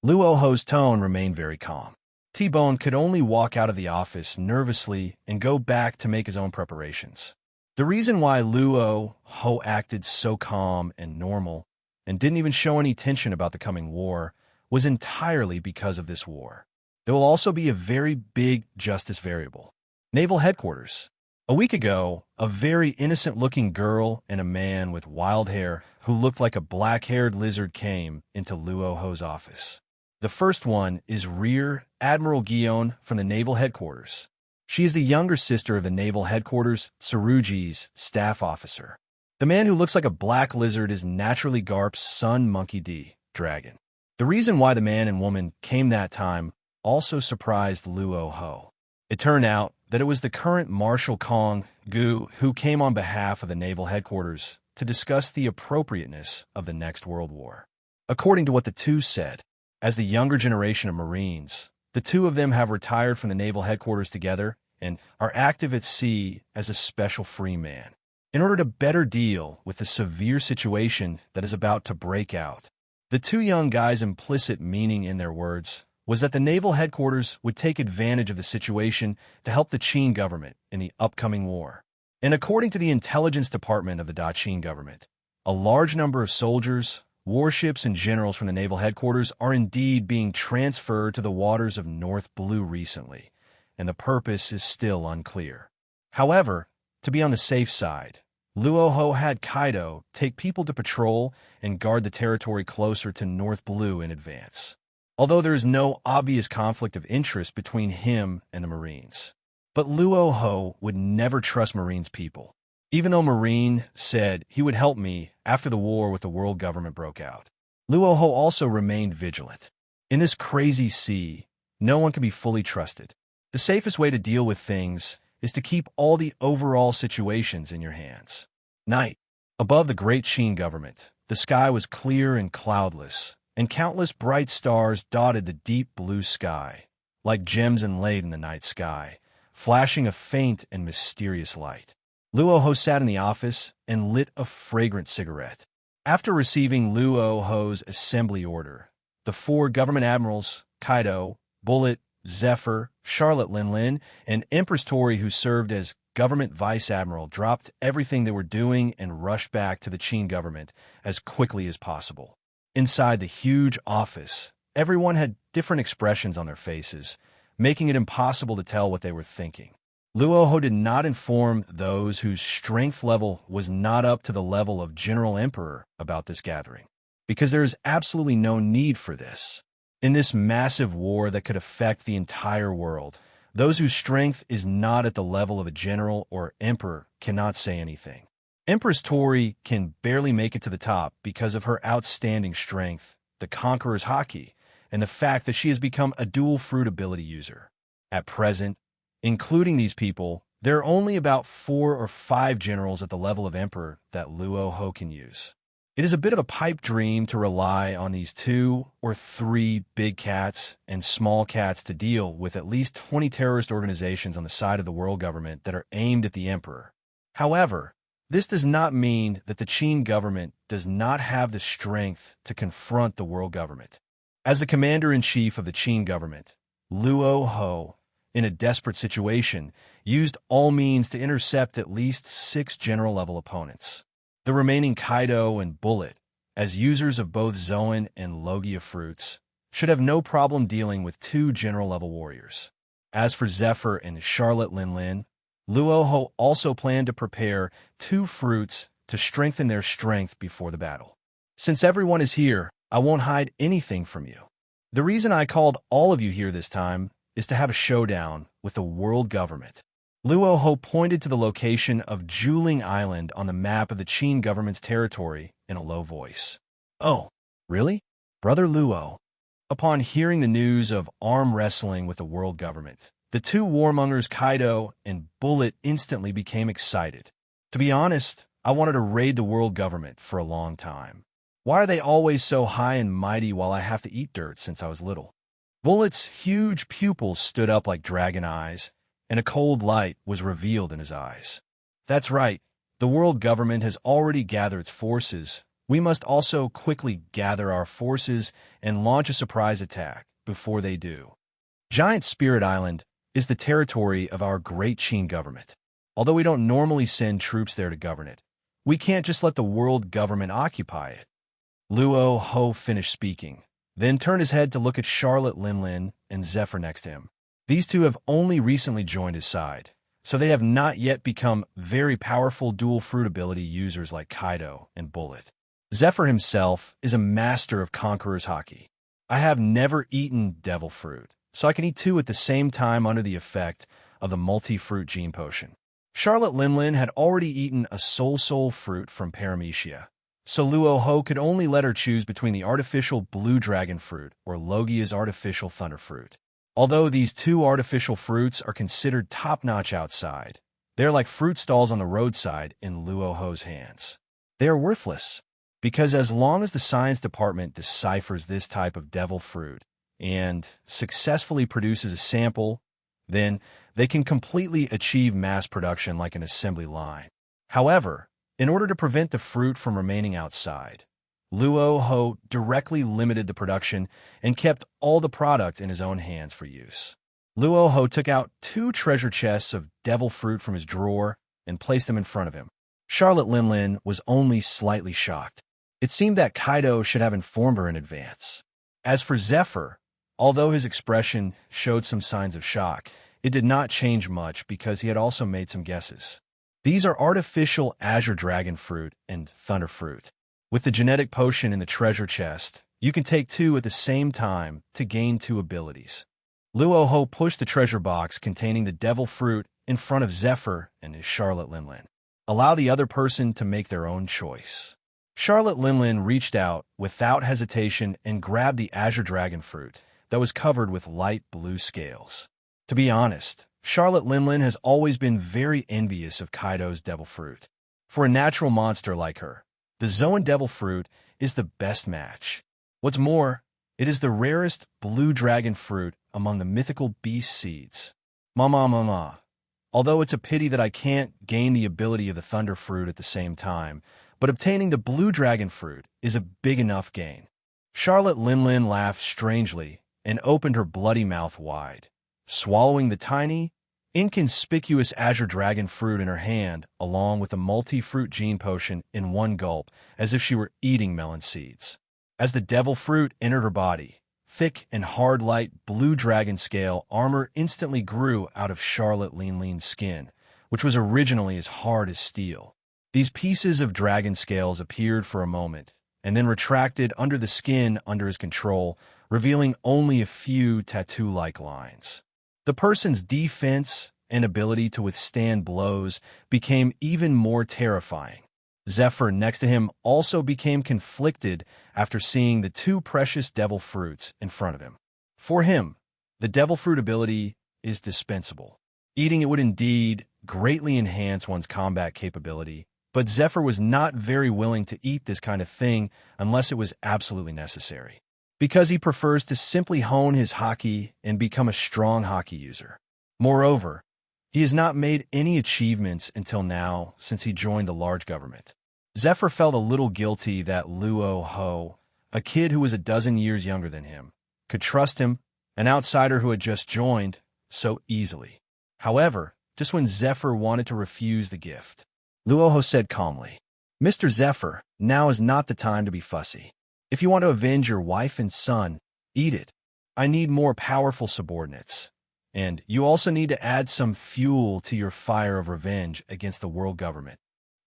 Luo Hu's tone remained very calm. T-Bone could only walk out of the office nervously and go back to make his own preparations. The reason why Luo Hu acted so calm and normal and didn't even show any tension about the coming war was entirely because of this war. There will also be a very big justice variable. Naval headquarters. A week ago, a very innocent-looking girl and a man with wild hair who looked like a black-haired lizard came into Luo Hu's office. The first one is Rear Admiral Guion from the Naval Headquarters. She is the younger sister of the Naval Headquarters, Tsurugi's staff officer. The man who looks like a black lizard is naturally Garp's son, Monkey D. Dragon. The reason why the man and woman came that time also surprised Luo Hu. It turned out that it was the current Marshal Kong Gu who came on behalf of the Naval Headquarters to discuss the appropriateness of the next World War. According to what the two said, as the younger generation of Marines, the two of them have retired from the Naval Headquarters together and are active at sea as a special free man. In order to better deal with the severe situation that is about to break out, The two young guys' implicit meaning in their words was that the naval headquarters would take advantage of the situation to help the Qin government in the upcoming war. And according to the intelligence department of the Qin government, a large number of soldiers, warships, and generals from the naval headquarters are indeed being transferred to the waters of North Blue recently, and the purpose is still unclear. However, to be on the safe side, Luo Hu had Kaido take people to patrol and guard the territory closer to North Blue in advance, although there is no obvious conflict of interest between him and the Marines. But Luo Hu would never trust Marines people, even though Marine said he would help me after the war with the world government broke out. Luo Hu also remained vigilant. In this crazy sea, no one can be fully trusted. The safest way to deal with things is to keep all the overall situations in your hands. Night. Above the great Qin government, the sky was clear and cloudless, and countless bright stars dotted the deep blue sky, like gems inlaid in the night sky, flashing a faint and mysterious light. Luo Hu sat in the office and lit a fragrant cigarette. After receiving Luo Hu's assembly order, the four government admirals, Kaido, Bullet, Zephyr, Charlotte Linlin, and Empress Tori, who served as government vice admiral, dropped everything they were doing and rushed back to the Qin government as quickly as possible. Inside the huge office, everyone had different expressions on their faces, making it impossible to tell what they were thinking. Luo Hu did not inform those whose strength level was not up to the level of General Emperor about this gathering, because there is absolutely no need for this. In this massive war that could affect the entire world, those whose strength is not at the level of a general or emperor cannot say anything. Empress Tori can barely make it to the top because of her outstanding strength, the Conqueror's Haki, and the fact that she has become a dual fruit ability user. At present, including these people, there are only about 4 or 5 generals at the level of emperor that Luo Hu can use. It is a bit of a pipe dream to rely on these 2 or 3 big cats and small cats to deal with at least 20 terrorist organizations on the side of the world government that are aimed at the emperor. However, this does not mean that the Qin government does not have the strength to confront the world government. As the commander-in-chief of the Qin government, Luo Hu, in a desperate situation, used all means to intercept at least 6 general-level opponents. The remaining Kaido and Bullet, as users of both Zoan and Logia fruits, should have no problem dealing with 2 general-level warriors. As for Zephyr and Charlotte Linlin, Luo Hu also planned to prepare 2 fruits to strengthen their strength before the battle. Since everyone is here, I won't hide anything from you. The reason I called all of you here this time is to have a showdown with the world government. Luo Hu pointed to the location of Juling Island on the map of the Qin government's territory in a low voice. Oh, really? Brother Luo. Upon hearing the news of arm wrestling with the world government, the 2 warmongers Kaido and Bullet instantly became excited. To be honest, I wanted to raid the world government for a long time. Why are they always so high and mighty while I have to eat dirt since I was little? Bullet's huge pupils stood up like dragon eyes, and a cold light was revealed in his eyes. That's right, the world government has already gathered its forces. We must also quickly gather our forces and launch a surprise attack before they do. Giant Spirit Island is the territory of our great Qin government. Although we don't normally send troops there to govern it, we can't just let the world government occupy it. Luo Hu finished speaking, then turned his head to look at Charlotte Linlin and Zephyr next to him. These 2 have only recently joined his side, so they have not yet become very powerful dual fruit ability users like Kaido and Bullet. Zephyr himself is a master of Conqueror's Haki. I have never eaten devil fruit, so I can eat 2 at the same time under the effect of the multi-fruit gene potion. Charlotte Linlin had already eaten a soul fruit from Paramecia, so Luo Hu could only let her choose between the artificial blue dragon fruit or Logia's artificial thunder fruit. Although these 2 artificial fruits are considered top-notch outside, they are like fruit stalls on the roadside in Luo Hu's hands. They are worthless, because as long as the science department deciphers this type of devil fruit and successfully produces a sample, then they can completely achieve mass production like an assembly line. However, in order to prevent the fruit from remaining outside, Luo Hu directly limited the production and kept all the product in his own hands for use. Luo Hu took out 2 treasure chests of devil fruit from his drawer and placed them in front of him. Charlotte Linlin was only slightly shocked. It seemed that Kaido should have informed her in advance. As for Zephyr, although his expression showed some signs of shock, it did not change much because he had also made some guesses. These are artificial azure dragon fruit and thunder fruit. With the genetic potion in the treasure chest, you can take 2 at the same time to gain 2 abilities. Luo Hu pushed the treasure box containing the devil fruit in front of Zephyr and his Charlotte Linlin. Allow the other person to make their own choice. Charlotte Linlin reached out without hesitation and grabbed the azure dragon fruit that was covered with light blue scales. To be honest, Charlotte Linlin has always been very envious of Kaido's devil fruit. For a natural monster like her, the Zoan devil fruit is the best match. What's more, it is the rarest blue dragon fruit among the mythical beast seeds. Mama. Although it's a pity that I can't gain the ability of the thunder fruit at the same time, but obtaining the blue dragon fruit is a big enough gain. Charlotte Linlin laughed strangely and opened her bloody mouth wide, swallowing the tiny, inconspicuous azure dragon fruit in her hand along with the multi-fruit gene potion in one gulp, as if she were eating melon seeds. As the devil fruit entered her body, thick and hard light blue dragon scale armor instantly grew out of Charlotte Linlin's skin, which was originally as hard as steel. These pieces of dragon scales appeared for a moment, and then retracted under the skin under his control, revealing only a few tattoo-like lines. The person's defense and ability to withstand blows became even more terrifying. Zephyr next to him also became conflicted after seeing the 2 precious devil fruits in front of him. For him, the devil fruit ability is dispensable. Eating it would indeed greatly enhance one's combat capability, but Zephyr was not very willing to eat this kind of thing unless it was absolutely necessary, because he prefers to simply hone his Haki and become a strong Haki user. Moreover, he has not made any achievements until now since he joined the large government. Zephyr felt a little guilty that Luo Hu, a kid who was a dozen years younger than him, could trust him, an outsider who had just joined, so easily. However, just when Zephyr wanted to refuse the gift, Luo Hu said calmly, "Mr. Zephyr, now is not the time to be fussy. If you want to avenge your wife and son, eat it. I need more powerful subordinates. And you also need to add some fuel to your fire of revenge against the world government."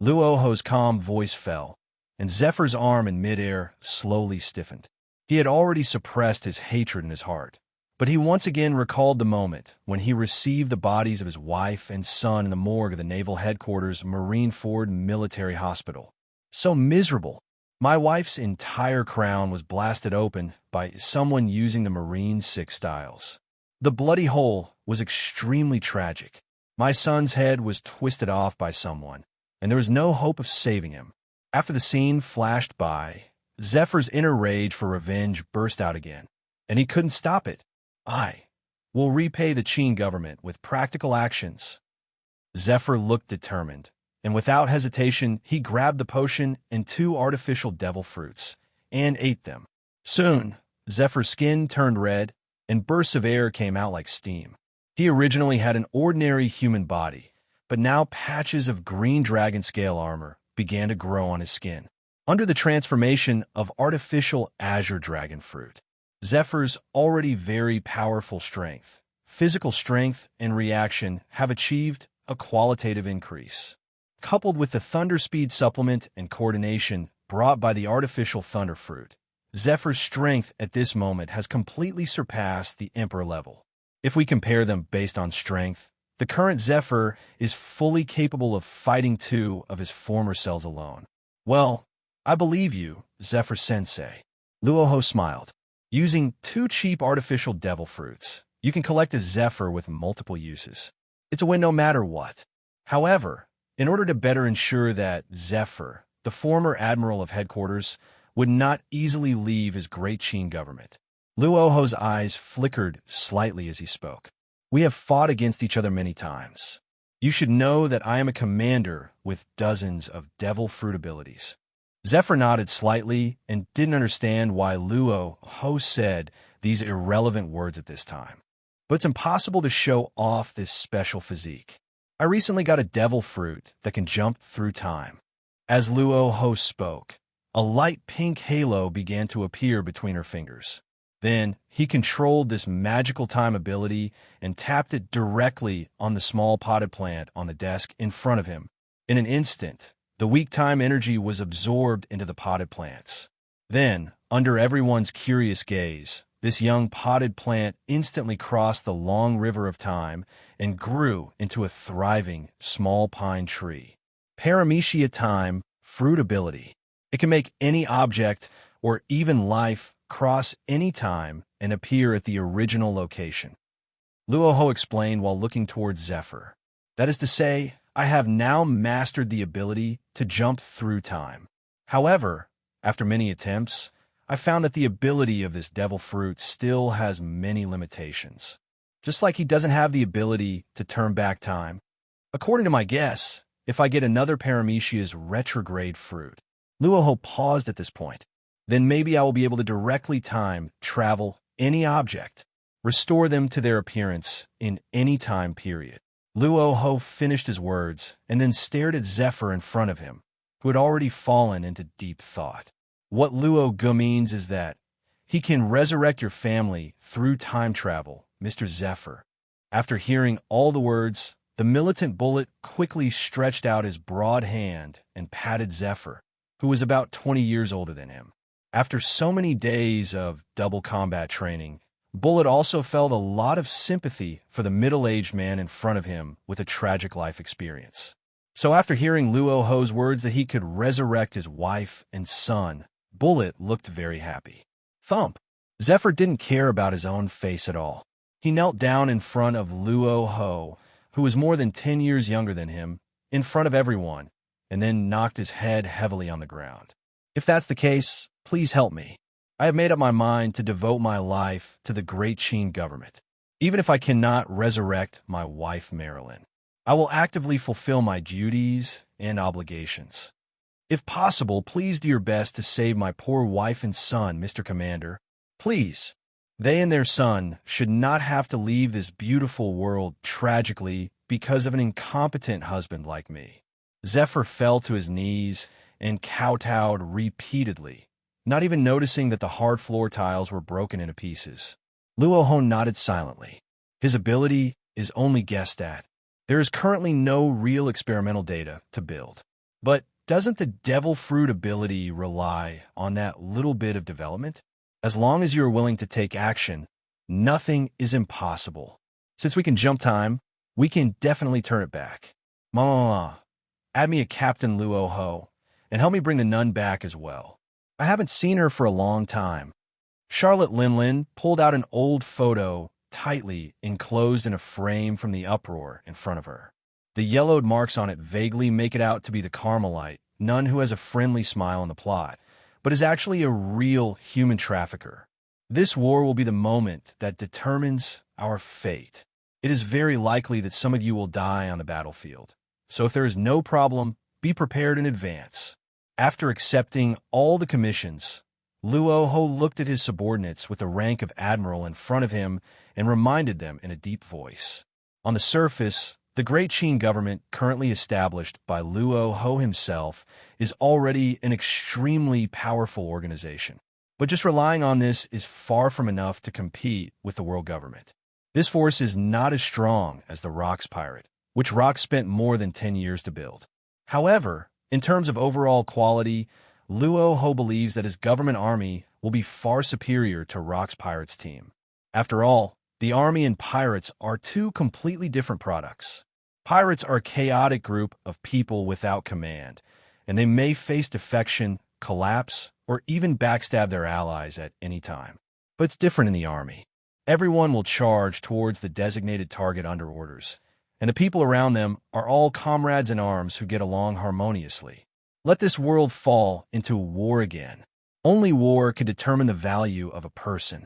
Luo Hu's calm voice fell, and Zephyr's arm in midair slowly stiffened. He had already suppressed his hatred in his heart, but he once again recalled the moment when he received the bodies of his wife and son in the morgue of the Naval Headquarters Marineford Military Hospital. So miserable. My wife's entire crown was blasted open by someone using the Marine 6 styles. The bloody hole was extremely tragic. My son's head was twisted off by someone, and there was no hope of saving him. After the scene flashed by, Zephyr's inner rage for revenge burst out again, and he couldn't stop it. "I will repay the Qin government with practical actions." Zephyr looked determined, and without hesitation, he grabbed the potion and 2 artificial devil fruits, and ate them. Soon, Zephyr's skin turned red, and bursts of air came out like steam. He originally had an ordinary human body, but now patches of green dragon scale armor began to grow on his skin. Under the transformation of artificial azure dragon fruit, Zephyr's already very powerful strength, physical strength, and reaction have achieved a qualitative increase. Coupled with the thunder speed supplement and coordination brought by the artificial thunder fruit, Zephyr's strength at this moment has completely surpassed the Emperor level. If we compare them based on strength, the current Zephyr is fully capable of fighting 2 of his former selves alone. "Well, I believe you, Zephyr-sensei." Luo Hu smiled. Using 2 cheap artificial devil fruits, you can collect a Zephyr with multiple uses. It's a win no matter what. However, in order to better ensure that Zephyr, the former admiral of headquarters, would not easily leave his great Qin government, Luo Hu's eyes flickered slightly as he spoke. "We have fought against each other many times. You should know that I am a commander with dozens of devil fruit abilities. Zephyr nodded slightly and didn't understand why Luo Hu said these irrelevant words at this time. But it's impossible to show off this special physique. I recently got a devil fruit that can jump through time. As Luo Hu spoke, a light pink halo began to appear between her fingers. Then, he controlled this magical time ability and tapped it directly on the small potted plant on the desk in front of him. In an instant, the weak time energy was absorbed into the potted plants. Then, under everyone's curious gaze, this young potted plant instantly crossed the long river of time and grew into a thriving, small pine tree. Paramecia time, fruit ability. It can make any object, or even life, cross any time and appear at the original location. Luo Hu explained while looking towards Zephyr. That is to say, I have now mastered the ability to jump through time. However, after many attempts, I found that the ability of this devil fruit still has many limitations. Just like he doesn't have the ability to turn back time. According to my guess, if I get another Paramecia's retrograde fruit. Luo Hu paused at this point. Then maybe I will be able to directly time travel any object, restore them to their appearance in any time period. Luo Hu finished his words and then stared at Zephyr in front of him, who had already fallen into deep thought. What Luo Hu means is that he can resurrect your family through time travel, Mr. Zephyr. After hearing all the words, the militant bullet quickly stretched out his broad hand and patted Zephyr, who was about 20 years older than him. After so many days of double combat training, Bullet also felt a lot of sympathy for the middle-aged man in front of him with a tragic life experience. So after hearing Luo Hu's words that he could resurrect his wife and son, Bullet looked very happy. Thump! Zephyr didn't care about his own face at all. He knelt down in front of Luo Hu, who was more than 10 years younger than him, in front of everyone, and then knocked his head heavily on the ground. If that's the case, please help me. I have made up my mind to devote my life to the Great Qin government. Even if I cannot resurrect my wife, Marilyn, I will actively fulfill my duties and obligations. If possible, please do your best to save my poor wife and son, Mr. Commander. Please. They and their son should not have to leave this beautiful world tragically because of an incompetent husband like me. Zephyr fell to his knees and kowtowed repeatedly, not even noticing that the hard floor tiles were broken into pieces. Luo Hu nodded silently. His ability is only guessed at. There is currently no real experimental data to build. But doesn't the devil fruit ability rely on that little bit of development? As long as you are willing to take action, nothing is impossible. Since we can jump time, we can definitely turn it back. Mama, add me a Captain Luo Hu, and help me bring the nun back as well. I haven't seen her for a long time. Charlotte Linlin pulled out an old photo tightly enclosed in a frame from the uproar in front of her. The yellowed marks on it vaguely make it out to be the Carmelite, nun who has a friendly smile in the plot, but is actually a real human trafficker. This war will be the moment that determines our fate. It is very likely that some of you will die on the battlefield. So if there is no problem, be prepared in advance. After accepting all the commissions, Luo Hu looked at his subordinates with the rank of admiral in front of him and reminded them in a deep voice. On the surface, the Great Qin government, currently established by Luo Hu himself, is already an extremely powerful organization. But just relying on this is far from enough to compete with the world government. This force is not as strong as the Rox Pirate, which Rox spent more than 10 years to build. However, in terms of overall quality, Luo Hu believes that his government army will be far superior to Rox Pirate's team. After all, the army and pirates are two completely different products. Pirates are a chaotic group of people without command, and they may face defection, collapse, or even backstab their allies at any time. But it's different in the army. Everyone will charge towards the designated target under orders, and the people around them are all comrades in arms who get along harmoniously. Let this world fall into war again. Only war can determine the value of a person.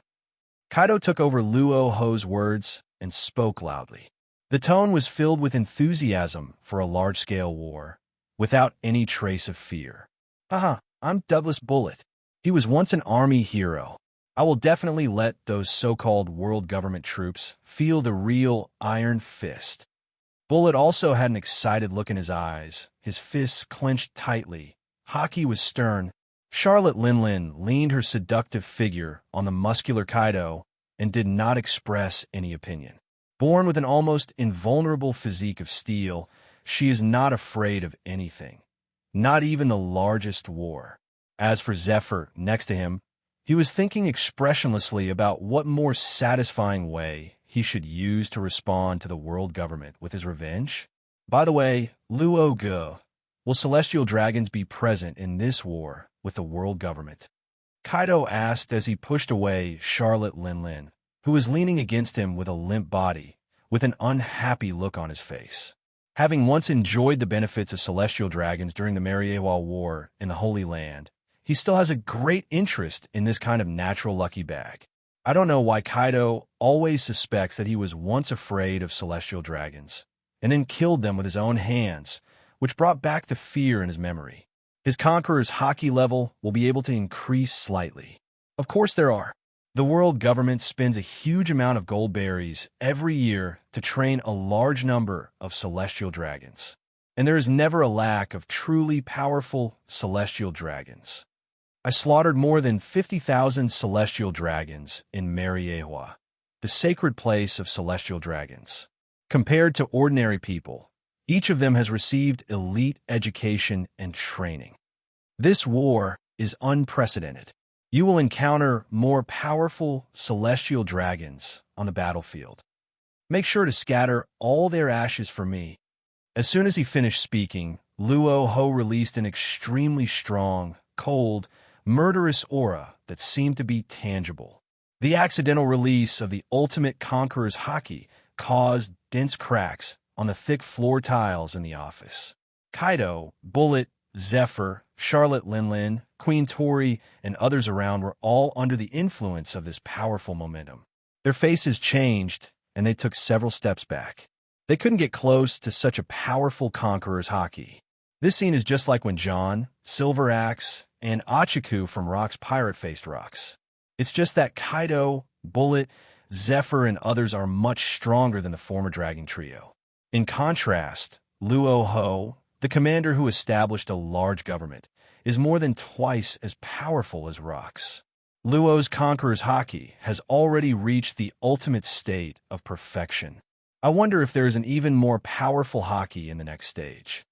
Kaido took over Luo Hu's words and spoke loudly. The tone was filled with enthusiasm for a large-scale war, without any trace of fear. Haha, I'm Douglas Bullet. He was once an army hero. I will definitely let those so-called world government troops feel the real iron fist. Bullet also had an excited look in his eyes, his fists clenched tightly. Haki was stern. Charlotte Linlin leaned her seductive figure on the muscular Kaido and did not express any opinion. Born with an almost invulnerable physique of steel, she is not afraid of anything, not even the largest war. As for Zephyr, next to him, he was thinking expressionlessly about what more satisfying way he should use to respond to the world government with his revenge. By the way, Luo Hu, will celestial dragons be present in this war with the world government? Kaido asked as he pushed away Charlotte Linlin, who was leaning against him with a limp body, with an unhappy look on his face. Having once enjoyed the benefits of celestial dragons during the Mariehwa War in the Holy Land, he still has a great interest in this kind of natural lucky bag. I don't know why Kaido always suspects that he was once afraid of celestial dragons, and then killed them with his own hands, which brought back the fear in his memory. His Conqueror's Haki level will be able to increase slightly. Of course there are. The world government spends a huge amount of gold berries every year to train a large number of celestial dragons. And there is never a lack of truly powerful celestial dragons. I slaughtered more than 50,000 celestial dragons in Mariehwa, the sacred place of celestial dragons. Compared to ordinary people, each of them has received elite education and training. This war is unprecedented. You will encounter more powerful celestial dragons on the battlefield. Make sure to scatter all their ashes for me. As soon as he finished speaking, Luo Hu released an extremely strong, cold, murderous aura that seemed to be tangible. The accidental release of the ultimate Conqueror's Haki caused dense cracks on the thick floor tiles in the office. Kaido, Bullet, Zephyr, Charlotte Linlin, Queen Tori, and others around were all under the influence of this powerful momentum. Their faces changed, and they took several steps back. They couldn't get close to such a powerful Conqueror's Haki. This scene is just like when John, Silver Axe, and Achiku from Rock's Pirate faced Rocks. It's just that Kaido, Bullet, Zephyr, and others are much stronger than the former Dragon Trio. In contrast, Luo Hu, the commander who established a large government, is more than twice as powerful as Rocks. Luo's Conqueror's Haki has already reached the ultimate state of perfection. I wonder if there is an even more powerful Haki in the next stage.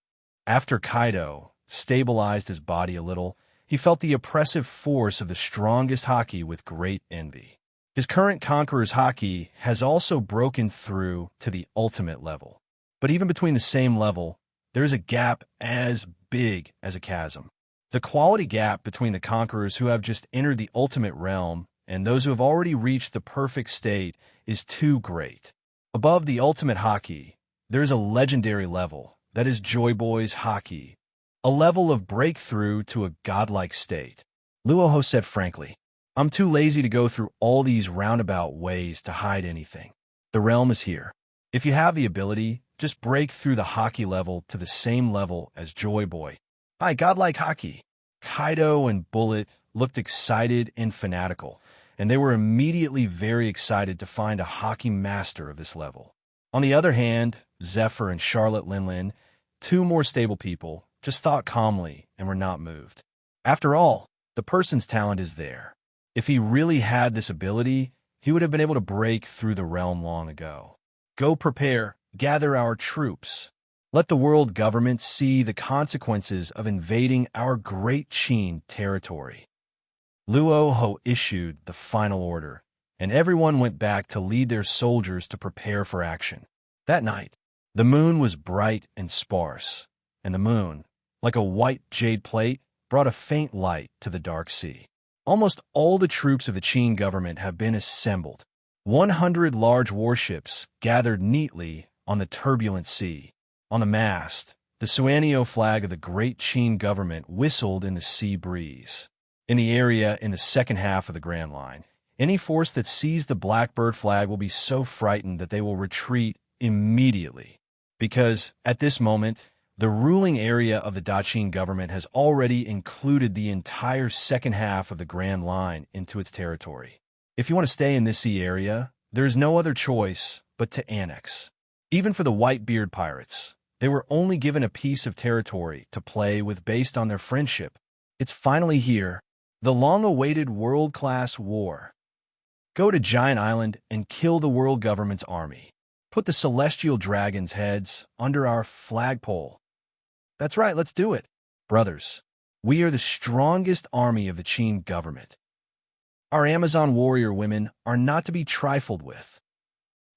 After Kaido stabilized his body a little, he felt the oppressive force of the strongest Haki with great envy. His current Conqueror's Haki has also broken through to the ultimate level. But even between the same level, there is a gap as big as a chasm. The quality gap between the Conquerors who have just entered the ultimate realm and those who have already reached the perfect state is too great. Above the ultimate Haki, there is a legendary level, that is Joy Boy's Haki, a level of breakthrough to a godlike state. Luo Hu said frankly, I'm too lazy to go through all these roundabout ways to hide anything. The realm is here. If you have the ability, just break through the Haki level to the same level as Joy Boy. Hi, godlike Haki. Kaido and Bullet looked excited and fanatical, and they were immediately very excited to find a Haki master of this level. On the other hand, Zephyr and Charlotte Linlin, two more stable people, just thought calmly and were not moved. After all, the person's talent is there. If he really had this ability, he would have been able to break through the realm long ago. Go prepare, gather our troops. Let the world government see the consequences of invading our great Qin territory. Luo Hu issued the final order, and everyone went back to lead their soldiers to prepare for action. That night, the moon was bright and sparse, and the moon, like a white jade plate, brought a faint light to the dark sea. Almost all the troops of the Qin government have been assembled. 100 large warships gathered neatly on the turbulent sea. On the mast, the Suanio flag of the great Qin government whistled in the sea breeze. In the area in the second half of the Grand Line, any force that sees the Blackbird flag will be so frightened that they will retreat immediately. Because, at this moment, The ruling area of the Daqin government has already included the entire second half of the Grand Line into its territory. If you want to stay in this sea area, there is no other choice but to annex. Even for the white-beard pirates, they were only given a piece of territory to play with based on their friendship. It's finally here, the long-awaited world-class war. Go to Giant Island and kill the world government's army. Put the celestial dragons' heads under our flagpole. That's right, let's do it. Brothers, we are the strongest army of the Qin government. Our Amazon warrior women are not to be trifled with.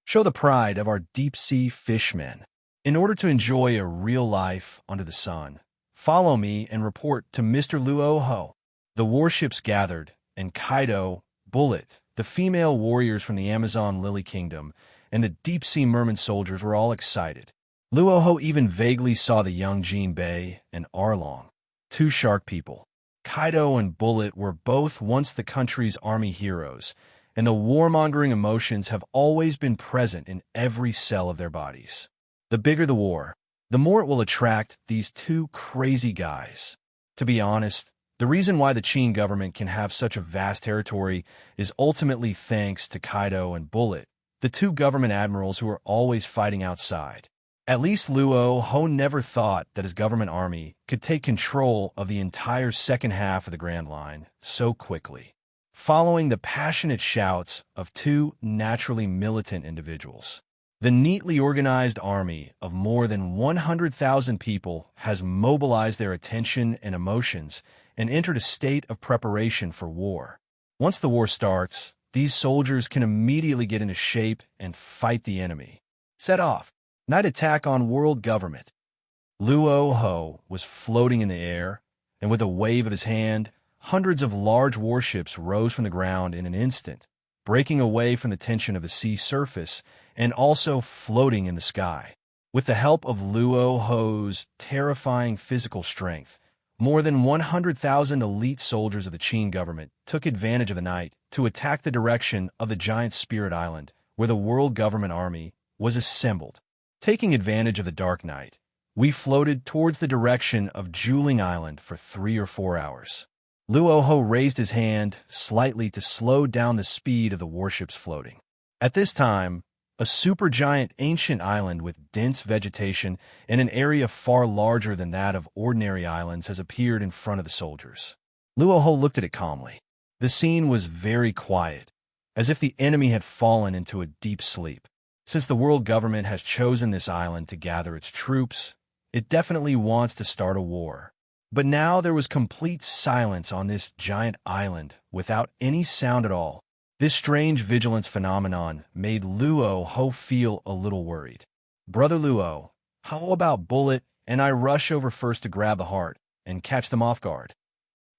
Show the pride of our deep-sea fishmen. In order to enjoy a real life under the sun, follow me and report to Mr. Luo Hu. The warships gathered, and Kaido, Bullet, the female warriors from the Amazon Lily Kingdom, and the deep-sea merman soldiers were all excited. Luo Hu even vaguely saw the young Jinbei and Arlong, two shark people. Kaido and Bullet were both once the country's army heroes, and the warmongering emotions have always been present in every cell of their bodies. The bigger the war, the more it will attract these two crazy guys. To be honest, the reason why the Qin government can have such a vast territory is ultimately thanks to Kaido and Bullet, the two government admirals who are always fighting outside. At least Luo Hu never thought that his government army could take control of the entire second half of the Grand Line so quickly, following the passionate shouts of two naturally militant individuals. The neatly organized army of more than 100,000 people has mobilized their attention and emotions and entered a state of preparation for war. Once the war starts, these soldiers can immediately get into shape and fight the enemy. Set off. Night attack on world government. Luo Hu was floating in the air, and with a wave of his hand, hundreds of large warships rose from the ground in an instant, breaking away from the tension of the sea surface and also floating in the sky. With the help of Luo Hu's terrifying physical strength, more than 100,000 elite soldiers of the Qin government took advantage of the night to attack the direction of the giant Spirit Island, where the world government army was assembled. Taking advantage of the dark night, we floated towards the direction of Juling Island for 3 or 4 hours. Luo Hu raised his hand slightly to slow down the speed of the warships floating. At this time, a supergiant ancient island with dense vegetation and an area far larger than that of ordinary islands has appeared in front of the soldiers. Luo Hu looked at it calmly. The scene was very quiet, as if the enemy had fallen into a deep sleep. Since the world government has chosen this island to gather its troops, it definitely wants to start a war. But now there was complete silence on this giant island without any sound at all. This strange vigilance phenomenon made Luo Hu feel a little worried. Brother Luo, how about Bullet and I rush over first to grab the heart and catch them off guard?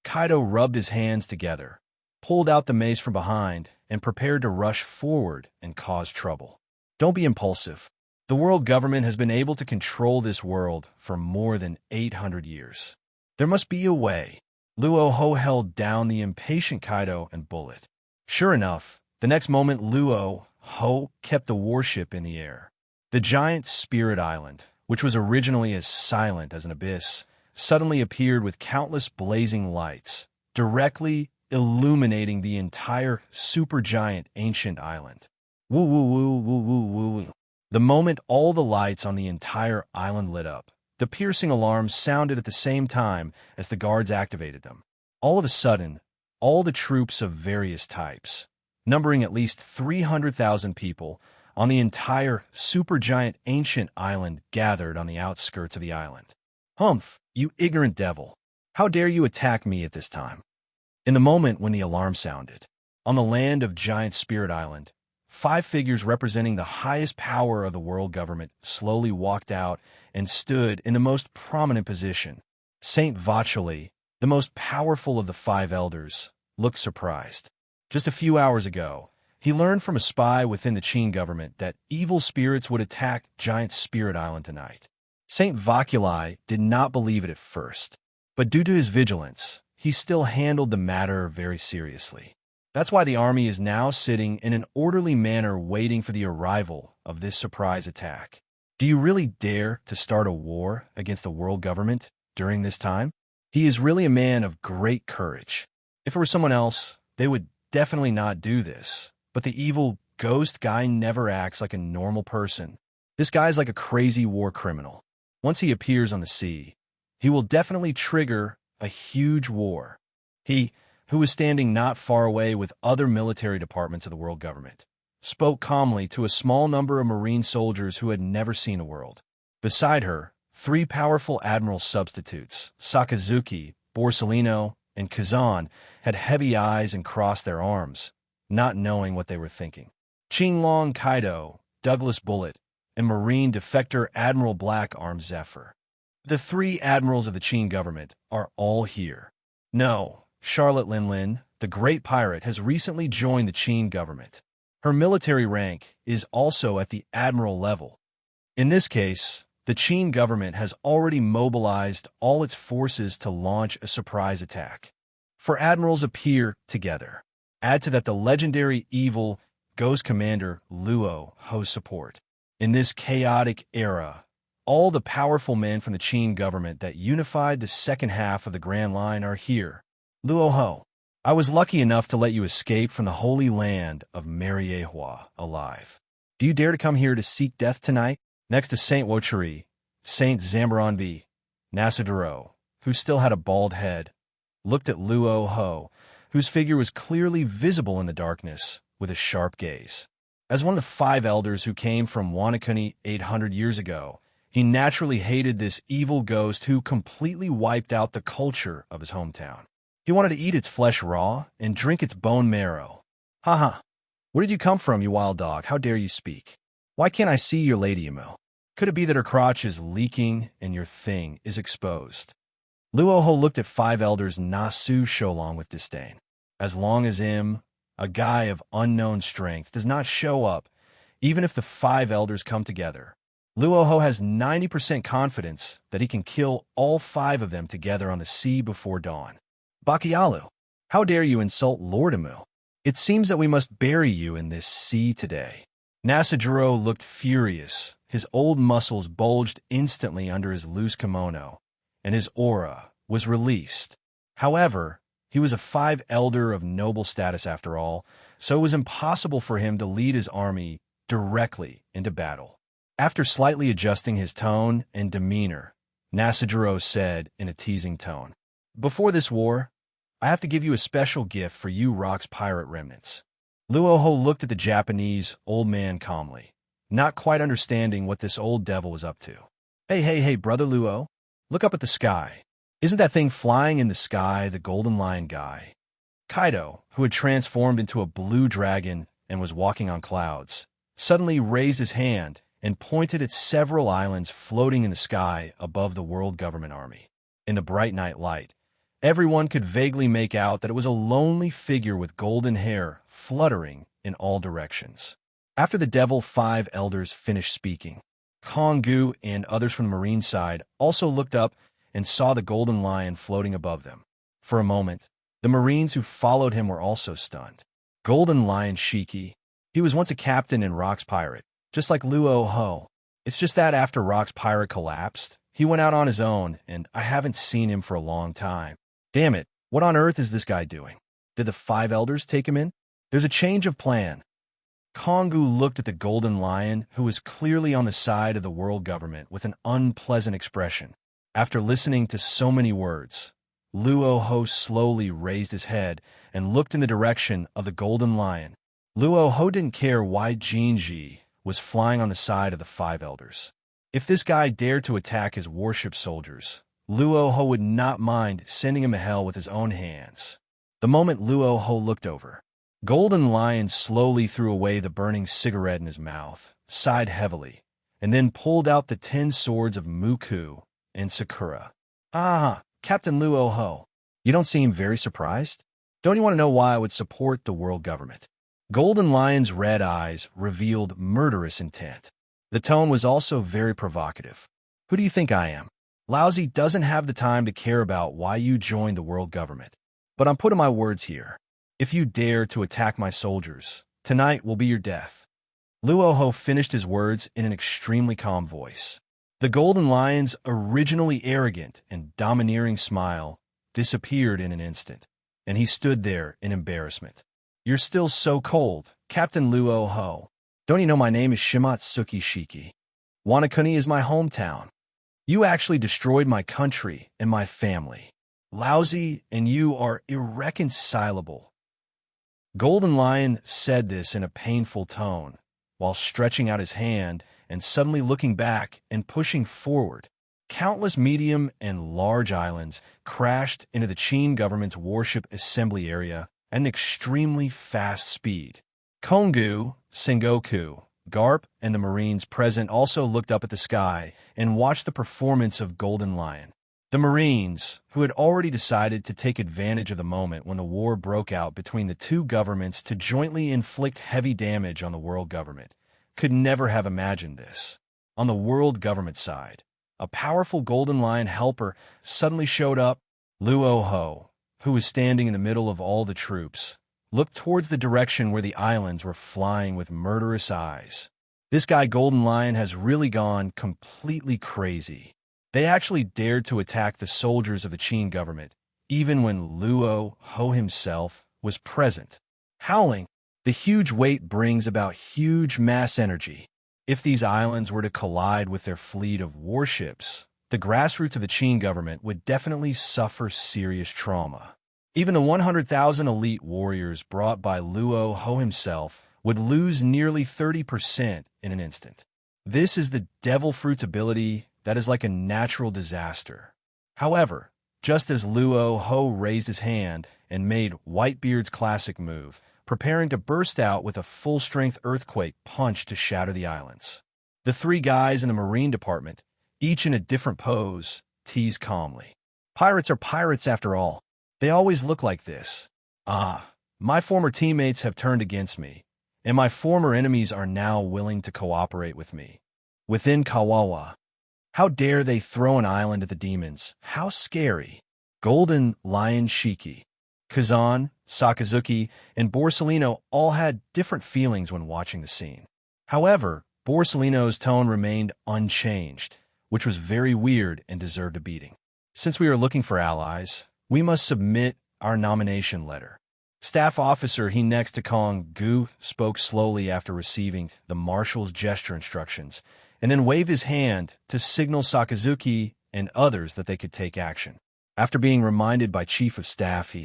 Kaido rubbed his hands together, pulled out the mace from behind, and prepared to rush forward and cause trouble. Don't be impulsive. The world government has been able to control this world for more than 800 years. There must be a way. Luo Hu held down the impatient Kaido and Bullet. Sure enough, the next moment Luo Hu kept the warship in the air. The giant Spirit Island, which was originally as silent as an abyss, suddenly appeared with countless blazing lights, directly illuminating the entire supergiant ancient island. Woo woo woo woo woo woo. The moment all the lights on the entire island lit up, the piercing alarms sounded at the same time as the guards activated them. All of a sudden, all the troops of various types, numbering at least 300,000 people, on the entire supergiant ancient island gathered on the outskirts of the island. Humph, you ignorant devil! How dare you attack me at this time? In the moment when the alarm sounded, on the land of Giant Spirit Island, 5 figures representing the highest power of the world government slowly walked out and stood in the most prominent position. Saint Vacheli, the most powerful of the 5 elders, looked surprised. Just a few hours ago, he learned from a spy within the Qin government that evil spirits would attack Giant Spirit Island tonight. Saint Vacheli did not believe it at first, but due to his vigilance, he still handled the matter very seriously. That's why the army is now sitting in an orderly manner waiting for the arrival of this surprise attack. Do you really dare to start a war against the world government during this time? He is really a man of great courage. If it were someone else, they would definitely not do this. But the evil ghost guy never acts like a normal person. This guy's like a crazy war criminal. Once he appears on the sea, he will definitely trigger a huge war. He, who was standing not far away with other military departments of the world government, spoke calmly to a small number of Marine soldiers who had never seen a world. Beside her, 3 powerful admiral substitutes, Sakazuki, Borsellino, and Kazan, had heavy eyes and crossed their arms, not knowing what they were thinking. Qinglong Kaido, Douglas Bullet, and Marine defector Admiral Black Arm Zephyr. The 3 admirals of the Qin government are all here. No, Charlotte Linlin, the great pirate, has recently joined the Qin government. Her military rank is also at the admiral level. In this case, the Qin government has already mobilized all its forces to launch a surprise attack. 4 admirals appear together. Add to that the legendary evil Ghost Commander Luo Hu's support. In this chaotic era, all the powerful men from the Qin government that unified the second half of the Grand Line are here. Luo Hu, I was lucky enough to let you escape from the holy land of Mariehua alive. Do you dare to come here to seek death tonight? Next to Saint Wocheri, Saint Zambaranvi, Nasaduro, who still had a bald head, looked at Luo Hu, whose figure was clearly visible in the darkness, with a sharp gaze. As one of the 5 elders who came from Wanakuni 800 years ago, he naturally hated this evil ghost who completely wiped out the culture of his hometown. He wanted to eat its flesh raw and drink its bone marrow. Ha! Where did you come from, you wild dog? How dare you speak? Why can't I see your lady, Emu? Could it be that her crotch is leaking and your thing is exposed? Luo Hu looked at 5 elders Nasu Sholong with disdain. As long as a guy of unknown strength, does not show up, even if the 5 elders come together, Luo Hu has 90% confidence that he can kill all 5 of them together on the sea before dawn. Bakialu, how dare you insult Lord Emu? It seems that we must bury you in this sea today. Nasajiro looked furious. His old muscles bulged instantly under his loose kimono, and his aura was released. However, he was a 5 elder of noble status after all, so it was impossible for him to lead his army directly into battle. After slightly adjusting his tone and demeanor, Nasajiro said in a teasing tone, "Before this war, I have to give you a special gift for you Rock's pirate remnants." Luo Hu looked at the Japanese old man calmly, not quite understanding what this old devil was up to. Hey, brother Luo, look up at the sky. Isn't that thing flying in the sky the golden lion guy? Kaido, who had transformed into a blue dragon and was walking on clouds, suddenly raised his hand and pointed at several islands floating in the sky above the world government army. In the bright night light, everyone could vaguely make out that it was a lonely figure with golden hair fluttering in all directions. After the Devil 5 elders finished speaking, Kongu and others from the Marine side also looked up and saw the golden lion floating above them. For a moment, the Marines who followed him were also stunned. Golden Lion Shiki. He was once a captain in Rock's Pirate, just like Luo Hu. It's just that after Rock's Pirate collapsed, he went out on his own, and I haven't seen him for a long time. Damn it, what on earth is this guy doing? Did the 5 elders take him in? There's a change of plan. Kongu looked at the Golden Lion, who was clearly on the side of the world government, with an unpleasant expression. After listening to so many words, Luo Hu slowly raised his head and looked in the direction of the Golden Lion. Luo Hu didn't care why Jinji was flying on the side of the 5 elders. If this guy dared to attack his warship soldiers, Luo Hu would not mind sending him to hell with his own hands. The moment Luo Hu looked over, Golden Lion slowly threw away the burning cigarette in his mouth, sighed heavily, and then pulled out the 10 swords of Muku and Sakura. Captain Luo Hu, you don't seem very surprised? Don't you want to know why I would support the world government? Golden Lion's red eyes revealed murderous intent. The tone was also very provocative. Who do you think I am? Lousy doesn't have the time to care about why you joined the world government. But I'm putting my words here. If you dare to attack my soldiers, tonight will be your death. Luo Hu finished his words in an extremely calm voice. The Golden Lion's originally arrogant and domineering smile disappeared in an instant, and he stood there in embarrassment. "You're still so cold, Captain Luo Hu. Don't you know my name is Shimatsuki Shiki? Wanakuni is my hometown. You actually destroyed my country and my family. Lousy, and you are irreconcilable." Golden Lion said this in a painful tone, while stretching out his hand and suddenly looking back and pushing forward. Countless medium and large islands crashed into the Qin government's warship assembly area at an extremely fast speed. Kongu, Sengoku, Garp, and the Marines present also looked up at the sky and watched the performance of Golden Lion. The Marines, who had already decided to take advantage of the moment when the war broke out between the two governments to jointly inflict heavy damage on the world government, could never have imagined this. On the world government side, a powerful Golden Lion helper suddenly showed up. Luo Hu, who was standing in the middle of all the troops, looked towards the direction where the islands were flying with murderous eyes. This guy Golden Lion has really gone completely crazy. They actually dared to attack the soldiers of the Qin government, even when Luo Hu himself was present. Howling, the huge weight brings about huge mass energy. If these islands were to collide with their fleet of warships, the grassroots of the Qin government would definitely suffer serious trauma. Even the 100,000 elite warriors brought by Luo Hu himself would lose nearly 30% in an instant. This is the devil fruit's ability that is like a natural disaster. However, just as Luo Hu raised his hand and made Whitebeard's classic move, preparing to burst out with a full-strength earthquake punch to shatter the islands, the three guys in the Marine Department, each in a different pose, teased calmly. "Pirates are pirates after all. They always look like this. My former teammates have turned against me, and my former enemies are now willing to cooperate with me. Within Kawawa, how dare they throw an island at the demons? How scary." Golden Lion Shiki, Kazan, Sakazuki, and Borsellino all had different feelings when watching the scene. However, Borsellino's tone remained unchanged, which was very weird and deserved a beating. "Since we are looking for allies, we must submit our nomination letter." Staff Officer Hinexta Kong Gu spoke slowly after receiving the marshal's gesture instructions, and then waved his hand to signal Sakazuki and others that they could take action. After being reminded by Chief of Staff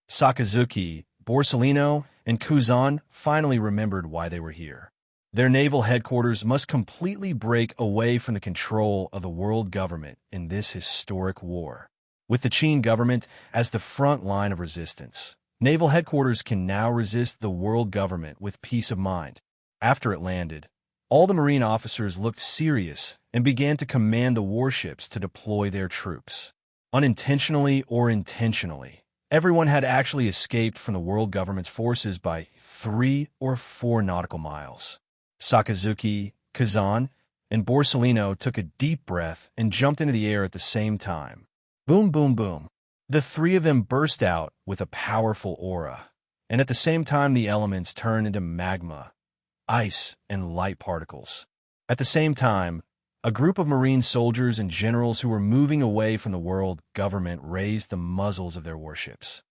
Sakazuki, Borsellino, and Kuzan finally remembered why they were here. Their naval headquarters must completely break away from the control of the world government in this historic war. With the Qin government as the front line of resistance, naval headquarters can now resist the world government with peace of mind. After it landed, all the Marine officers looked serious and began to command the warships to deploy their troops. Unintentionally or intentionally, everyone had actually escaped from the world government's forces by 3 or 4 nautical miles. Sakazuki, Kazan, and Borsellino took a deep breath and jumped into the air at the same time. Boom, boom, boom. The three of them burst out with a powerful aura, and at the same time the elements turned into magma, ice, and light particles. At the same time, a group of Marine soldiers and generals who were moving away from the world government raised the muzzles of their warships.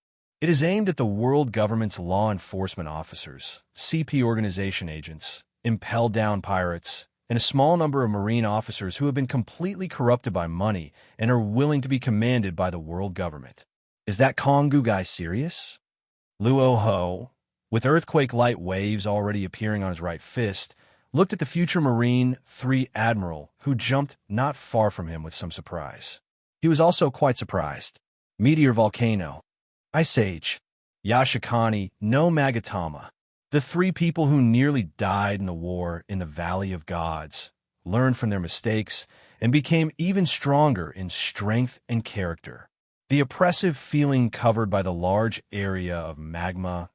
It is aimed at the world government's law enforcement officers, CP organization agents, impelled down pirates, and a small number of Marine officers who have been completely corrupted by money and are willing to be commanded by the world government. Is that Kongu guy serious? Luo Hu, with earthquake-light waves already appearing on his right fist, looked at the future Marine 3 Admiral, who jumped not far from him with some surprise. He was also quite surprised. Meteor Volcano, Ice Age, Yashikani, no Magatama. The 3 people who nearly died in the war in the Valley of Gods learned from their mistakes and became even stronger in strength and character. The oppressive feeling covered by the large area of magma,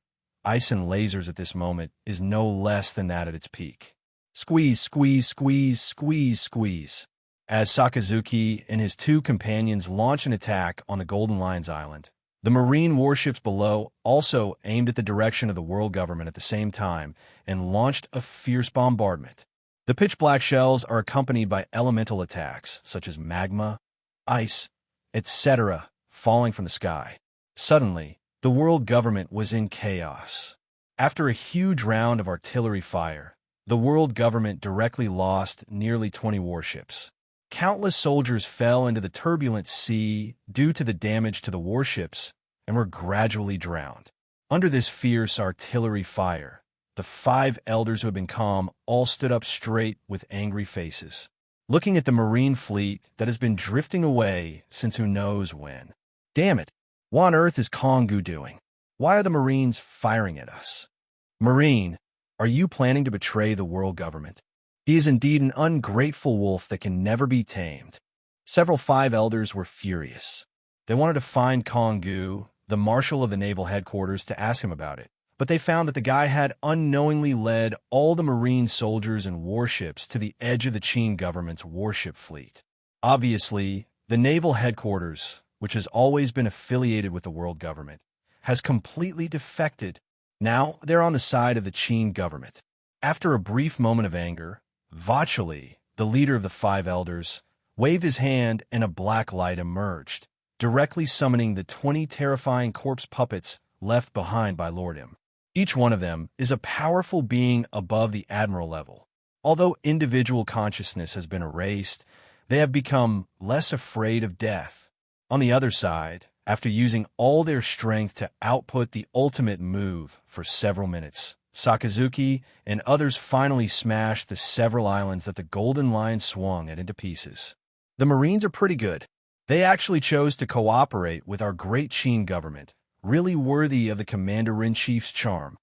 ice, and lasers at this moment is no less than that at its peak. Squeeze, squeeze, squeeze, squeeze, squeeze. As Sakazuki and his 2 companions launch an attack on the Golden Lion's Island, The Marine warships below also aimed at the direction of the world government at the same time and launched a fierce bombardment. The pitch-black shells are accompanied by elemental attacks, such as magma, ice, etc., falling from the sky. Suddenly, the world government was in chaos. After a huge round of artillery fire, the world government directly lost nearly 20 warships. Countless soldiers fell into the turbulent sea due to the damage to the warships and were gradually drowned. Under this fierce artillery fire, the 5 elders who had been calm all stood up straight with angry faces, looking at the Marine fleet that has been drifting away since who knows when. Damn it! What on earth is Kongu doing? Why are the Marines firing at us? Marine, are you planning to betray the world government? He is indeed an ungrateful wolf that can never be tamed. Several 5 elders were furious. They wanted to find Kongu, the marshal of the naval headquarters, to ask him about it, but they found that the guy had unknowingly led all the Marine soldiers and warships to the edge of the Qin government's warship fleet. Obviously, the naval headquarters, which has always been affiliated with the world government, has completely defected. Now they're on the side of the Qin government. After a brief moment of anger, Vachali, the leader of the 5 elders, waved his hand and a black light emerged, directly summoning the 20 terrifying corpse puppets left behind by Lord M. Each one of them is a powerful being above the admiral level. Although individual consciousness has been erased, they have become less afraid of death. On the other side, after using all their strength to output the ultimate move for several minutes, Sakazuki and others finally smashed the several islands that the Golden Lion swung at into pieces. The Marines are pretty good. They actually chose to cooperate with our great Qin government, really worthy of the Commander-in-Chief's charm.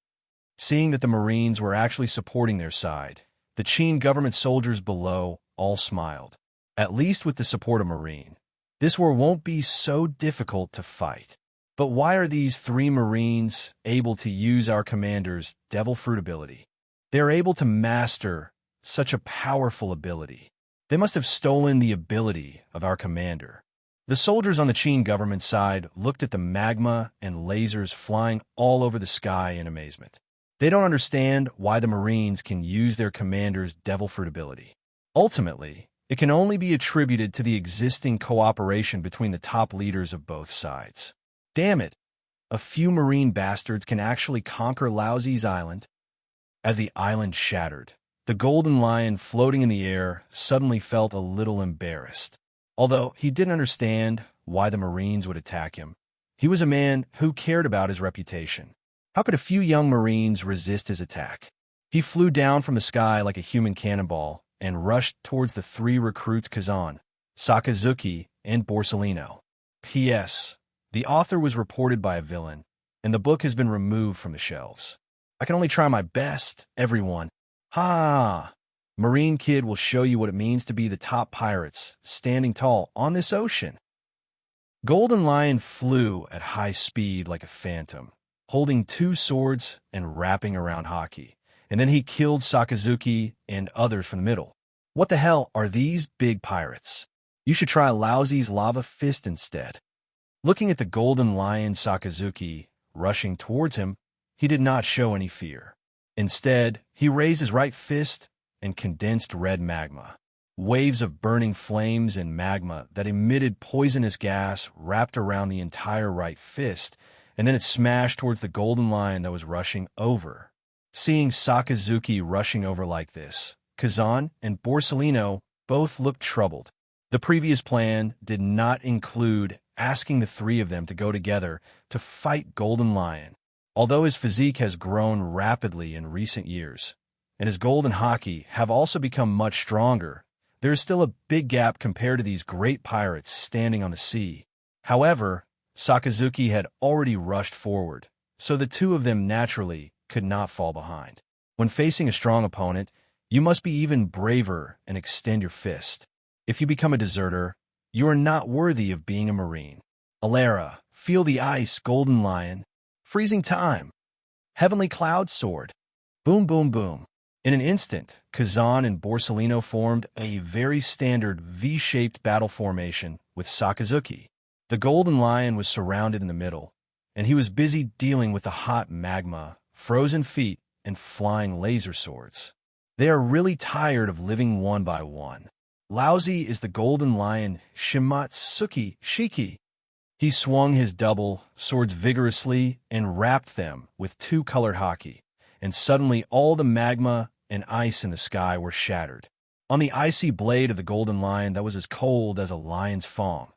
Seeing that the Marines were actually supporting their side, the Qin government soldiers below all smiled. At least with the support of Marine, this war won't be so difficult to fight. But why are these 3 Marines able to use our commander's devil fruit ability? They are able to master such a powerful ability. They must have stolen the ability of our commander. The soldiers on the Qin government side looked at the magma and lasers flying all over the sky in amazement. They don't understand why the Marines can use their commander's devil fruit ability. Ultimately, it can only be attributed to the existing cooperation between the top leaders of both sides. Damn it! A few Marine bastards can actually conquer Laozi's island. As the island shattered, the Golden Lion floating in the air suddenly felt a little embarrassed. Although he didn't understand why the Marines would attack him, he was a man who cared about his reputation. How could a few young Marines resist his attack? He flew down from the sky like a human cannonball and rushed towards the 3 recruits Kazan, Sakazuki, and Borsellino. P.S. The author was reported by a villain, and the book has been removed from the shelves. I can only try my best, everyone. Ha! Marine Kid will show you what it means to be the top pirates, standing tall on this ocean. Golden Lion flew at high speed like a phantom, holding 2 swords and wrapping around Haki. And then he killed Sakazuki and others from the middle. What the hell are these big pirates? You should try Laozi's lava fist instead. Looking at the Golden Lion Sakazuki rushing towards him, he did not show any fear. Instead, he raised his right fist and condensed red magma. Waves of burning flames and magma that emitted poisonous gas wrapped around the entire right fist, and then it smashed towards the Golden Lion that was rushing over. Seeing Sakazuki rushing over like this, Kazan and Borsellino both looked troubled. The previous plan did not include asking the 3 of them to go together to fight Golden Lion. Although his physique has grown rapidly in recent years, and his golden Haki have also become much stronger, there is still a big gap compared to these great pirates standing on the sea. However, Sakazuki had already rushed forward, so the 2 of them naturally could not fall behind. When facing a strong opponent, you must be even braver and extend your fist. If you become a deserter, you are not worthy of being a Marine. Alara, feel the ice, Golden Lion. Freezing time. Heavenly Cloud Sword. Boom, boom, boom. In an instant, Kazan and Borsellino formed a very standard V-shaped battle formation with Sakazuki. The golden lion was surrounded in the middle, and he was busy dealing with the hot magma, frozen feet, and flying laser swords. They are really tired of living one by one. Lousy is the golden lion Shimatsuki Shiki. He swung his double swords vigorously and rapped them with two-colored Haki, and suddenly all the magma and ice in the sky were shattered. On the icy blade of the golden lion that was as cold as a lion's fang,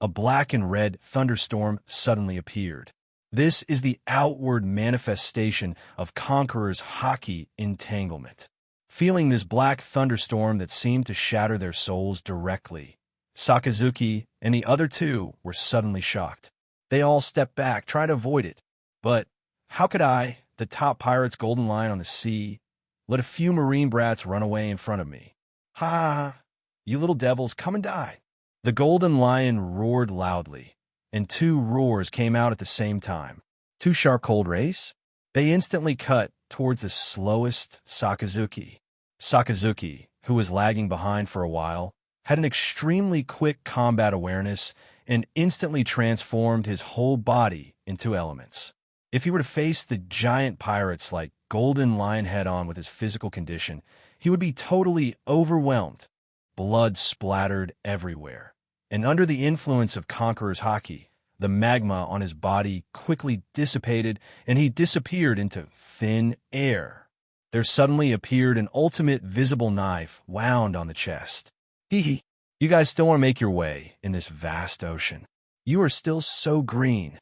a black and red thunderstorm suddenly appeared. This is the outward manifestation of Conqueror's Haki entanglement. Feeling this black thunderstorm that seemed to shatter their souls directly, Sakazuki and the other two were suddenly shocked. They all stepped back, trying to avoid it. But how could I, the top pirate's golden lion on the sea, let a few marine brats run away in front of me? Ha ha ha! You little devils, come and die! The golden lion roared loudly, and two roars came out at the same time. Two sharp cold rays? They instantly cut towards the slowest Sakazuki. Sakazuki, who was lagging behind for a while, had an extremely quick combat awareness and instantly transformed his whole body into elements. If he were to face the giant pirates like Golden Lion head-on with his physical condition, he would be totally overwhelmed. Blood splattered everywhere. And under the influence of Conqueror's Haki, the magma on his body quickly dissipated and he disappeared into thin air. There suddenly appeared an ultimate visible knife wound on the chest. Hee hee. You guys still want to make your way in this vast ocean. You are still so green.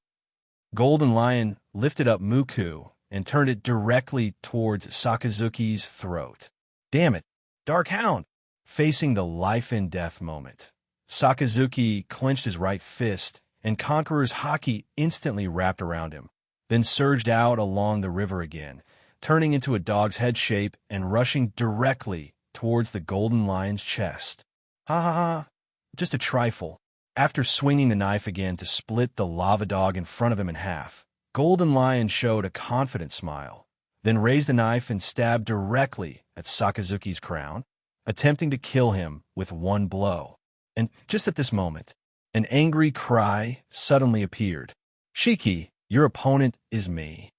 Golden Lion lifted up Muku and turned it directly towards Sakazuki's throat. Damn it, Dark Hound! Facing the life and death moment, Sakazuki clenched his right fist and Conqueror's Haki instantly wrapped around him, then surged out along the river again, turning into a dog's head shape and rushing directly towards the Golden Lion's chest. Ha ha ha, just a trifle. After swinging the knife again to split the lava dog in front of him in half, Golden Lion showed a confident smile, then raised the knife and stabbed directly at Sakazuki's crown, attempting to kill him with one blow. And just at this moment, an angry cry suddenly appeared. Shiki, your opponent is me.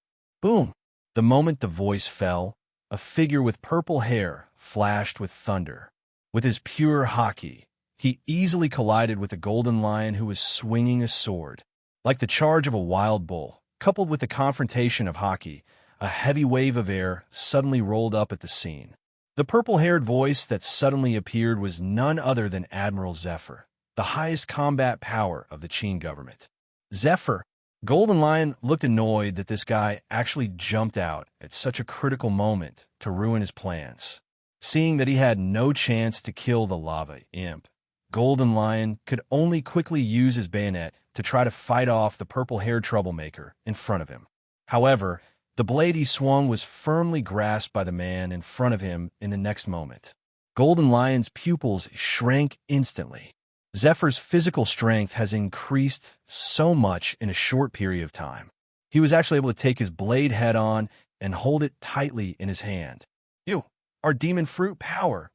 Boom! The moment the voice fell, a figure with purple hair flashed with thunder. With his pure Haki, he easily collided with the Golden Lion who was swinging a sword. Like the charge of a wild bull, coupled with the confrontation of Haki, a heavy wave of air suddenly rolled up at the scene. The purple-haired voice that suddenly appeared was none other than Admiral Zephyr, the highest combat power of the Qin government. Zephyr, Golden Lion looked annoyed that this guy actually jumped out at such a critical moment to ruin his plans. Seeing that he had no chance to kill the lava imp, Golden Lion could only quickly use his bayonet to try to fight off the purple-haired troublemaker in front of him. However, the blade he swung was firmly grasped by the man in front of him in the next moment. Golden Lion's pupils shrank instantly. Zephyr's physical strength has increased so much in a short period of time. He was actually able to take his blade head-on and hold it tightly in his hand. You, our demon fruit power.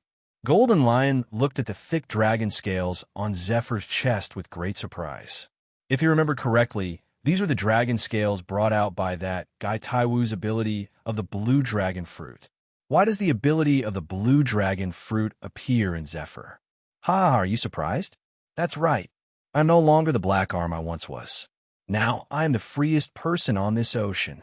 Golden Lion looked at the thick dragon scales on Zephyr's chest with great surprise. If you remember correctly, these were the dragon scales brought out by that Gai Taiwu's ability of the blue dragon fruit. Why does the ability of the blue dragon fruit appear in Zephyr? Ha, are you surprised? That's right. I'm no longer the black arm I once was. Now I am the freest person on this ocean.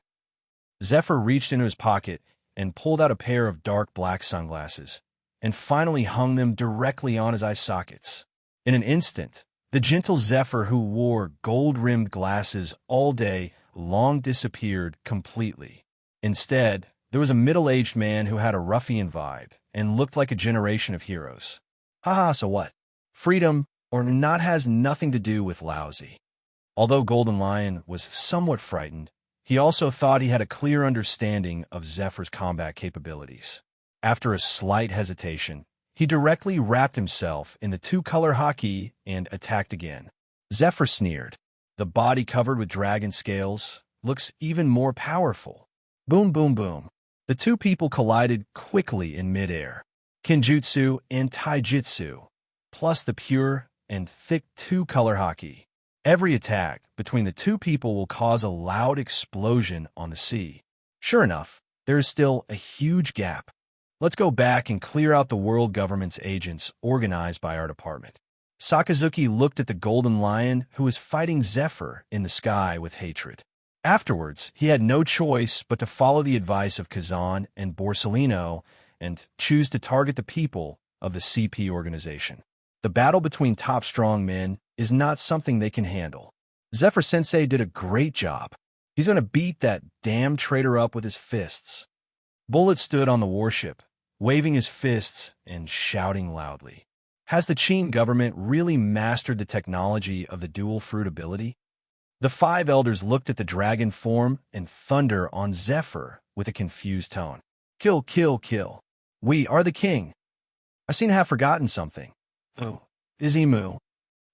Zephyr reached into his pocket and pulled out a pair of dark black sunglasses, and finally hung them directly on his eye sockets. In an instant, the gentle Zephyr who wore gold-rimmed glasses all day long disappeared completely. Instead, there was a middle-aged man who had a ruffian vibe and looked like a generation of heroes. Haha, so what? Freedom or not has nothing to do with lousy. Although Golden Lion was somewhat frightened, he also thought he had a clear understanding of Zephyr's combat capabilities. After a slight hesitation, he directly wrapped himself in the two-color Haki and attacked again. Zephyr sneered. The body covered with dragon scales looks even more powerful. Boom, boom, boom. The two people collided quickly in midair. Kinjutsu and Taijutsu, plus the pure and thick two-color Haki. Every attack between the two people will cause a loud explosion on the sea. Sure enough, there is still a huge gap. Let's go back and clear out the world government's agents organized by our department. Sakazuki looked at the golden lion who was fighting Zephyr in the sky with hatred. Afterwards, he had no choice but to follow the advice of Kazan and Borsellino and choose to target the people of the CP organization. The battle between top strong men is not something they can handle. Zephyr-sensei did a great job. He's going to beat that damn traitor up with his fists. Bullet stood on the warship, waving his fists and shouting loudly. Has the Qin government really mastered the technology of the dual fruit ability? The five elders looked at the dragon form and thunder on Zephyr with a confused tone. Kill, kill, kill. We are the king. I seem to have forgotten something. Oh, Izimu.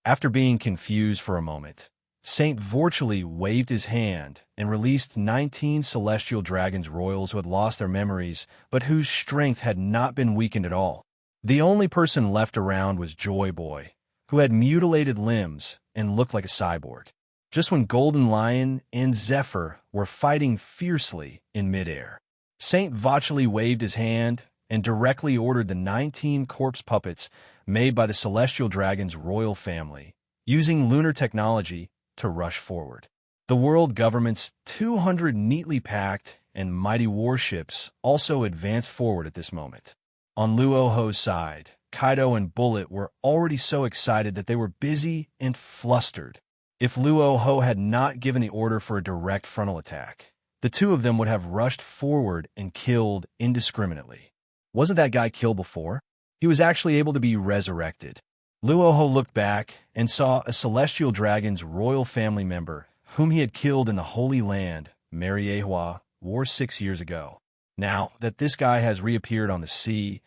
After being confused for a moment, Saint virtually waved his hand and released 19 celestial dragons royals who had lost their memories, but whose strength had not been weakened at all. The only person left around was Joy Boy, who had mutilated limbs and looked like a cyborg. Just when Golden Lion and Zephyr were fighting fiercely in midair, Saint virtually waved his hand and directly ordered the 19 corpse puppets made by the celestial dragon's royal family, using lunar technology, to rush forward. The world government's 200 neatly packed and mighty warships also advanced forward at this moment. On Luo Hu's side, Kaido and Bullet were already so excited that they were busy and flustered. If Luo Hu had not given the order for a direct frontal attack, the two of them would have rushed forward and killed indiscriminately. Wasn't that guy killed before? He was actually able to be resurrected. Luo Hu looked back and saw a celestial dragon's royal family member whom he had killed in the Holy Land, Mariehua, War 6 years ago. Now that this guy has reappeared on the sea,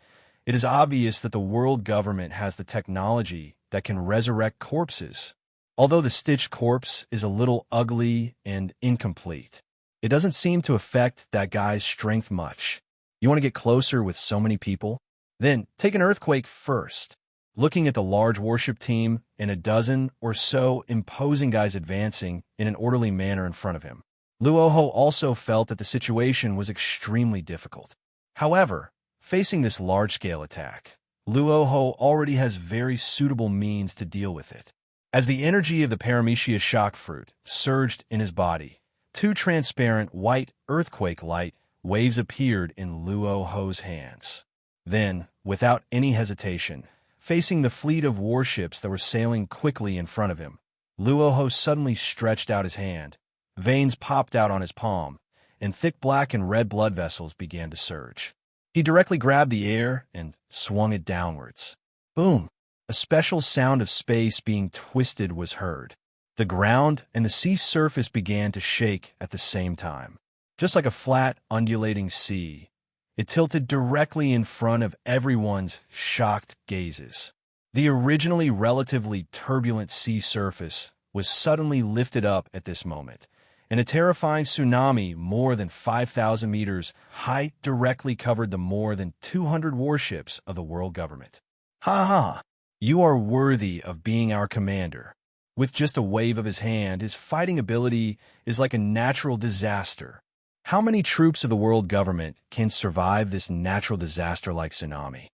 it is obvious that the world government has the technology that can resurrect corpses. Although the stitched corpse is a little ugly and incomplete, it doesn't seem to affect that guy's strength much. You want to get closer with so many people? Then take an earthquake first. Looking at the large warship team and a dozen or so imposing guys advancing in an orderly manner in front of him, Luo Hu also felt that the situation was extremely difficult. However, facing this large-scale attack, Luo Hu already has very suitable means to deal with it. As the energy of the Paramecia shock fruit surged in his body, two transparent white earthquake-light waves appeared in Luo Hu's hands. Then, without any hesitation, facing the fleet of warships that were sailing quickly in front of him, Luo Hu suddenly stretched out his hand. Veins popped out on his palm, and thick black and red blood vessels began to surge. He directly grabbed the air and swung it downwards. Boom! A special sound of space being twisted was heard. The ground and the sea surface began to shake at the same time. Just like a flat, undulating sea, it tilted directly in front of everyone's shocked gazes. The originally relatively turbulent sea surface was suddenly lifted up at this moment, and a terrifying tsunami more than 5,000 meters high directly covered the more than 200 warships of the world government. Ha ha! You are worthy of being our commander. With just a wave of his hand, his fighting ability is like a natural disaster. How many troops of the world government can survive this natural disaster like tsunami?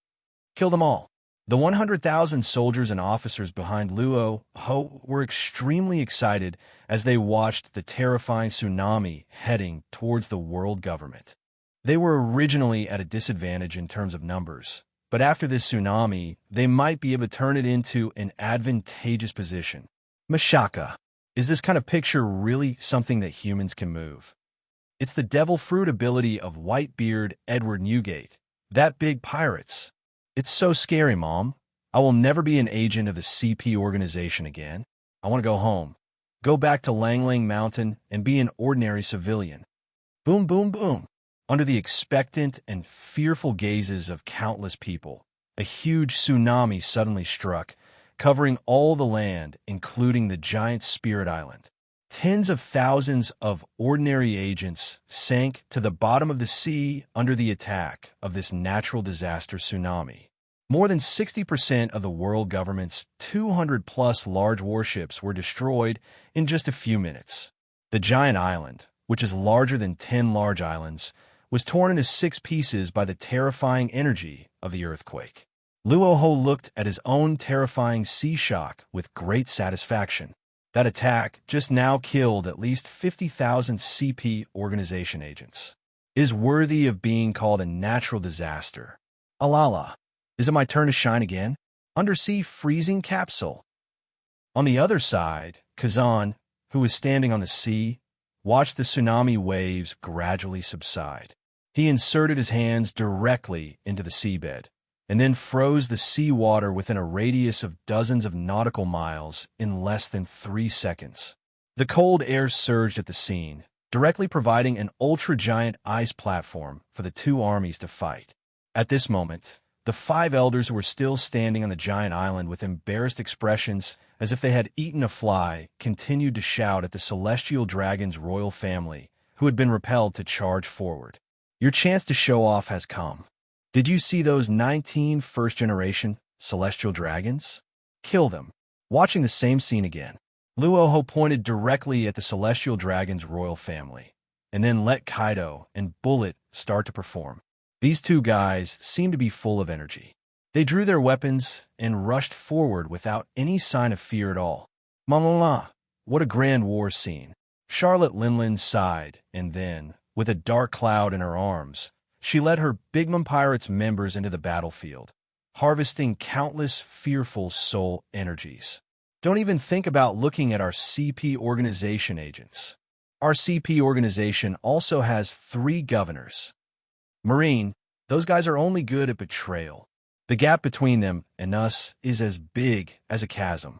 Kill them all. The 100,000 soldiers and officers behind Luo Hu were extremely excited as they watched the terrifying tsunami heading towards the world government. They were originally at a disadvantage in terms of numbers, but after this tsunami, they might be able to turn it into an advantageous position. Mashaka, is this kind of picture really something that humans can move? It's the devil fruit ability of Whitebeard Edward Newgate, that big pirates. It's so scary, Mom. I will never be an agent of the CP organization again. I want to go home. Go back to Lang Lang Mountain and be an ordinary civilian. Boom, boom, boom. Under the expectant and fearful gazes of countless people, a huge tsunami suddenly struck, covering all the land, including the giant Spirit Island. Tens of thousands of ordinary agents sank to the bottom of the sea under the attack of this natural disaster tsunami. More than 60% of the world government's 200-plus large warships were destroyed in just a few minutes. The giant island, which is larger than 10 large islands, was torn into 6 pieces by the terrifying energy of the earthquake. Luo Hu looked at his own terrifying sea shock with great satisfaction. That attack just now killed at least 50,000 CP organization agents. It is worthy of being called a natural disaster. Alala. Is it my turn to shine again? Undersea freezing capsule. On the other side, Kazan, who was standing on the sea, watched the tsunami waves gradually subside. He inserted his hands directly into the seabed, and then froze the seawater within a radius of dozens of nautical miles in less than 3 seconds. The cold air surged at the scene, directly providing an ultra-giant ice platform for the 2 armies to fight. At this moment, the 5 elders who were still standing on the giant island with embarrassed expressions as if they had eaten a fly continued to shout at the celestial dragon's royal family, who had been repelled to charge forward. Your chance to show off has come. Did you see those 19 first-generation celestial dragons? Kill them. Watching the same scene again, Luo Hu pointed directly at the celestial dragon's royal family, and then let Kaido and Bullet start to perform. These 2 guys seemed to be full of energy. They drew their weapons and rushed forward without any sign of fear at all. Malala, what a grand war scene. Charlotte Linlin sighed, and then, with a dark cloud in her arms, she led her Big Mom Pirates members into the battlefield, harvesting countless fearful soul energies. Don't even think about looking at our CP organization agents. Our CP organization also has 3 governors. Marine, those guys are only good at betrayal. The gap between them and us is as big as a chasm.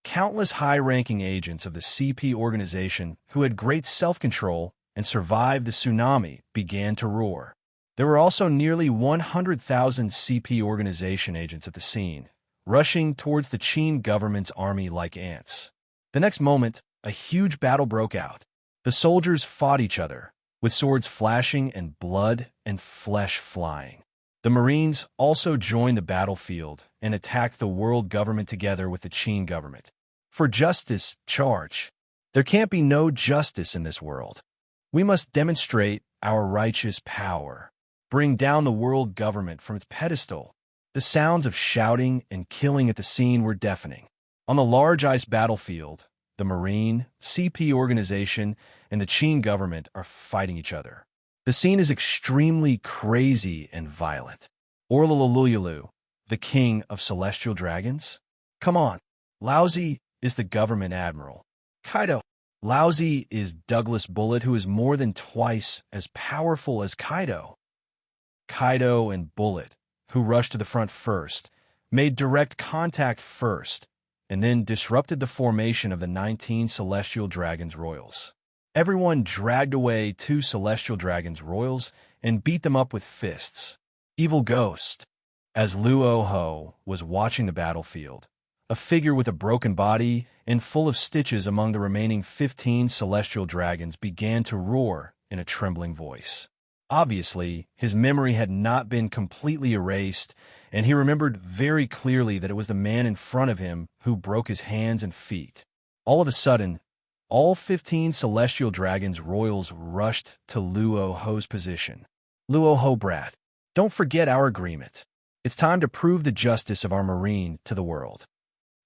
Countless high-ranking agents of the CP organization who had great self-control and survived the tsunami began to roar. There were also nearly 100,000 CP organization agents at the scene, rushing towards the Qin government's army like ants. The next moment, a huge battle broke out. The soldiers fought each other, with swords flashing and blood and flesh flying. The Marines also joined the battlefield and attacked the world government together with the Qin government. For justice, charge. There can't be no justice in this world. We must demonstrate our righteous power. Bring down the world government from its pedestal. The sounds of shouting and killing at the scene were deafening. On the large ice battlefield, the Marine, CP organization, and the Qin government are fighting each other. The scene is extremely crazy and violent. Orlalululu, the king of celestial dragons? Come on. Laozi is the government admiral. Kaido. Laozi is Douglas Bullet, who is more than twice as powerful as Kaido. Kaido and Bullet, who rushed to the front first, made direct contact first, and then disrupted the formation of the 19 Celestial Dragons Royals. Everyone dragged away 2 Celestial Dragons Royals and beat them up with fists. Evil Ghost. As Luo Hu was watching the battlefield, a figure with a broken body and full of stitches among the remaining 15 Celestial Dragons began to roar in a trembling voice. Obviously, his memory had not been completely erased, and he remembered very clearly that it was the man in front of him who broke his hands and feet. All of a sudden, all 15 Celestial Dragons Royals rushed to Luo Hu's position. Luo Hu, brat, don't forget our agreement. It's time to prove the justice of our Marine to the world.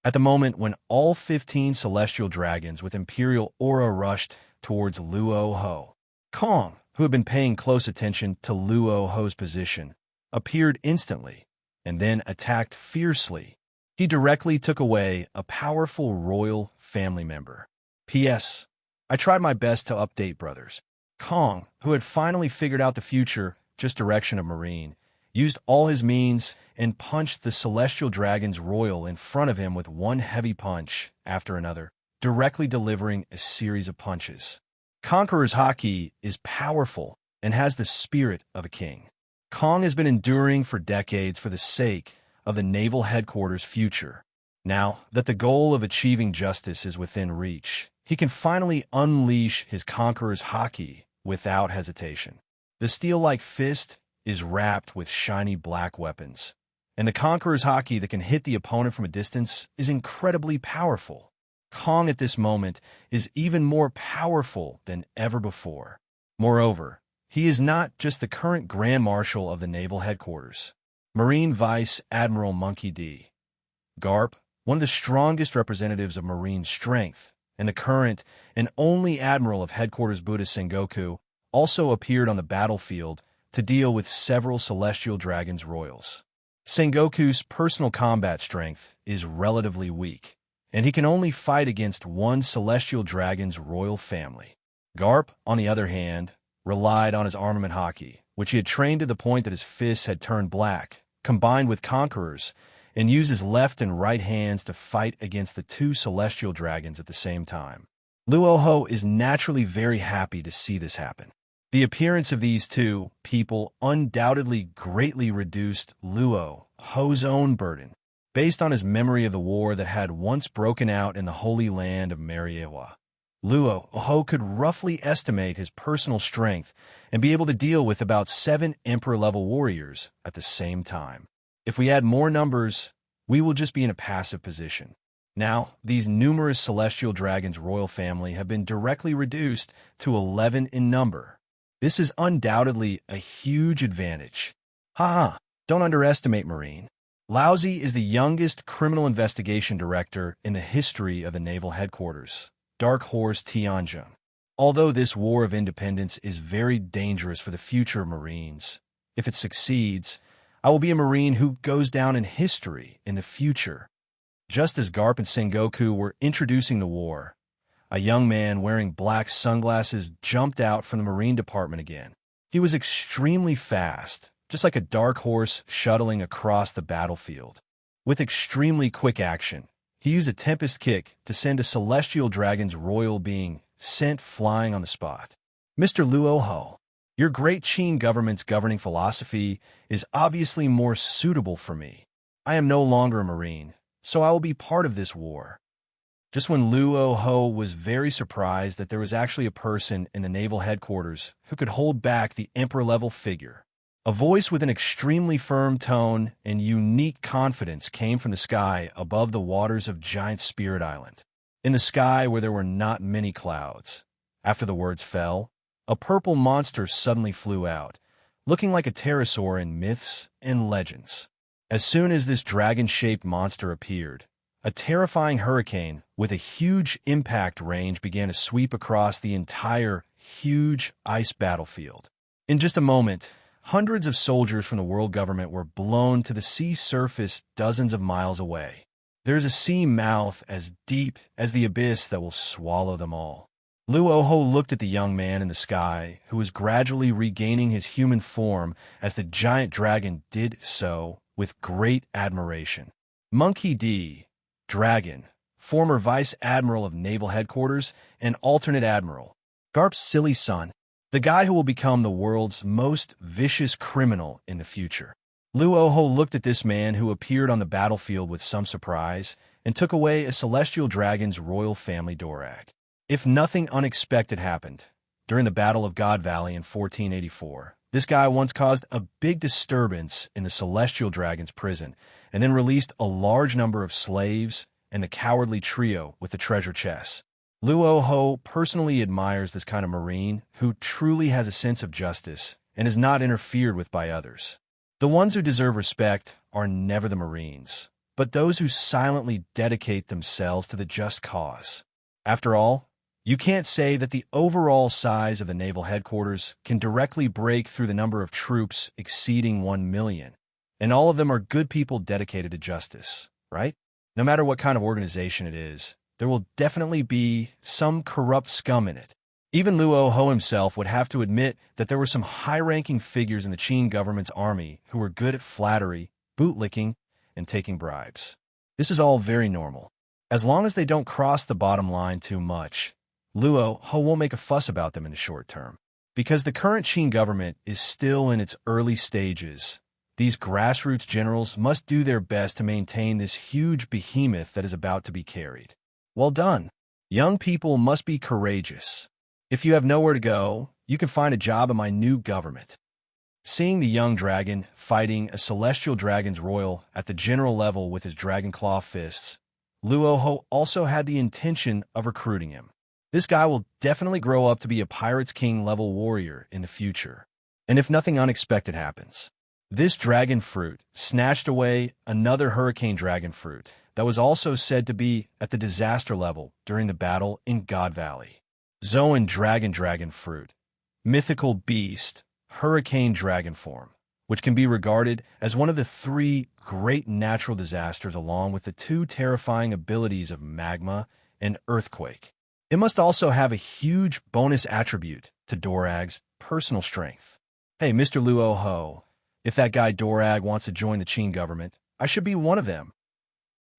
At the moment when all 15 Celestial Dragons with Imperial Aura rushed towards Luo Hu, Kong, who had been paying close attention to Luo Hu's position, appeared instantly, and then attacked fiercely. He directly took away a powerful royal family member. P.S. I tried my best to update brothers. Kong, who had finally figured out the future, just direction of Marine, used all his means and punched the Celestial Dragon's Royal in front of him with one heavy punch after another, directly delivering a series of punches. Conqueror's Haki is powerful and has the spirit of a king. Kong has been enduring for decades for the sake of the naval headquarters' future. Now that the goal of achieving justice is within reach, he can finally unleash his Conqueror's Haki without hesitation. The steel-like fist is wrapped with shiny black weapons, and the conqueror's Haki that can hit the opponent from a distance is incredibly powerful. Kong at this moment is even more powerful than ever before. Moreover, he is not just the current Grand Marshal of the Naval Headquarters. Marine Vice Admiral Monkey D. Garp, one of the strongest representatives of Marine strength, and the current and only Admiral of Headquarters Buddhist Sengoku, also appeared on the battlefield to deal with several Celestial Dragons royals. Sengoku's personal combat strength is relatively weak, and he can only fight against one Celestial Dragon's royal family. Garp, on the other hand, relied on his armament Haki, which he had trained to the point that his fists had turned black, combined with Conquerors, and used his left and right hands to fight against the two Celestial Dragons at the same time. Luo Hu is naturally very happy to see this happen. The appearance of these two people undoubtedly greatly reduced Luo Hu's own burden, based on his memory of the war that had once broken out in the Holy Land of Mariewa. Luo Hu could roughly estimate his personal strength and be able to deal with about 7 Emperor-level warriors at the same time. If we add more numbers, we will just be in a passive position. Now, these numerous Celestial Dragons' royal family have been directly reduced to 11 in number. This is undoubtedly a huge advantage. Don't underestimate Marine. Laozi is the youngest criminal investigation director in the history of the Naval Headquarters, Dark Horse Tianjin. Although this war of independence is very dangerous for the future of Marines, if it succeeds, I will be a Marine who goes down in history in the future. Just as Garp and Sengoku were introducing the war, a young man wearing black sunglasses jumped out from the Marine Department again. He was extremely fast, just like a dark horse shuttling across the battlefield. With extremely quick action, he used a Tempest Kick to send a Celestial Dragon's royal being sent flying on the spot. Mr. Luo Hu, your great Qin government's governing philosophy is obviously more suitable for me. I am no longer a Marine, so I will be part of this war. Just when Luo Hu was very surprised that there was actually a person in the Naval Headquarters who could hold back the Emperor-level figure. A voice with an extremely firm tone and unique confidence came from the sky above the waters of Giant Spirit Island. In the sky where there were not many clouds. After the words fell, a purple monster suddenly flew out, looking like a pterosaur in myths and legends. As soon as this dragon-shaped monster appeared, a terrifying hurricane with a huge impact range began to sweep across the entire huge ice battlefield. In just a moment, hundreds of soldiers from the world government were blown to the sea surface dozens of miles away. There is a sea mouth as deep as the abyss that will swallow them all. Luo Hu looked at the young man in the sky, who was gradually regaining his human form as the giant dragon did so with great admiration. Monkey D. Dragon, former Vice Admiral of Naval Headquarters and alternate Admiral. Garp's silly son, the guy who will become the world's most vicious criminal in the future. Luo Hu looked at this man who appeared on the battlefield with some surprise and took away a Celestial Dragon's royal family Dorag. If nothing unexpected happened, during the Battle of God Valley in 1484, this guy once caused a big disturbance in the Celestial Dragon's prison and then released a large number of slaves and the cowardly trio with the treasure chests. Luo Hu personally admires this kind of Marine who truly has a sense of justice and is not interfered with by others. The ones who deserve respect are never the Marines, but those who silently dedicate themselves to the just cause. After all, you can't say that the overall size of the Naval Headquarters can directly break through the number of troops exceeding 1 million, and all of them are good people dedicated to justice, right? No matter what kind of organization it is, there will definitely be some corrupt scum in it. Even Luo Hu himself would have to admit that there were some high-ranking figures in the Qin government's army who were good at flattery, bootlicking, and taking bribes. This is all very normal. As long as they don't cross the bottom line too much, Luo Hu won't make a fuss about them in the short term. Because the current Qin government is still in its early stages, these grassroots generals must do their best to maintain this huge behemoth that is about to be carried. Well done. Young people must be courageous. If you have nowhere to go, you can find a job in my new government. Seeing the young dragon fighting a celestial dragon's royal at the general level with his dragon claw fists, Luo Hu also had the intention of recruiting him. This guy will definitely grow up to be a Pirates King level warrior in the future. And if nothing unexpected happens, this dragon fruit snatched away another hurricane dragon fruit that was also said to be at the disaster level during the battle in God Valley. Zoan dragon fruit, mythical beast, hurricane dragon form, which can be regarded as one of the 3 great natural disasters along with the 2 terrifying abilities of magma and earthquake. It must also have a huge bonus attribute to Dorag's personal strength. Hey, Mr. Luo Hu, if that guy Dorag wants to join the Qin government, I should be one of them.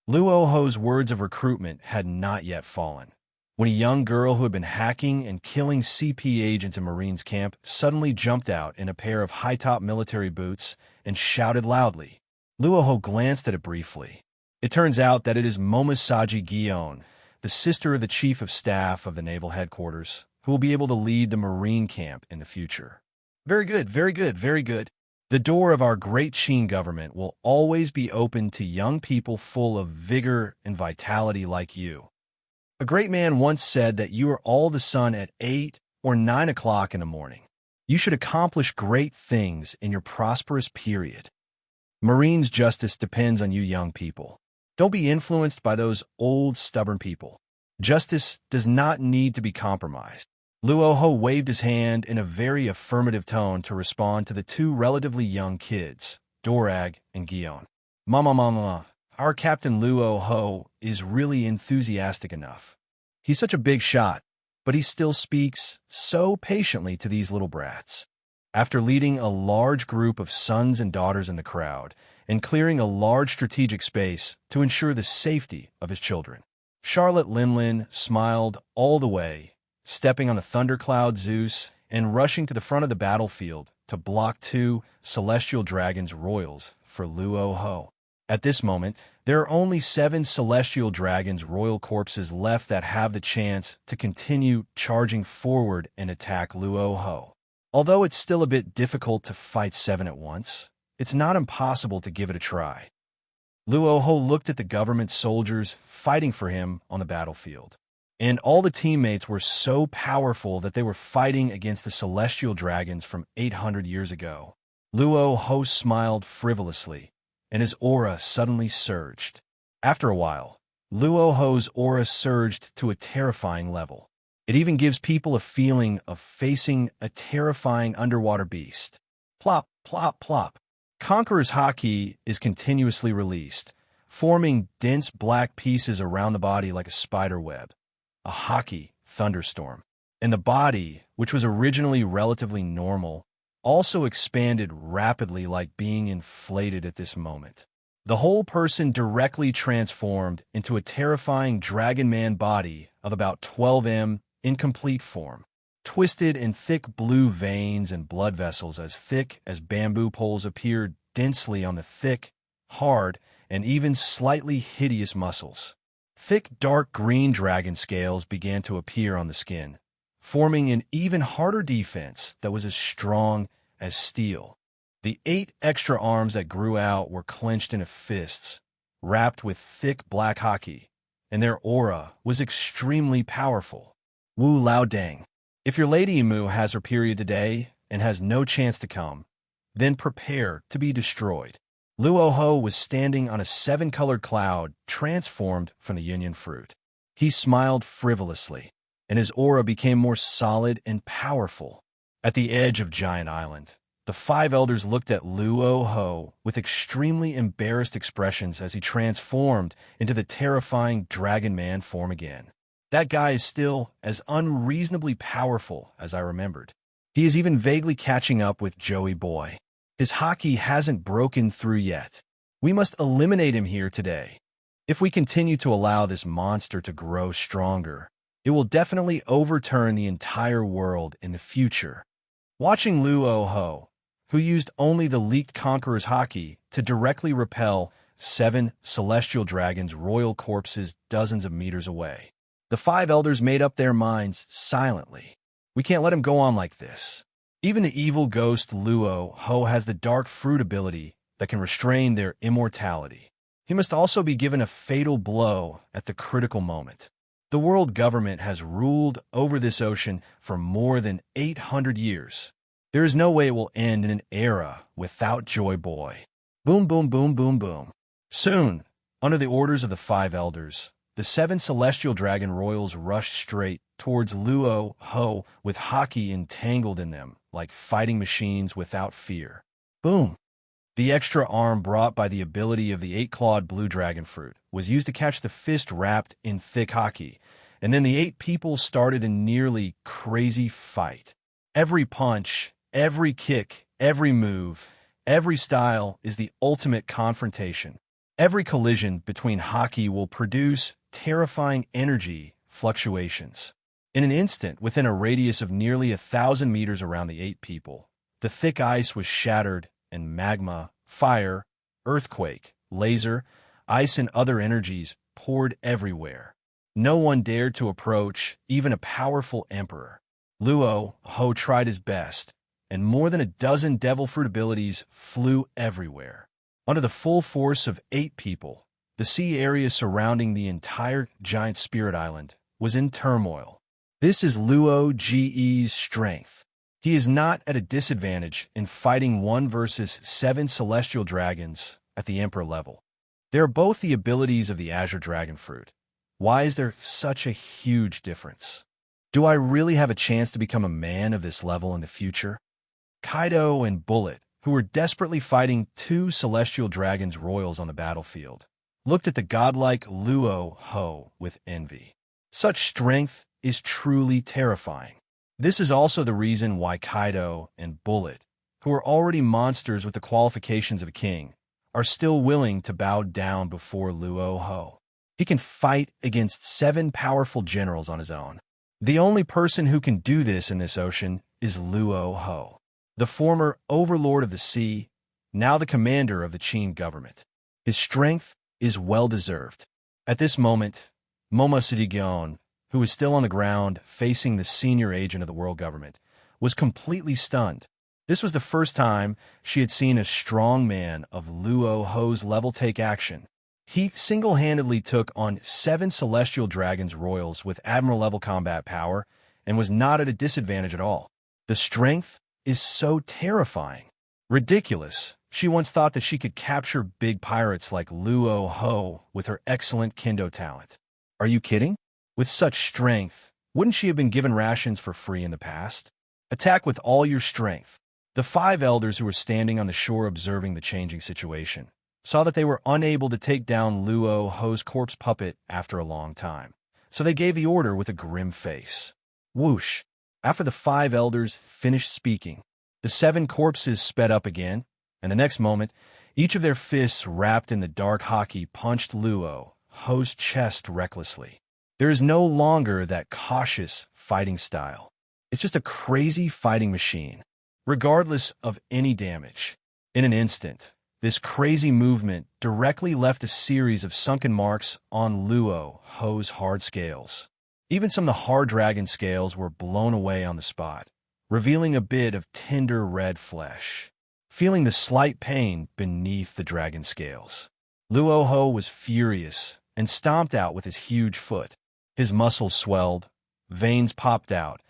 Luo Hu's words of recruitment had not yet fallen, when a young girl who had been hacking and killing CP agents in Marines camp suddenly jumped out in a pair of high-top military boots and shouted loudly. Luo Hu glanced at it briefly. It turns out that it is Momosaji Gion, the sister of the chief of staff of the naval headquarters, who will be able to lead the Marine camp in the future. Very good, very good, very good. The door of our great Qin government will always be open to young people full of vigor and vitality like you. A great man once said that you are all the sun at 8 or 9 o'clock in the morning. You should accomplish great things in your prosperous period. Marines' justice depends on you young people. Don't be influenced by those old, stubborn people. Justice does not need to be compromised. Luo Hu waved his hand in a very affirmative tone to respond to the 2 relatively young kids, Dorag and Gion. Mama, our Captain Luo Hu is really enthusiastic enough. He's such a big shot, but he still speaks so patiently to these little brats. After leading a large group of sons and daughters in the crowd and clearing a large strategic space to ensure the safety of his children, Charlotte Linlin smiled all the way, stepping on a thundercloud Zeus and rushing to the front of the battlefield to block 2 celestial dragons' royals for Luo Hu. At this moment, there are only 7 celestial dragons' royal corpses left that have the chance to continue charging forward and attack Luo Hu. Although it's still a bit difficult to fight 7 at once, it's not impossible to give it a try. Luo Hu looked at the government soldiers fighting for him on the battlefield, and all the teammates were so powerful that they were fighting against the celestial dragons from 800 years ago. Luo Hu smiled frivolously, and his aura suddenly surged. After a while, Luo Hu's aura surged to a terrifying level. It even gives people a feeling of facing a terrifying underwater beast. Plop, plop, plop. Conqueror's Haki is continuously released, forming dense black pieces around the body like a spider web. A Haki thunderstorm. And the body, which was originally relatively normal, also expanded rapidly like being inflated at this moment. The whole person directly transformed into a terrifying Dragon Man body of about 12 m in complete form, twisted in thick blue veins and blood vessels as thick as bamboo poles appeared densely on the thick, hard, and even slightly hideous muscles. Thick dark green dragon scales began to appear on the skin, forming an even harder defense that was as strong as steel. The 8 extra arms that grew out were clenched into fists, wrapped with thick black Haki, and their aura was extremely powerful. Wu Lao Dang. If your Lady Emu has her period today and has no chance to come, then prepare to be destroyed. Luo Hu was standing on a 7-colored cloud transformed from the Union fruit. He smiled frivolously, and his aura became more solid and powerful. At the edge of Giant Island, the 5 elders looked at Luo Hu with extremely embarrassed expressions as he transformed into the terrifying Dragon Man form again. That guy is still as unreasonably powerful as I remembered. He is even vaguely catching up with Joey Boy. His Haki hasn't broken through yet. We must eliminate him here today. If we continue to allow this monster to grow stronger, it will definitely overturn the entire world in the future. Watching Luo Hu, who used only the leaked Conqueror's Haki to directly repel 7 celestial dragons' royal corpses dozens of meters away, the 5 elders made up their minds silently. We can't let him go on like this. Even the evil ghost Luo Hu has the dark fruit ability that can restrain their immortality. He must also be given a fatal blow at the critical moment. The world government has ruled over this ocean for more than 800 years. There is no way it will end in an era without Joy Boy. Boom, boom, boom, boom, boom. Soon, under the orders of the 5 elders, the 7 celestial dragon royals rushed straight towards Luo Hu with Haki entangled in them, like fighting machines without fear. Boom! The extra arm brought by the ability of the 8-clawed blue dragon fruit was used to catch the fist wrapped in thick Haki, and then the 8 people started a nearly crazy fight. Every punch, every kick, every move, every style is the ultimate confrontation. Every collision between Haki will produce terrifying energy fluctuations. In an instant, within a radius of nearly 1,000 meters around the 8 people, the thick ice was shattered, and magma, fire, earthquake, laser, ice, and other energies poured everywhere. No one dared to approach, even a powerful emperor. Luo Hu tried his best, and more than a dozen devil fruit abilities flew everywhere. Under the full force of 8 people, the sea area surrounding the entire giant spirit island was in turmoil. This is Luo Ge's strength. He is not at a disadvantage in fighting 1 versus 7 celestial dragons at the Emperor level. They are both the abilities of the Azure Dragon Fruit. Why is there such a huge difference? Do I really have a chance to become a man of this level in the future? Kaido and Bullet, who were desperately fighting 2 celestial dragons royals on the battlefield, looked at the godlike Luo Hu with envy. Such strength is truly terrifying. This is also the reason why Kaido and Bullet, who are already monsters with the qualifications of a king, are still willing to bow down before Luo Hu. He can fight against 7 powerful generals on his own. The only person who can do this in this ocean is Luo Hu, the former overlord of the sea, now the commander of the Qin government. His strength is well-deserved. At this moment, Momo Sidigon, who was still on the ground facing the senior agent of the world government, was completely stunned. This was the first time she had seen a strong man of Luo Hu's level take action. He single-handedly took on 7 celestial dragons royals with admiral-level combat power and was not at a disadvantage at all. The strength is so terrifying. Ridiculous. She once thought that she could capture big pirates like Luo Hu with her excellent kendo talent. Are you kidding? With such strength, wouldn't she have been given rations for free in the past? Attack with all your strength. The 5 elders who were standing on the shore observing the changing situation saw that they were unable to take down Luo Hu's corpse puppet after a long time, so they gave the order with a grim face. Whoosh! After the 5 elders finished speaking, the 7 corpses sped up again, and the next moment, each of their fists wrapped in the dark Haki punched Luo Hu's chest recklessly. There is no longer that cautious fighting style. It's just a crazy fighting machine, regardless of any damage. In an instant, this crazy movement directly left a series of sunken marks on Luo Hu's hard scales. Even some of the hard dragon scales were blown away on the spot, revealing a bit of tender red flesh. Feeling the slight pain beneath the dragon scales, Luo Hu was furious and stomped out with his huge foot. His muscles swelled, veins popped out,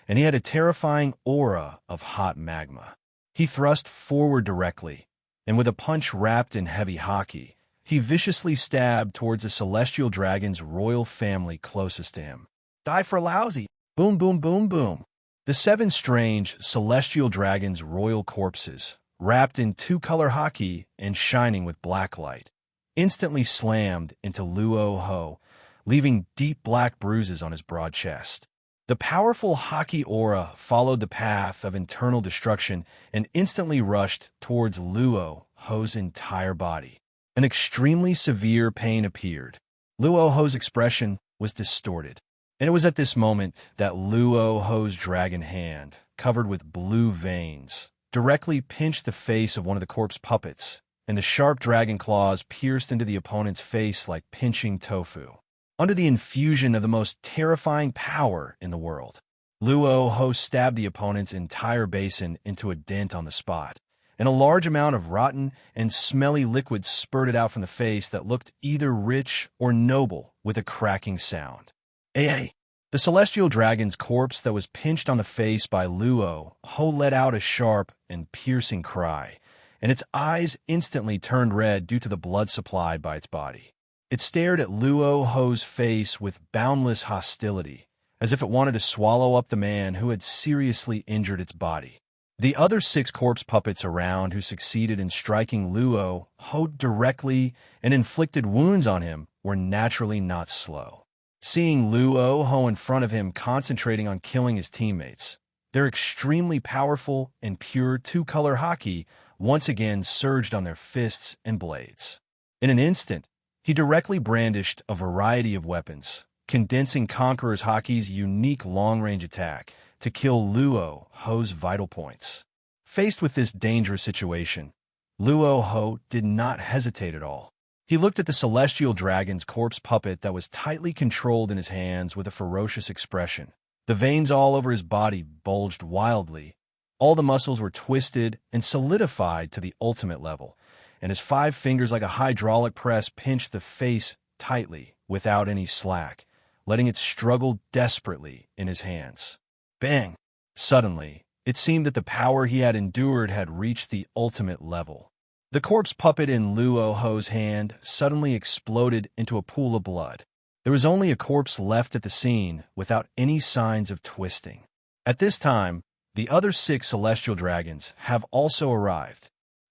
and he had a terrifying aura of hot magma. He thrust forward directly, and with a punch wrapped in heavy Haki, he viciously stabbed towards the celestial dragon's royal family closest to him. Die for lousy! Boom, boom, boom, boom! The 7 strange celestial dragons' royal corpses, wrapped in 2-color Haki and shining with black light, instantly slammed into Luo Hu, leaving deep black bruises on his broad chest. The powerful Haki aura followed the path of internal destruction and instantly rushed towards Luo Hu's entire body. An extremely severe pain appeared. Luo Hu's expression was distorted, and it was at this moment that Luo Hu's dragon hand, covered with blue veins, directly pinched the face of one of the corpse puppets, and the sharp dragon claws pierced into the opponent's face like pinching tofu. Under the infusion of the most terrifying power in the world, Luo Hu stabbed the opponent's entire basin into a dent on the spot, and a large amount of rotten and smelly liquid spurted out from the face that looked either rich or noble with a cracking sound. A. The celestial dragon's corpse that was pinched on the face by Luo Hu let out a sharp and piercing cry, and its eyes instantly turned red due to the blood supplied by its body. It stared at Luo Hu's face with boundless hostility, as if it wanted to swallow up the man who had seriously injured its body. The other 6 corpse puppets around who succeeded in striking Luo Hu directly and inflicted wounds on him were naturally not slow. Seeing Luo Hu in front of him concentrating on killing his teammates, their extremely powerful and pure 2-color Haki once again surged on their fists and blades. In an instant, he directly brandished a variety of weapons, condensing Conqueror's Haki's unique long-range attack to kill Luo Hu's vital points. Faced with this dangerous situation, Luo Hu did not hesitate at all. He looked at the celestial dragon's corpse puppet that was tightly controlled in his hands with a ferocious expression. The veins all over his body bulged wildly. All the muscles were twisted and solidified to the ultimate level, and his 5 fingers like a hydraulic press pinched the face tightly without any slack, letting it struggle desperately in his hands. Bang! Suddenly, it seemed that the power he had endured had reached the ultimate level. The corpse puppet in Luo Hu's hand suddenly exploded into a pool of blood. There was only a corpse left at the scene without any signs of twisting. At this time, the other 6 celestial dragons have also arrived.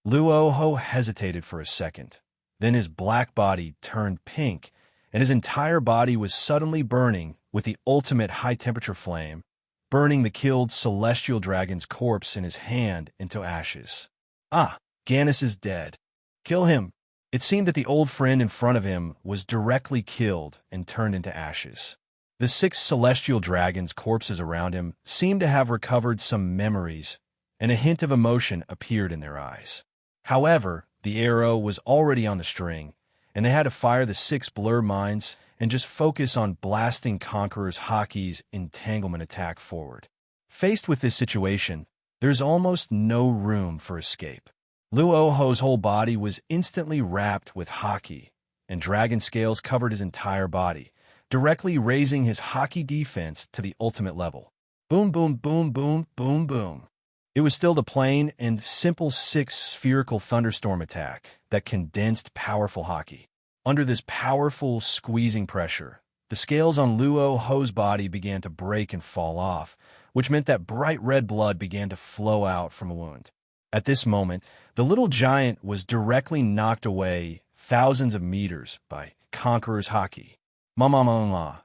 Luo Hu hesitated for a second. Then his black body turned pink, and his entire body was suddenly burning with the ultimate high-temperature flame, burning the killed celestial dragon's corpse in his hand into ashes. Ah! Gannis is dead. Kill him. It seemed that the old friend in front of him was directly killed and turned into ashes. The 6 celestial dragons' corpses around him seemed to have recovered some memories, and a hint of emotion appeared in their eyes. However, the arrow was already on the string, and they had to fire the 6 blur mines and just focus on blasting Conqueror's Haki's entanglement attack forward. Faced with this situation, there's almost no room for escape. Luo Hu's whole body was instantly wrapped with Haki, and dragon scales covered his entire body, directly raising his Haki defense to the ultimate level. Boom, boom, boom, boom, boom, boom. It was still the plain and simple 6 spherical thunderstorm attack that condensed powerful Haki. Under this powerful squeezing pressure, the scales on Luo Hu's body began to break and fall off, which meant that bright red blood began to flow out from a wound. At this moment, the little giant was directly knocked away thousands of meters by Conqueror's Haki. Ma.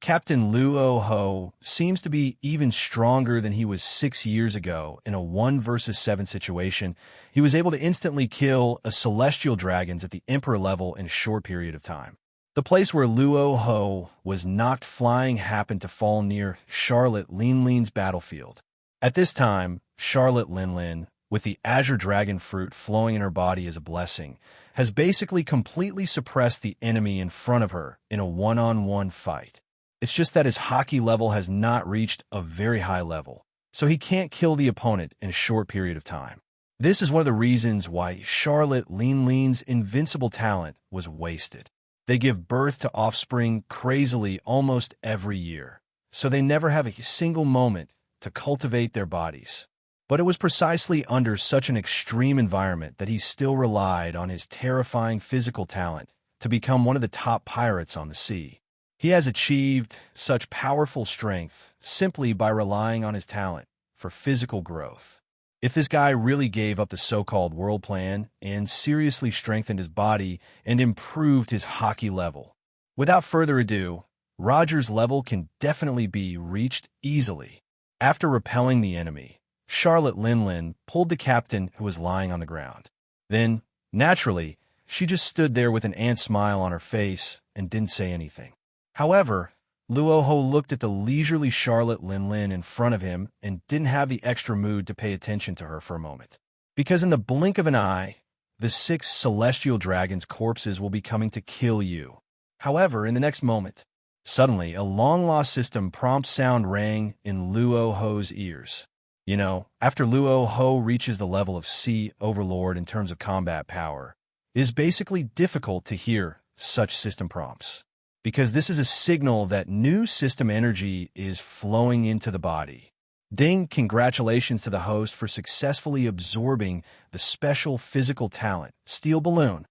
Captain Luo Hu seems to be even stronger than he was 6 years ago in a 1 versus 7 situation. He was able to instantly kill a celestial dragons at the Emperor level in a short period of time. The place where Luo Hu was knocked flying happened to fall near Charlotte Linlin's battlefield. At this time, Charlotte Linlin, with the azure dragon fruit flowing in her body as a blessing, has basically completely suppressed the enemy in front of her in a one-on-one fight. It's just that his Haki level has not reached a very high level, so he can't kill the opponent in a short period of time. This is one of the reasons why Charlotte Linlin's invincible talent was wasted. They give birth to offspring crazily almost every year, so they never have a single moment to cultivate their bodies. But it was precisely under such an extreme environment that he still relied on his terrifying physical talent to become one of the top pirates on the sea. He has achieved such powerful strength simply by relying on his talent for physical growth. If this guy really gave up the so-called world plan and seriously strengthened his body and improved his Haki level. Without further ado, Roger's level can definitely be reached easily. After repelling the enemy, Charlotte Linlin pulled the captain who was lying on the ground. Then, naturally, she just stood there with an ant smile on her face and didn't say anything. However, Luo Hu looked at the leisurely Charlotte Linlin in front of him and didn't have the extra mood to pay attention to her for a moment. Because in the blink of an eye, the 6 celestial dragons' corpses will be coming to kill you. However, in the next moment, Suddenly, a long-lost system prompt sound rang in Luo Hu's ears. After Luo Hu reaches the level of sea overlord in terms of combat power, it is basically difficult to hear such system prompts, because this is a signal that new system energy is flowing into the body. Ding, congratulations to the host for successfully absorbing the special physical talent, Steel Balloon.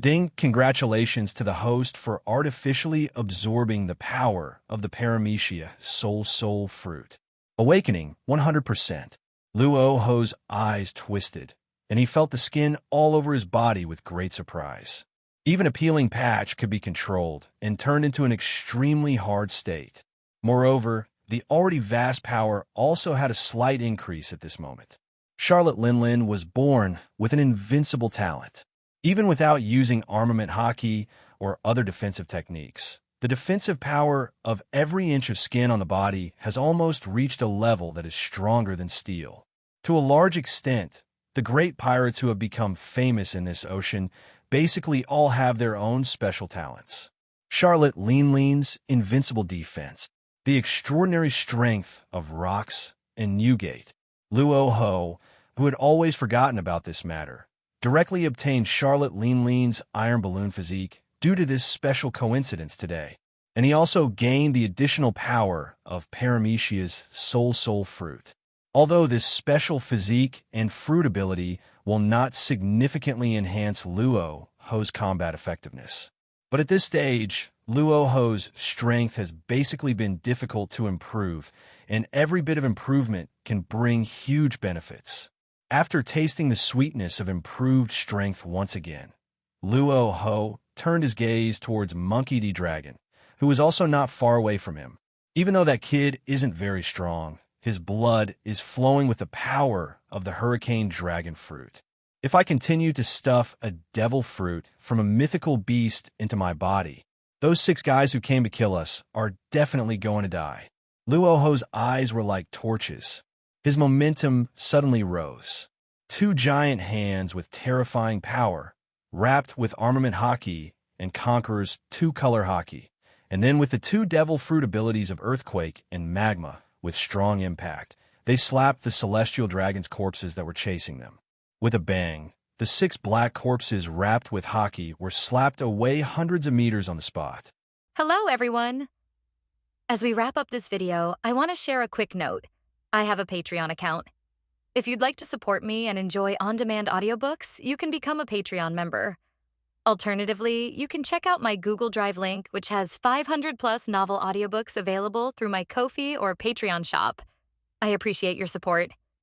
Ding, congratulations to the host for artificially absorbing the power of the paramecia soul fruit. Awakening 100%. Luo Hu's eyes twisted, and he felt the skin all over his body with great surprise. Even a peeling patch could be controlled and turned into an extremely hard state. Moreover, the already vast power also had a slight increase at this moment. Charlotte Linlin was born with an invincible talent. Even without using armament Haki or other defensive techniques, the defensive power of every inch of skin on the body has almost reached a level that is stronger than steel. To a large extent, the great pirates who have become famous in this ocean basically all have their own special talents. Charlotte Linlin's invincible defense, the extraordinary strength of rocks and Newgate. Luo Hu, who had always forgotten about this matter, directly obtained Charlotte Linlin's iron balloon physique due to this special coincidence today. And he also gained the additional power of Paramecia's soul fruit. Although this special physique and fruit ability will not significantly enhance Luo Hu's combat effectiveness. But at this stage, Luo Hu's strength has basically been difficult to improve, and every bit of improvement can bring huge benefits. After tasting the sweetness of improved strength once again, Luo Hu turned his gaze towards Monkey D. Dragon, who was also not far away from him. Even though that kid isn't very strong, his blood is flowing with the power of the Hurricane Dragon fruit. If I continue to stuff a devil fruit from a mythical beast into my body, those 6 guys who came to kill us are definitely going to die. Luo Hu's eyes were like torches. His momentum suddenly rose. 2 giant hands with terrifying power, wrapped with armament Haki and Conqueror's 2-color Haki, and then with the 2 devil fruit abilities of Earthquake and Magma with strong impact, they slapped the celestial dragon's corpses that were chasing them. With a bang, the 6 black corpses wrapped with Haki were slapped away hundreds of meters on the spot. Hello, everyone. As we wrap up this video, I want to share a quick note. I have a Patreon account. If you'd like to support me and enjoy on-demand audiobooks, you can become a Patreon member. Alternatively, you can check out my Google Drive link, which has 500+ novel audiobooks available through my Ko-fi or Patreon shop. I appreciate your support.